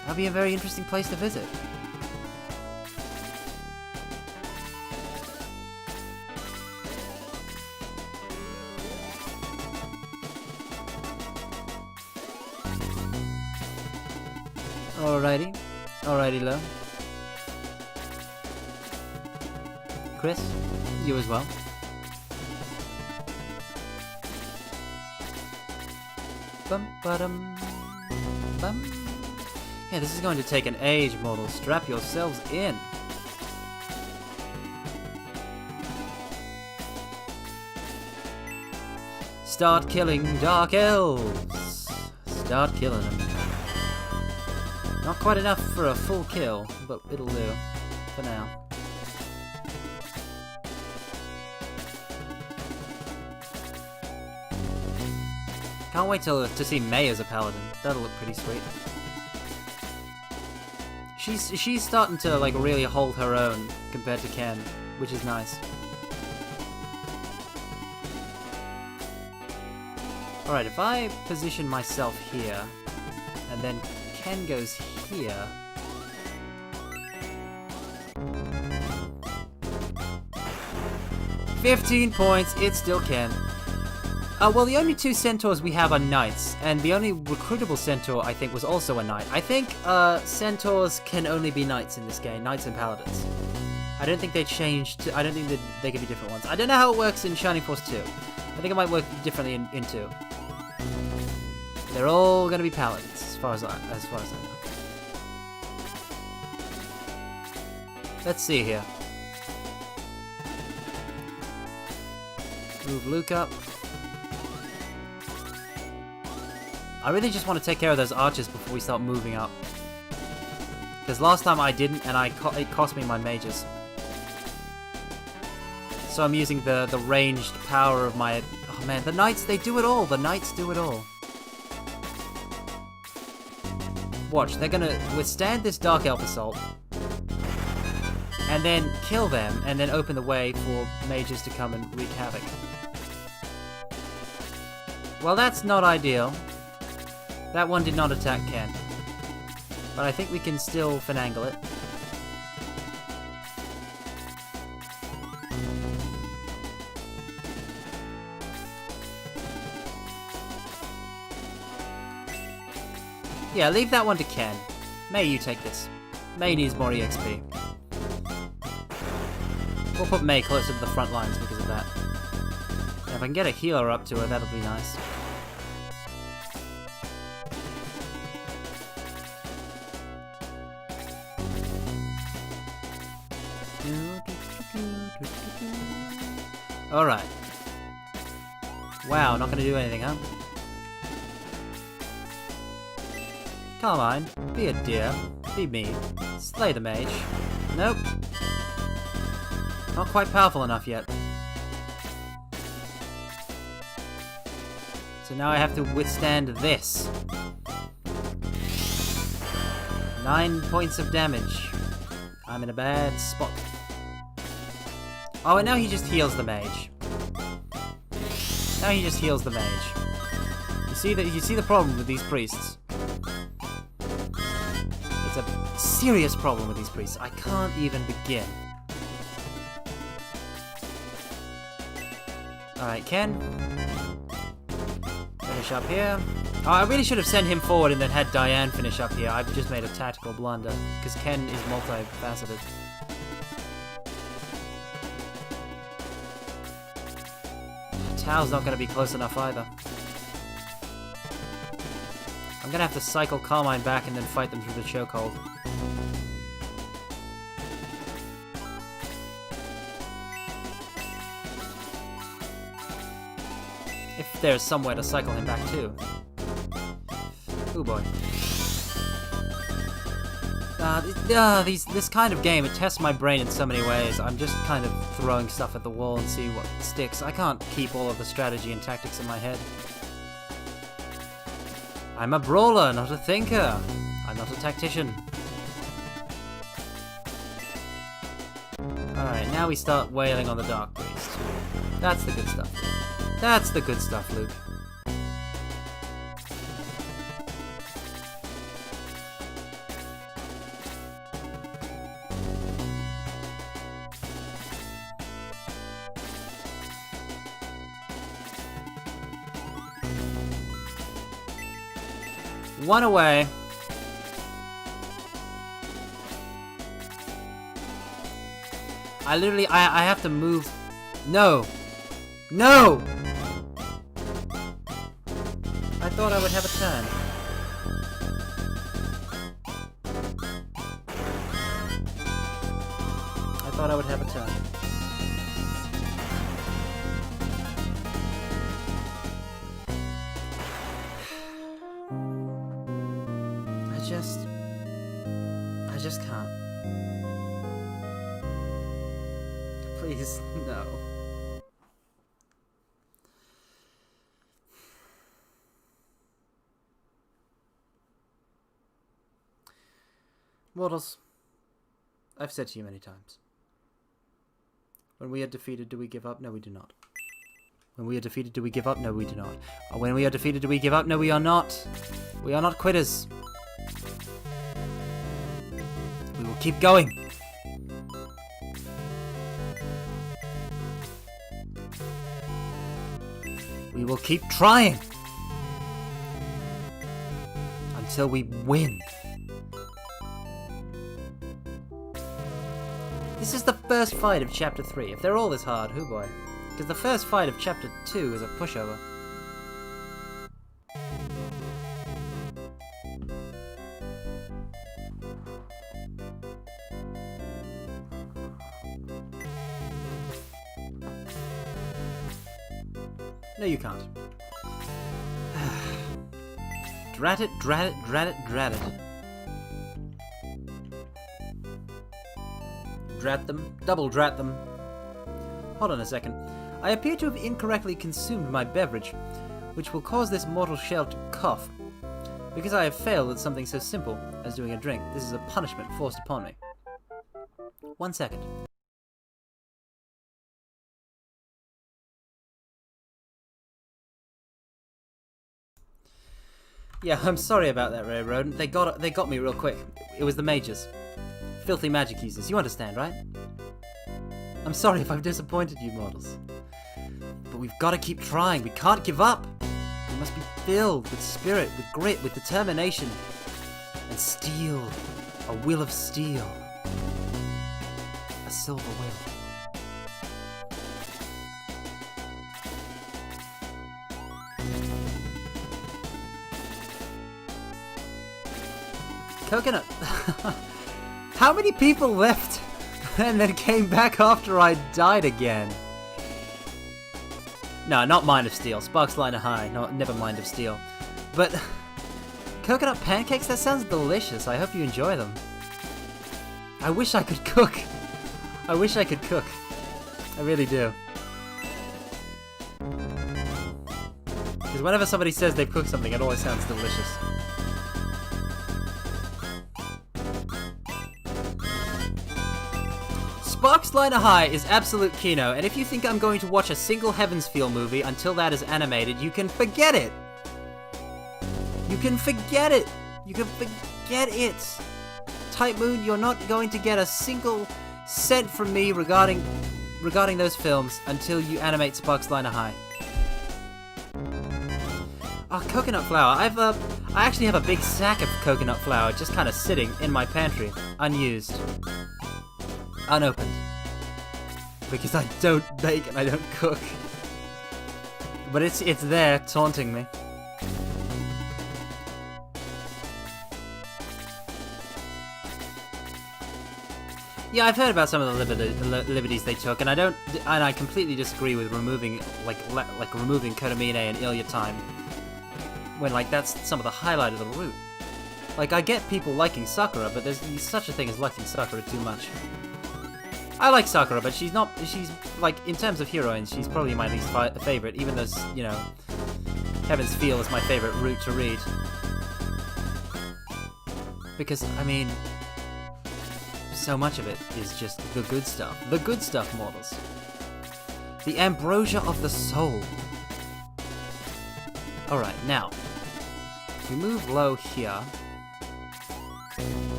That'll be a very interesting place to visit. Alrighty. Alrighty, Lo. Chris, you as well. Bum ba-dum, bum. Yeah, this is going to take an age, mortals. Strap yourselves in. Start killing dark elves. Start killing them. Not quite enough for a full kill, but it'll do for now. Can't wait to see May as a paladin. That'll look pretty sweet. She's starting to like really hold her own compared to Ken, which is nice. Alright, if I position myself here, and then Ken goes here. $15 points, it's still Ken. Well, the only two centaurs we have are knights, and the only recruitable centaur, I think, was also a knight. I think centaurs can only be knights in this game, knights and paladins. I don't think they changed, I don't think that they can be different ones. I don't know how it works in Shining Force 2. I think it might work differently in 2. They're all gonna be paladins. As far as I know. Let's see here. Move Luke up. I really just want to take care of those archers before we start moving up. Because last time I didn't, and it cost me my mages. So I'm using the ranged power of my... Oh man, the knights, they do it all. The knights do it all. Watch, they're gonna withstand this Dark Elf assault, and then kill them, and then open the way for mages to come and wreak havoc. Well, that's not ideal. That one did not attack Ken. But I think we can still finagle it. Yeah, leave that one to Ken. May, you take this. May needs more EXP. We'll put May closer to the front lines because of that. And if I can get a healer up to her, that'll be nice. Alright. Wow, not gonna do anything, huh? Carmine, be a dear. Be me. Slay the mage. Nope. Not quite powerful enough yet. So now I have to withstand this. 9 points of damage. I'm in a bad spot. Oh, and now he just heals the mage. Now he just heals the mage. You see the problem with these priests. It's a serious problem with these priests. I can't even begin. Alright, Ken. Finish up here. Oh, I really should have sent him forward and then had Diane finish up here. I've just made a tactical blunder, because Ken is multifaceted. Tao's not going to be close enough either. I'm going to have to cycle Carmine back and then fight them through the chokehold. If there's somewhere to cycle him back to. Oh boy. This kind of game, it tests my brain in so many ways. I'm just kind of throwing stuff at the wall and see what sticks. I can't keep all of the strategy and tactics in my head. I'm a brawler, not a thinker. I'm not a tactician. Alright, now we start wailing on the Dark Priest. That's the good stuff. That's the good stuff, Luke. One away. I have to move. No. No! I thought I would have a turn. I thought I would have a turn. I just can't. Please, no. Mortals, I've said to you many times. When we are defeated, do we give up? No, we do not. When we are defeated, do we give up? No, we do not. When we are defeated, do we give up? No, we are not. We are not quitters. We will keep going. We will keep trying. Until we win. This is the first fight of Chapter 3. If they're all this hard, hoo boy. Because the first fight of Chapter 2 is a pushover. No, you can't. Drat it, drat it, drat it, drat it. Drat them, double drat them. Hold on a second. I appear to have incorrectly consumed my beverage, which will cause this mortal shell to cough. Because I have failed at something so simple as doing a drink, this is a punishment forced upon me. 1 second. Yeah, I'm sorry about that, Ray Rodent. They got me real quick. It was the mages. Filthy magic users. You understand, right? I'm sorry if I've disappointed you, mortals. But we've got to keep trying. We can't give up. We must be filled with spirit, with grit, with determination. And steel. A will of steel. A silver will. Coconut. How many people left and then came back after I died again? No, not Mind of Steel. Sparks Line are high. No, never Mind of Steel. But coconut pancakes? That sounds delicious. I hope you enjoy them. I wish I could cook. I wish I could cook. I really do. Because whenever somebody says they've cooked something, it always sounds delicious. Sparks Line High is absolute kino, and if you think I'm going to watch a single Heavensfeel movie until that is animated, you can forget it! You can forget it! You can forget it! Type Moon, you're not going to get a single cent from me regarding those films until you animate Sparks Line High. Oh, coconut flour. I actually have a big sack of coconut flour just kind of sitting in my pantry, unused. Unopened. Because I don't bake and I don't cook. But it's there, taunting me. Yeah, I've heard about some of the liberties they took, and I completely disagree with removing removing Kotomine and Ilya time, when like that's some of the highlight of the route. Like, I get people liking Sakura, but there's such a thing as liking Sakura too much. I like Sakura, but she's like, in terms of heroines, she's probably my least favorite, even though, you know, Heaven's Feel is my favorite route to read. Because, I mean, so much of it is just the good stuff. The good stuff models. The ambrosia of the soul. Alright, now, we move low here.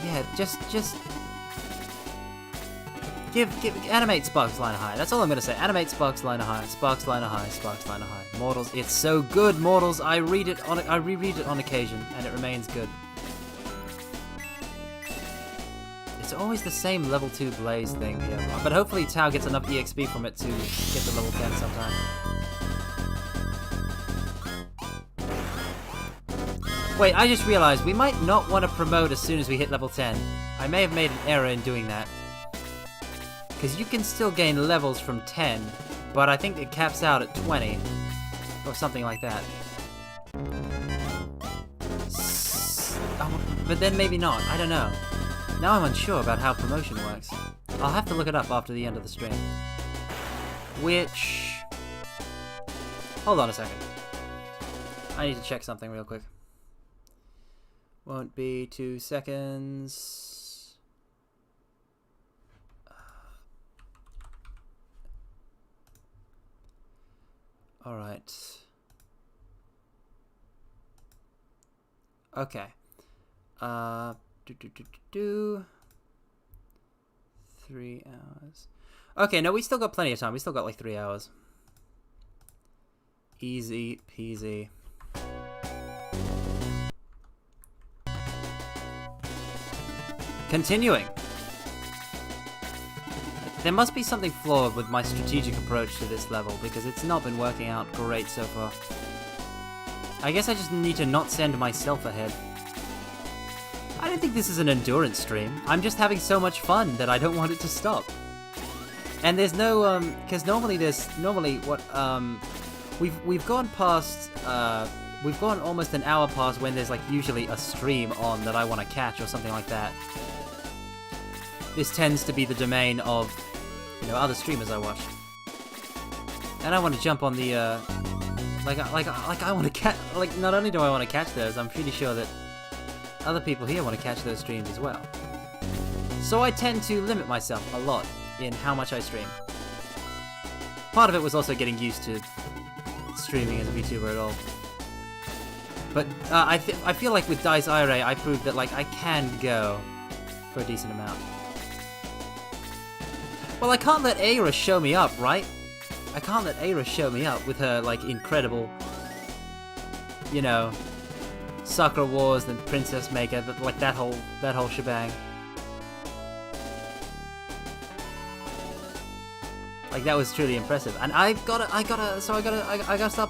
Yeah, just animate Sparks line high. That's all I'm gonna say. Animate Sparks line high. Sparks line high. Sparks line high. Mortals, it's so good, Mortals. I reread it on occasion, and it remains good. It's always the same level 2 Blaze thing here, but hopefully Tao gets enough EXP from it to get to level 10 sometime. Wait, I just realized we might not want to promote as soon as we hit level 10. I may have made an error in doing that. Because you can still gain levels from 10, but I think it caps out at 20. Or something like that. But then maybe not, I don't know. Now I'm unsure about how promotion works. I'll have to look it up after the end of the stream. Which... Hold on a second. I need to check something real quick. Won't be 2 seconds. Alright. Okay. 3 hours. Okay, no, we still got plenty of time. We still got like 3 hours. Easy peasy. Continuing. There must be something flawed with my strategic approach to this level, because it's not been working out great so far. I guess I just need to not send myself ahead. I don't think this is an endurance stream. I'm just having so much fun that I don't want it to stop. And there's no, because normally we've gone past, we've gone almost an hour past when there's like usually a stream on that I want to catch or something like that. This tends to be the domain of, you know, other streamers I watch. And I want to jump on the, I want to catch, like, not only do I want to catch those, I'm pretty sure that other people here want to catch those streams as well. So I tend to limit myself a lot in how much I stream. Part of it was also getting used to streaming as a VTuber at all. But I feel like with Dice Ire, I proved that, like, I can go for a decent amount. Well, I can't let Aira show me up, right? I can't let Aira show me up with her, like, incredible, you know, Sakura Wars and Princess Maker, but like that whole shebang. Like, that was truly impressive. And I gotta start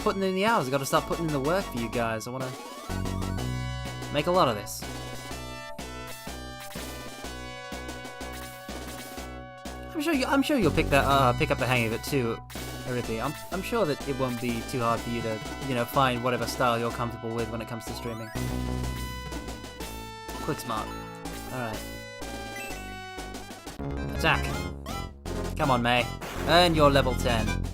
putting in the hours. I gotta start putting in the work for you guys. I wanna make a lot of this. I'm sure you'll pick up the hang of it too, Arithi. I'm sure that it won't be too hard for you to, you know, find whatever style you're comfortable with when it comes to streaming. Quick smart. Alright. Attack. Come on, May. Earn your level 10.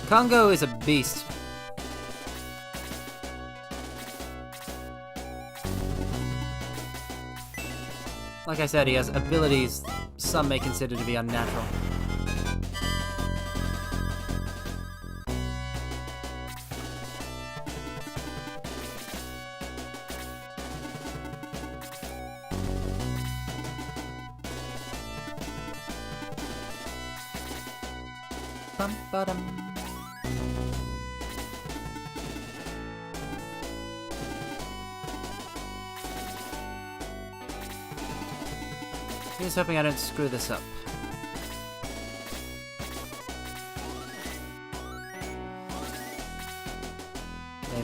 Kongo is a beast. Like I said, he has abilities some may consider to be unnatural. Bum-ba-dum. Here's hoping I don't screw this up. They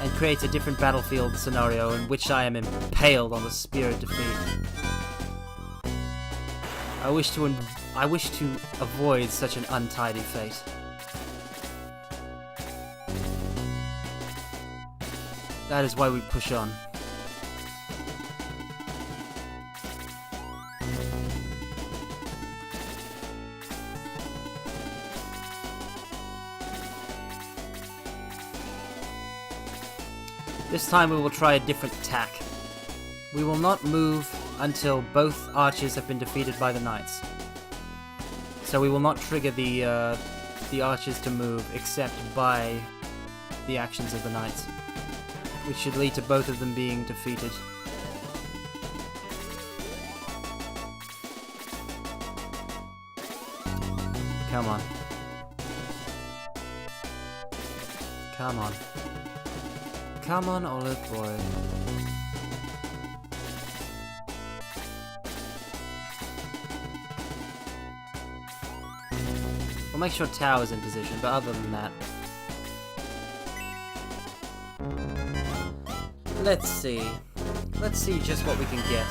and creates a different battlefield scenario in which I am impaled on the spear of defeat. I wish to avoid such an untidy fate. That is why we push on. This time we will try a different tack. We will not move until both archers have been defeated by the knights. So we will not trigger the archers to move except by the actions of the knights, which should lead to both of them being defeated. Come on. Come on. Come on, Olive Boy. We'll make sure Tao is in position, but other than that... Let's see. Let's see just what we can get.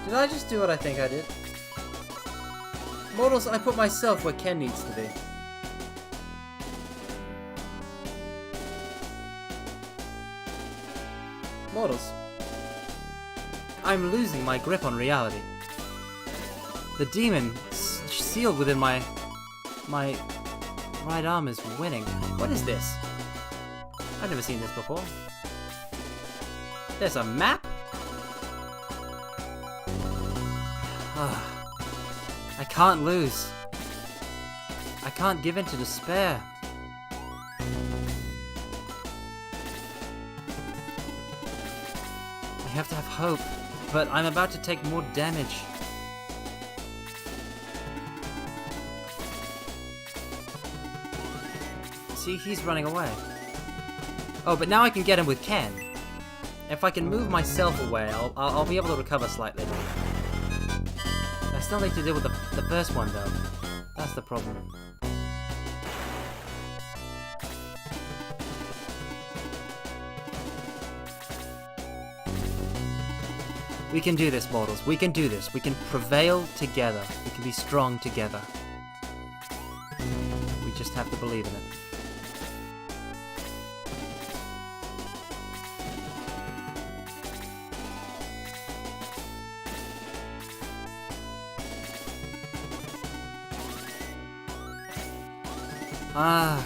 Did I just do what I think I did? Mortals, I put myself where Ken needs to be. Mortals, I'm losing my grip on reality. The demon sealed within my right arm is winning. What is this? I've never seen this before. There's a map? I can't lose. I can't give in to despair. I have to have hope, but I'm about to take more damage. See, he's running away. Oh, but now I can get him with Ken. If I can move myself away, I'll be able to recover slightly. I still need to deal with the first one, though. That's the problem. We can do this, mortals. We can do this. We can prevail together. We can be strong together. We just have to believe in it.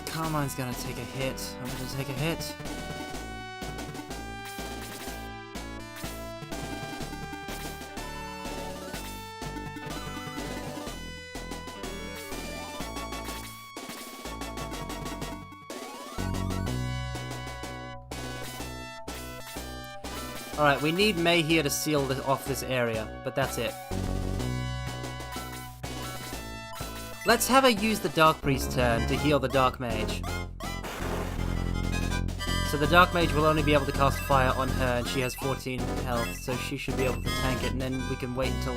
Carmine's gonna take a hit. I'm gonna take a hit. Alright, we need May here to seal off this area, but that's it. Let's have her use the Dark Priest's turn to heal the Dark Mage. So the Dark Mage will only be able to cast fire on her, and she has 14 health, so she should be able to tank it, and then we can wait until...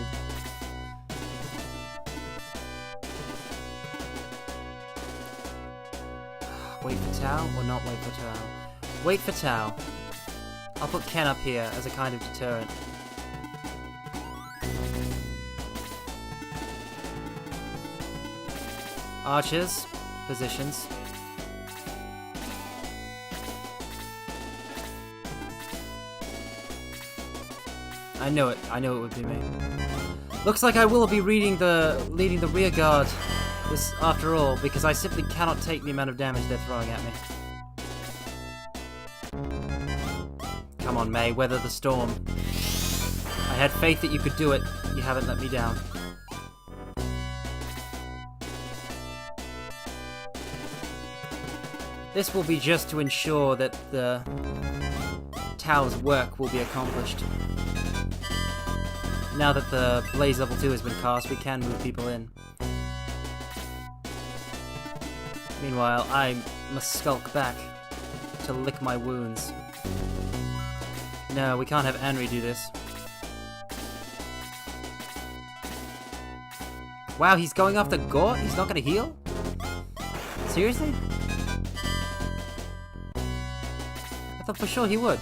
Wait for Tao, or not wait for Tao? Wait for Tao. I'll put Ken up here as a kind of deterrent. Archers, positions. I knew it would be me. Looks like I will be leading the rear guard this after all, because I simply cannot take the amount of damage they're throwing at me. Come on, May, weather the storm. I had faith that you could do it. You haven't let me down. This will be just to ensure that the Tao's work will be accomplished. Now that the Blaze level 2 has been cast, we can move people in. Meanwhile, I must skulk back to lick my wounds. No, we can't have Anri do this. Wow, he's going after Gort? He's not gonna heal? Seriously? I thought for sure he would.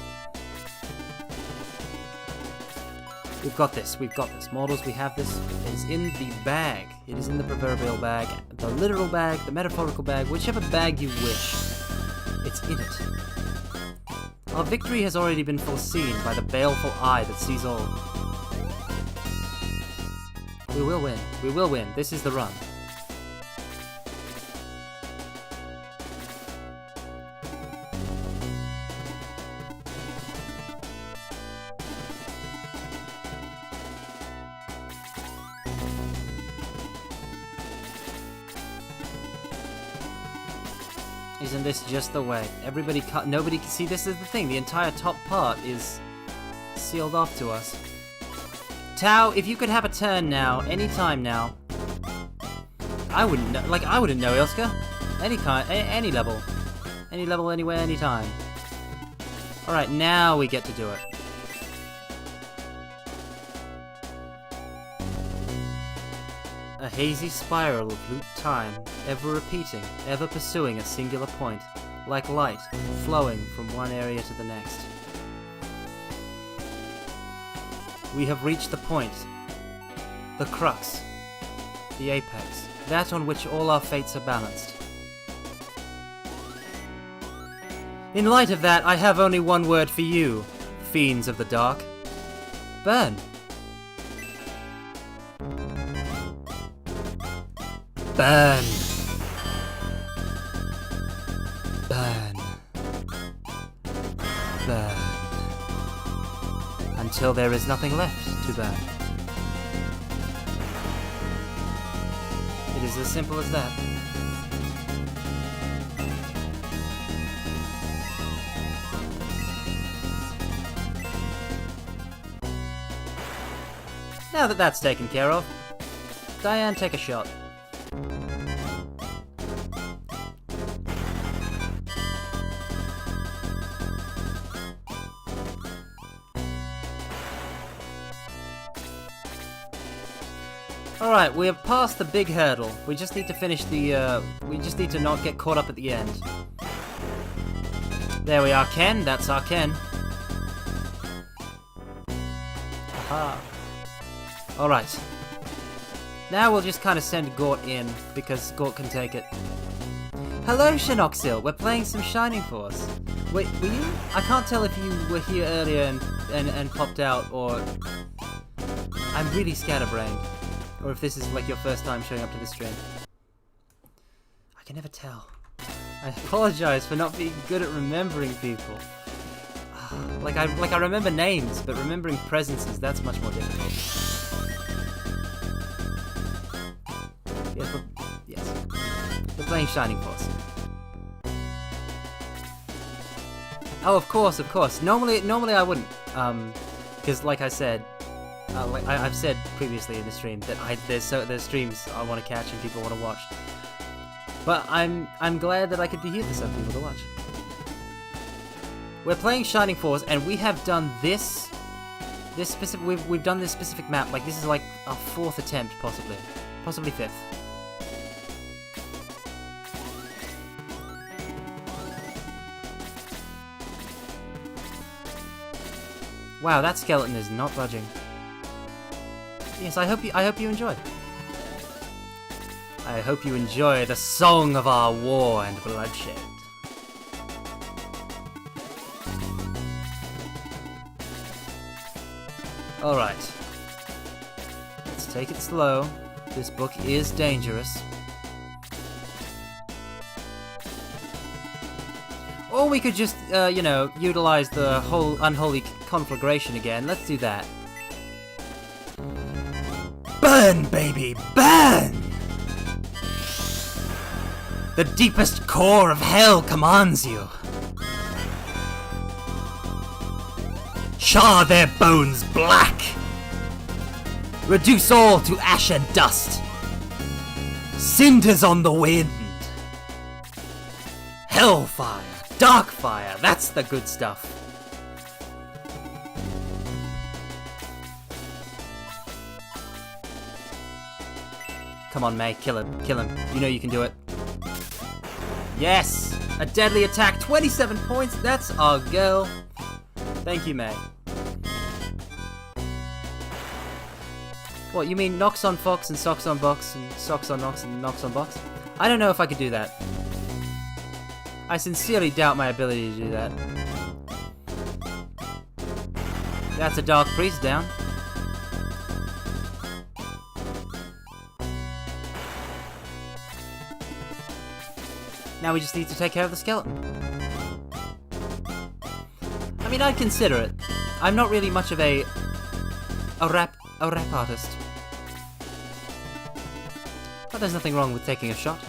We've got this, Mortals, we have this. It is in the bag. It is in the proverbial bag. The literal bag, the metaphorical bag, whichever bag you wish. It's in it. Our victory has already been foreseen by the baleful eye that sees all. We will win. We will win. This is the run. Isn't this just the way? Everybody cut. Nobody can see. This is the thing. The entire top part is sealed off to us. Tao, if you could have a turn now, anytime now. I wouldn't know. Like I wouldn't know, Ilska. Any kind, any level, anywhere, anytime. All right, now we get to do it. A hazy spiral of loop time, ever repeating, ever pursuing a singular point, like light, flowing from one area to the next. We have reached the point, the crux, the apex, that on which all our fates are balanced. In light of that, I have only one word for you, fiends of the dark. Burn! Burn! Burn! Burn! Until there is nothing left to burn. It is as simple as that. Now that that's taken care of, Diane, take a shot. Alright, we have passed the big hurdle. We just need to finish the, we just need to not get caught up at the end. There we are, Ken. That's our Ken. Aha. Alright. Now we'll just kind of send Gort in, because Gort can take it. Hello, Shinoxil. We're playing some Shining Force. Wait, were you? I can't tell if you were here earlier and popped out, or... I'm really scatterbrained. Or if this is like your first time showing up to the stream. I can never tell. I apologize for not being good at remembering people. Like I remember names, but remembering presences, that's much more difficult. Yes, we're playing Shining Force. Oh, of course. Normally I wouldn't, because like I said, like I've said previously in the stream that there's streams I want to catch and people want to watch. But I'm glad that I could be here for some people to watch. We're playing Shining Force, and we have done this specific. We've done this specific map. Like this is like our 4th attempt, possibly 5th. Wow, that skeleton is not budging. Yes, I hope you enjoyed. I hope you enjoy the song of our war and bloodshed. Alright. Let's take it slow. This book is dangerous. Or we could just, utilize the whole unholy conflagration again. Let's do that. Burn, baby, burn! The deepest core of hell commands you. Char their bones black! Reduce all to ash and dust! Cinders on the wind! Hellfire! Darkfire! That's the good stuff! Come on, May, kill him. Kill him. You know you can do it. Yes! A deadly attack, 27 points, that's our girl. Thank you, May. What, you mean knocks on Fox and socks on box and socks on knocks and knocks on box? I don't know if I could do that. I sincerely doubt my ability to do that. That's a Dark Priest down. Now we just need to take care of the skeleton. I mean, I'd consider it. I'm not really much of a rap artist. But there's nothing wrong with taking a shot.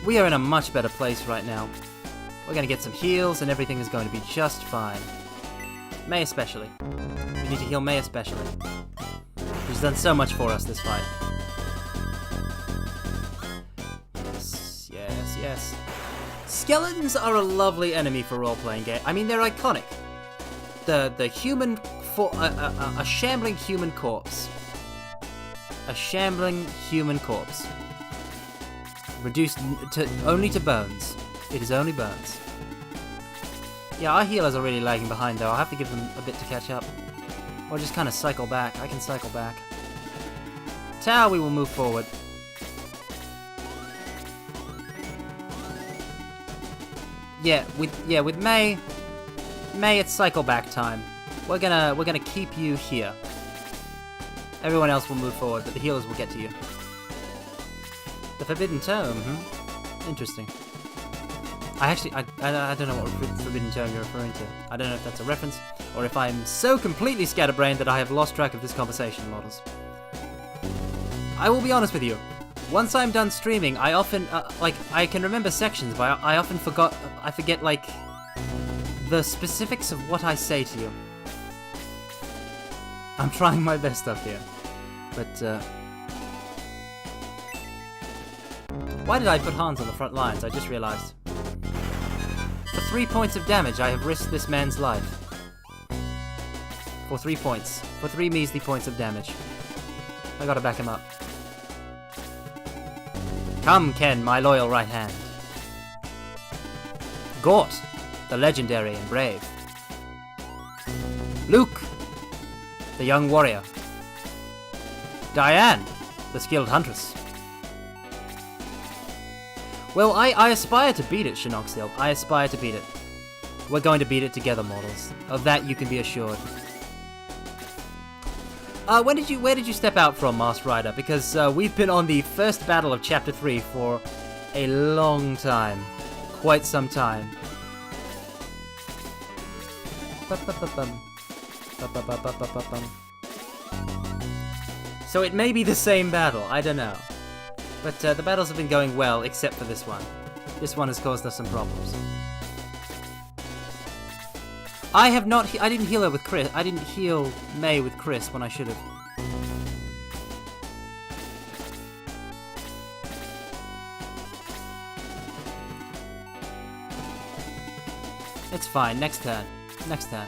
We are in a much better place right now. We're gonna get some heals and everything is going to be just fine. May especially. We need to heal May especially. She's done so much for us this fight. Yes, yes, yes. Skeletons are a lovely enemy for role-playing game. I mean, they're iconic. The human... a shambling human corpse. A shambling human corpse. Reduced only to bones. It is only bones. Yeah, our healers are really lagging behind though. I'll have to give them a bit to catch up. Or just kind of cycle back. I can cycle back. Tau, we will move forward. Yeah, with May, it's cycle back time. We're gonna keep you here. Everyone else will move forward, but the healers will get to you. The Forbidden Tome, Interesting. I don't know what Forbidden Tome you're referring to. I don't know if that's a reference, or if I'm so completely scatterbrained that I have lost track of this conversation, models. I will be honest with you. Once I'm done streaming, I often, I can remember sections, but I often forget, like, the specifics of what I say to you. I'm trying my best up here, but, why did I put Hans on the front lines? I just realized. For 3 points of damage, I have risked this man's life. For 3 points. For 3 measly points of damage. I gotta back him up. Come, Ken, my loyal right hand. Gort, the legendary and brave. Luke, the young warrior. Diane, the skilled huntress. Well, I aspire to beat it, Shinoxdale. I aspire to beat it. We're going to beat it together, models. Of that you can be assured. Where did you step out from, Masked Rider? Because we've been on the first battle of Chapter 3 for a long time. Quite some time. So it may be the same battle, I don't know. But the battles have been going well, except for this one. This one has caused us some problems. I didn't heal her with Chris. I didn't heal May with Chris when I should have. It's fine. Next turn. Next turn.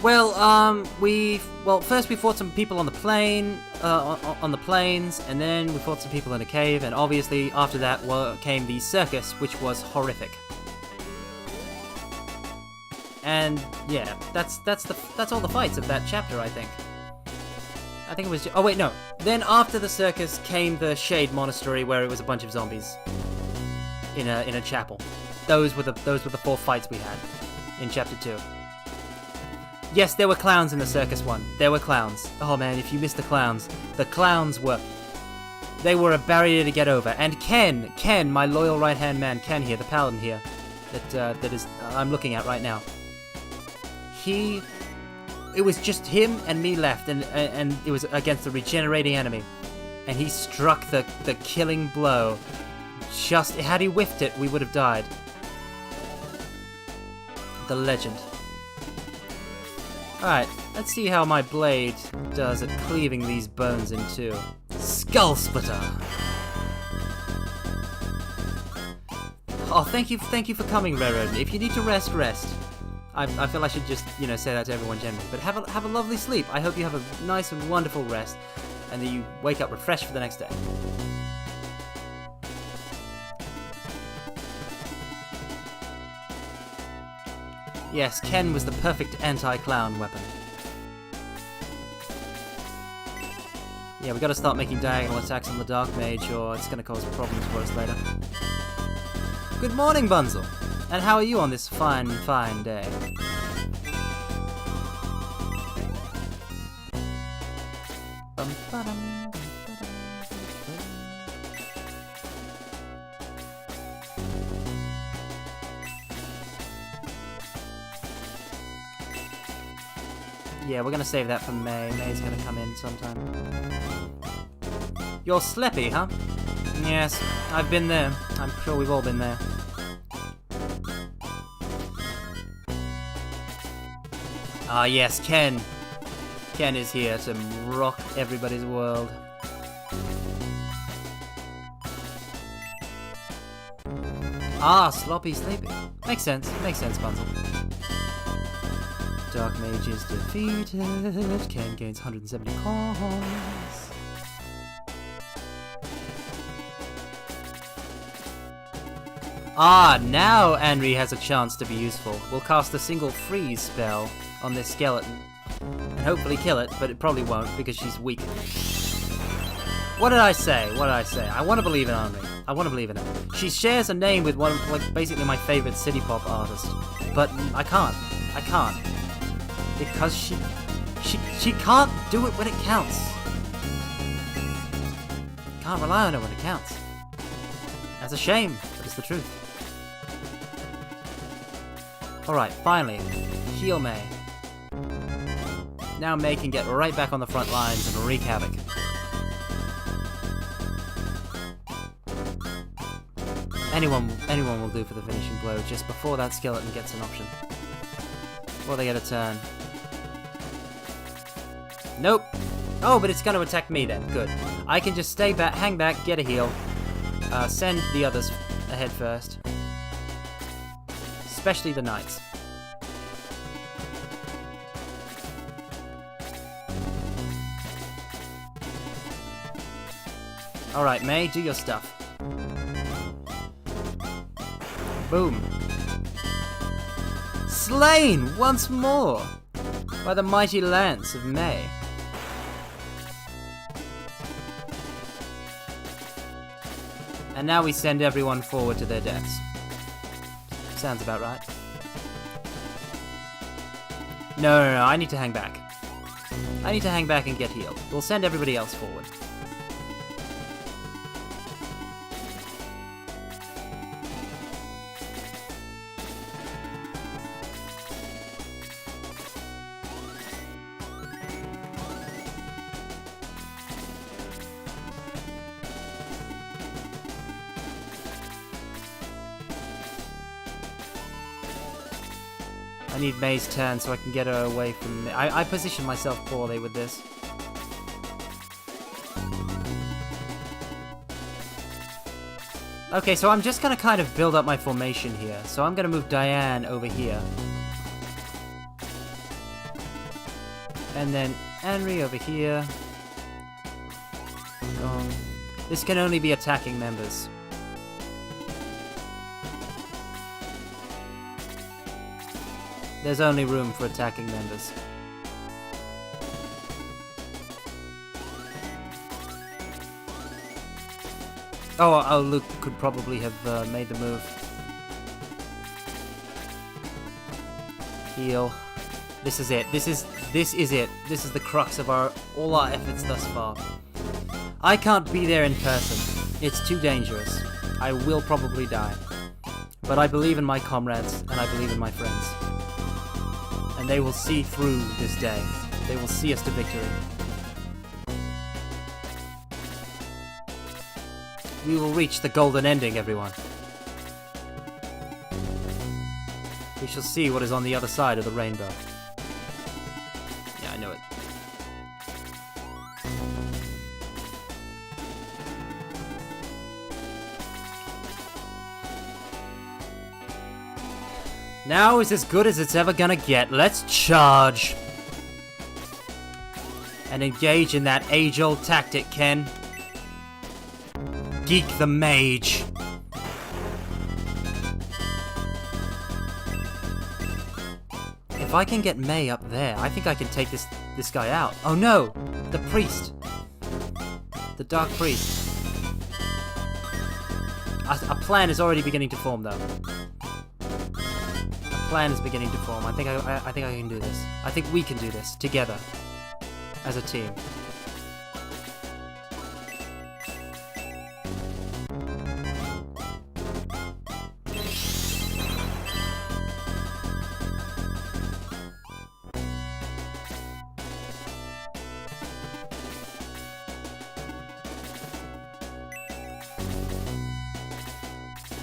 Well, first we fought some people on the plane, on the plains, and then we fought some people in a cave, and obviously after that came the circus, which was horrific. And yeah, that's all the fights of that chapter, I think. I think it was. Oh wait, no. Then after the circus came the Shade Monastery, where it was a bunch of zombies in a chapel. Those were the 4 fights we had in chapter 2. Yes, there were clowns in the circus one. There were clowns. Oh man, if you missed the clowns were... They were a barrier to get over. And Ken, my loyal right-hand man, Ken here, the paladin here, that is I'm looking at right now. It was just him and me left, and it was against the regenerating enemy. And he struck the killing blow. Just, had he whiffed it, we would have died. The legend. Alright, let's see how my blade does at cleaving these bones in two. Skull Splitter! Oh, thank you for coming, Rare Rodent. If you need to rest, rest. I feel I should just, say that to everyone generally. But have a lovely sleep. I hope you have a nice and wonderful rest, and that you wake up refreshed for the next day. Yes, Ken was the perfect anti-clown weapon. Yeah, we gotta start making diagonal attacks on the Dark Mage, or it's gonna cause problems for us later. Good morning, Bunzel! And how are you on this fine, fine day? Yeah, we're gonna save that for May. May's gonna come in sometime. You're Sleppy, huh? Yes, I've been there. I'm sure we've all been there. Ah, yes, Ken. Ken is here to rock everybody's world. Ah, Sloppy Sleepy. Makes sense, Bunzel. Dark Mage is defeated. Ken gains 170 coins. Ah, now Anri has a chance to be useful. We'll cast a single freeze spell on this skeleton. And hopefully kill it, but it probably won't because she's weak. What did I say? I want to believe in Anri. I want to believe in her. She shares a name with one of, basically my favorite city pop artist. But I can't. Because she can't do it when it counts. Can't rely on her when it counts. That's a shame, but it's the truth. Alright, finally. Heal May. Now May can get right back on the front lines and wreak havoc. Anyone will do for the finishing blow, just before that skeleton gets an option. Before they get a turn. Nope. Oh, but it's going to attack me then. Good. I can just stay back, hang back, get a heal. Send the others ahead first. Especially the knights. Alright, May, do your stuff. Boom. Slain once more by the mighty lance of May. And now we send everyone forward to their deaths. Sounds about right. No, I need to hang back. I need to hang back and get healed. We'll send everybody else forward. I need May's turn so I can get her away from me. I position myself poorly with this. Okay, so I'm just gonna kind of build up my formation here. So I'm gonna move Diane over here. And then Henry over here. Gong. This can only be attacking members. There's only room for attacking members. Oh, Luke could probably have made the move. Heal. This is it. This is it. This is the crux of all our efforts thus far. I can't be there in person. It's too dangerous. I will probably die. But I believe in my comrades, and I believe in my friends. and they will see through this day. They will see us to victory. We will reach the golden ending, everyone. We shall see what is on the other side of the rainbow. Yeah, I know it. Now is as good as it's ever gonna get. Let's charge. And engage in that age-old tactic, Ken. Geek the Mage. If I can get May up there, I think I can take this guy out. Oh no! The priest. The Dark Priest. A plan is already beginning to form, though. Plan is beginning to form. I think I can do this. I think we can do this together as a team.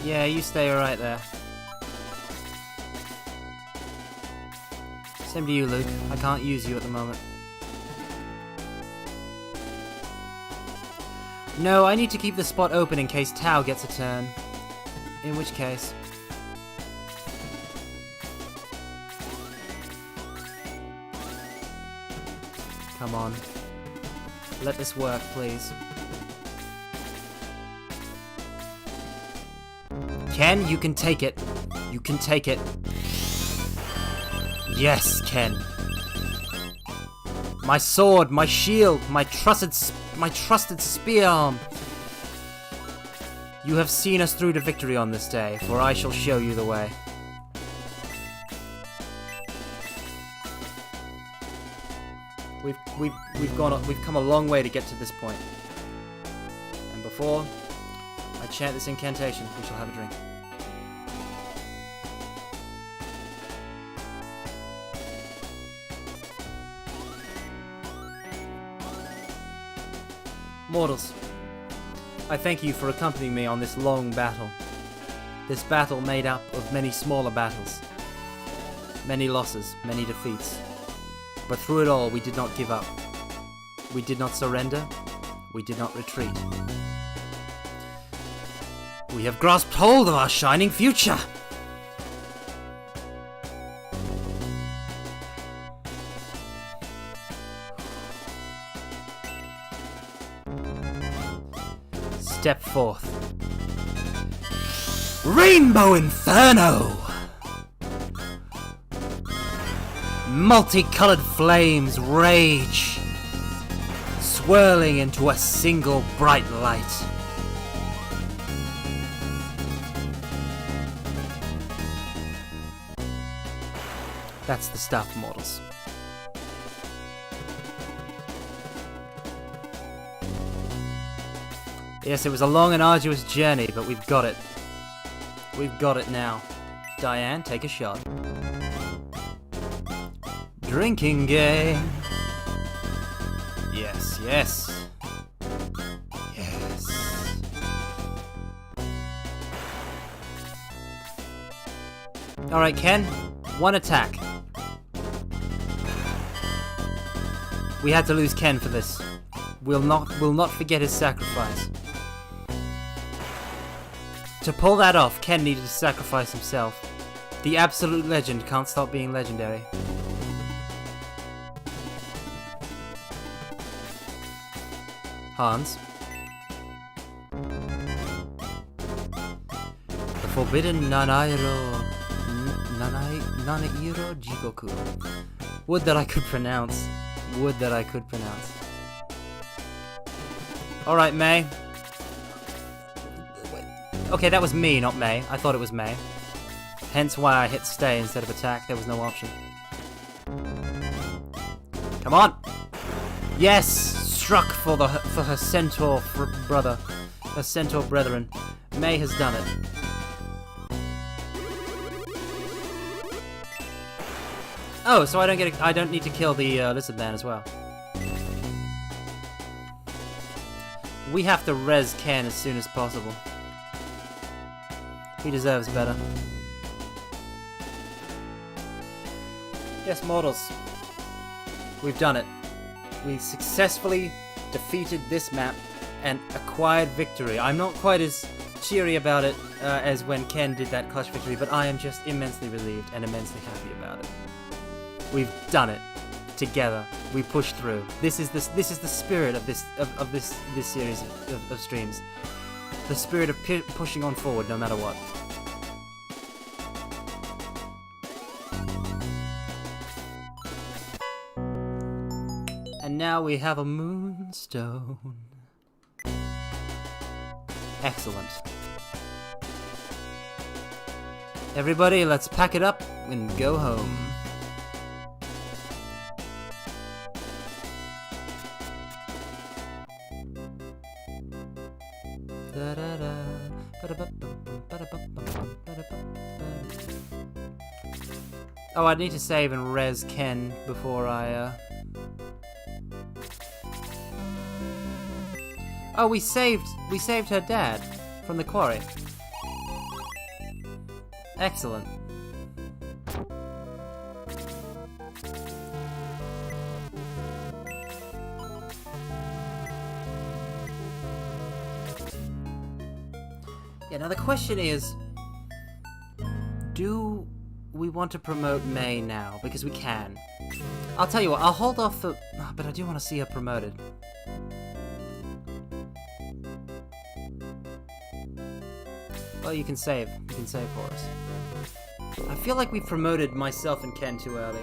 Yeah, you stay right there. Same to you, Luke. I can't use you at the moment. No, I need to keep the spot open in case Tao gets a turn. In which case... Come on. Let this work, please. Ken, you can take it. You can take it. Yes, Ken. My sword, my shield, my trusted spear arm. You have seen us through to victory on this day, for I shall show you the way. We've come a long way to get to this point. And before I chant this incantation, we shall have a drink. Mortals, I thank you for accompanying me on this long battle. This battle made up of many smaller battles. Many losses, many defeats. But through it all, we did not give up. We did not surrender. We did not retreat. We have grasped hold of our shining future! Step forth. Rainbow Inferno! Multicolored flames rage, swirling into a single bright light. That's the stuff, mortals. Yes, it was a long and arduous journey, but we've got it. We've got it now. Diane, take a shot. Drinking game. Yes, yes. Yes. Alright, Ken. One attack. We had to lose Ken for this. We'll not forget his sacrifice. To pull that off, Ken needed to sacrifice himself. The absolute legend can't stop being legendary. Hans. The forbidden Nanairo Jigoku. Would that I could pronounce. Would that I could pronounce. Alright, May. Okay, that was me, not May. I thought it was May. Hence why I hit stay instead of attack. There was no option. Come on! Yes! Struck for her centaur brother. Her centaur brethren. May has done it. Oh, so I don't need to kill the lizard man as well. We have to res Ken as soon as possible. He deserves better. Yes, mortals. We've done it. We successfully defeated this map and acquired victory. I'm not quite as cheery about it as when Ken did that clutch victory, but I am just immensely relieved and immensely happy about it. We've done it together. We pushed through. This is the spirit of this series of streams. The spirit of pushing on forward no matter what. And now we have a moonstone. Excellent. Everybody, let's pack it up and go home. Oh, I need to save and res Ken before I, Oh, we saved her dad from the quarry. Excellent. Yeah, now the question is, do we want to promote May now? Because we can. I'll tell you what, I'll hold off the... But I do want to see her promoted. Well, you can save. You can save for us. I feel like we promoted myself and Ken too early.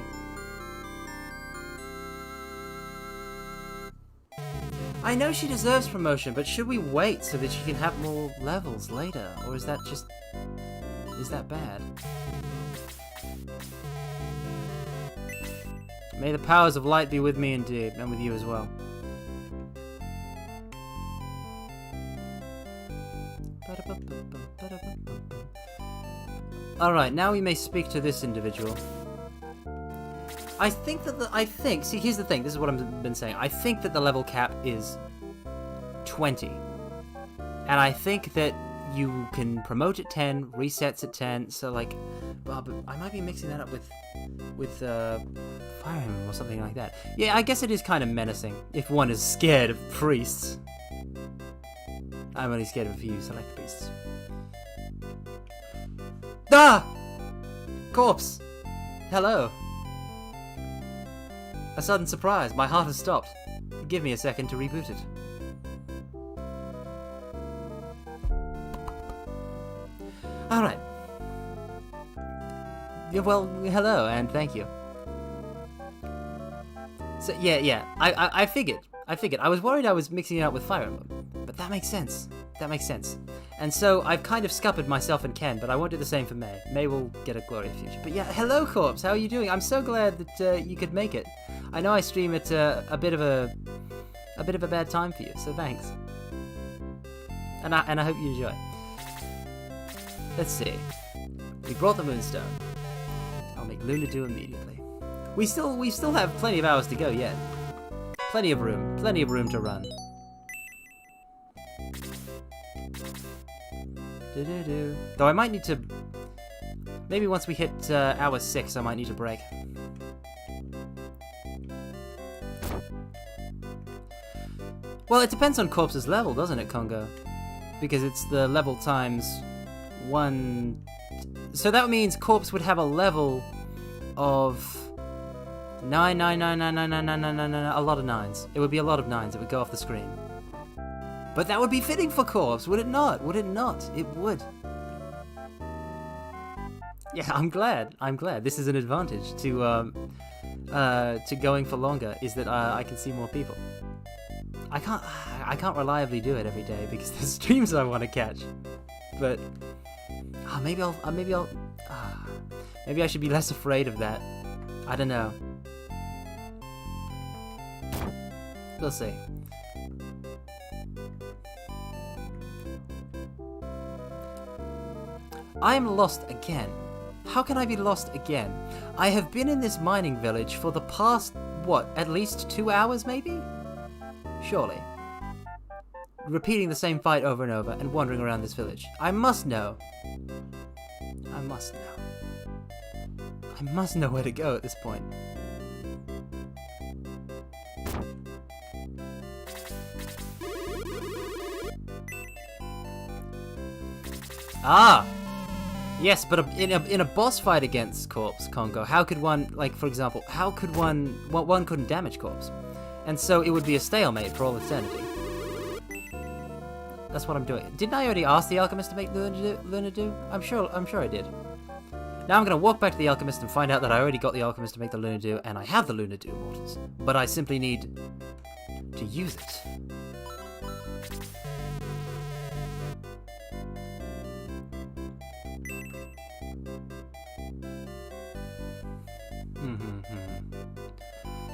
I know she deserves promotion, but should we wait so that she can have more levels later? Or is that just... is that bad? May the powers of light be with me indeed, and with you as well. Alright, now we may speak to this individual. I think that see, here's the thing, this is what I've been saying. I think that the level cap is 20. And I think that you can promote at 10, resets at 10, so like, well, but I might be mixing that up with Fire Emblem or something like that. Yeah, I guess it is kind of menacing, if one is scared of priests. I'm only scared of a few select priests. Ah! Corpse! Hello. A sudden surprise, my heart has stopped. Give me a second to reboot it. Alright. Yeah, well, hello, and thank you. So, yeah, I figured. I was worried I was mixing it up with Fire Emblem, but that makes sense. That makes sense. And so, I've kind of scuppered myself and Ken, but I won't do the same for May. May will get a glorious future. But yeah, hello, Corpse, how are you doing? I'm so glad that you could make it. I know I stream at a bit of a bad time for you, so thanks. And I hope you enjoy. Let's see. We brought the Moonstone. I'll make Luna do immediately. We still have plenty of hours to go yet. Plenty of room to run. Though I might need to... Maybe once we hit hour 6, I might need to break. Well, it depends on Corpse's level, doesn't it, Congo? Because it's the level times 1... So that means Corpse would have a level of... 9, a lot of 9s. It would be a lot of 9s. It would go off the screen. But that would be fitting for Corpse, would it not? Would it not? It would. Yeah, I'm glad. This is an advantage to going for longer, is that I can see more people. I can't reliably do it every day because there's streams I want to catch. But maybe I should be less afraid of that. I don't know. We'll see. I am lost again. How can I be lost again? I have been in this mining village for the past, what, at least 2 hours maybe? Surely. Repeating the same fight over and over and wandering around this village. I must know. I must know. I must know where to go at this point. Ah! Yes, but in a boss fight against Corpse Congo, how could one, like, for example, how could one couldn't damage Corpse. And so it would be a stalemate for all eternity. That's what I'm doing. Didn't I already ask the alchemist to make Luna do? I'm sure I did. Now I'm gonna walk back to the alchemist and find out that I already got the alchemist to make the Luna do, and I have the Luna do, mortals. But I simply need to use it.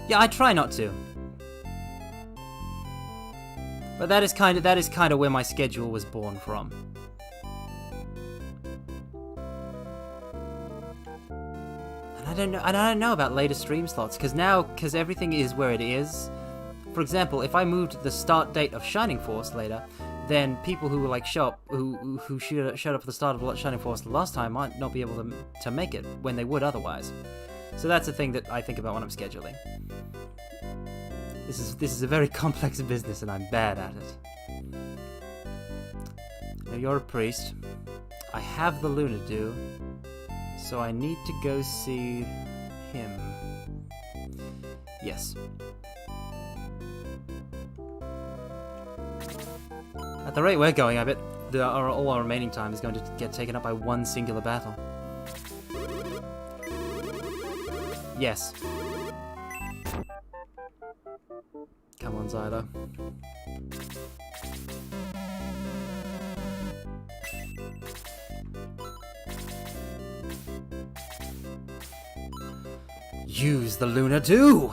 Yeah, I try not to. But that is kind of where my schedule was born from. And I don't know about later stream slots because everything is where it is. For example, if I moved the start date of Shining Force later, then people who like showed up at the start of Shining Force the last time might not be able to make it when they would otherwise. So that's the thing that I think about when I'm scheduling. This is a very complex business, and I'm bad at it. Now you're a priest. I have the Luna do, so I need to go see him. Yes. At the rate we're going, I bet all our remaining time is going to get taken up by one singular battle. Yes. Come on, Xylo. Use the Luna do!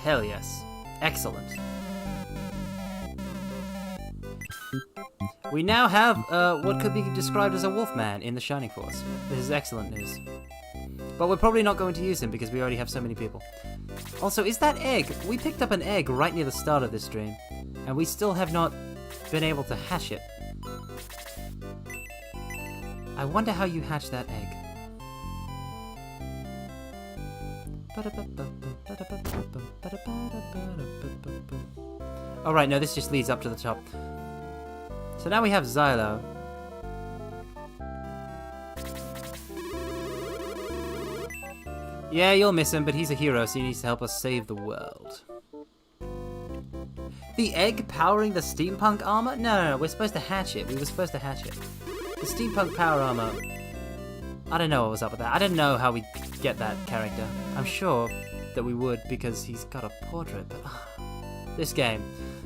Hell yes. Excellent. We now have what could be described as a Wolfman in the Shining Force. This is excellent news. But we're probably not going to use him because we already have so many people. Also, is that egg? We picked up an egg right near the start of this stream, and we still have not been able to hatch it. I wonder how you hatch that egg. Oh right, no, this just leads up to the top. So now we have Xylo. Yeah, you'll miss him, but he's a hero, so he needs to help us save the world. The egg powering the steampunk armor? No, we're supposed to hatch it. We were supposed to hatch it. The steampunk power armor... I don't know what was up with that. I didn't know how we'd get that character. I'm sure that we would, because he's got a portrait, but... this game.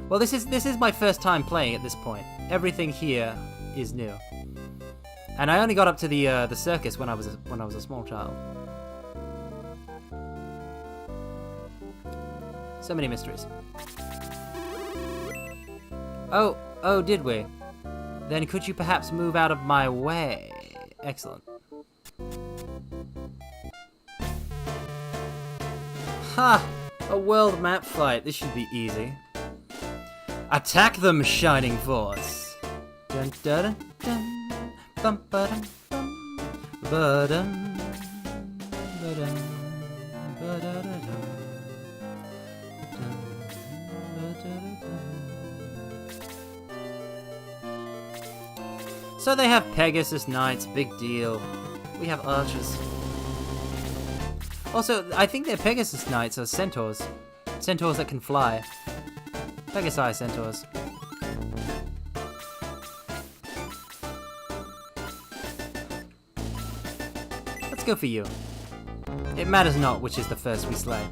Well, this is my first time playing at this point. Everything here is new. And I only got up to the circus when I was a small child. So many mysteries. Oh, did we? Then could you perhaps move out of my way? Excellent. Ha! A world map fight. This should be easy. Attack them, Shining Force! Dun dun dun dun bum ba dum ba dum ba dum ba da da dum. So they have Pegasus Knights, big deal. We have archers. Also, I think their Pegasus Knights are centaurs. Centaurs that can fly. Pegasi centaurs. Let's go for you. It matters not which is the first we slay.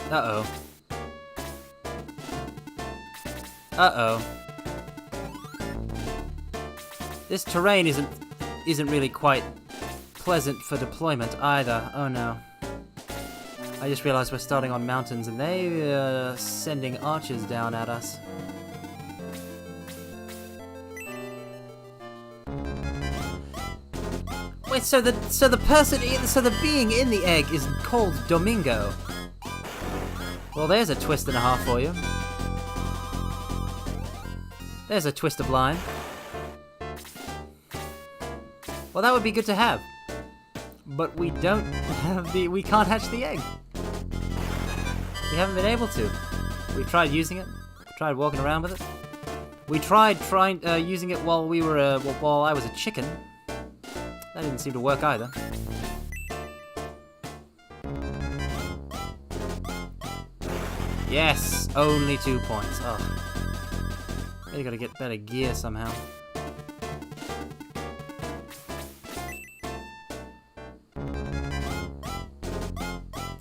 Uh-oh. Uh-oh. This terrain isn't really quite pleasant for deployment either. Oh no. I just realized we're starting on mountains and they are sending archers down at us. Wait, so the being in the egg is called Domingo. Well, there's a twist and a half for you. There's a twist of line. Well, that would be good to have. But we don't have we can't hatch the egg. We haven't been able to. We've tried using it. Tried walking around with it. We tried using it while we were, while I was a chicken. That didn't seem to work either. Yes! Only 2 points. Oh. Really gotta get better gear somehow.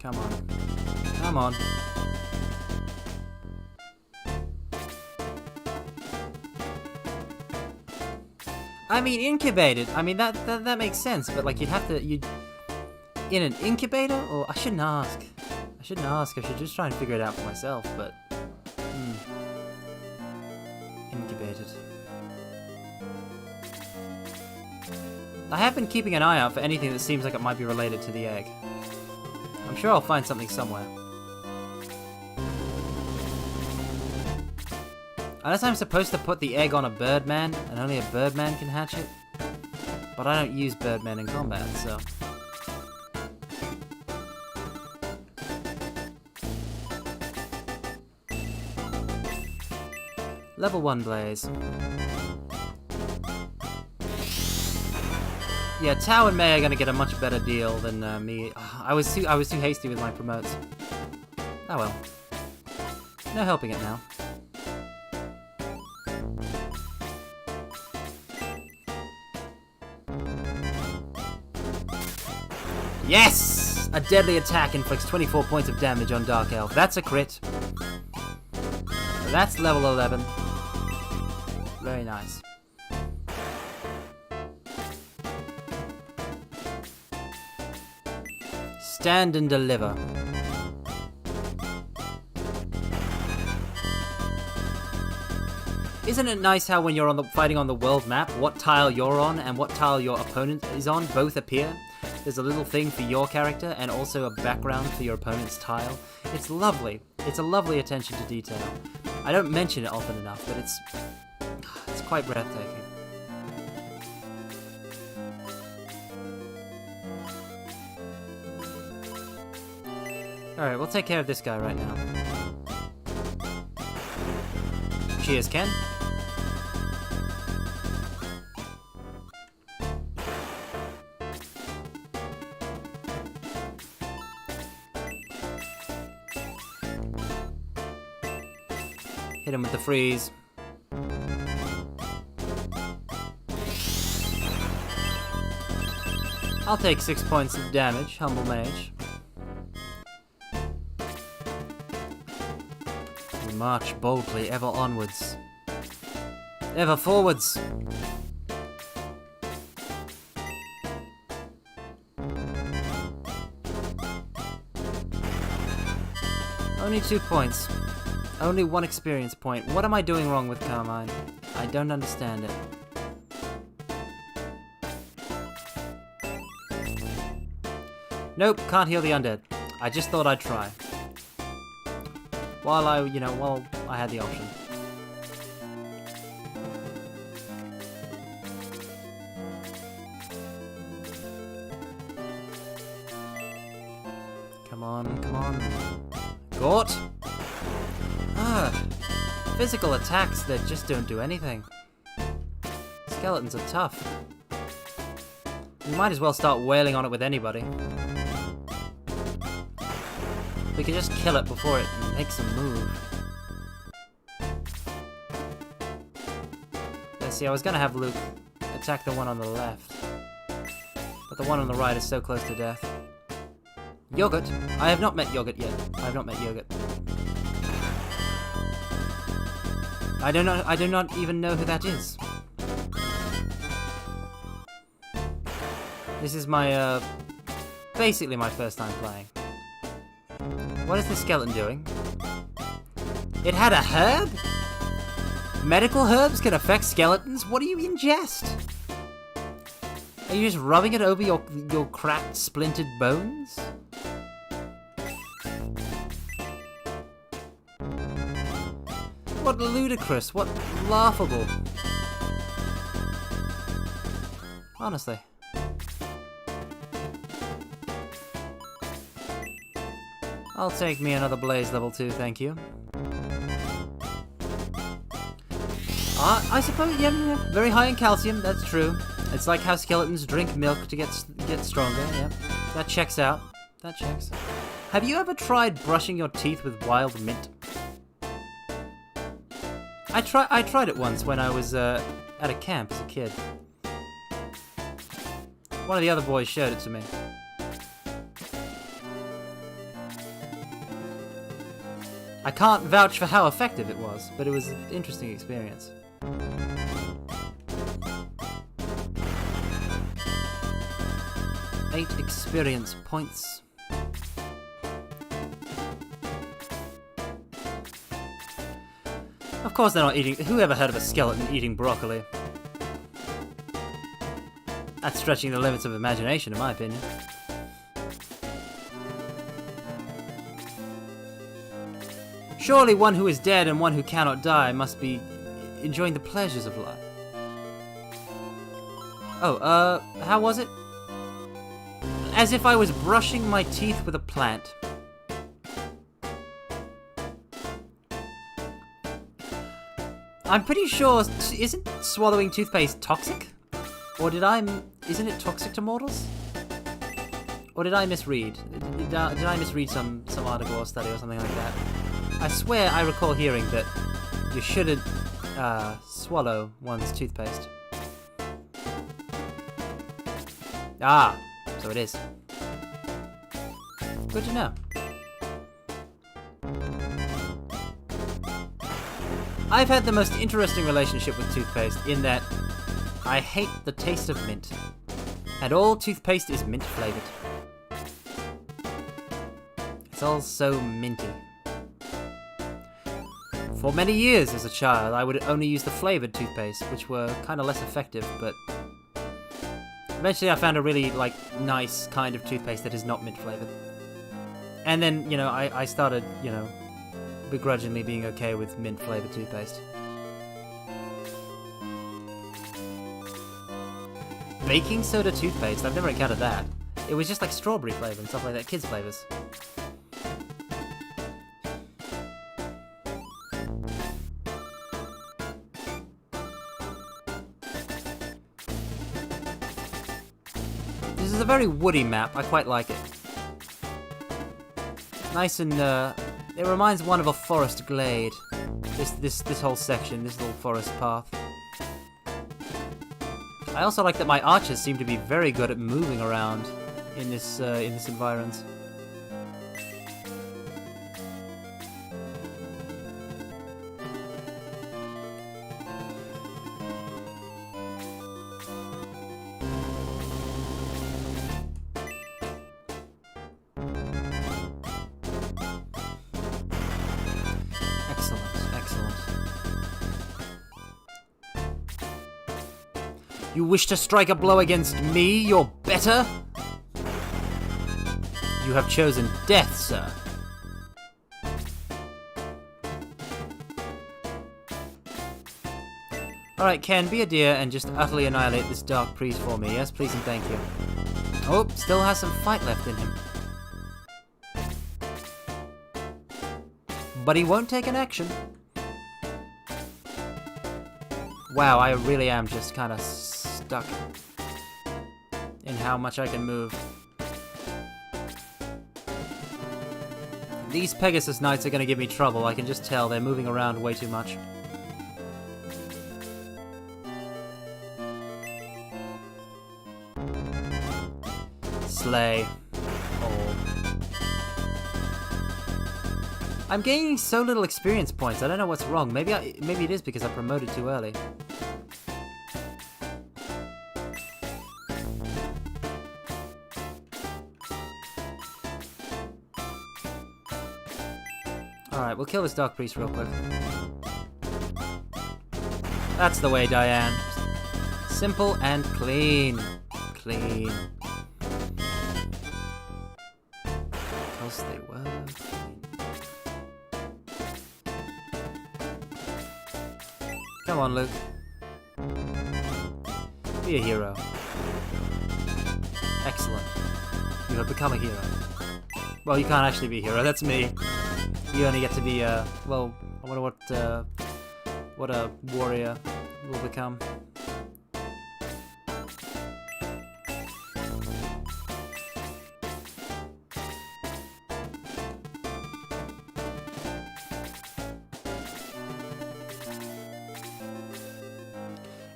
Come on. Come on. I mean, incubated. I mean, that makes sense, but like, you'd in an incubator? Or I shouldn't ask. I should just try and figure it out for myself, but incubated. I have been keeping an eye out for anything that seems like it might be related to the egg. I'm sure I'll find something somewhere. Unless I'm supposed to put the egg on a birdman, and only a birdman can hatch it. But I don't use birdmen in combat, so... Level 1 Blaze. Yeah, Tao and Mei are gonna get a much better deal than me. I was too hasty with my promotes. Oh well. No helping it now. Yes! A deadly attack inflicts 24 points of damage on Dark Elf. That's a crit. That's level 11. Very nice. Stand and deliver. Isn't it nice how when you're fighting on the world map, what tile you're on and what tile your opponent is on both appear? There's a little thing for your character and also a background for your opponent's tile. It's lovely. It's a lovely attention to detail. I don't mention it often enough, but it's quite breathtaking. Alright, we'll take care of this guy right now. Cheers, Ken. Hit him with the freeze. I'll take 6 points of damage, humble mage. We march boldly ever onwards. Ever forwards. Only 2 points. Only 1 experience point. What am I doing wrong with Carmine? I don't understand it. Nope, can't heal the undead. I just thought I'd try. While I had the option. Come on, come on. Gort! Physical attacks that just don't do anything. Skeletons are tough. We might as well start wailing on it with anybody. We can just kill it before it makes a move. Yeah, see, I was gonna have Luke attack the one on the left. But the one on the right is so close to death. Yogurt? I have not met Yogurt yet. I have not met Yogurt. I do not even know who that is. This is my, basically my first time playing. What is the skeleton doing? It had a herb? Medical herbs can affect skeletons? What do you ingest? Are you just rubbing it over your cracked, splintered bones? What ludicrous, what laughable. Honestly. I'll take me another Blaze level 2, thank you. I suppose, yeah, very high in calcium, that's true. It's like how skeletons drink milk to get stronger, yeah. That checks out. That checks. Have you ever tried brushing your teeth with wild mint? I tried it once when I was at a camp as a kid. One of the other boys showed it to me. I can't vouch for how effective it was, but it was an interesting experience. 8 experience points. Of course they're not eating. Who ever heard of a skeleton eating broccoli? That's stretching the limits of imagination, in my opinion. Surely one who is dead and one who cannot die must be enjoying the pleasures of life. Oh, how was it? As if I was brushing my teeth with a plant. I'm pretty sure, isn't swallowing toothpaste toxic? Or isn't it toxic to mortals? Or did I misread? Did I misread some article or study or something like that? I swear I recall hearing that you shouldn't swallow one's toothpaste. Ah, so it is. Good to know. I've had the most interesting relationship with toothpaste in that I hate the taste of mint. And all toothpaste is mint flavored. It's all so minty. For many years as a child, I would only use the flavored toothpaste, which were kind of less effective, but eventually I found a really, nice kind of toothpaste that is not mint flavored. And then, I started, begrudgingly being okay with mint flavored toothpaste. Baking soda toothpaste? I've never encountered that. It was just like strawberry flavor and stuff like that, kids' flavors. This is a very woody map. I quite like it. Nice and it reminds one of a forest glade. This whole section, this little forest path. I also like that my archers seem to be very good at moving around in this environment. You wish to strike a blow against me? You're better? You have chosen death, sir. Alright, Ken, be a dear and just utterly annihilate this dark priest for me. Yes, please and thank you. Oh, still has some fight left in him. But he won't take an action. Wow, I really am just kind of stuck in how much I can move. These Pegasus Knights are going to give me trouble. I can just tell they're moving around way too much. Slay. Oh. I'm gaining so little experience points. I don't know what's wrong. Maybe it is because I promoted too early. we'll kill this Dark Priest real quick. That's the way, Diane. Simple and clean. Clean. Because they were clean. Come on, Luke. Be a hero. Excellent. You have become a hero. Well, you can't actually be a hero, that's me. You only get to be, well, I wonder what a warrior will become.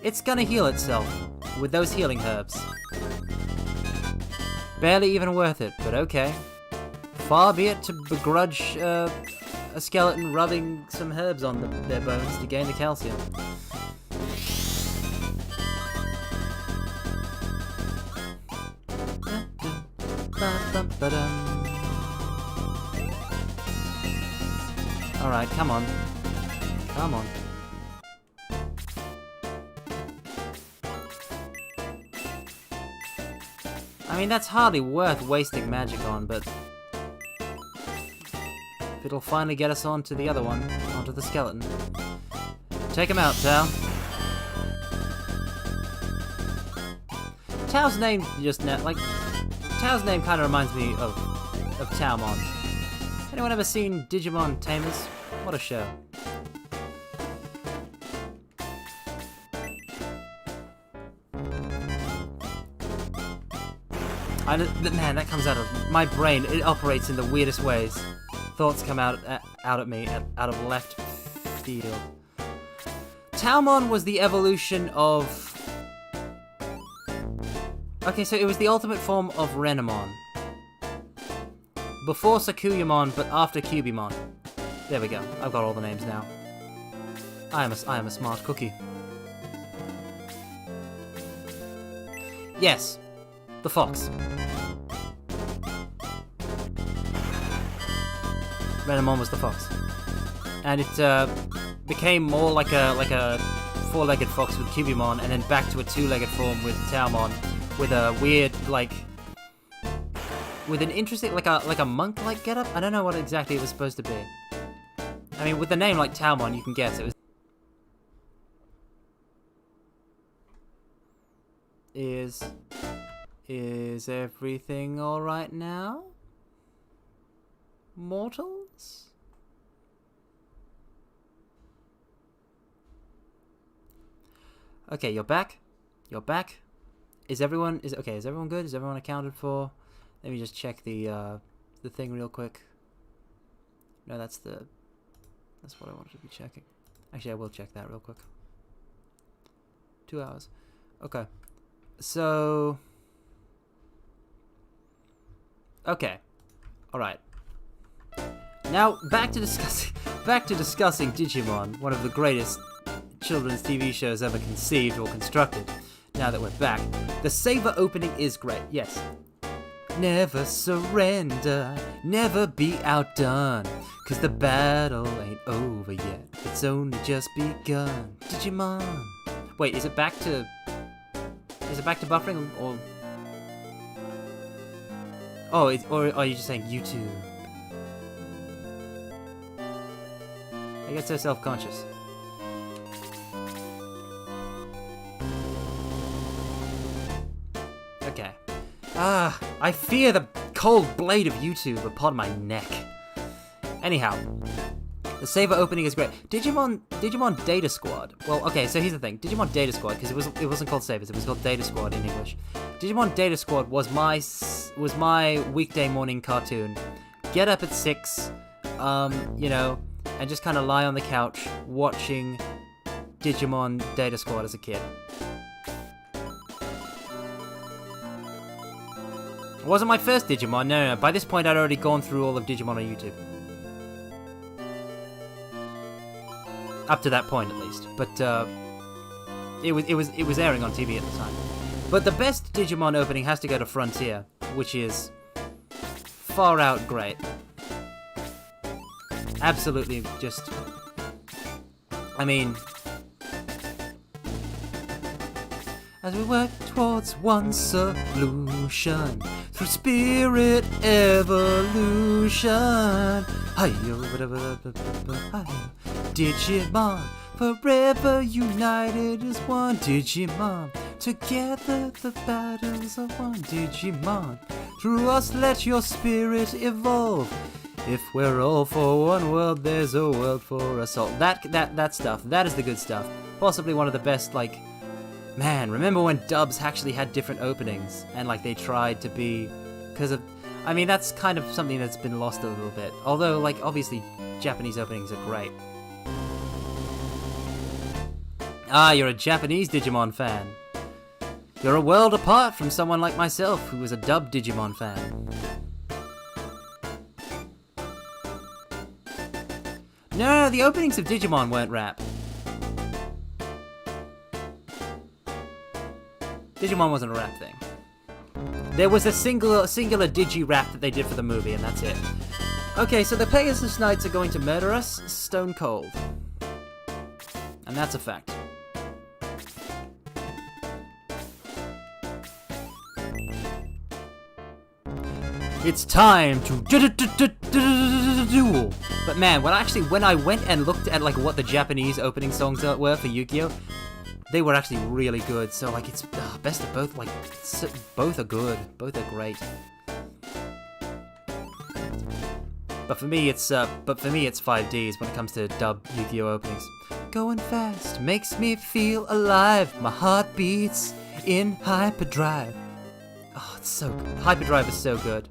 It's gonna heal itself with those healing herbs. Barely even worth it, but okay. Far be it to begrudge a skeleton rubbing some herbs on their bones to gain the calcium. Alright, come on. Come on. I mean, that's hardly worth wasting magic on, but if it'll finally get us onto the other one, onto the skeleton. Take him out, Tao. Tao's name just Tao's name kind of reminds me of Taomon. Anyone ever seen Digimon Tamers? What a show. Man, that comes out of my brain. It operates in the weirdest ways. Thoughts come out at me out of left field. Taomon was the evolution of. Okay, so it was the ultimate form of Renamon. Before Sakuyamon, but after Cubimon. There we go. I've got all the names now. I am a smart cookie. Yes, the fox. Renamon was the fox, and it became more like a four-legged fox with Cubimon, and then back to a two-legged form with Taomon, with a weird with an interesting like a monk-like getup. I don't know what exactly it was supposed to be. I mean, with the name like Taomon, you can guess it was. Is everything all right now, mortals? Okay, you're back. You're back. Is everyone good? Is everyone accounted for? Let me just check the thing real quick. No, that's what I wanted to be checking. Actually, I will check that real quick. 2 hours. Okay. So. Okay. All right. Now back to discussing Digimon, one of the greatest children's TV shows ever conceived or constructed. Now that we're back, the Saber opening is great. Yes. Never surrender, never be outdone, 'cause the battle ain't over yet. It's only just begun. Digimon. Wait, is it back to buffering or? Oh, or are you just saying YouTube? I get so self-conscious. Okay. I fear the cold blade of YouTube upon my neck. Anyhow, the Saber opening is great. Digimon Data Squad. Well, okay, so here's the thing. Digimon Data Squad, because it wasn't called Sabers, it was called Data Squad in English. Digimon Data Squad was my weekday morning cartoon. Get up at 6, and just kind of lie on the couch watching Digimon Data Squad as a kid. It wasn't my first Digimon, no. By this point, I'd already gone through all of Digimon on YouTube. Up to that point, at least. But it was airing on TV at the time. But the best Digimon opening has to go to Frontier, which is far out great. Absolutely just... I mean... As we work towards one solution through spirit evolution. Hi-yo, Digimon, forever united as one. Digimon, together the battles are won. Digimon, through us let your spirit evolve. If we're all for one world, there's a world for us all. That stuff, that is the good stuff. Possibly one of the best, like... Man, remember when dubs actually had different openings, and like they tried to be, because of, I mean that's kind of something that's been lost a little bit, although like obviously Japanese openings are great. Ah, you're a Japanese Digimon fan. You're a world apart from someone like myself, who was a dubbed Digimon fan. No, the openings of Digimon weren't rap. Digimon wasn't a rap thing. There was a singular Digi-rap that they did for the movie, and that's it. Okay, so the Pegasus Knights are going to murder us stone cold. And that's a fact. It's time to duel. But man, when I went and looked at like what the Japanese opening songs were for Yu-Gi-Oh!, they were actually really good, so like it's best of both, like both are good, both are great. But for me it's 5Ds when it comes to dub Yu-Gi-Oh! Openings. Going fast makes me feel alive, my heart beats in hyperdrive. Oh, it's so good. Hyperdrive is so good.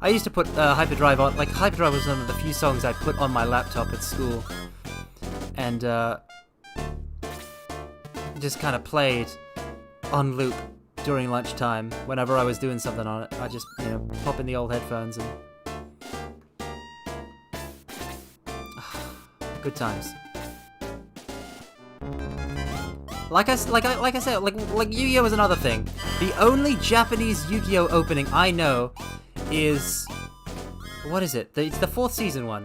I used to put Hyperdrive on, like Hyperdrive was one of the few songs I put on my laptop at school. And just kind of played on loop during lunchtime whenever I was doing something on it. I just, you know, pop in the old headphones and good times. Like I said, like Yu-Gi-Oh! Is another thing. The only Japanese Yu-Gi-Oh! Opening I know is... What is it? It's the 4th season one.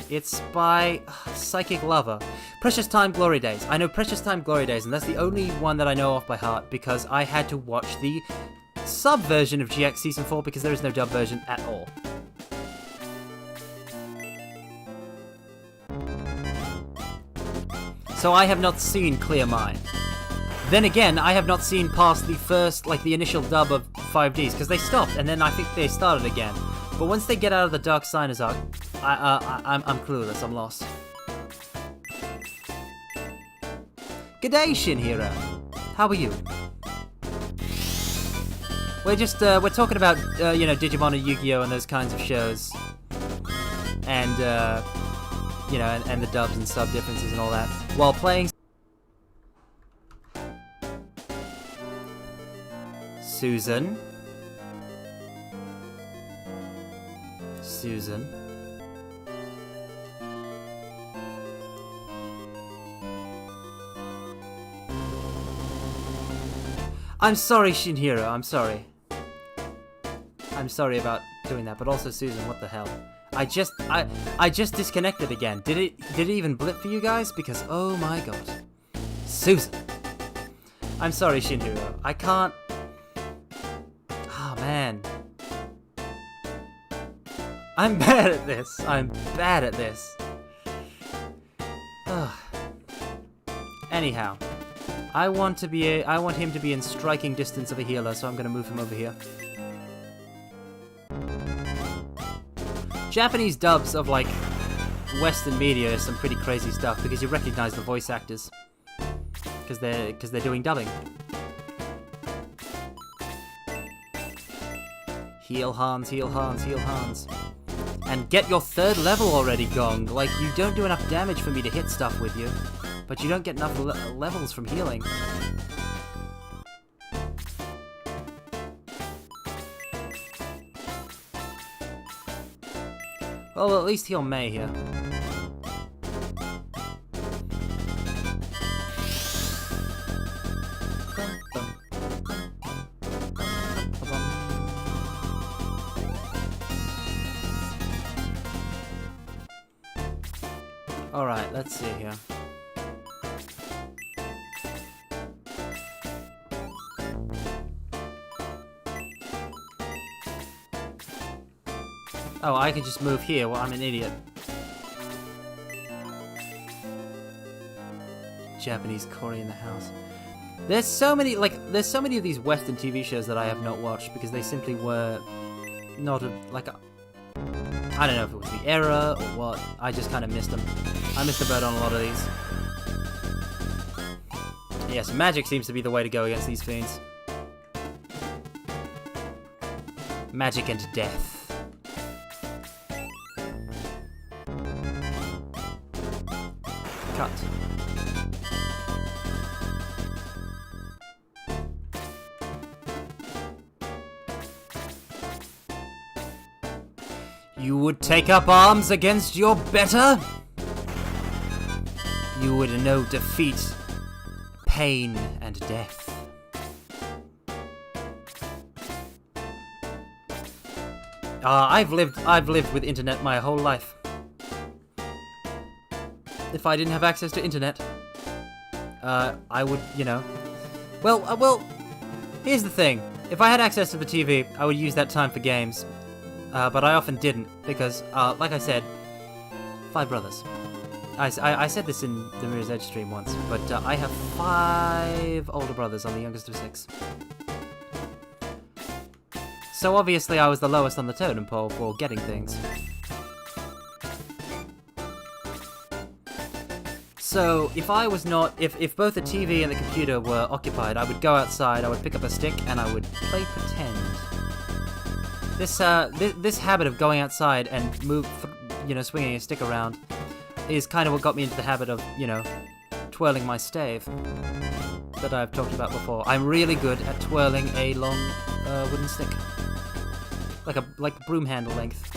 It's by Psychic Lover. Precious Time Glory Days. I know Precious Time Glory Days, and that's the only one that I know off by heart because I had to watch the sub version of GX Season 4 because there is no dub version at all. So I have not seen Clear Mind. Then again, I have not seen past the first, like the initial dub of 5Ds because they stopped, and then I think they started again. But once they get out of the Dark Signers arc, I'm clueless, I'm lost. G'day, Shinhiro. How are you? We're just, we're talking about, you know, Digimon and Yu-Gi-Oh! And those kinds of shows. And, you know, and the dubs and sub differences and all that. While playing... Susan? I'm sorry, Shinhiro, I'm sorry. I'm sorry about doing that, but also Susan, what the hell? I just disconnected again. Did it even blip for you guys? Because oh my god. Susan. I'm sorry, Shinhiro. I can't... Oh man. I'm bad at this. Ugh. Anyhow, I want him to be in striking distance of a healer, so I'm gonna move him over here. Japanese dubs of like Western media is some pretty crazy stuff because you recognize the voice actors because they're doing dubbing. Heal Hans, heal Hans, heal Hans. And get your 3rd level already, Gong. Like, you don't do enough damage for me to hit stuff with you. But you don't get enough levels from healing. Well, we'll at least heal May here. Alright, let's see here. Oh, I can just move here. Well, I'm an idiot. Japanese Cory in the house. There's so many of these Western TV shows that I have not watched because they simply were not I don't know if it was the era or what. I just kind of missed them. I missed the boat on a lot of these. Yes, magic seems to be the way to go against these fiends. Magic and death. Cut. You would take up arms against your better? You would know defeat, pain, and death. I've lived with internet my whole life. If I didn't have access to internet, I would, you know... Well, here's the thing. If I had access to the TV, I would use that time for games. But I often didn't, because, like I said, 5 brothers. I said this in the Mirror's Edge stream once, but I have 5 older brothers. I'm the youngest of 6. So obviously I was the lowest on the totem pole for getting things. So, if I was not... If both the TV and the computer were occupied, I would go outside, I would pick up a stick, and I would play pretend. This habit of going outside and swinging a stick around is kind of what got me into the habit of, twirling my stave that I've talked about before. I'm really good at twirling a long wooden stick, like broom handle length.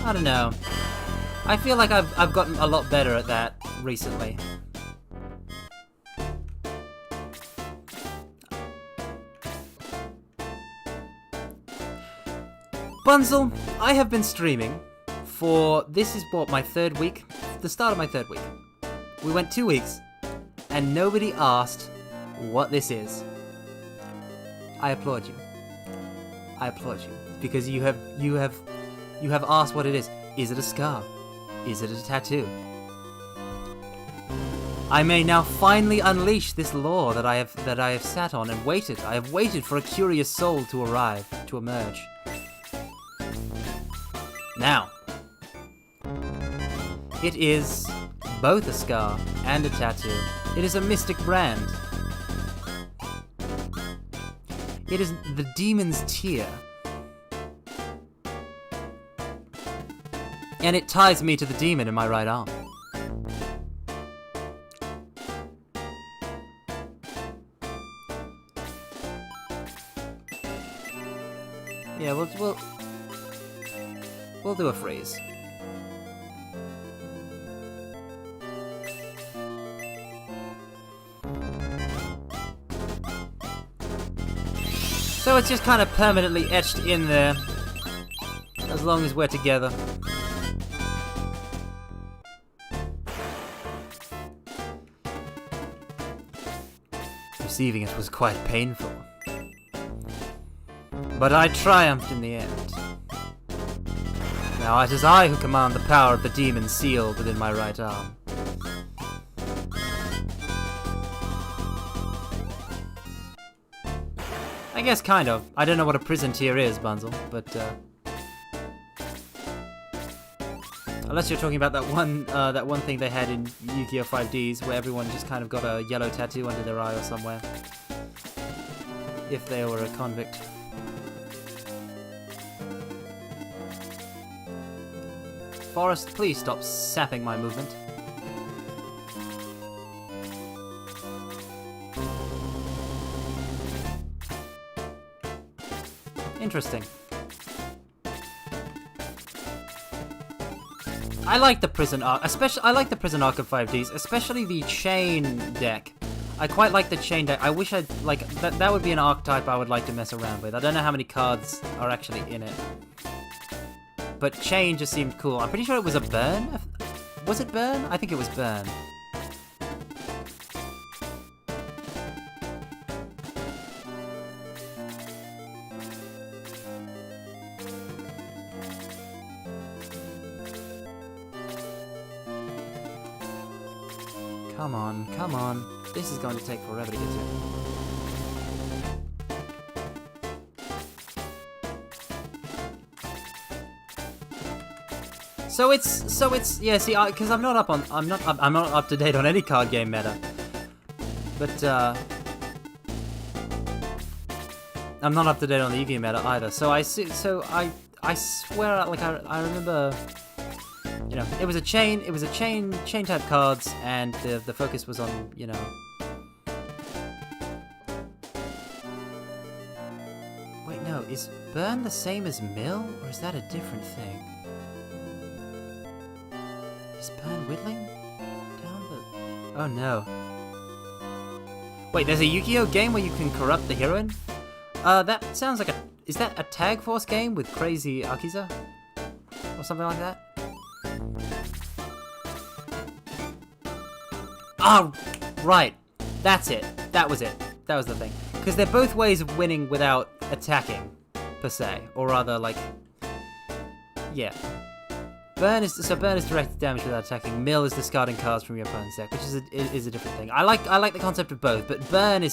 I don't know. I feel like I've gotten a lot better at that recently. Bunzel, I have been streaming for, this is what, my 3rd week? The start of my 3rd week. We went 2 weeks, and nobody asked what this is. I applaud you. I applaud you, because you have asked what it is. Is it a scar? Is it a tattoo? I may now finally unleash this lore that I have sat on and waited. I have waited for a curious soul to arrive, to emerge. Now, it is both a scar and a tattoo. It is a mystic brand. It is the Demon's Tear. And it ties me to the demon in my right arm. Yeah, we'll do a freeze. So it's just kind of permanently etched in there, as long as we're together. Receiving it was quite painful, but I triumphed in the end. Now it is I who command the power of the demon sealed within my right arm. I guess kind of. I don't know what a prison tier is, Bunzel, but unless you're talking about that one thing they had in Yu-Gi-Oh! 5Ds where everyone just kind of got a yellow tattoo under their eye or somewhere. If they were a convict. Forrest, please stop sapping my movement. Interesting. I like the prison arc, I like the prison arc of 5Ds, especially the chain deck. I quite like the chain deck. I wish I'd, like, that would be an archetype I would like to mess around with. I don't know how many cards are actually in it. But chain just seemed cool. I'm pretty sure it was a burn. Was it burn? I think it was burn. Come on, come on. This is going to take forever to get to. So it's yeah. See, because I'm not up to date on any card game meta. But I'm not up to date on the Yu-Gi-Oh meta either. So I swear, like I remember. You know, it was a chain type cards, and the focus was on, you know. Wait, no, is burn the same as mill, or is that a different thing? Is burn whittling? Down the... Oh no. Wait, there's a Yu-Gi-Oh game where you can corrupt the heroine? That sounds like a... Is that a Tag Force game with crazy Akiza? Or something like that? Oh, right. That's it. That was it. That was the thing. Because they're both ways of winning without attacking, per se. Or rather, like... Yeah. Burn is directed damage without attacking. Mill is discarding cards from your opponent's deck, which is a different thing. I like the concept of both, but burn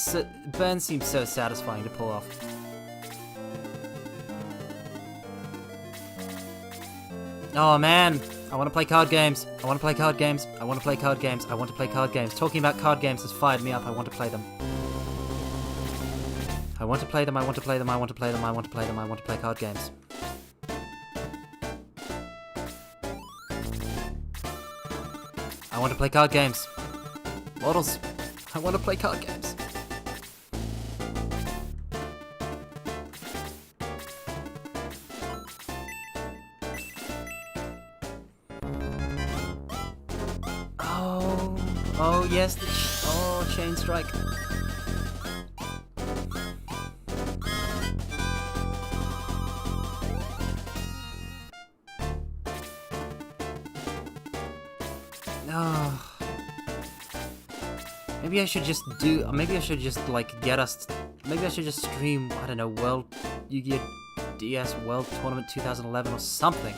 seems so satisfying to pull off. Oh man, I want to play card games. I want to play card games. I want to play card games. I want to play card games. Talking about card games has fired me up. I want to play them. I want to play them. I want to play them. I want to play them. I want to play them. I want to play card games. I want to play card games. Models. I want to play card games. Oh yes, Chain Strike. Oh. Maybe I should just like get us. Maybe I should just stream, I don't know, World Yu-Gi-Oh! DS World Tournament 2011 or something.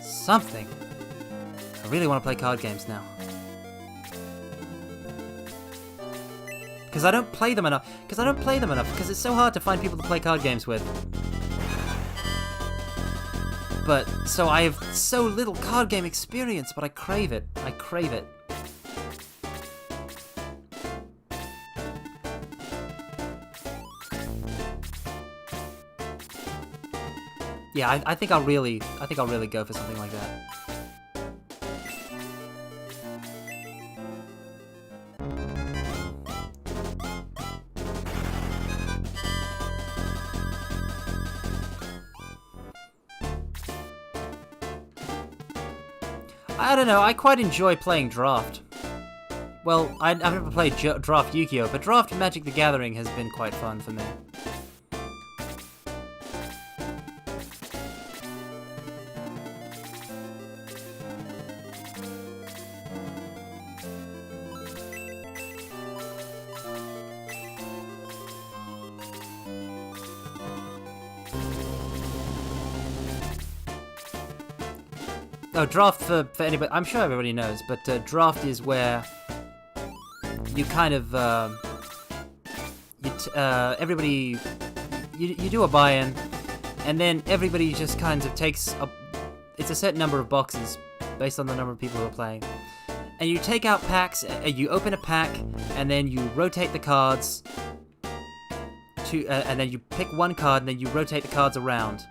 Something. I really want to play card games now. Because I don't play them enough. Because it's so hard to find people to play card games with. But, so I have so little card game experience, but I crave it. I crave it. Yeah, I think I'll really go for something like that. I don't know, I quite enjoy playing Draft. Well, I've never played Draft Yu-Gi-Oh!, but Draft Magic the Gathering has been quite fun for me. Oh, Draft for anybody, I'm sure everybody knows, but Draft is where you kind of, everybody, you do a buy-in, and then everybody just kind of takes it's a set number of boxes based on the number of people who are playing. And you take out packs, you open a pack, and then you rotate the cards, and then you pick one card, and then you rotate the cards around.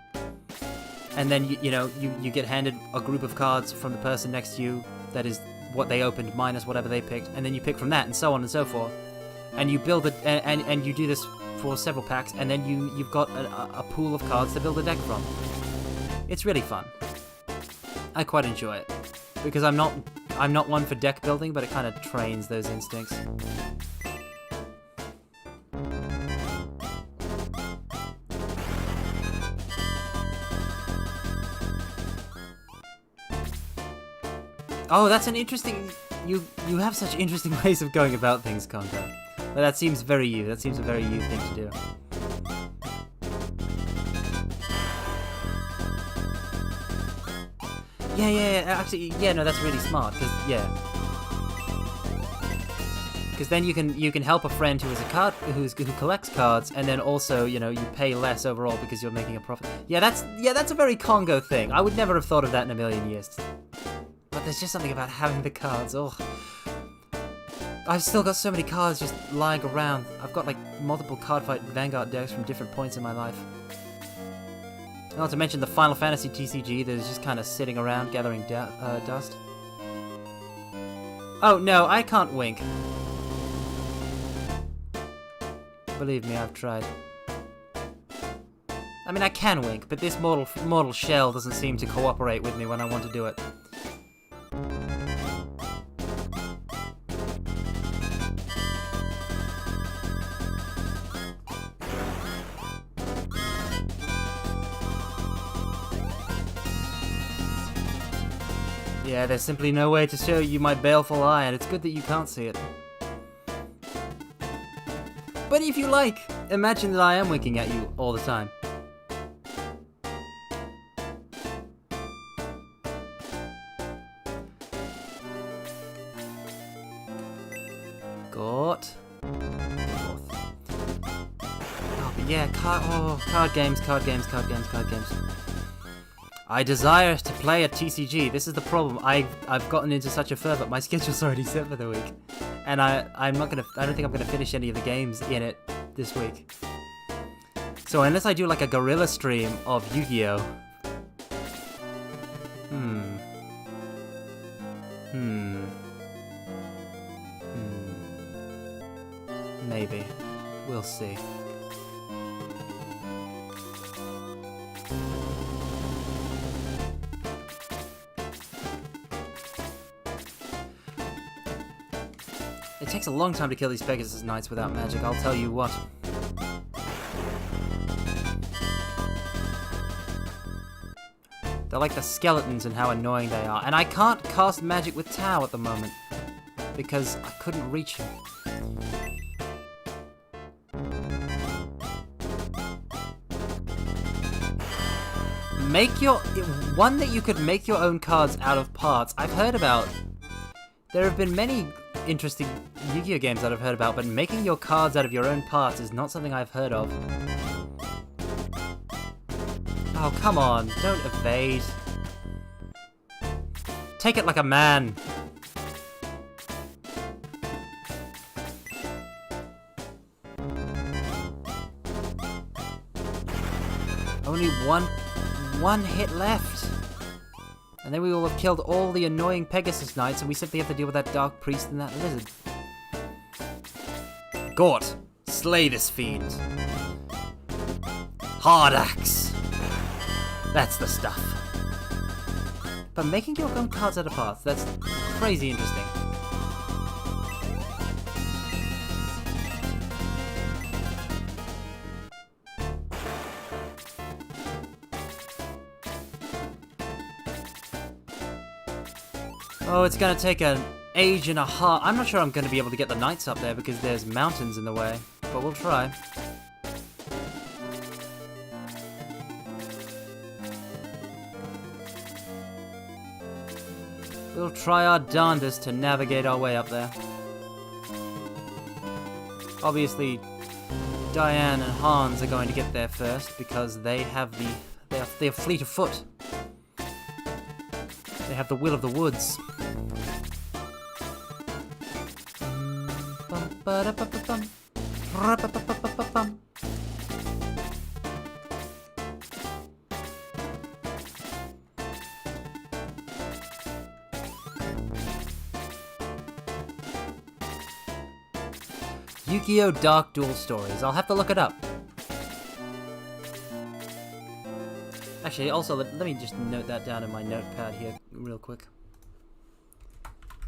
And then, you get handed a group of cards from the person next to you that is what they opened minus whatever they picked, and then you pick from that, and so on and so forth. And you build it, and you do this for several packs, and then you've got a pool of cards to build a deck from. It's really fun. I quite enjoy it, because I'm not I'm not one for deck building, but it kind of trains those instincts. Oh, that's an interesting... You have such interesting ways of going about things, Congo. But that seems very you. That seems a very you thing to do. Yeah, actually, yeah, no, that's really smart, because, yeah. Because then you can help a friend who collects cards, and then also, you know, you pay less overall because you're making a profit. Yeah, that's a very Congo thing. I would never have thought of that in a million years. But there's just something about having the cards, ugh. I've still got so many cards just lying around. I've got, like, multiple card fight Vanguard decks from different points in my life. Not to mention the Final Fantasy TCG that is just kind of sitting around gathering dust. Oh, no, I can't wink. Believe me, I've tried. I mean, I can wink, but this mortal shell doesn't seem to cooperate with me when I want to do it. Yeah, there's simply no way to show you my baleful eye, and it's good that you can't see it. But if you like, imagine that I am winking at you all the time. Got... Oh, but yeah, card games. I desire to play a TCG. This is the problem. I've gotten into such a fervor. My schedule's already set for the week, and I don't think I'm gonna finish any of the games in it this week. So unless I do like a guerrilla stream of Yu-Gi-Oh, maybe we'll see. It takes a long time to kill these Pegasus Knights without magic, I'll tell you what. They're like the skeletons and how annoying they are. And I can't cast magic with Tau at the moment, because I couldn't reach him. One that you could make your own cards out of parts, I've heard about. There have been many interesting Yu-Gi-Oh games that I've heard about, but making your cards out of your own parts is not something I've heard of. Oh, come on, don't evade. Take it like a man. Only one hit left. And then we will have killed all the annoying Pegasus Knights, and we simply have to deal with that Dark Priest and that Lizard. Gort, slay this fiend. Hard axe. That's the stuff. But making your own cards out of parts, that's crazy interesting. Oh, it's gonna take an age and a half. I'm not sure I'm gonna be able to get the knights up there because there's mountains in the way, but we'll try. We'll try our darndest to navigate our way up there. Obviously, Diane and Hans are going to get there first because they have they're fleet of foot. They have the will of the woods. Yu-Gi-Oh! Dark Duel Stories. I'll have to look it up. Actually, also, let me just note that down in my notepad here real quick.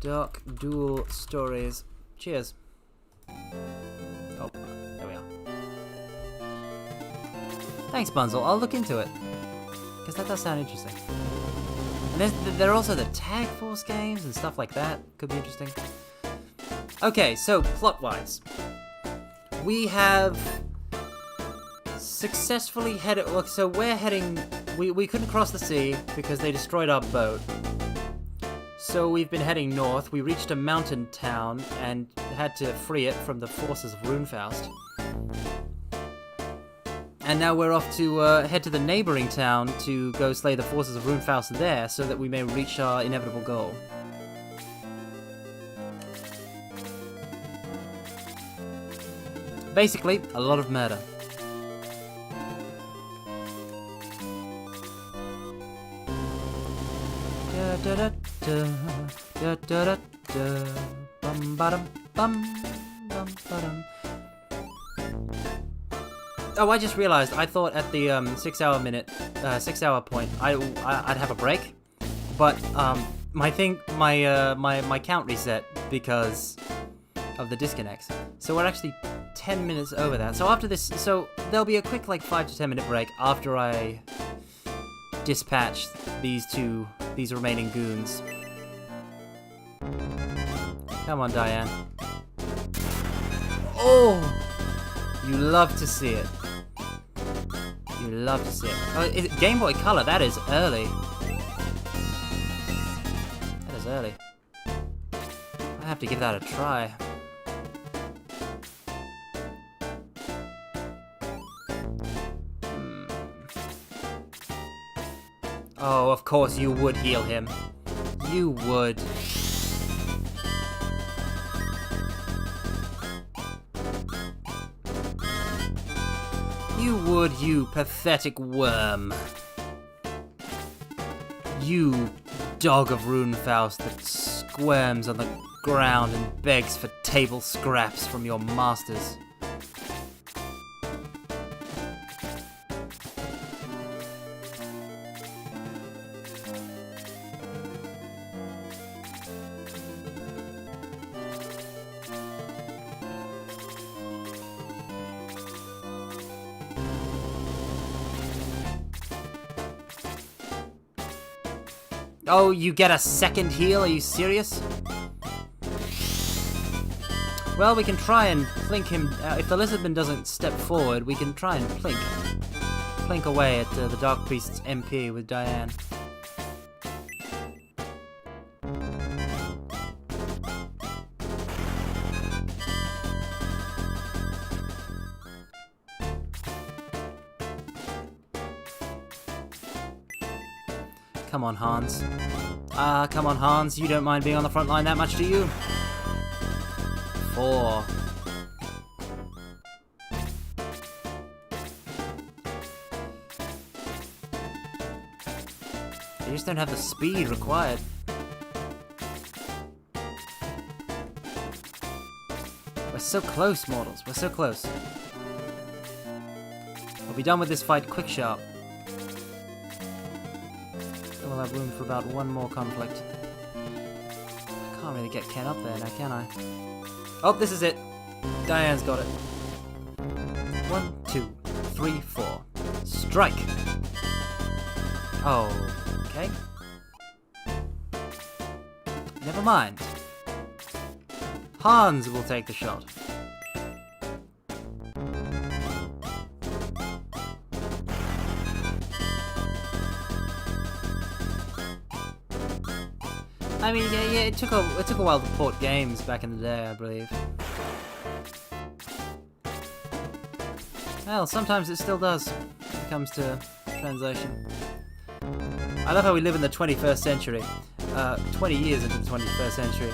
Dark Duel Stories. Cheers. Oh, there we are. Thanks, Bunzel. I'll look into it. Because that does sound interesting. And there are also the Tag Force games and stuff like that. Could be interesting. Okay, so plot-wise. We have successfully headed... Look, so we're heading... We couldn't cross the sea because they destroyed our boat. So we've been heading north. We reached a mountain town and had to free it from the forces of Runefaust. And now we're off to head to the neighboring town to go slay the forces of Runefaust there so that we may reach our inevitable goal. Basically, a lot of murder. Oh, I just realized. I thought at the 6 hour point, I'd have a break, but my count reset because of the disconnects. So we're actually 10 minutes over that. So after this, so there'll be a quick like 5 to 10 minute break after I dispatch these remaining goons. Come on, Diane. Oh, you love to see it. You love to see it. Oh, Game Boy Color, that is early. That is early. I have to give that a try. Oh, of course you would heal him. You would. You would, you pathetic worm. You dog of Runefaust that squirms on the ground and begs for table scraps from your masters. Oh, you get a second heal? Are you serious? Well, we can try and plink him... if the Lizardman doesn't step forward, we can try and plink away at the Dark Priest's MP with Diane. Come on, Hans. Come on, Hans. You don't mind being on the front line that much, do you? 4. You just don't have the speed required. We're so close, mortals. We're so close. We'll be done with this fight quick sharp. We'll have room for about one more conflict. I can't really get Ken up there now, can I? Oh, this is it. Diane's got it. 1, 2, 3, 4. Strike! Oh, okay. Never mind. Hans will take the shot. I mean, yeah, it took a while to port games back in the day, I believe. Well, sometimes it still does when it comes to translation. I love how we live in the 21st century, 20 years into the 21st century,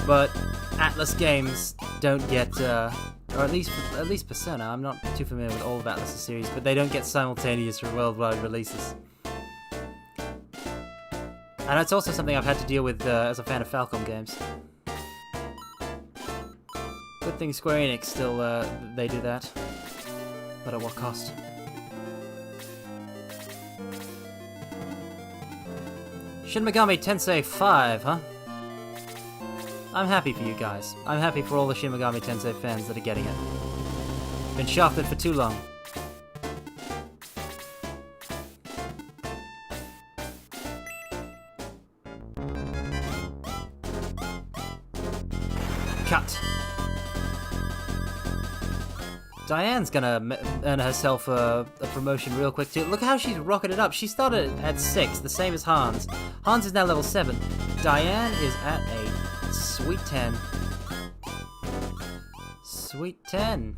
but Atlas games don't get, or at least Persona. I'm not too familiar with all of Atlas' series, but they don't get simultaneous or worldwide releases. And it's also something I've had to deal with as a fan of Falcom games. Good thing Square Enix still, they do that. But at what cost? Shin Megami Tensei 5, huh? I'm happy for you guys. I'm happy for all the Shin Megami Tensei fans that are getting it. Been shafted for too long. Cut. Diane's gonna earn herself a promotion real quick too. Look how she's rocketed up. She started at 6, the same as Hans. Hans is now level 7. Diane is at a sweet 10. Sweet 10.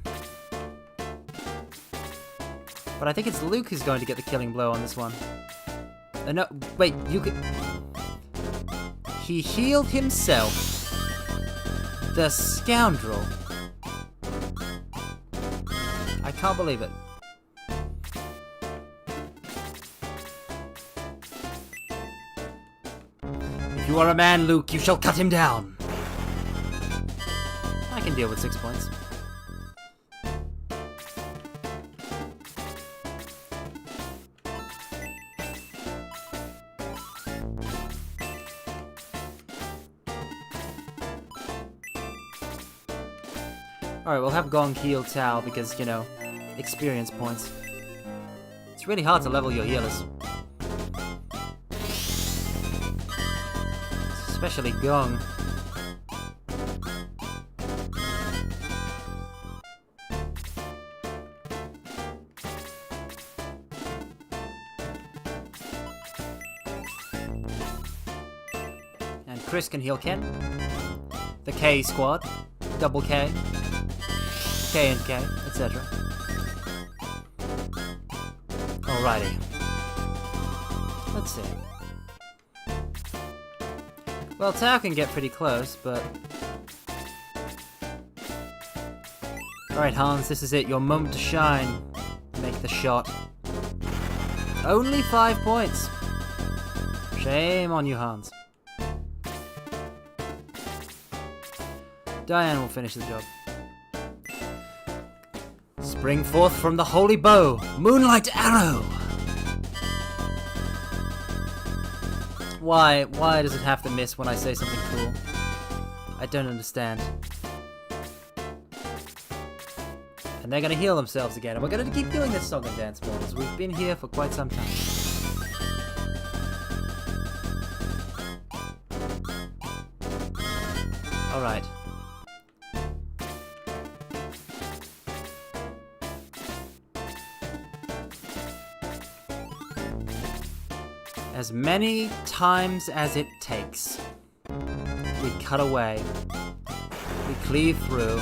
But I think it's Luke who's going to get the killing blow on this one. No, wait, you could... He healed himself. The scoundrel. I can't believe it. If you are a man, Luke, you shall cut him down. I can deal with 6 points. Alright, we'll have Gong heal Tao because, you know, experience points. It's really hard to level your healers. Especially Gong. And Chris can heal Ken. The K squad. Double K. K and K, etc. Alrighty. Let's see. Well, Tao can get pretty close, but... Alright, Hans, this is it. Your moment to shine. Make the shot. Only 5 points. Shame on you, Hans. Diane will finish the job. Spring forth from the holy bow, Moonlight Arrow! Why does it have to miss when I say something cool? I don't understand. And they're gonna heal themselves again, and we're gonna keep doing this song and dance models. We've been here for quite some time. Alright. As many times as it takes. We cut away. We cleave through.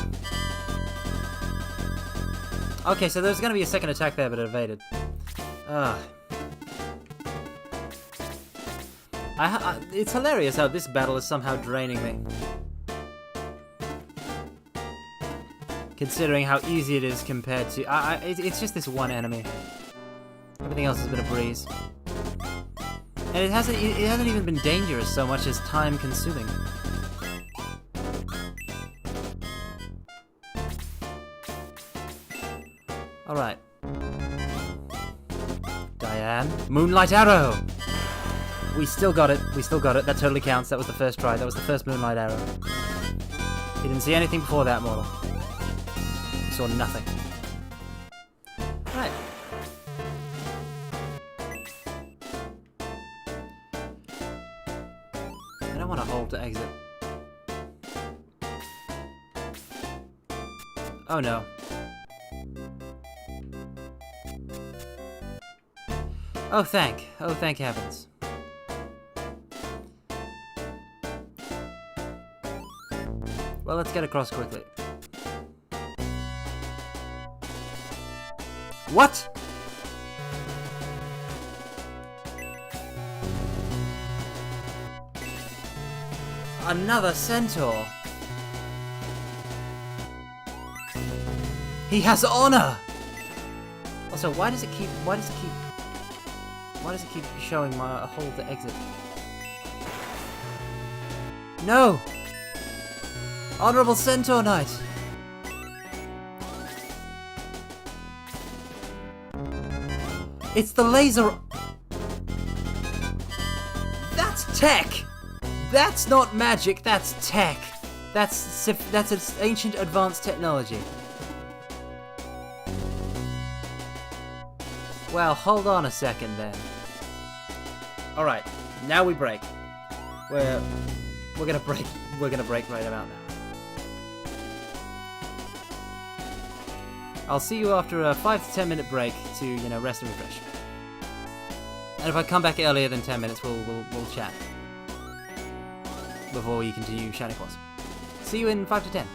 Okay, so there's gonna be a second attack there, but it evaded. Ugh. It's hilarious how this battle is somehow draining me. Considering how easy it is compared to... it's just this one enemy. Everything else has been a breeze. And it hasn't even been dangerous so much as time-consuming. Alright. Diane. Moonlight Arrow! We still got it. We still got it. That totally counts. That was the first try. That was the first Moonlight Arrow. He didn't see anything before that model. He saw nothing. Right. I don't want to hold to exit. Oh no. Oh thank heavens. Well, let's get across quickly. What? Another centaur. He has honor. Also, why does it keep showing my hold to exit? No. Honorable Centaur Knight. It's the laser. That's tech. That's not magic, that's tech. That's an ancient advanced technology. Well, hold on a second then. All right, now we break. We're gonna break. We're gonna break right about now. I'll see you after a 5 to 10 minute break to, you know, rest and refresh. And if I come back earlier than 10 minutes, we'll chat before we continue Shining Force. See you in 5 to 10.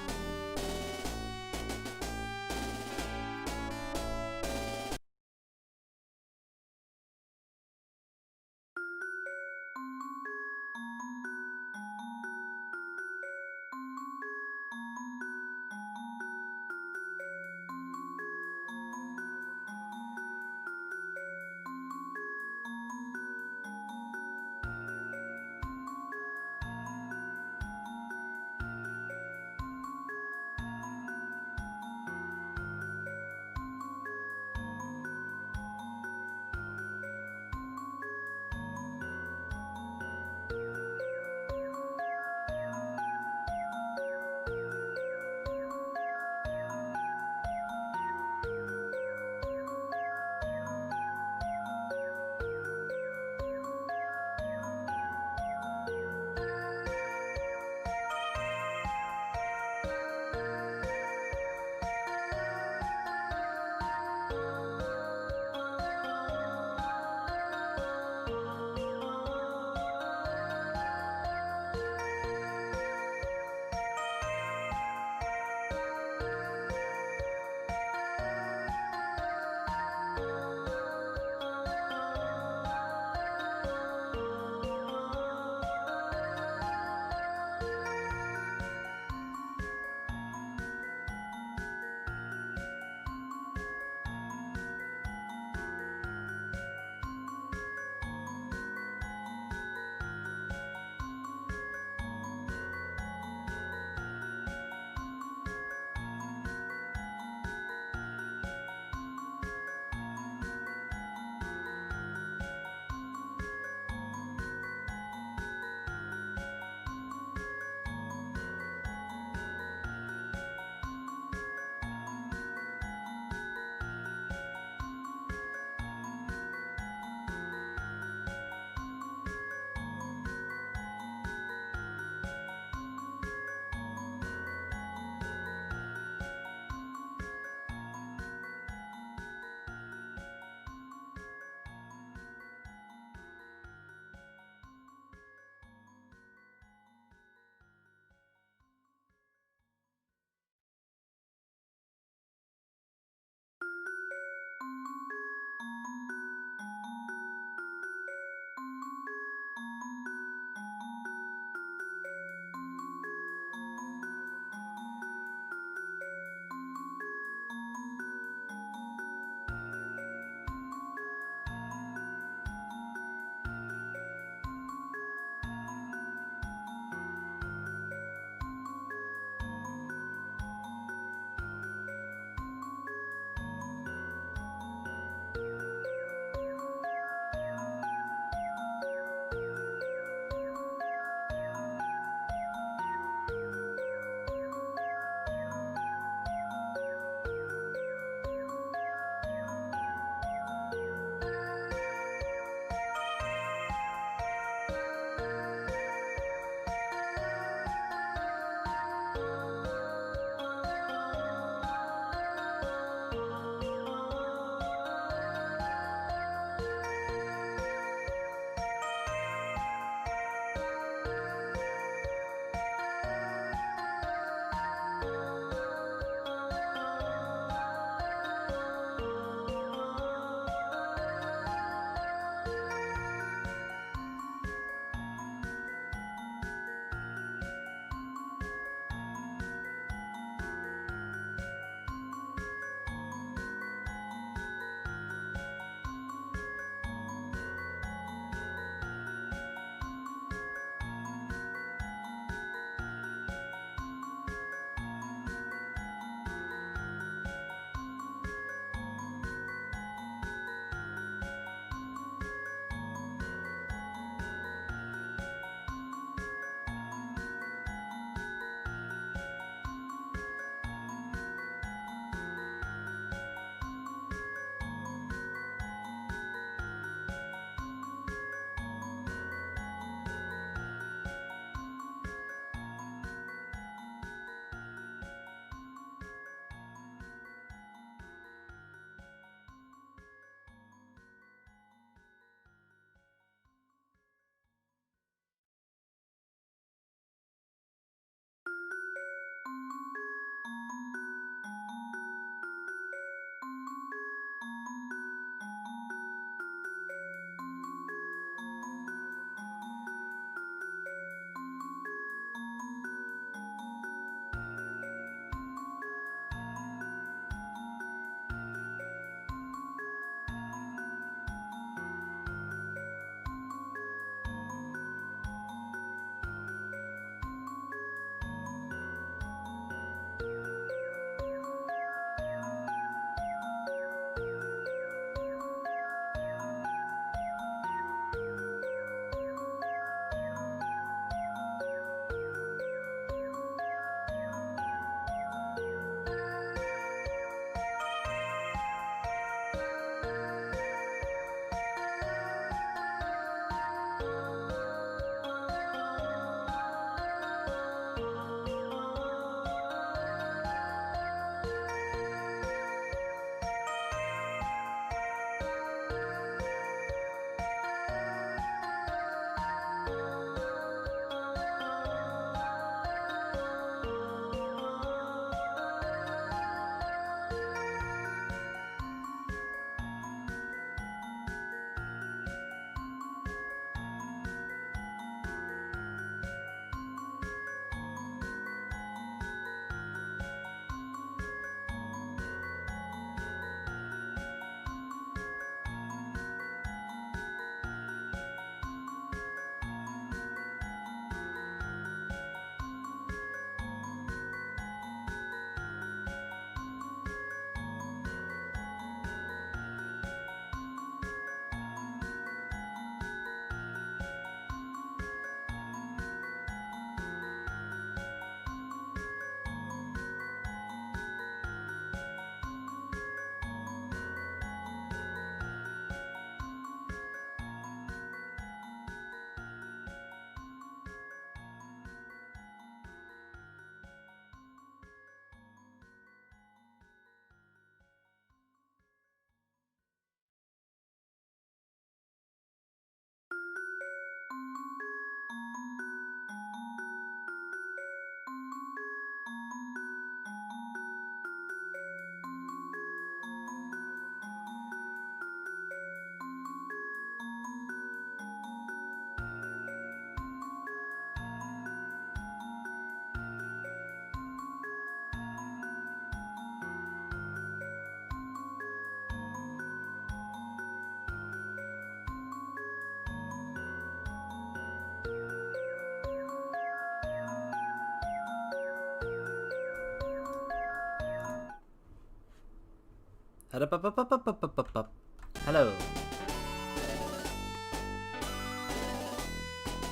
Hello.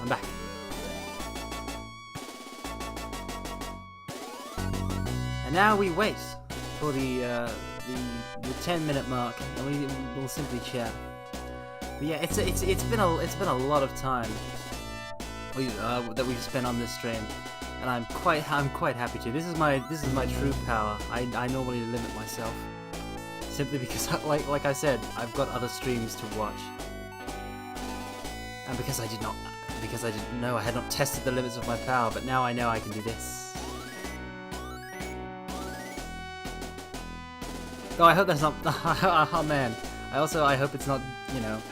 I'm back. And now we wait for the 10-minute mark, and we'll simply chat. But yeah, it's been a lot of time that we've spent on this stream, and I'm quite happy to. This is my true power. I normally limit myself simply because like I said, I've got other streams to watch, and because I didn't know, I had not tested the limits of my power, but now I know I can do this. Oh, I hope that's not. Oh man. I hope it's not,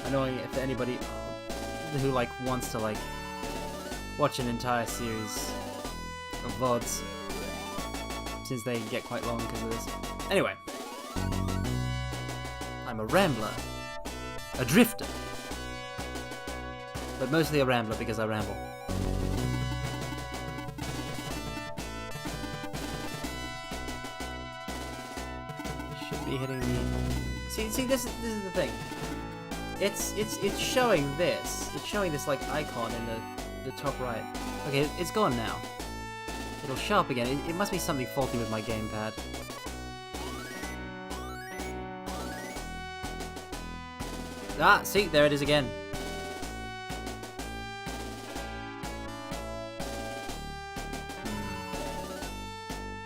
annoying for anybody who wants to watch an entire series of VODs, since they get quite long because of this. Anyway, I'm a rambler, a drifter, but mostly a rambler because I ramble. Should be hitting the. See, this is the thing. It's showing this. It's showing this icon in the top right. Okay, it's gone now. It'll show up again. It must be something faulty with my gamepad. Ah, see, there it is again.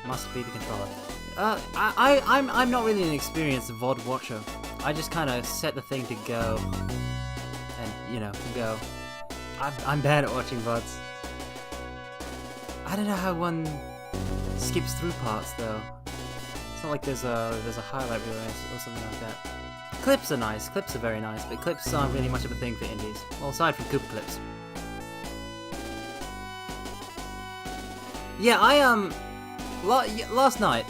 Must be the controller. I'm not really an experienced VOD watcher. I just kind of set the thing to go, and go. I'm bad at watching VODs. I don't know how one skips through parts though. It's not like there's a highlight reel or something like that. Clips are nice. Clips are very nice, but clips aren't really much of a thing for indies. Well, aside from Coop clips. Yeah, last night,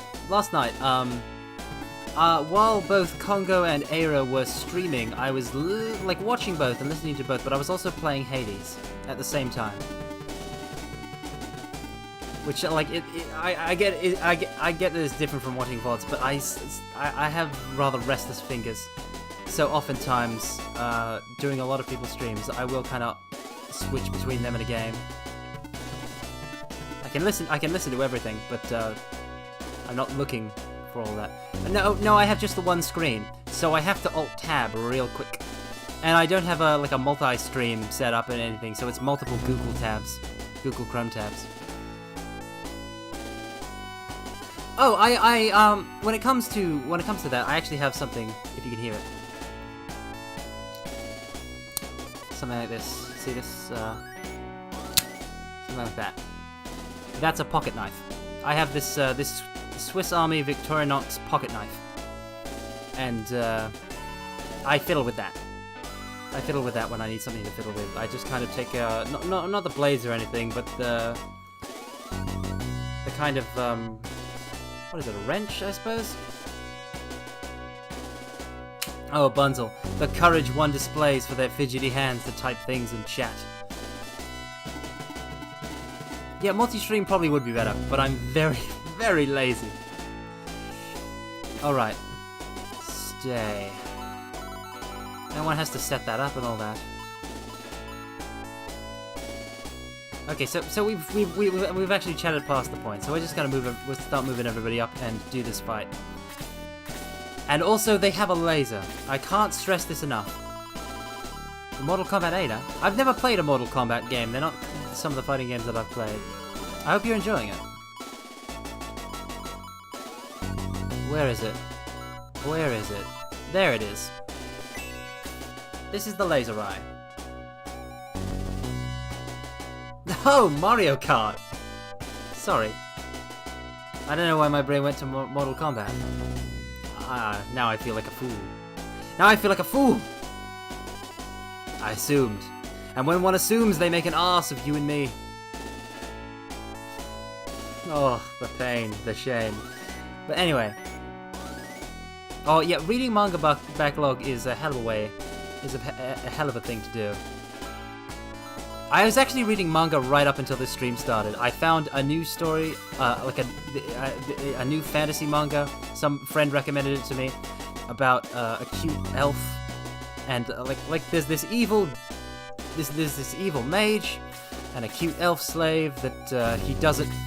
while both Congo and Aira were streaming, I was watching both and listening to both, but I was also playing Hades at the same time. Which I get that it's different from watching VODs, but I have rather restless fingers. So oftentimes, during a lot of people's streams, I will kind of switch between them and a game. I can listen to everything, but I'm not looking for all that. No, I have just the one screen, so I have to Alt-Tab real quick. And I don't have a multi-stream set up and anything, so it's multiple Google tabs, Google Chrome tabs. Oh, when it comes to that, I actually have something, if you can hear it. Something like this. See this? Something like that. That's a pocket knife. I have this this Swiss Army Victorinox pocket knife, and I fiddle with that. I fiddle with that when I need something to fiddle with. I just kind of take not the blades or anything, but the kind of what is it, a wrench, I suppose? Oh, a bundle. The courage one displays for their fidgety hands to type things in chat. Yeah, multi-stream probably would be better, but I'm very, very lazy. Alright. Stay. No one has to set that up and all that. Okay, so we've actually chatted past the point, so we're just gonna we'll start moving everybody up and do this fight. And also, they have a laser. I can't stress this enough. Mortal Kombat 8, huh? I've never played a Mortal Kombat game. They're not some of the fighting games that I've played. I hope you're enjoying it. Where is it? Where is it? There it is. This is the laser eye. Oh, Mario Kart! Sorry. I don't know why my brain went to Mortal Kombat. Now I feel like a fool. Now I feel like a fool! I assumed. And when one assumes, they make an arse of you and me. Oh, the pain, the shame. But anyway. Oh yeah, reading manga backlog is a hell of a way, is a hell of a thing to do. I was actually reading manga right up until this stream started. I found a new story, like a new fantasy manga. Some friend recommended it to me. about a cute elf, and like there's this evil mage and a cute elf slave that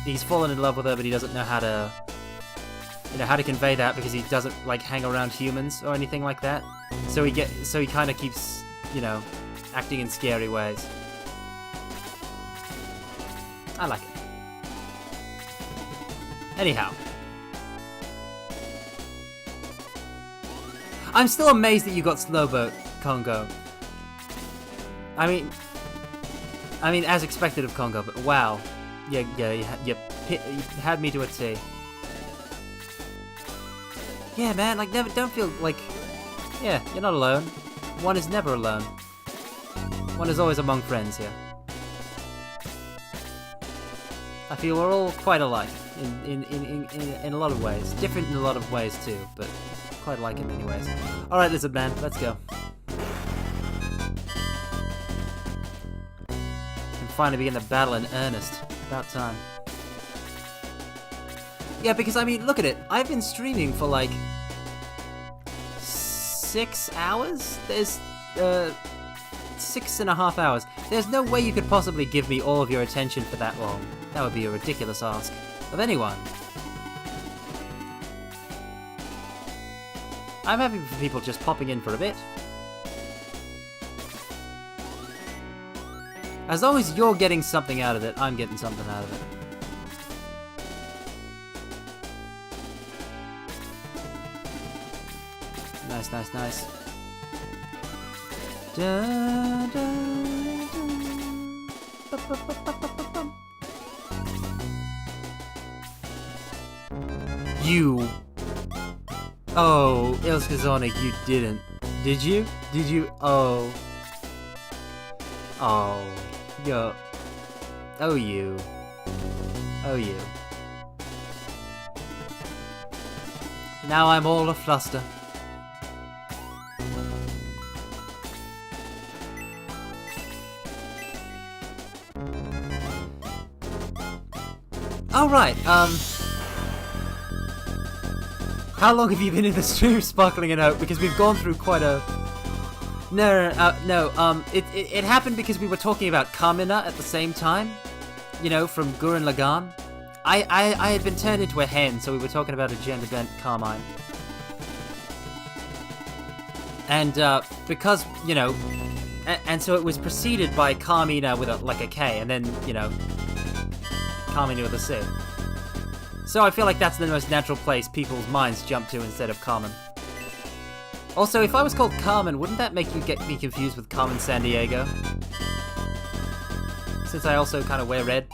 he's fallen in love with her, but he doesn't know how to convey that because he doesn't like hang around humans or anything like that. So he kind of keeps, acting in scary ways. I like it. Anyhow, I'm still amazed that you got Slowboat, Congo. I mean, as expected of Congo, but wow. You had me to a T. Yeah, man, like, don't feel like... Yeah, you're not alone. One is never alone. One is always among friends here. I feel we're all quite alike, in a lot of ways. Different in a lot of ways, too, but quite alike in many ways. Alright, Lizard Man, let's go. And finally begin the battle in earnest. About time. Yeah, because, I mean, look at it. I've been streaming for, like, 6 hours? There's, 6.5 hours. There's no way you could possibly give me all of your attention for that long. That would be a ridiculous ask of anyone. I'm happy for people just popping in for a bit. As long as you're getting something out of it, I'm getting something out of it. Nice, nice, nice. Da, da, da. You. Oh, Ilskazonic, you didn't. Did you? Did you? Oh. Oh. Yo. Oh, you. Oh, you. Now I'm all afluster. Alright, how long have you been in the stream, Sparkling and Hope? Because we've gone through quite a... No, it happened because we were talking about Carmina at the same time. You know, from Gurren Lagann. I had been turned into a hen, so we were talking about a gender bent Carmine. And, because, you know... And so it was preceded by Carmina with a K, and then, you know... Carmine with a C. So I feel like that's the most natural place people's minds jump to instead of Carmen. Also, if I was called Carmen, wouldn't that make you get me confused with Carmen Sandiego? Since I also kind of wear red.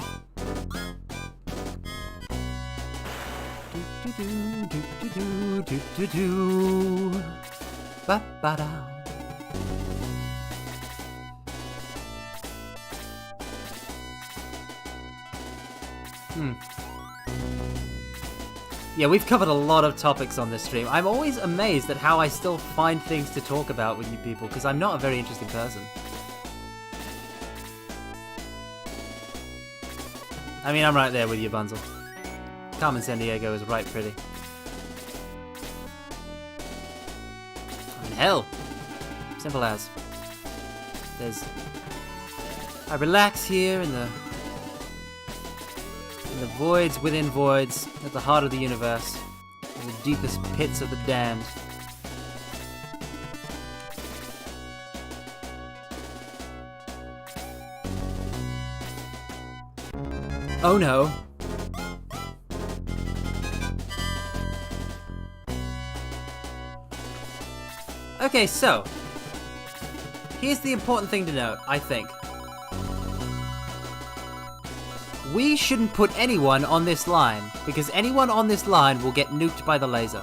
Ba-ba-da. Yeah, we've covered a lot of topics on this stream. I'm always amazed at how I still find things to talk about with you people, because I'm not a very interesting person. I mean, I'm right there with you, Bunzel. Carmen Sandiego is right pretty. I mean, hell. Simple as. I relax here in the voids within voids, at the heart of the universe, in the deepest pits of the damned. Oh no. Okay, so, here's the important thing to note, I think. We shouldn't put anyone on this line, because anyone on this line will get nuked by the laser.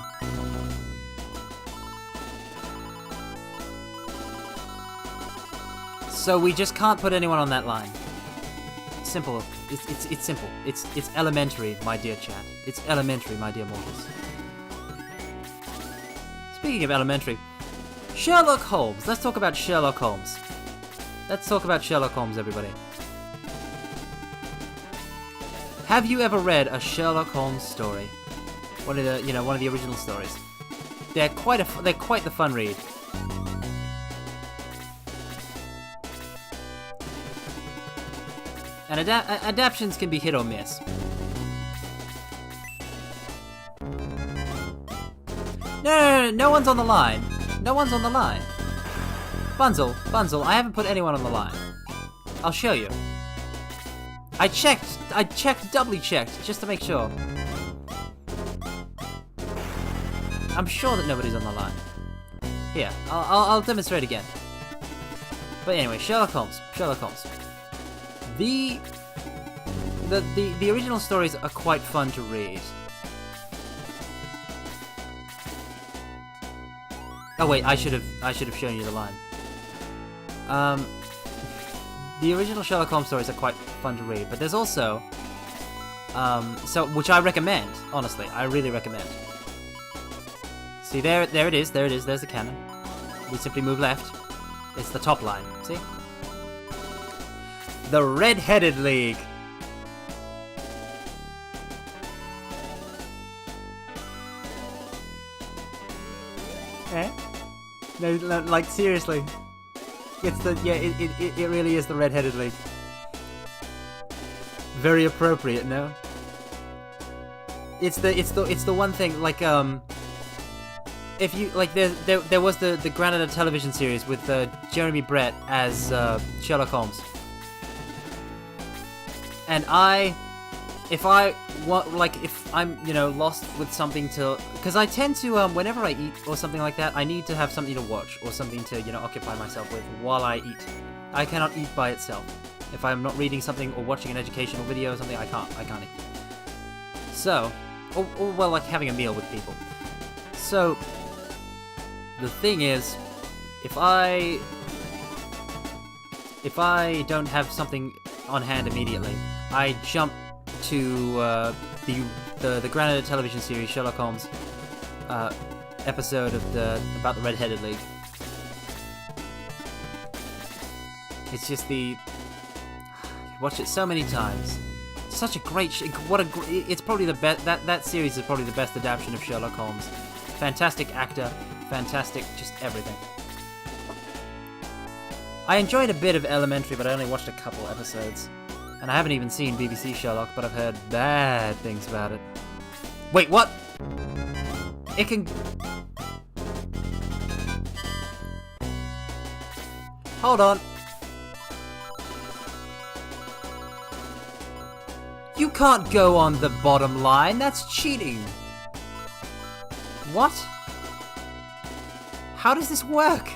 So we just can't put anyone on that line. Simple. It's simple. It's elementary, my dear chat. It's elementary, my dear mortals. Speaking of elementary, Sherlock Holmes. Let's talk about Sherlock Holmes. Let's talk about Sherlock Holmes, everybody. Have you ever read a Sherlock Holmes story? One of the original stories. they're quite the fun read. And adaptions can be hit or miss. No one's on the line. No one's on the line. Bunzel, I haven't put anyone on the line. I'll show you. I doubly checked, just to make sure. I'm sure that nobody's on the line. Here, I'll demonstrate again. But anyway, Sherlock Holmes. The original stories are quite fun to read. Oh wait, I should have shown you the line. The original Sherlock Holmes stories are quite fun to read, but there's also which I recommend, honestly. I really recommend. See, there it is, there's the canon. We simply move left. It's the top line, see? The Red-Headed League. Eh? No, like, seriously. It's the, yeah, it really is the Red-Headed League. Very appropriate, no? It's the one thing, like, if you, like, there was the Granada television series with Jeremy Brett as Sherlock Holmes. And if I'm, you know, lost with something to, because I tend to, whenever I eat or something like that, I need to have something to watch or something to, you know, occupy myself with while I eat. I cannot eat by itself. If I'm not reading something or watching an educational video or something, I can't eat. So, or well, like having a meal with people. So, the thing is, if I don't have something on hand immediately, I jump to the Granada television series Sherlock Holmes episode of about the Red-Headed League. It's just watched it so many times. Such a great it's probably the best. That series is probably the best adaptation of Sherlock Holmes. Fantastic actor, fantastic just everything. I enjoyed a bit of Elementary, but I only watched a couple episodes. And I haven't even seen BBC Sherlock, but I've heard bad things about it. Wait, what? It can... Hold on. You can't go on the bottom line, that's cheating. What? How does this work?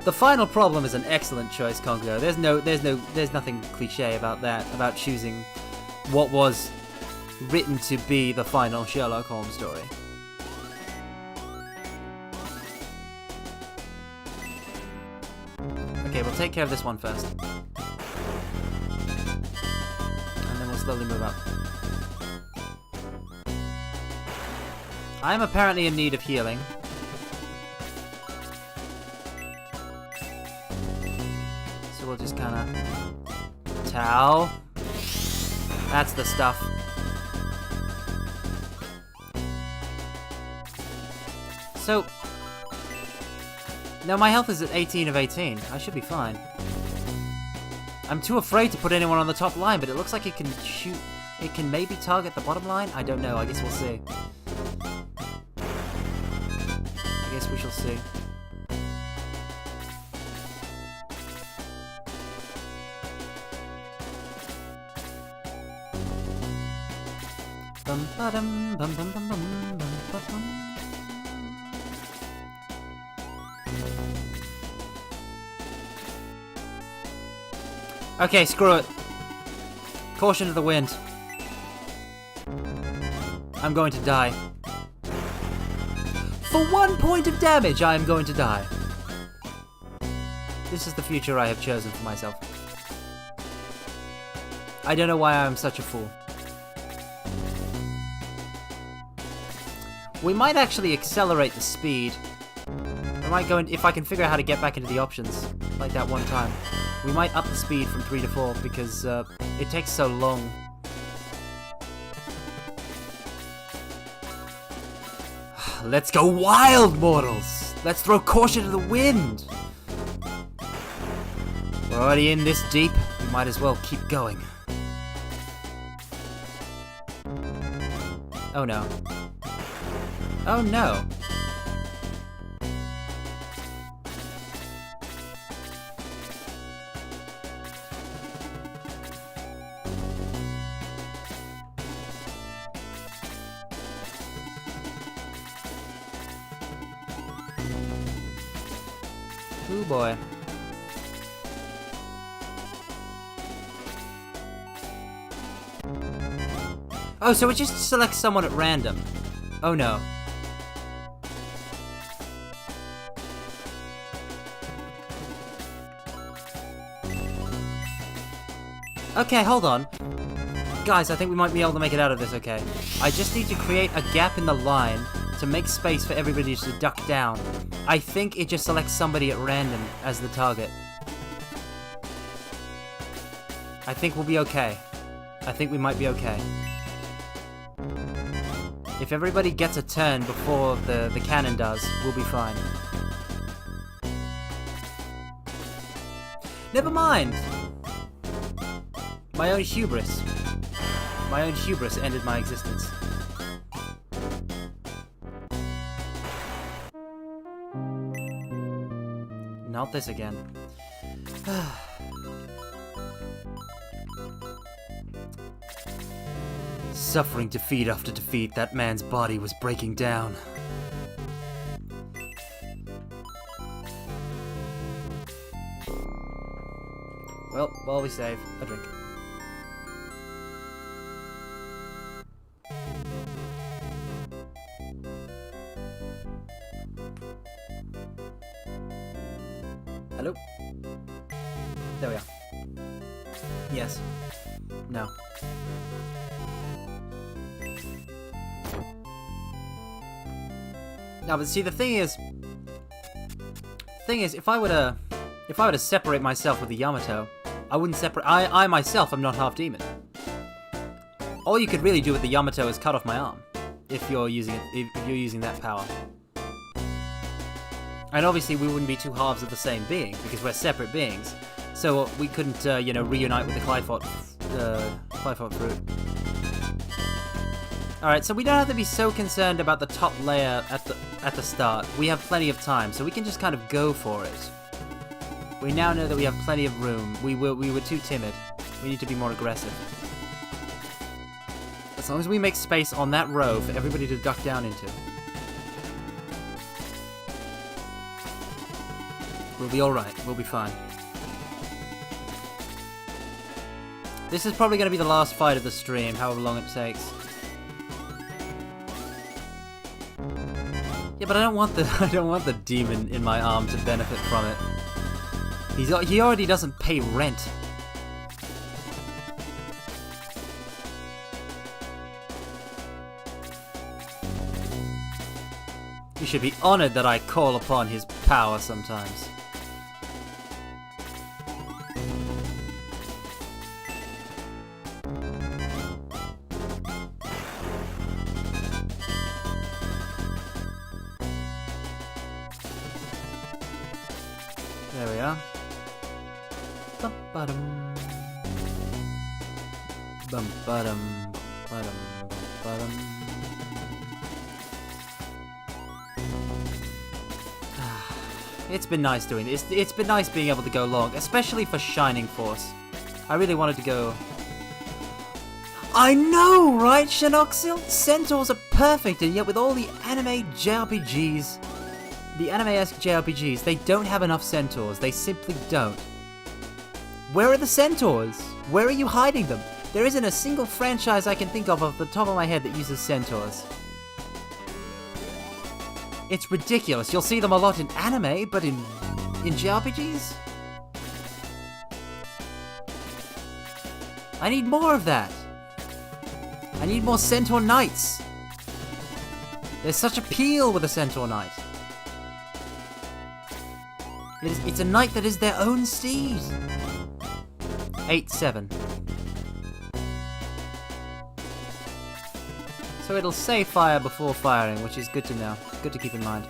The final problem is an excellent choice, Congo. There's nothing cliche about that, about choosing what was written to be the final Sherlock Holmes story. Okay, we'll take care of this one first. And then we'll slowly move up. I am apparently in need of healing. We'll just kind of... Towel. That's the stuff. So... Now my health is at 18 of 18. I should be fine. I'm too afraid to put anyone on the top line, but it looks like it can shoot... It can maybe target the bottom line? I don't know. I guess we'll see. I guess we shall see. Okay, screw it. Caution to the wind. I'm going to die. For 1 point of damage, I am going to die. This is the future I have chosen for myself. I don't know why I'm such a fool. We might actually accelerate the speed. I might go in, if I can figure out how to get back into the options, like that one time. We might up the speed from 3 to 4 because it takes so long. Let's go wild, mortals! Let's throw caution to the wind! We're already in this deep, we might as well keep going. Oh no. Oh no. Ooh boy. Oh, so it just selects someone at random. Oh no. Okay, hold on. Guys, I think we might be able to make it out of this, okay? I just need to create a gap in the line to make space for everybody to duck down. I think it just selects somebody at random as the target. I think we'll be okay. I think we might be okay. If everybody gets a turn before the cannon does, we'll be fine. Never mind! My own hubris. My own hubris ended my existence. Not this again. Suffering defeat after defeat, that man's body was breaking down. Well, while we save, a drink. Hello? There we are. Yes. No. No, but see, the thing is, if I were to separate myself with the Yamato, I wouldn't separate. I myself am not half demon. All you could really do with the Yamato is cut off my arm, if you're using it, if you're using that power. And obviously, we wouldn't be two halves of the same being because we're separate beings. So we couldn't, you know, reunite with the Clifort fruit. Alright, so we don't have to be so concerned about the top layer at the start. We have plenty of time, so we can just kind of go for it. We now know that we have plenty of room. We were too timid. We need to be more aggressive. As long as we make space on that row for everybody to duck down into. We'll be alright. We'll be fine. This is probably going to be the last fight of the stream, however long it takes. Yeah, but I don't want the demon in my arm to benefit from it. He already doesn't pay rent. You should be honored that I call upon his power sometimes. There we are. Bum-ba-dum. Bum-ba-dum. Bum-ba-dum. Bum-ba-dum. It's been nice doing this. It's been nice being able to go long, especially for Shining Force. I really wanted to go... I know, right, Shinoxil? Centaurs are perfect, and yet with all the anime JRPGs... The anime-esque JRPGs, they don't have enough centaurs. They simply don't. Where are the centaurs? Where are you hiding them? There isn't a single franchise I can think of off the top of my head that uses centaurs. It's ridiculous. You'll see them a lot in anime, but in JRPGs? I need more of that. I need more centaur knights. There's such appeal with a centaur knight. It's a knight that is their own steed. 8-7. So it'll say fire before firing, which is good to know. Good to keep in mind.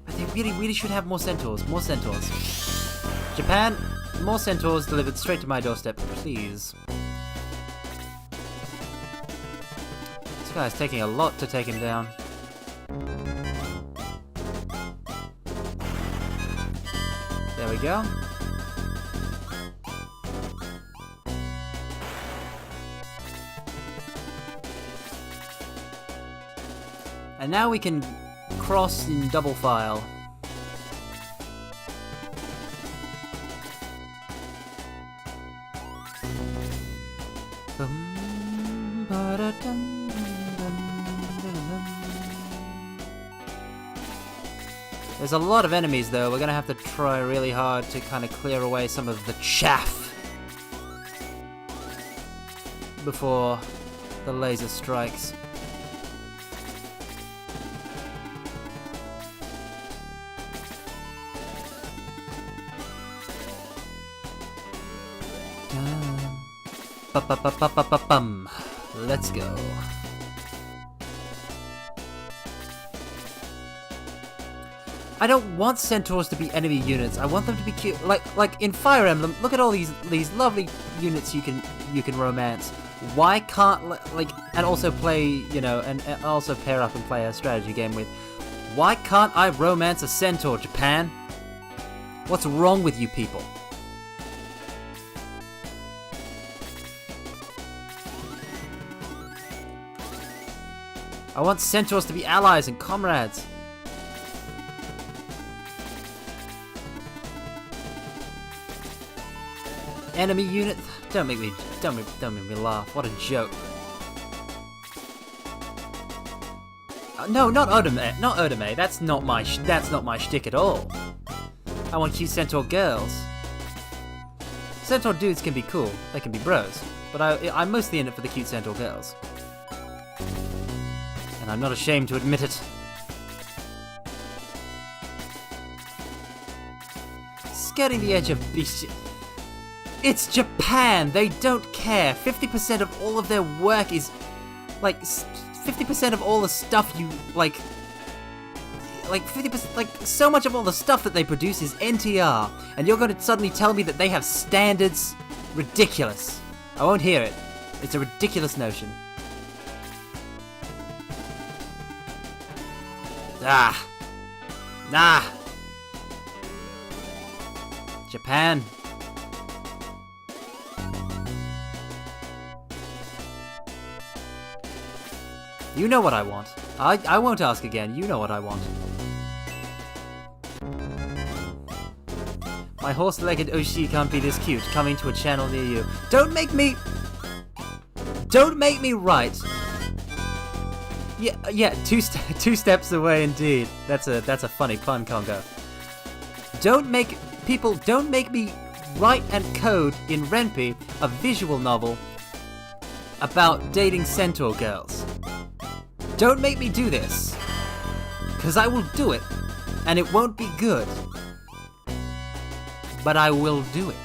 But they really should have more centaurs. More centaurs. Japan, more centaurs delivered straight to my doorstep, please. This guy's taking a lot to take him down. There we go. And now we can cross in double file. There's a lot of enemies though, we're gonna have to try really hard to kind of clear away some of the chaff before the laser strikes. Ba-ba-ba-ba-ba-bum. Let's go. I don't want centaurs to be enemy units. I want them to be cute. Like in Fire Emblem, look at all these lovely units you can romance. Why can't and also play, you know, and also pair up and play a strategy game with. Why can't I romance a centaur, Japan? What's wrong with you people? I want centaurs to be allies and comrades. Enemy unit? Don't make me laugh. What a joke. No, not Odame. Not Odame. That's not my shtick at all. I want cute centaur girls. Centaur dudes can be cool. They can be bros. But I'm mostly in it for the cute centaur girls. And I'm not ashamed to admit it. Skirting the edge of beast. It's Japan! They don't care! 50% of all of their work is... 50% of all the stuff you... 50%... so much of all the stuff that they produce is NTR. And you're going to suddenly tell me that they have standards? Ridiculous. I won't hear it. It's a ridiculous notion. Nah. Japan. You know what I want. I won't ask again. You know what I want. My horse-legged Oshi can't be this cute. Coming to a channel near you. Don't make me right. Yeah. Two steps away indeed. That's a funny pun, Congo. Don't make me write and code in Renpi a visual novel about dating centaur girls. Don't make me do this, cause I will do it, and it won't be good, but I will do it.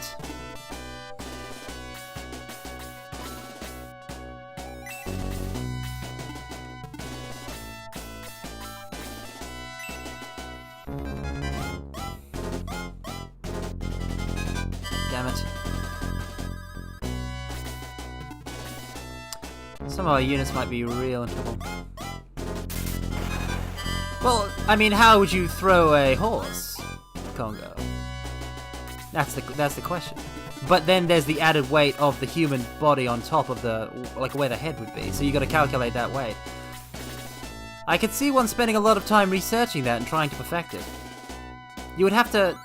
Damn it. Some of our units might be real in trouble. Well, I mean, how would you throw a horse, Congo? That's the question. But then there's the added weight of the human body on top of the, where the head would be, so you gotta calculate that weight. I could see one spending a lot of time researching that and trying to perfect it. You would have to,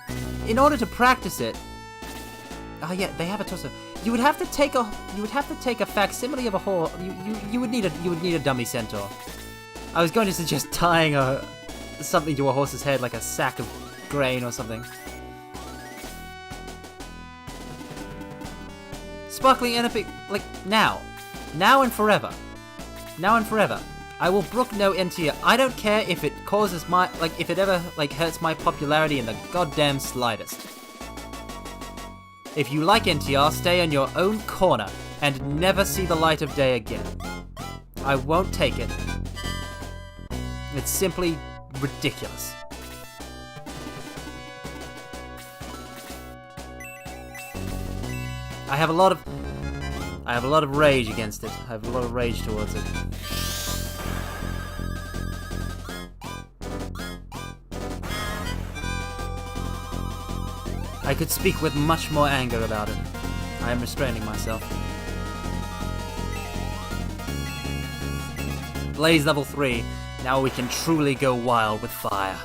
in order to practice it, yeah, they have a torso. You would have to take a facsimile of a horse. You would need a dummy centaur. I was going to suggest tying something to a horse's head, like a sack of grain or something. Sparkling and epic, now and forever. Now and forever. I will brook no NTR. I don't care if it causes if it ever, hurts my popularity in the goddamn slightest. If you like NTR, stay in your own corner and never see the light of day again. I won't take it. It's simply ridiculous. I have a lot of rage against it. I have a lot of rage towards it. I could speak with much more anger about it. I am restraining myself. Blaze level 3. Now we can truly go wild with fire.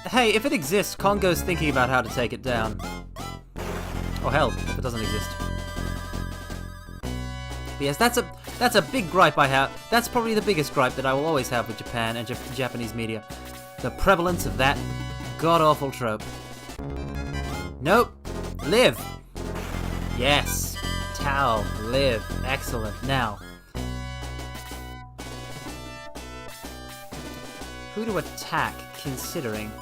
Hey, if it exists, Congo's thinking about how to take it down. Or hell, if it doesn't exist. But yes, that's a big gripe I have. That's probably the biggest gripe that I will always have with Japan and Japanese media. The prevalence of that god-awful trope. Nope. Live. Yes. Tao. Live. Excellent. Now. Who to attack, considering...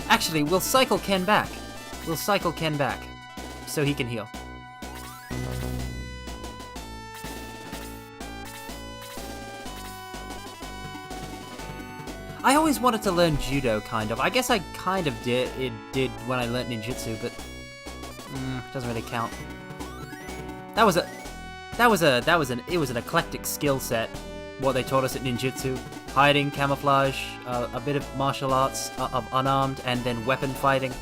Actually, we'll cycle Ken back. We'll cycle Ken back. So he can heal. I always wanted to learn judo, kind of. I guess I kind of did when I learnt ninjutsu, but doesn't really count. It was an eclectic skill set. What they taught us at ninjutsu: hiding, camouflage, a bit of martial arts of unarmed, and then weapon fighting.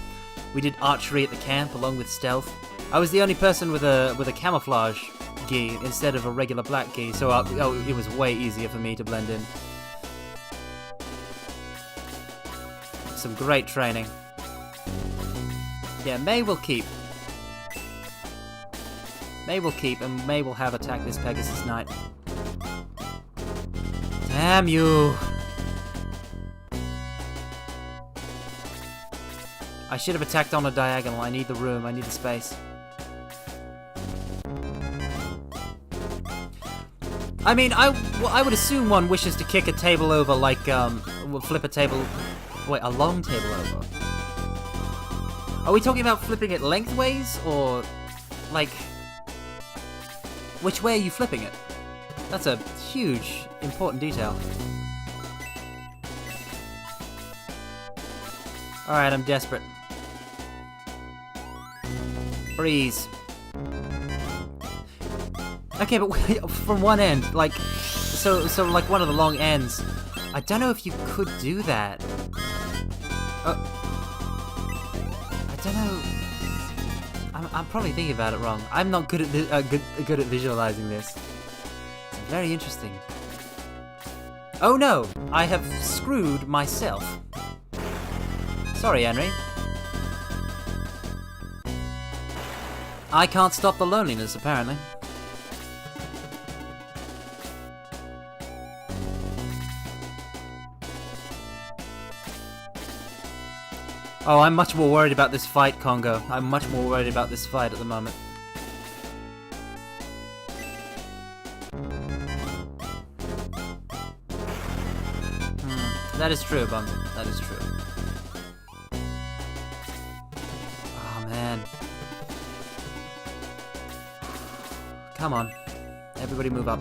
We did archery at the camp along with stealth. I was the only person with a camouflage gi instead of a regular black gi, so it was way easier for me to blend in. Some great training. Yeah, May will keep. May will keep, and May will have attacked this Pegasus Knight. Damn you! I should have attacked on a diagonal. I need the room. I need the space. I mean, I would assume one wishes to kick a table over like, flip a table... Wait, a long table over? Are we talking about flipping it lengthways, or, like... Which way are you flipping it? That's a huge, important detail. Alright, I'm desperate. Freeze. Okay, but from one end, like... So like one of the long ends. I don't know if you could do that. I don't know. I'm probably thinking about it wrong. I'm not good at good at visualizing this. It's very interesting. Oh no! I have screwed myself. Sorry, Henry. I can't stop the loneliness, apparently. Oh, I'm much more worried about this fight, Congo. I'm much more worried about this fight at the moment. That is true, Bunsen. That is true. Oh, man. Come on. Everybody move up.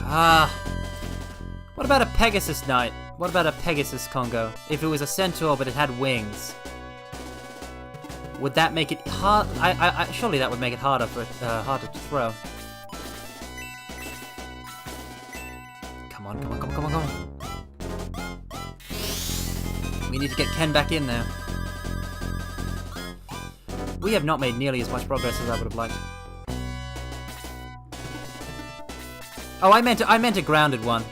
Ah. What about a Pegasus Knight? What about a Pegasus Congo? If it was a centaur but it had wings, would that make it hard? Surely that would make it harder harder to throw. Come on, come on, come on, come on, come on. We need to get Ken back in there. We have not made nearly as much progress as I would have liked. Oh, I meant a grounded one.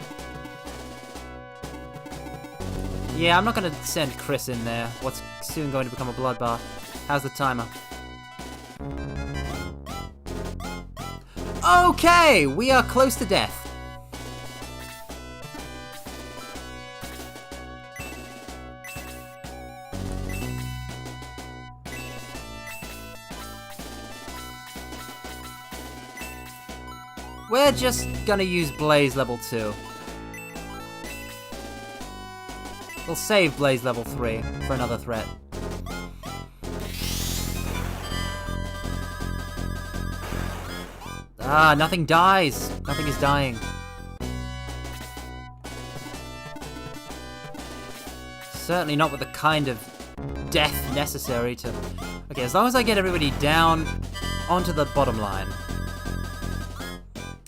Yeah, I'm not going to send Chris in there. What's soon going to become a bloodbath. How's the timer? Okay, we are close to death. We're just gonna use Blaze level 2. We'll save Blaze level 3 for another threat. Ah, nothing dies. Nothing is dying. Certainly not with the kind of death necessary to... Okay, as long as I get everybody down onto the bottom line.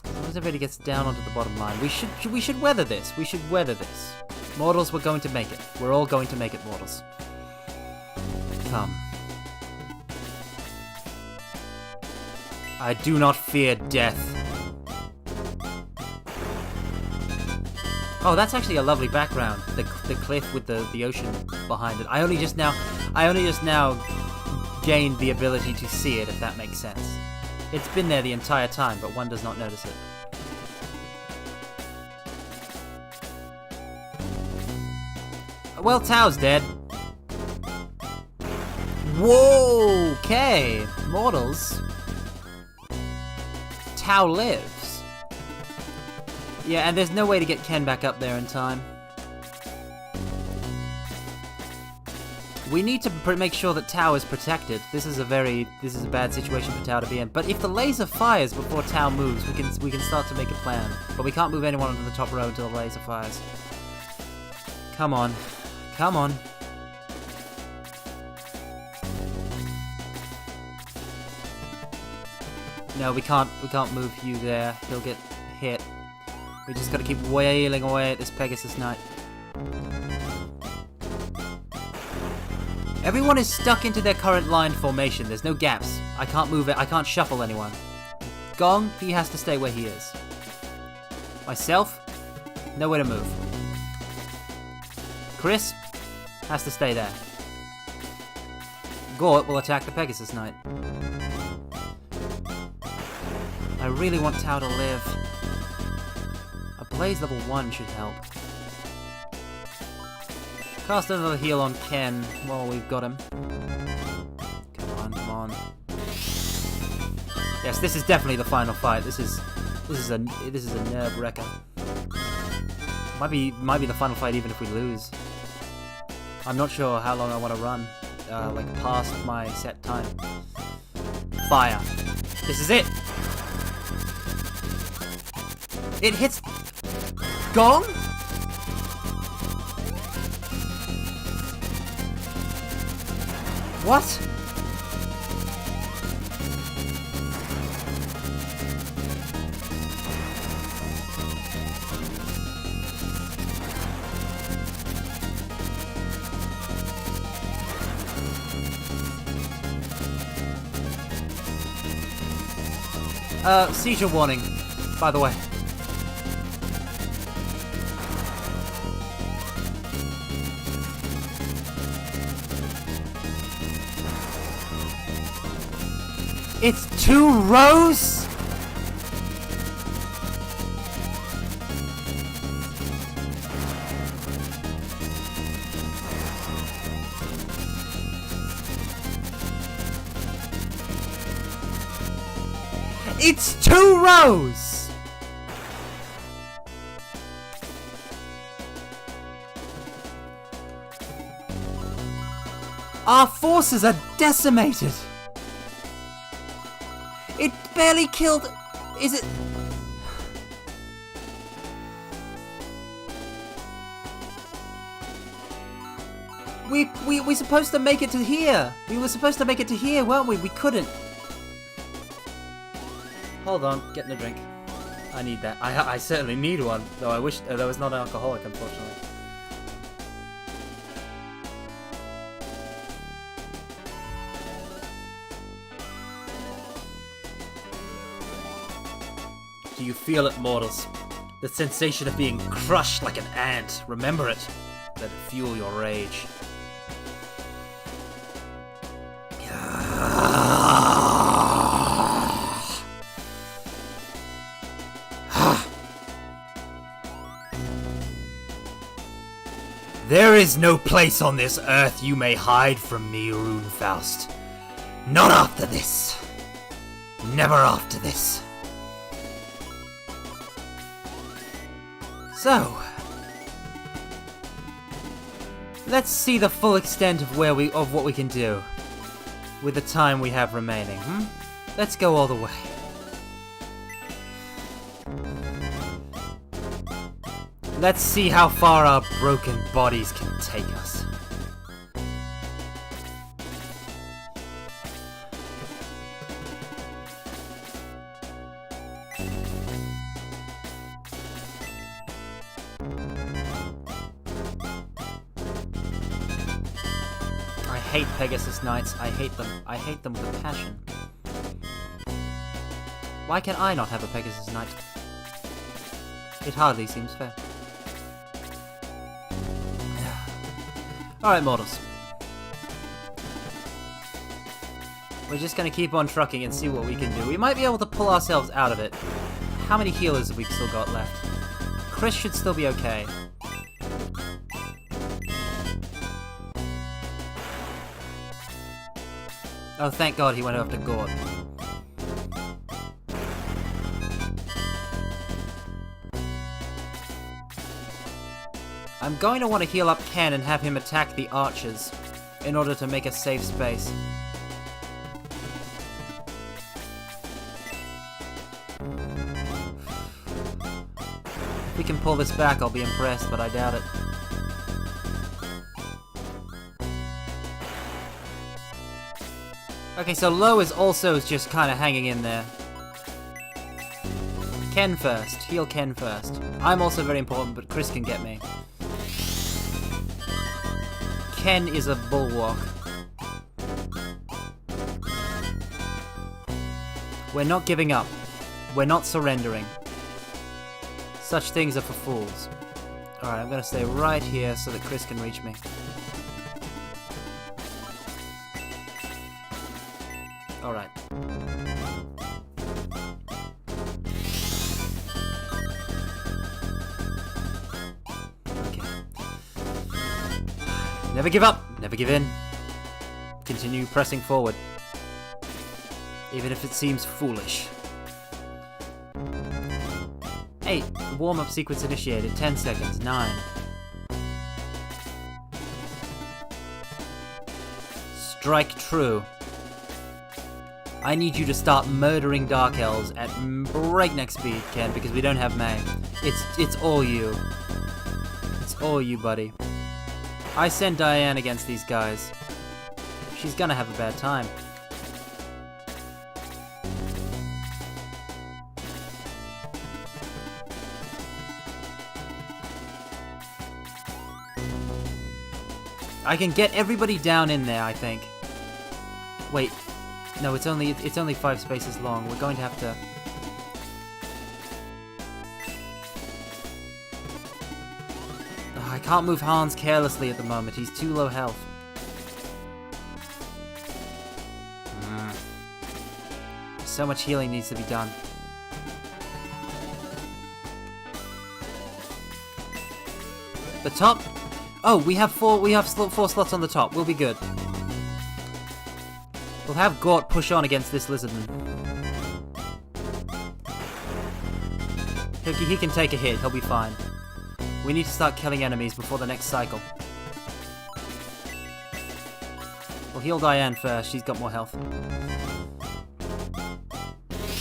As long as everybody gets down onto the bottom line. We should weather this. We should weather this. Mortals, we're going to make it. We're all going to make it, mortals. Come. I do not fear death. Oh, that's actually a lovely background. The cliff with the ocean behind it. I only just now gained the ability to see it, if that makes sense. It's been there the entire time, but one does not notice it. Well, Tao's dead. Whoa! Okay, mortals. Tao lives. Yeah, and there's no way to get Ken back up there in time. We need to make sure that Tao is protected. This is a bad situation for Tao to be in. But if the laser fires before Tao moves, we can start to make a plan. But we can't move anyone onto the top row until the laser fires. Come on. Come on. No, we can't move you there. He'll get hit. We just gotta keep wailing away at this Pegasus Knight. Everyone is stuck into their current line formation. There's no gaps. I can't move it. I can't shuffle anyone. Gong, he has to stay where he is. Myself, nowhere to move. Chris has to stay there. Gort will attack the Pegasus Knight. I really want Tao to live. A Blaze level 1 should help. Cast another heal on Ken while we've got him. Come on, come on. Yes, this is definitely the final fight. This is a nerve wrecker. Might be the final fight even if we lose. I'm not sure how long I want to run, like past my set time. Fire. This is it. It hits Gong? What? Seizure warning, by the way. It's 2 rows? It's 2 rows! Our forces are decimated! It barely killed... Is it... We're supposed to make it to here! We were supposed to make it to here, weren't we? We couldn't. Hold on, getting a drink. I need that. I certainly need one, though I wish there was not an alcoholic, unfortunately. Do you feel it, mortals? The sensation of being crushed like an ant. Remember it. Let it fuel your rage. There is no place on this earth you may hide from me, Runefaust. Not after this. Never after this. So, let's see the full extent of what we can do with the time we have remaining. Let's go all the way. Let's see how far our broken bodies can take us. I hate Pegasus Knights. I hate them. I hate them with a passion. Why can I not have a Pegasus Knight? It hardly seems fair. Alright, mortals. We're just gonna keep on trucking and see what we can do. We might be able to pull ourselves out of it. How many healers have we still got left? Chris should still be okay. Oh, thank God he went after Gord. I'm going to want to heal up Ken and have him attack the archers in order to make a safe space. If we can pull this back, I'll be impressed, but I doubt it. Okay, so Lo is also just kind of hanging in there. Ken first. Heal Ken first. I'm also very important, but Chris can get me. Ken is a bulwark. We're not giving up. We're not surrendering. Such things are for fools. Alright, I'm gonna stay right here so that Chris can reach me. Alright. Never give up, never give in. Continue pressing forward. Even if it seems foolish. 8. The warm-up sequence initiated. 10 seconds. 9. Strike true. I need you to start murdering Dark Elves at breakneck speed, Ken, because we don't have May. It's all you. It's all you, buddy. I send Diane against these guys. She's gonna have a bad time. I can get everybody down in there, I think. Wait. No, it's only 5 spaces long. We're going to have to... I can't move Hans carelessly at the moment. He's too low health. So much healing needs to be done. The top? Oh, we have 4 slots on the top. We'll be good. We'll have Gort push on against this lizardman. He can take a hit. He'll be fine. We need to start killing enemies before the next cycle. We'll heal Diane first. She's got more health.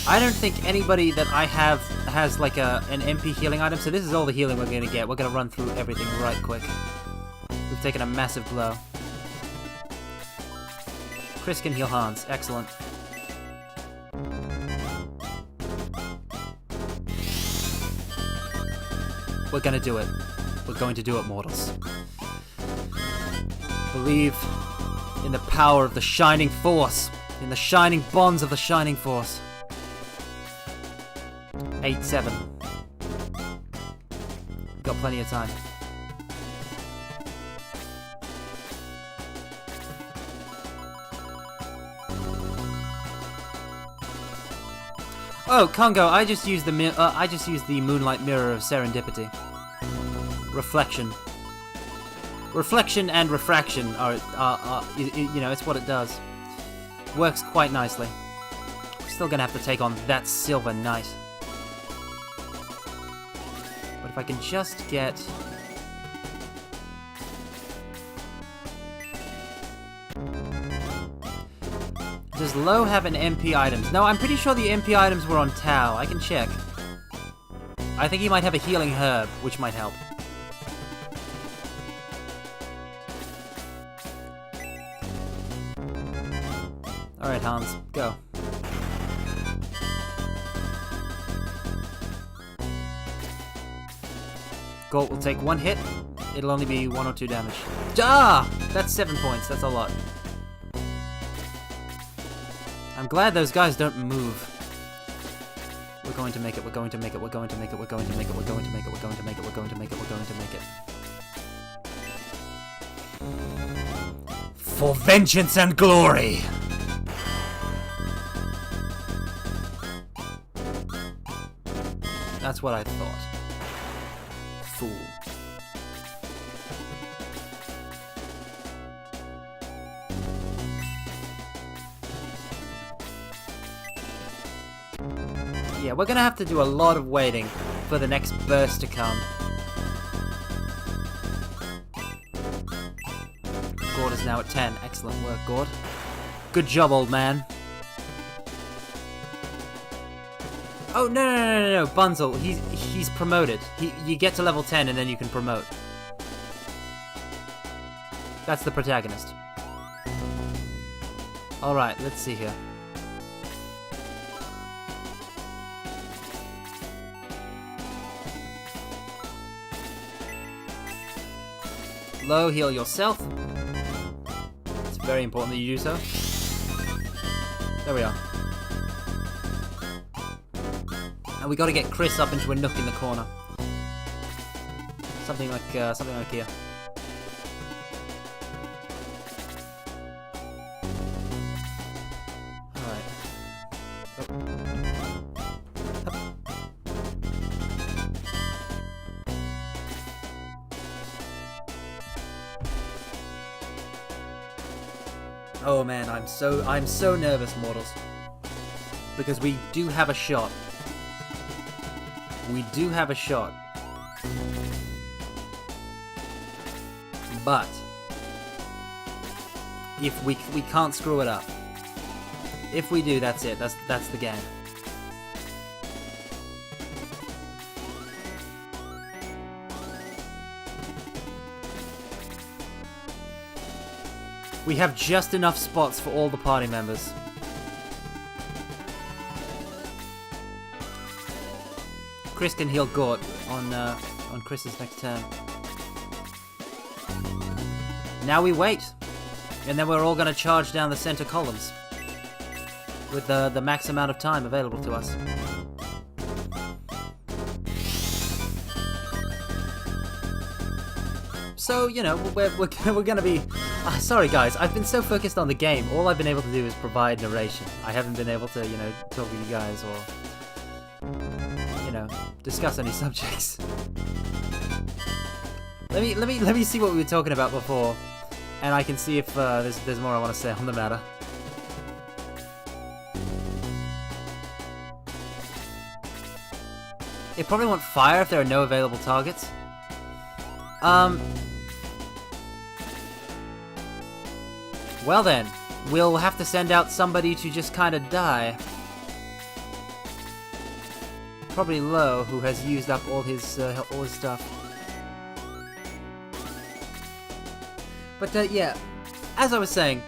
I don't think anybody that I have has like an MP healing item, so this is all the healing we're going to get. We're going to run through everything right quick. We've taken a massive blow. Chris can heal Hans. Excellent. We're gonna do it. We're going to do it, mortals. Believe in the power of the Shining Force. In the shining bonds of the Shining Force. 8-7. Got plenty of time. Oh, Congo! I just used the Moonlight Mirror of Serendipity. Reflection. Reflection and refraction are you know, it's what it does. Works quite nicely. Still gonna have to take on that Silver Knight. But If I can just get... Does Low have an MP items? No, I'm pretty sure the MP items were on Tao. I can check. I think he might have a healing herb, which might help. Alright, Hans, go. Gort will take 1 hit. It'll only be 1 or 2 damage. Ah! That's 7 points. That's a lot. I'm glad those guys don't move. We're going to make it. We're going to make it. We're going to make it. We're going to make it. We're going to make it. We're going to make it. We're going to make it. We're going to make it. For vengeance and glory! That's what I thought. Fool. Yeah, we're gonna have to do a lot of waiting for the next burst to come. Gord is now at 10. Excellent work, Gord. Good job, old man. Oh, no, Bunzel, he's promoted. You get to level 10 and then you can promote. That's the protagonist. Alright, let's see here. Low, heal yourself. It's very important that you do so. There we are. And we got to get Chris up into a nook in the corner. Something like here. Alright. Oh man, I'm so nervous, mortals. Because we do have a shot. We do have a shot. But if we can't screw it up. If we do, that's it. That's the game. We have just enough spots for all the party members. Chris can heal Gort on Chris's next turn. Now we wait, and then we're all going to charge down the center columns with the max amount of time available to us. So, you know, we're going to be... sorry guys, I've been so focused on the game, all I've been able to do is provide narration. I haven't been able to, you know, talk to you guys or, you know, discuss any subjects. Let me see what we were talking about before, and I can see if there's more I want to say on the matter. It probably won't fire if there are no available targets. Well then, we'll have to send out somebody to just kind of die. Probably Low, who has used up all his stuff. But yeah, as I was saying,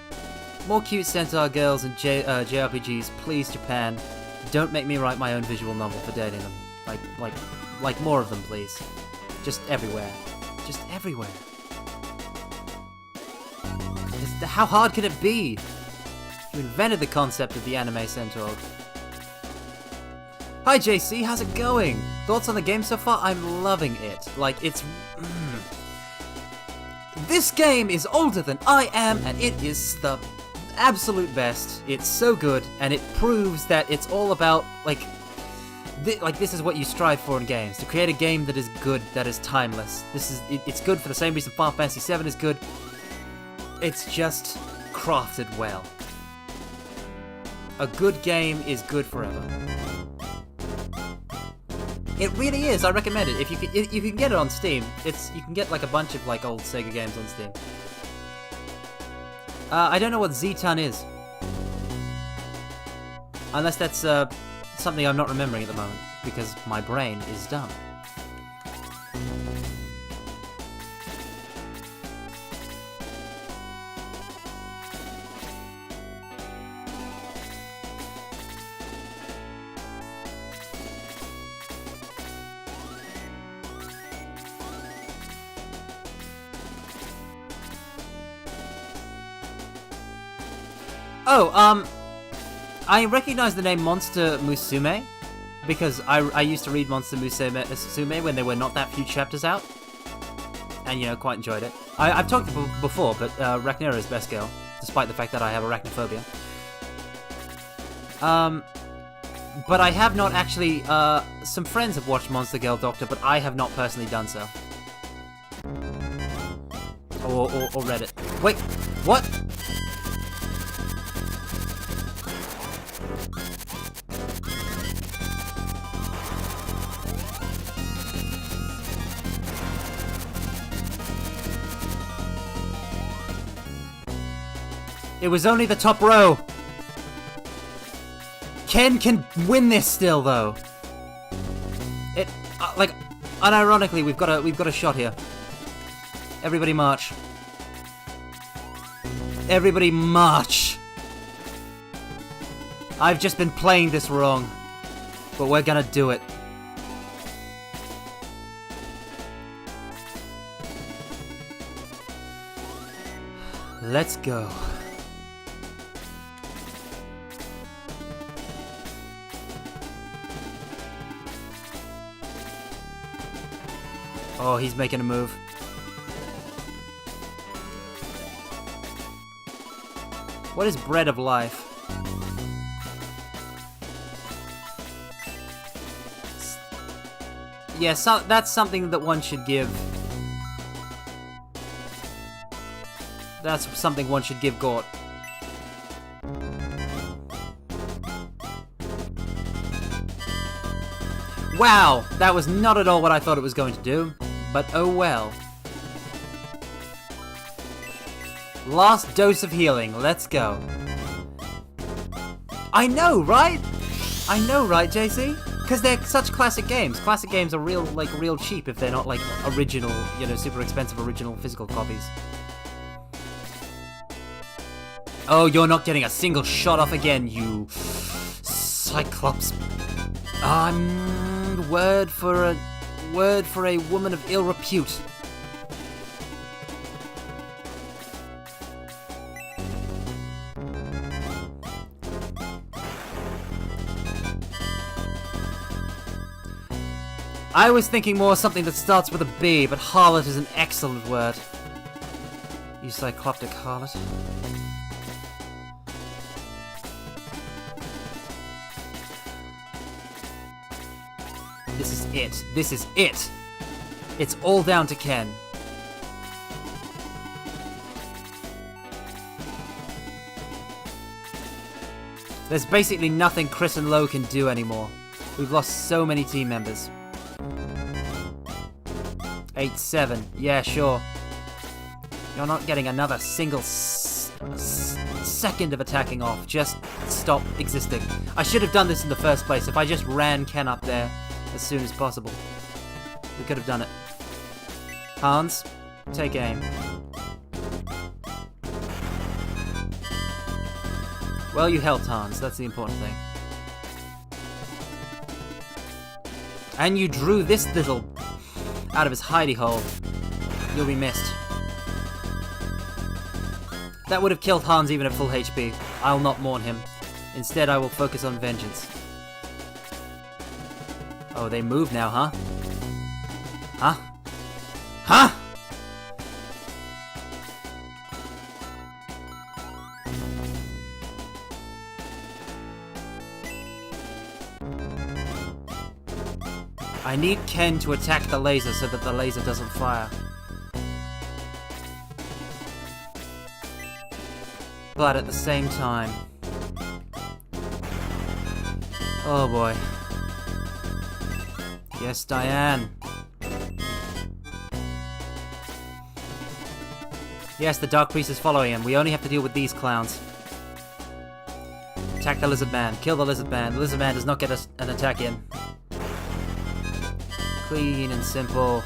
more cute Centaur girls and JRPGs, please, Japan. Don't make me write my own visual novel for dating them. Like more of them, please. Just everywhere. Just everywhere. How hard can it be? You invented the concept of the anime centaur. Hi JC, how's it going? Thoughts on the game so far? I'm loving it. Like, it's... This game is older than I am, and it is the absolute best. It's so good, and it proves that it's all about, this is what you strive for in games. To create a game that is good, that is timeless. It's good for the same reason Final Fantasy VII is good. It's just crafted well. A good game is good forever. It really is. I recommend it. If you can get it on Steam, you can get like a bunch of like old Sega games on Steam. I don't know what Z-Ton is, unless that's something I'm not remembering at the moment because my brain is dumb. Oh, I recognize the name Monster Musume because I used to read Monster Musume when there were not that few chapters out, and you know, quite enjoyed it. I've talked before, but Rhaenyra is best girl, despite the fact that I have arachnophobia. But I have not actually. Some friends have watched Monster Girl Doctor, but I have not personally done so, or read it. Wait, what? It was only the top row. Ken can win this still, though. It like unironically, we've got a shot here. Everybody march. Everybody march. I've just been playing this wrong, but we're gonna do it. Let's go. Oh, he's making a move. What is bread of life? Yeah, that's something that one should give. That's something one should give Gort. Wow, that was not at all what I thought it was going to do, but oh well. Last dose of healing, let's go. I know, right? I know, right, JC? Because they're such classic games. Classic games are real cheap if they're not like original, you know, super expensive original physical copies. Oh, you're not getting a single shot off again, you Cyclops. Word for a woman of ill repute. I was thinking more something that starts with a B, but harlot is an excellent word. You cycloptic harlot. This is it. This is it. It's all down to Ken. There's basically nothing Chris and Lo can do anymore. We've lost so many team members. 8-7. Yeah, sure. You're not getting another single second of attacking off. Just stop existing. I should have done this in the first place. If I just ran Ken up there as soon as possible, we could have done it. Hans, take aim. Well, you helped Hans. That's the important thing. And you drew this little out of his hidey hole. You'll be missed. That would have killed Hans even at full HP. I'll not mourn him. Instead, I will focus on vengeance. Oh, they move now, huh? Huh? Huh? I need Ken to attack the laser so that the laser doesn't fire. But at the same time... Oh boy. Yes, Diane. Yes, the Dark Priest is following him. We only have to deal with these clowns. Attack the Lizard Man. Kill the Lizard Man. The Lizard Man does not get us an attack in. Clean and simple.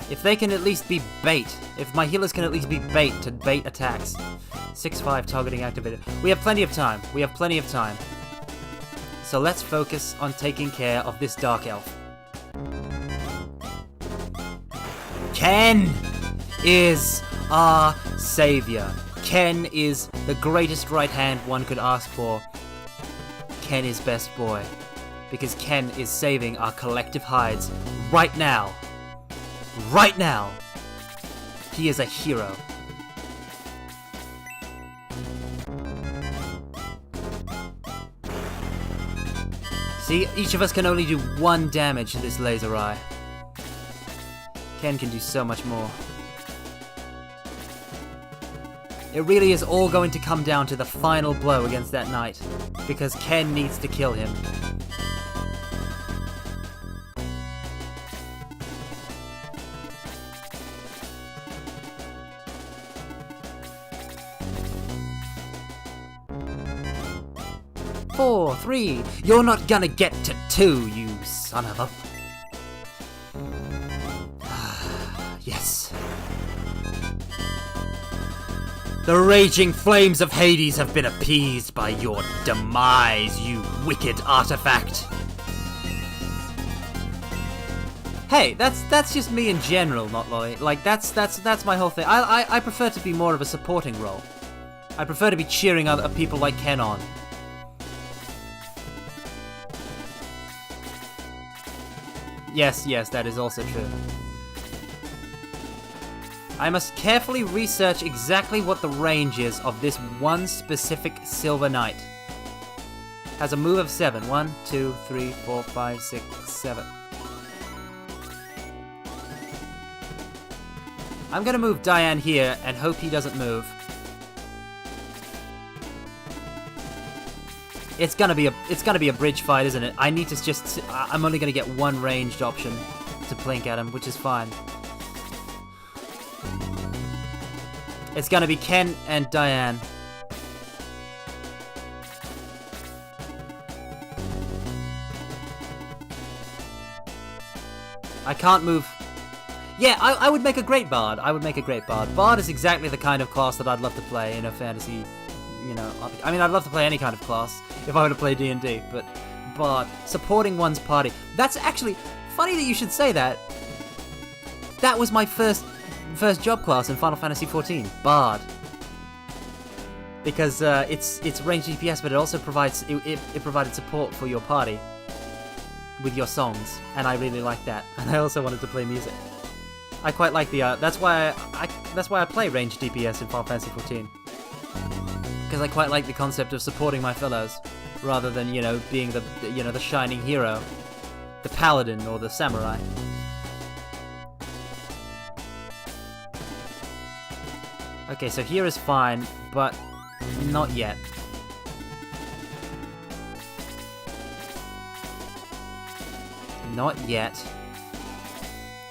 If they can at least be bait, if my healers can at least be bait to bait attacks. 6-5 targeting activated. We have plenty of time. We have plenty of time. So let's focus on taking care of this Dark Elf. Ken is our savior. Ken is the greatest right hand one could ask for. Ken is best boy. Because Ken is saving our collective hides right now. Right now! He is a hero. See, each of us can only do 1 damage to this laser eye. Ken can do so much more. It really is all going to come down to the final blow against that knight, because Ken needs to kill him. Four, 3. You're not gonna get to 2, you son of a... Yes. The raging flames of Hades have been appeased by your demise, you wicked artifact. Hey, that's just me in general, not Lolly. Like, that's my whole thing. I prefer to be more of a supporting role. I prefer to be cheering other people like Ken on. Yes, that is also true. I must carefully research exactly what the range is of this one specific Silver Knight. Has a move of 7. 1, 2, 3, 4, 5, 6, 7. I'm gonna move Diane here and hope he doesn't move. It's gonna be a bridge fight, isn't it? I need to just... I'm only gonna get 1 ranged option to blink at him, which is fine. It's gonna be Ken and Diane. I can't move... Yeah, I would make a great Bard. I would make a great Bard. Bard is exactly the kind of class that I'd love to play in a fantasy... You know, I mean, I'd love to play any kind of class if I were to play D&D, but Bard, supporting one's party. That's actually funny that you should say that. That was my first job class in Final Fantasy XIV, Bard. Because it's ranged DPS, but it also provides it provided support for your party with your songs, and I really like that. And I also wanted to play music. I quite like the that's why I play ranged DPS in Final Fantasy XIV. Because I quite like the concept of supporting my fellows, rather than, you know, being the shining hero, the paladin or the samurai. Okay, so here is fine, but not yet. Not yet.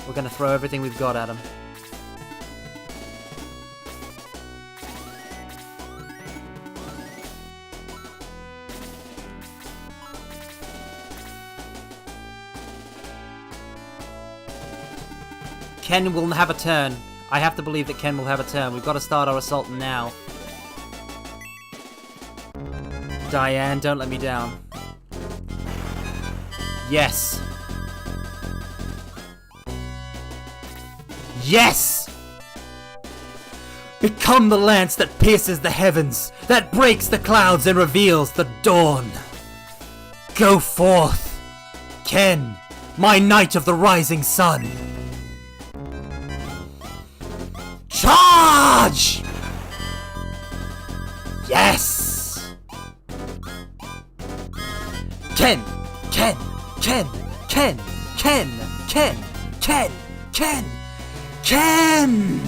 We're gonna throw everything we've got at him. Ken will have a turn. I have to believe that Ken will have a turn. We've got to start our assault now. Diane, don't let me down. Yes! Yes! Become the lance that pierces the heavens, that breaks the clouds and reveals the dawn. Go forth, Ken, my knight of the rising sun. Charge! Yes! Ken! Ken! Ken! Ken! Ken! Ken! Ken! Ken! Ken!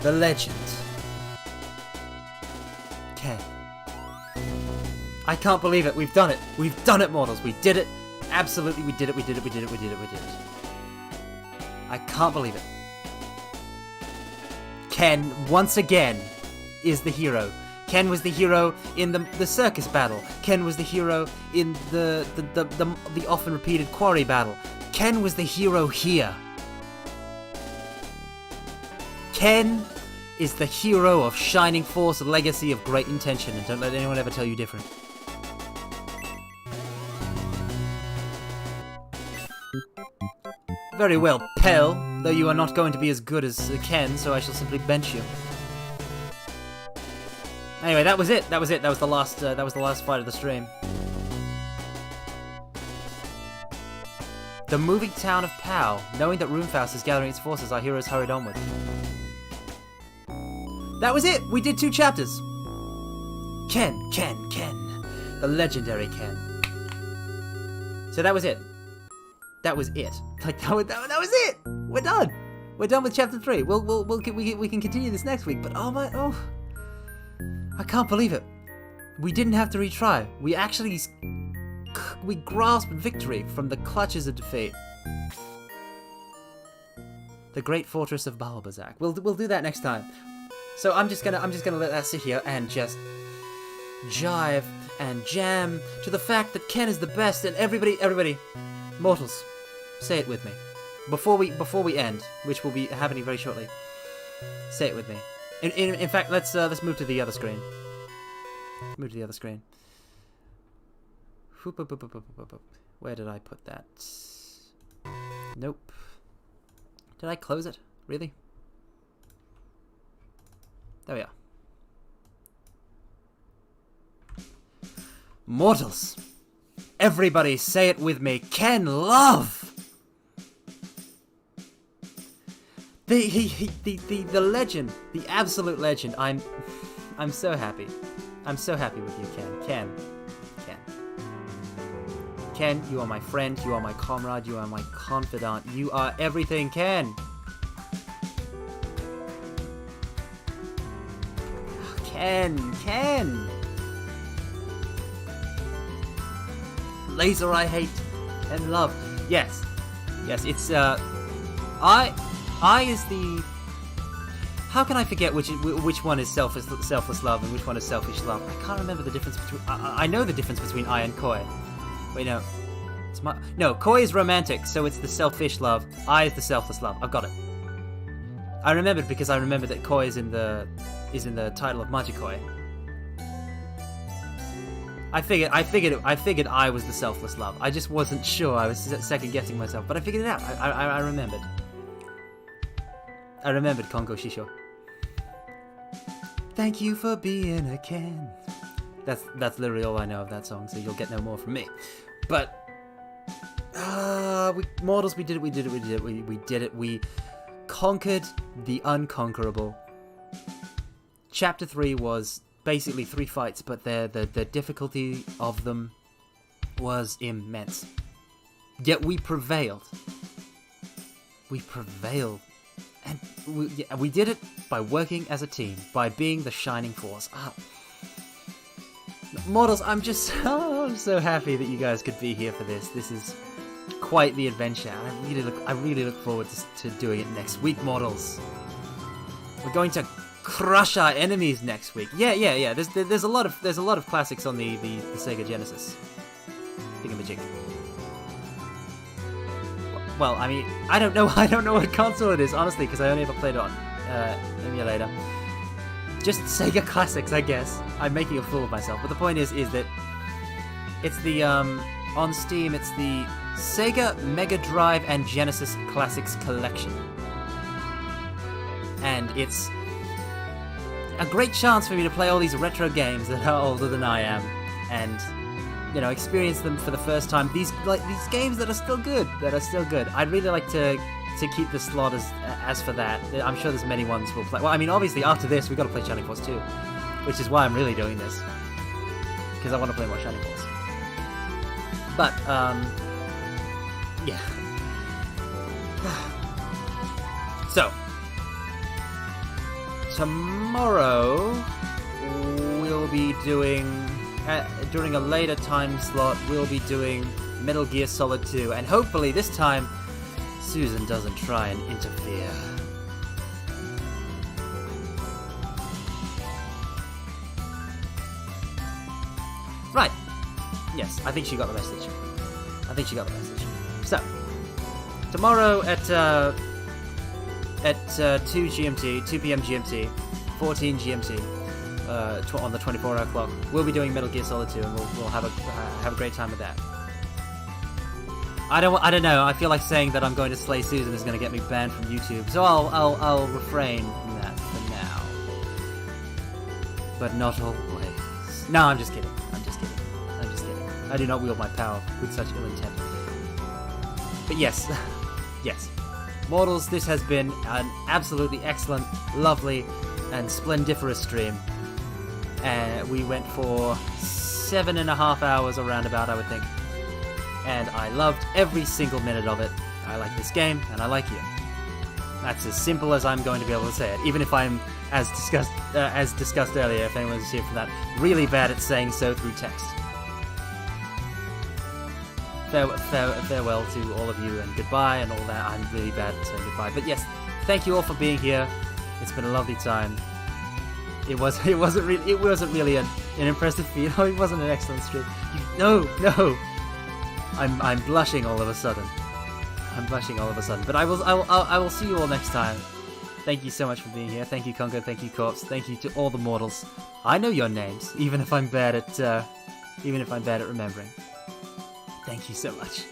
The legend. Ken. I can't believe it. We've done it. We've done it, mortals. We did it. Absolutely, we did it. We did it. We did it. We did it. We did it. I can't believe it. Ken, once again, is the hero. Ken was the hero in the circus battle. Ken was the hero in the often repeated quarry battle. Ken was the hero here. Ken is the hero of Shining Force, a legacy of great intention, and don't let anyone ever tell you different. Very well, Pell, though you are not going to be as good as Ken, so I shall simply bench you. Anyway, that was it. That was it. That was the last fight of the stream. The moving town of Pau. Knowing that Runefaust is gathering its forces, our heroes hurried onward. That was it! We did 2 chapters! Ken. The legendary Ken. So that was it. That was it. Like, that was it! We're done! We're done with chapter 3. We can continue this next week, but oh, I can't believe it. We didn't have to retry. We actually... We grasped victory from the clutches of defeat. The great fortress of Balbazak. We'll do that next time. So I'm just gonna let that sit here and just jive and jam to the fact that Ken is the best, and everybody, mortals, say it with me before we end, which will be happening very shortly. Say it with me. In fact, let's move to the other screen. Move to the other screen. Where did I put that? Nope. Did I close it? Really? There we are. Mortals, everybody say it with me. Ken Love. The legend, the absolute legend. I'm so happy. I'm so happy with you, Ken. Ken, you are my friend, you are my comrade, you are my confidant, you are everything, Ken. Ken. Laser I hate and love. Yes, it's I is the... How can I forget which one is selfless love and which one is selfish love? I can't remember the difference between... I know the difference between I and Koi. Wait, no. No, Koi is romantic, so it's the selfish love. I is the selfless love. I've got it. I remembered because I remembered that Koi is in the title of Magikoi. I figured I was the selfless love. I just wasn't sure. I was second guessing myself, but I figured it out. I remembered. I remembered Kongo Shisho. Thank you for being a Ken. That's literally all I know of that song, so you'll get no more from me. But mortals, we did it. We conquered the unconquerable. Chapter 3 was basically 3 fights, but the difficulty of them was immense. Yet we prevailed. And we did it by working as a team, by being the Shining Force. Mortals, I'm so happy that you guys could be here for this. This is quite the adventure. I really look forward to doing it next week, mortals. We're going to crush our enemies next week. Yeah. There's a lot of classics on the Sega Genesis. Thingamajig. Well, I mean, I don't know what console it is, honestly, because I only ever played it on emulator. Just Sega classics, I guess. I'm making a fool of myself, but the point is that it's the on Steam. It's the Sega Mega Drive and Genesis Classics Collection, and it's a great chance for me to play all these retro games that are older than I am, and experience them for the first time. These games that are still good. I'd really like to keep the slot as for that. I'm sure there's many ones we'll play. Well, I mean, obviously after this we've got to play Shining Force 2, which is why I'm really doing this. because I want to play more Shining Force. But, yeah. So, tomorrow we'll be doing, during a later time slot, we'll be doing Metal Gear Solid 2, and hopefully this time Susan doesn't try and interfere. Right. Yes, I think she got the message. So, tomorrow at 2 GMT, 2 p.m. GMT, 14 GMT, on the 24-hour clock, we'll be doing Metal Gear Solid 2, and we'll have a great time with that. I don't know. I feel like saying that I'm going to slay Susan is going to get me banned from YouTube, so I'll refrain from that for now. But not always. No, I'm just kidding. I do not wield my power with such ill intent. But yes, yes. Mortals, this has been an absolutely excellent, lovely, and splendiferous stream. We went for 7.5 hours or roundabout, I would think. And I loved every single minute of it. I like this game, and I like you. That's as simple as I'm going to be able to say it, even if I'm, as discussed earlier, if anyone's here for that, really bad at saying so through text. Farewell to all of you, and goodbye, and all that. I'm really bad at saying goodbye. But yes, thank you all for being here. It's been a lovely time. It wasn't really an impressive feat. Oh, it wasn't an excellent stream. No. I'm blushing all of a sudden. But I will see you all next time. Thank you so much for being here. Thank you, Conker. Thank you, Corpse. Thank you to all the mortals. I know your names, even if I'm bad at remembering. Thank you so much.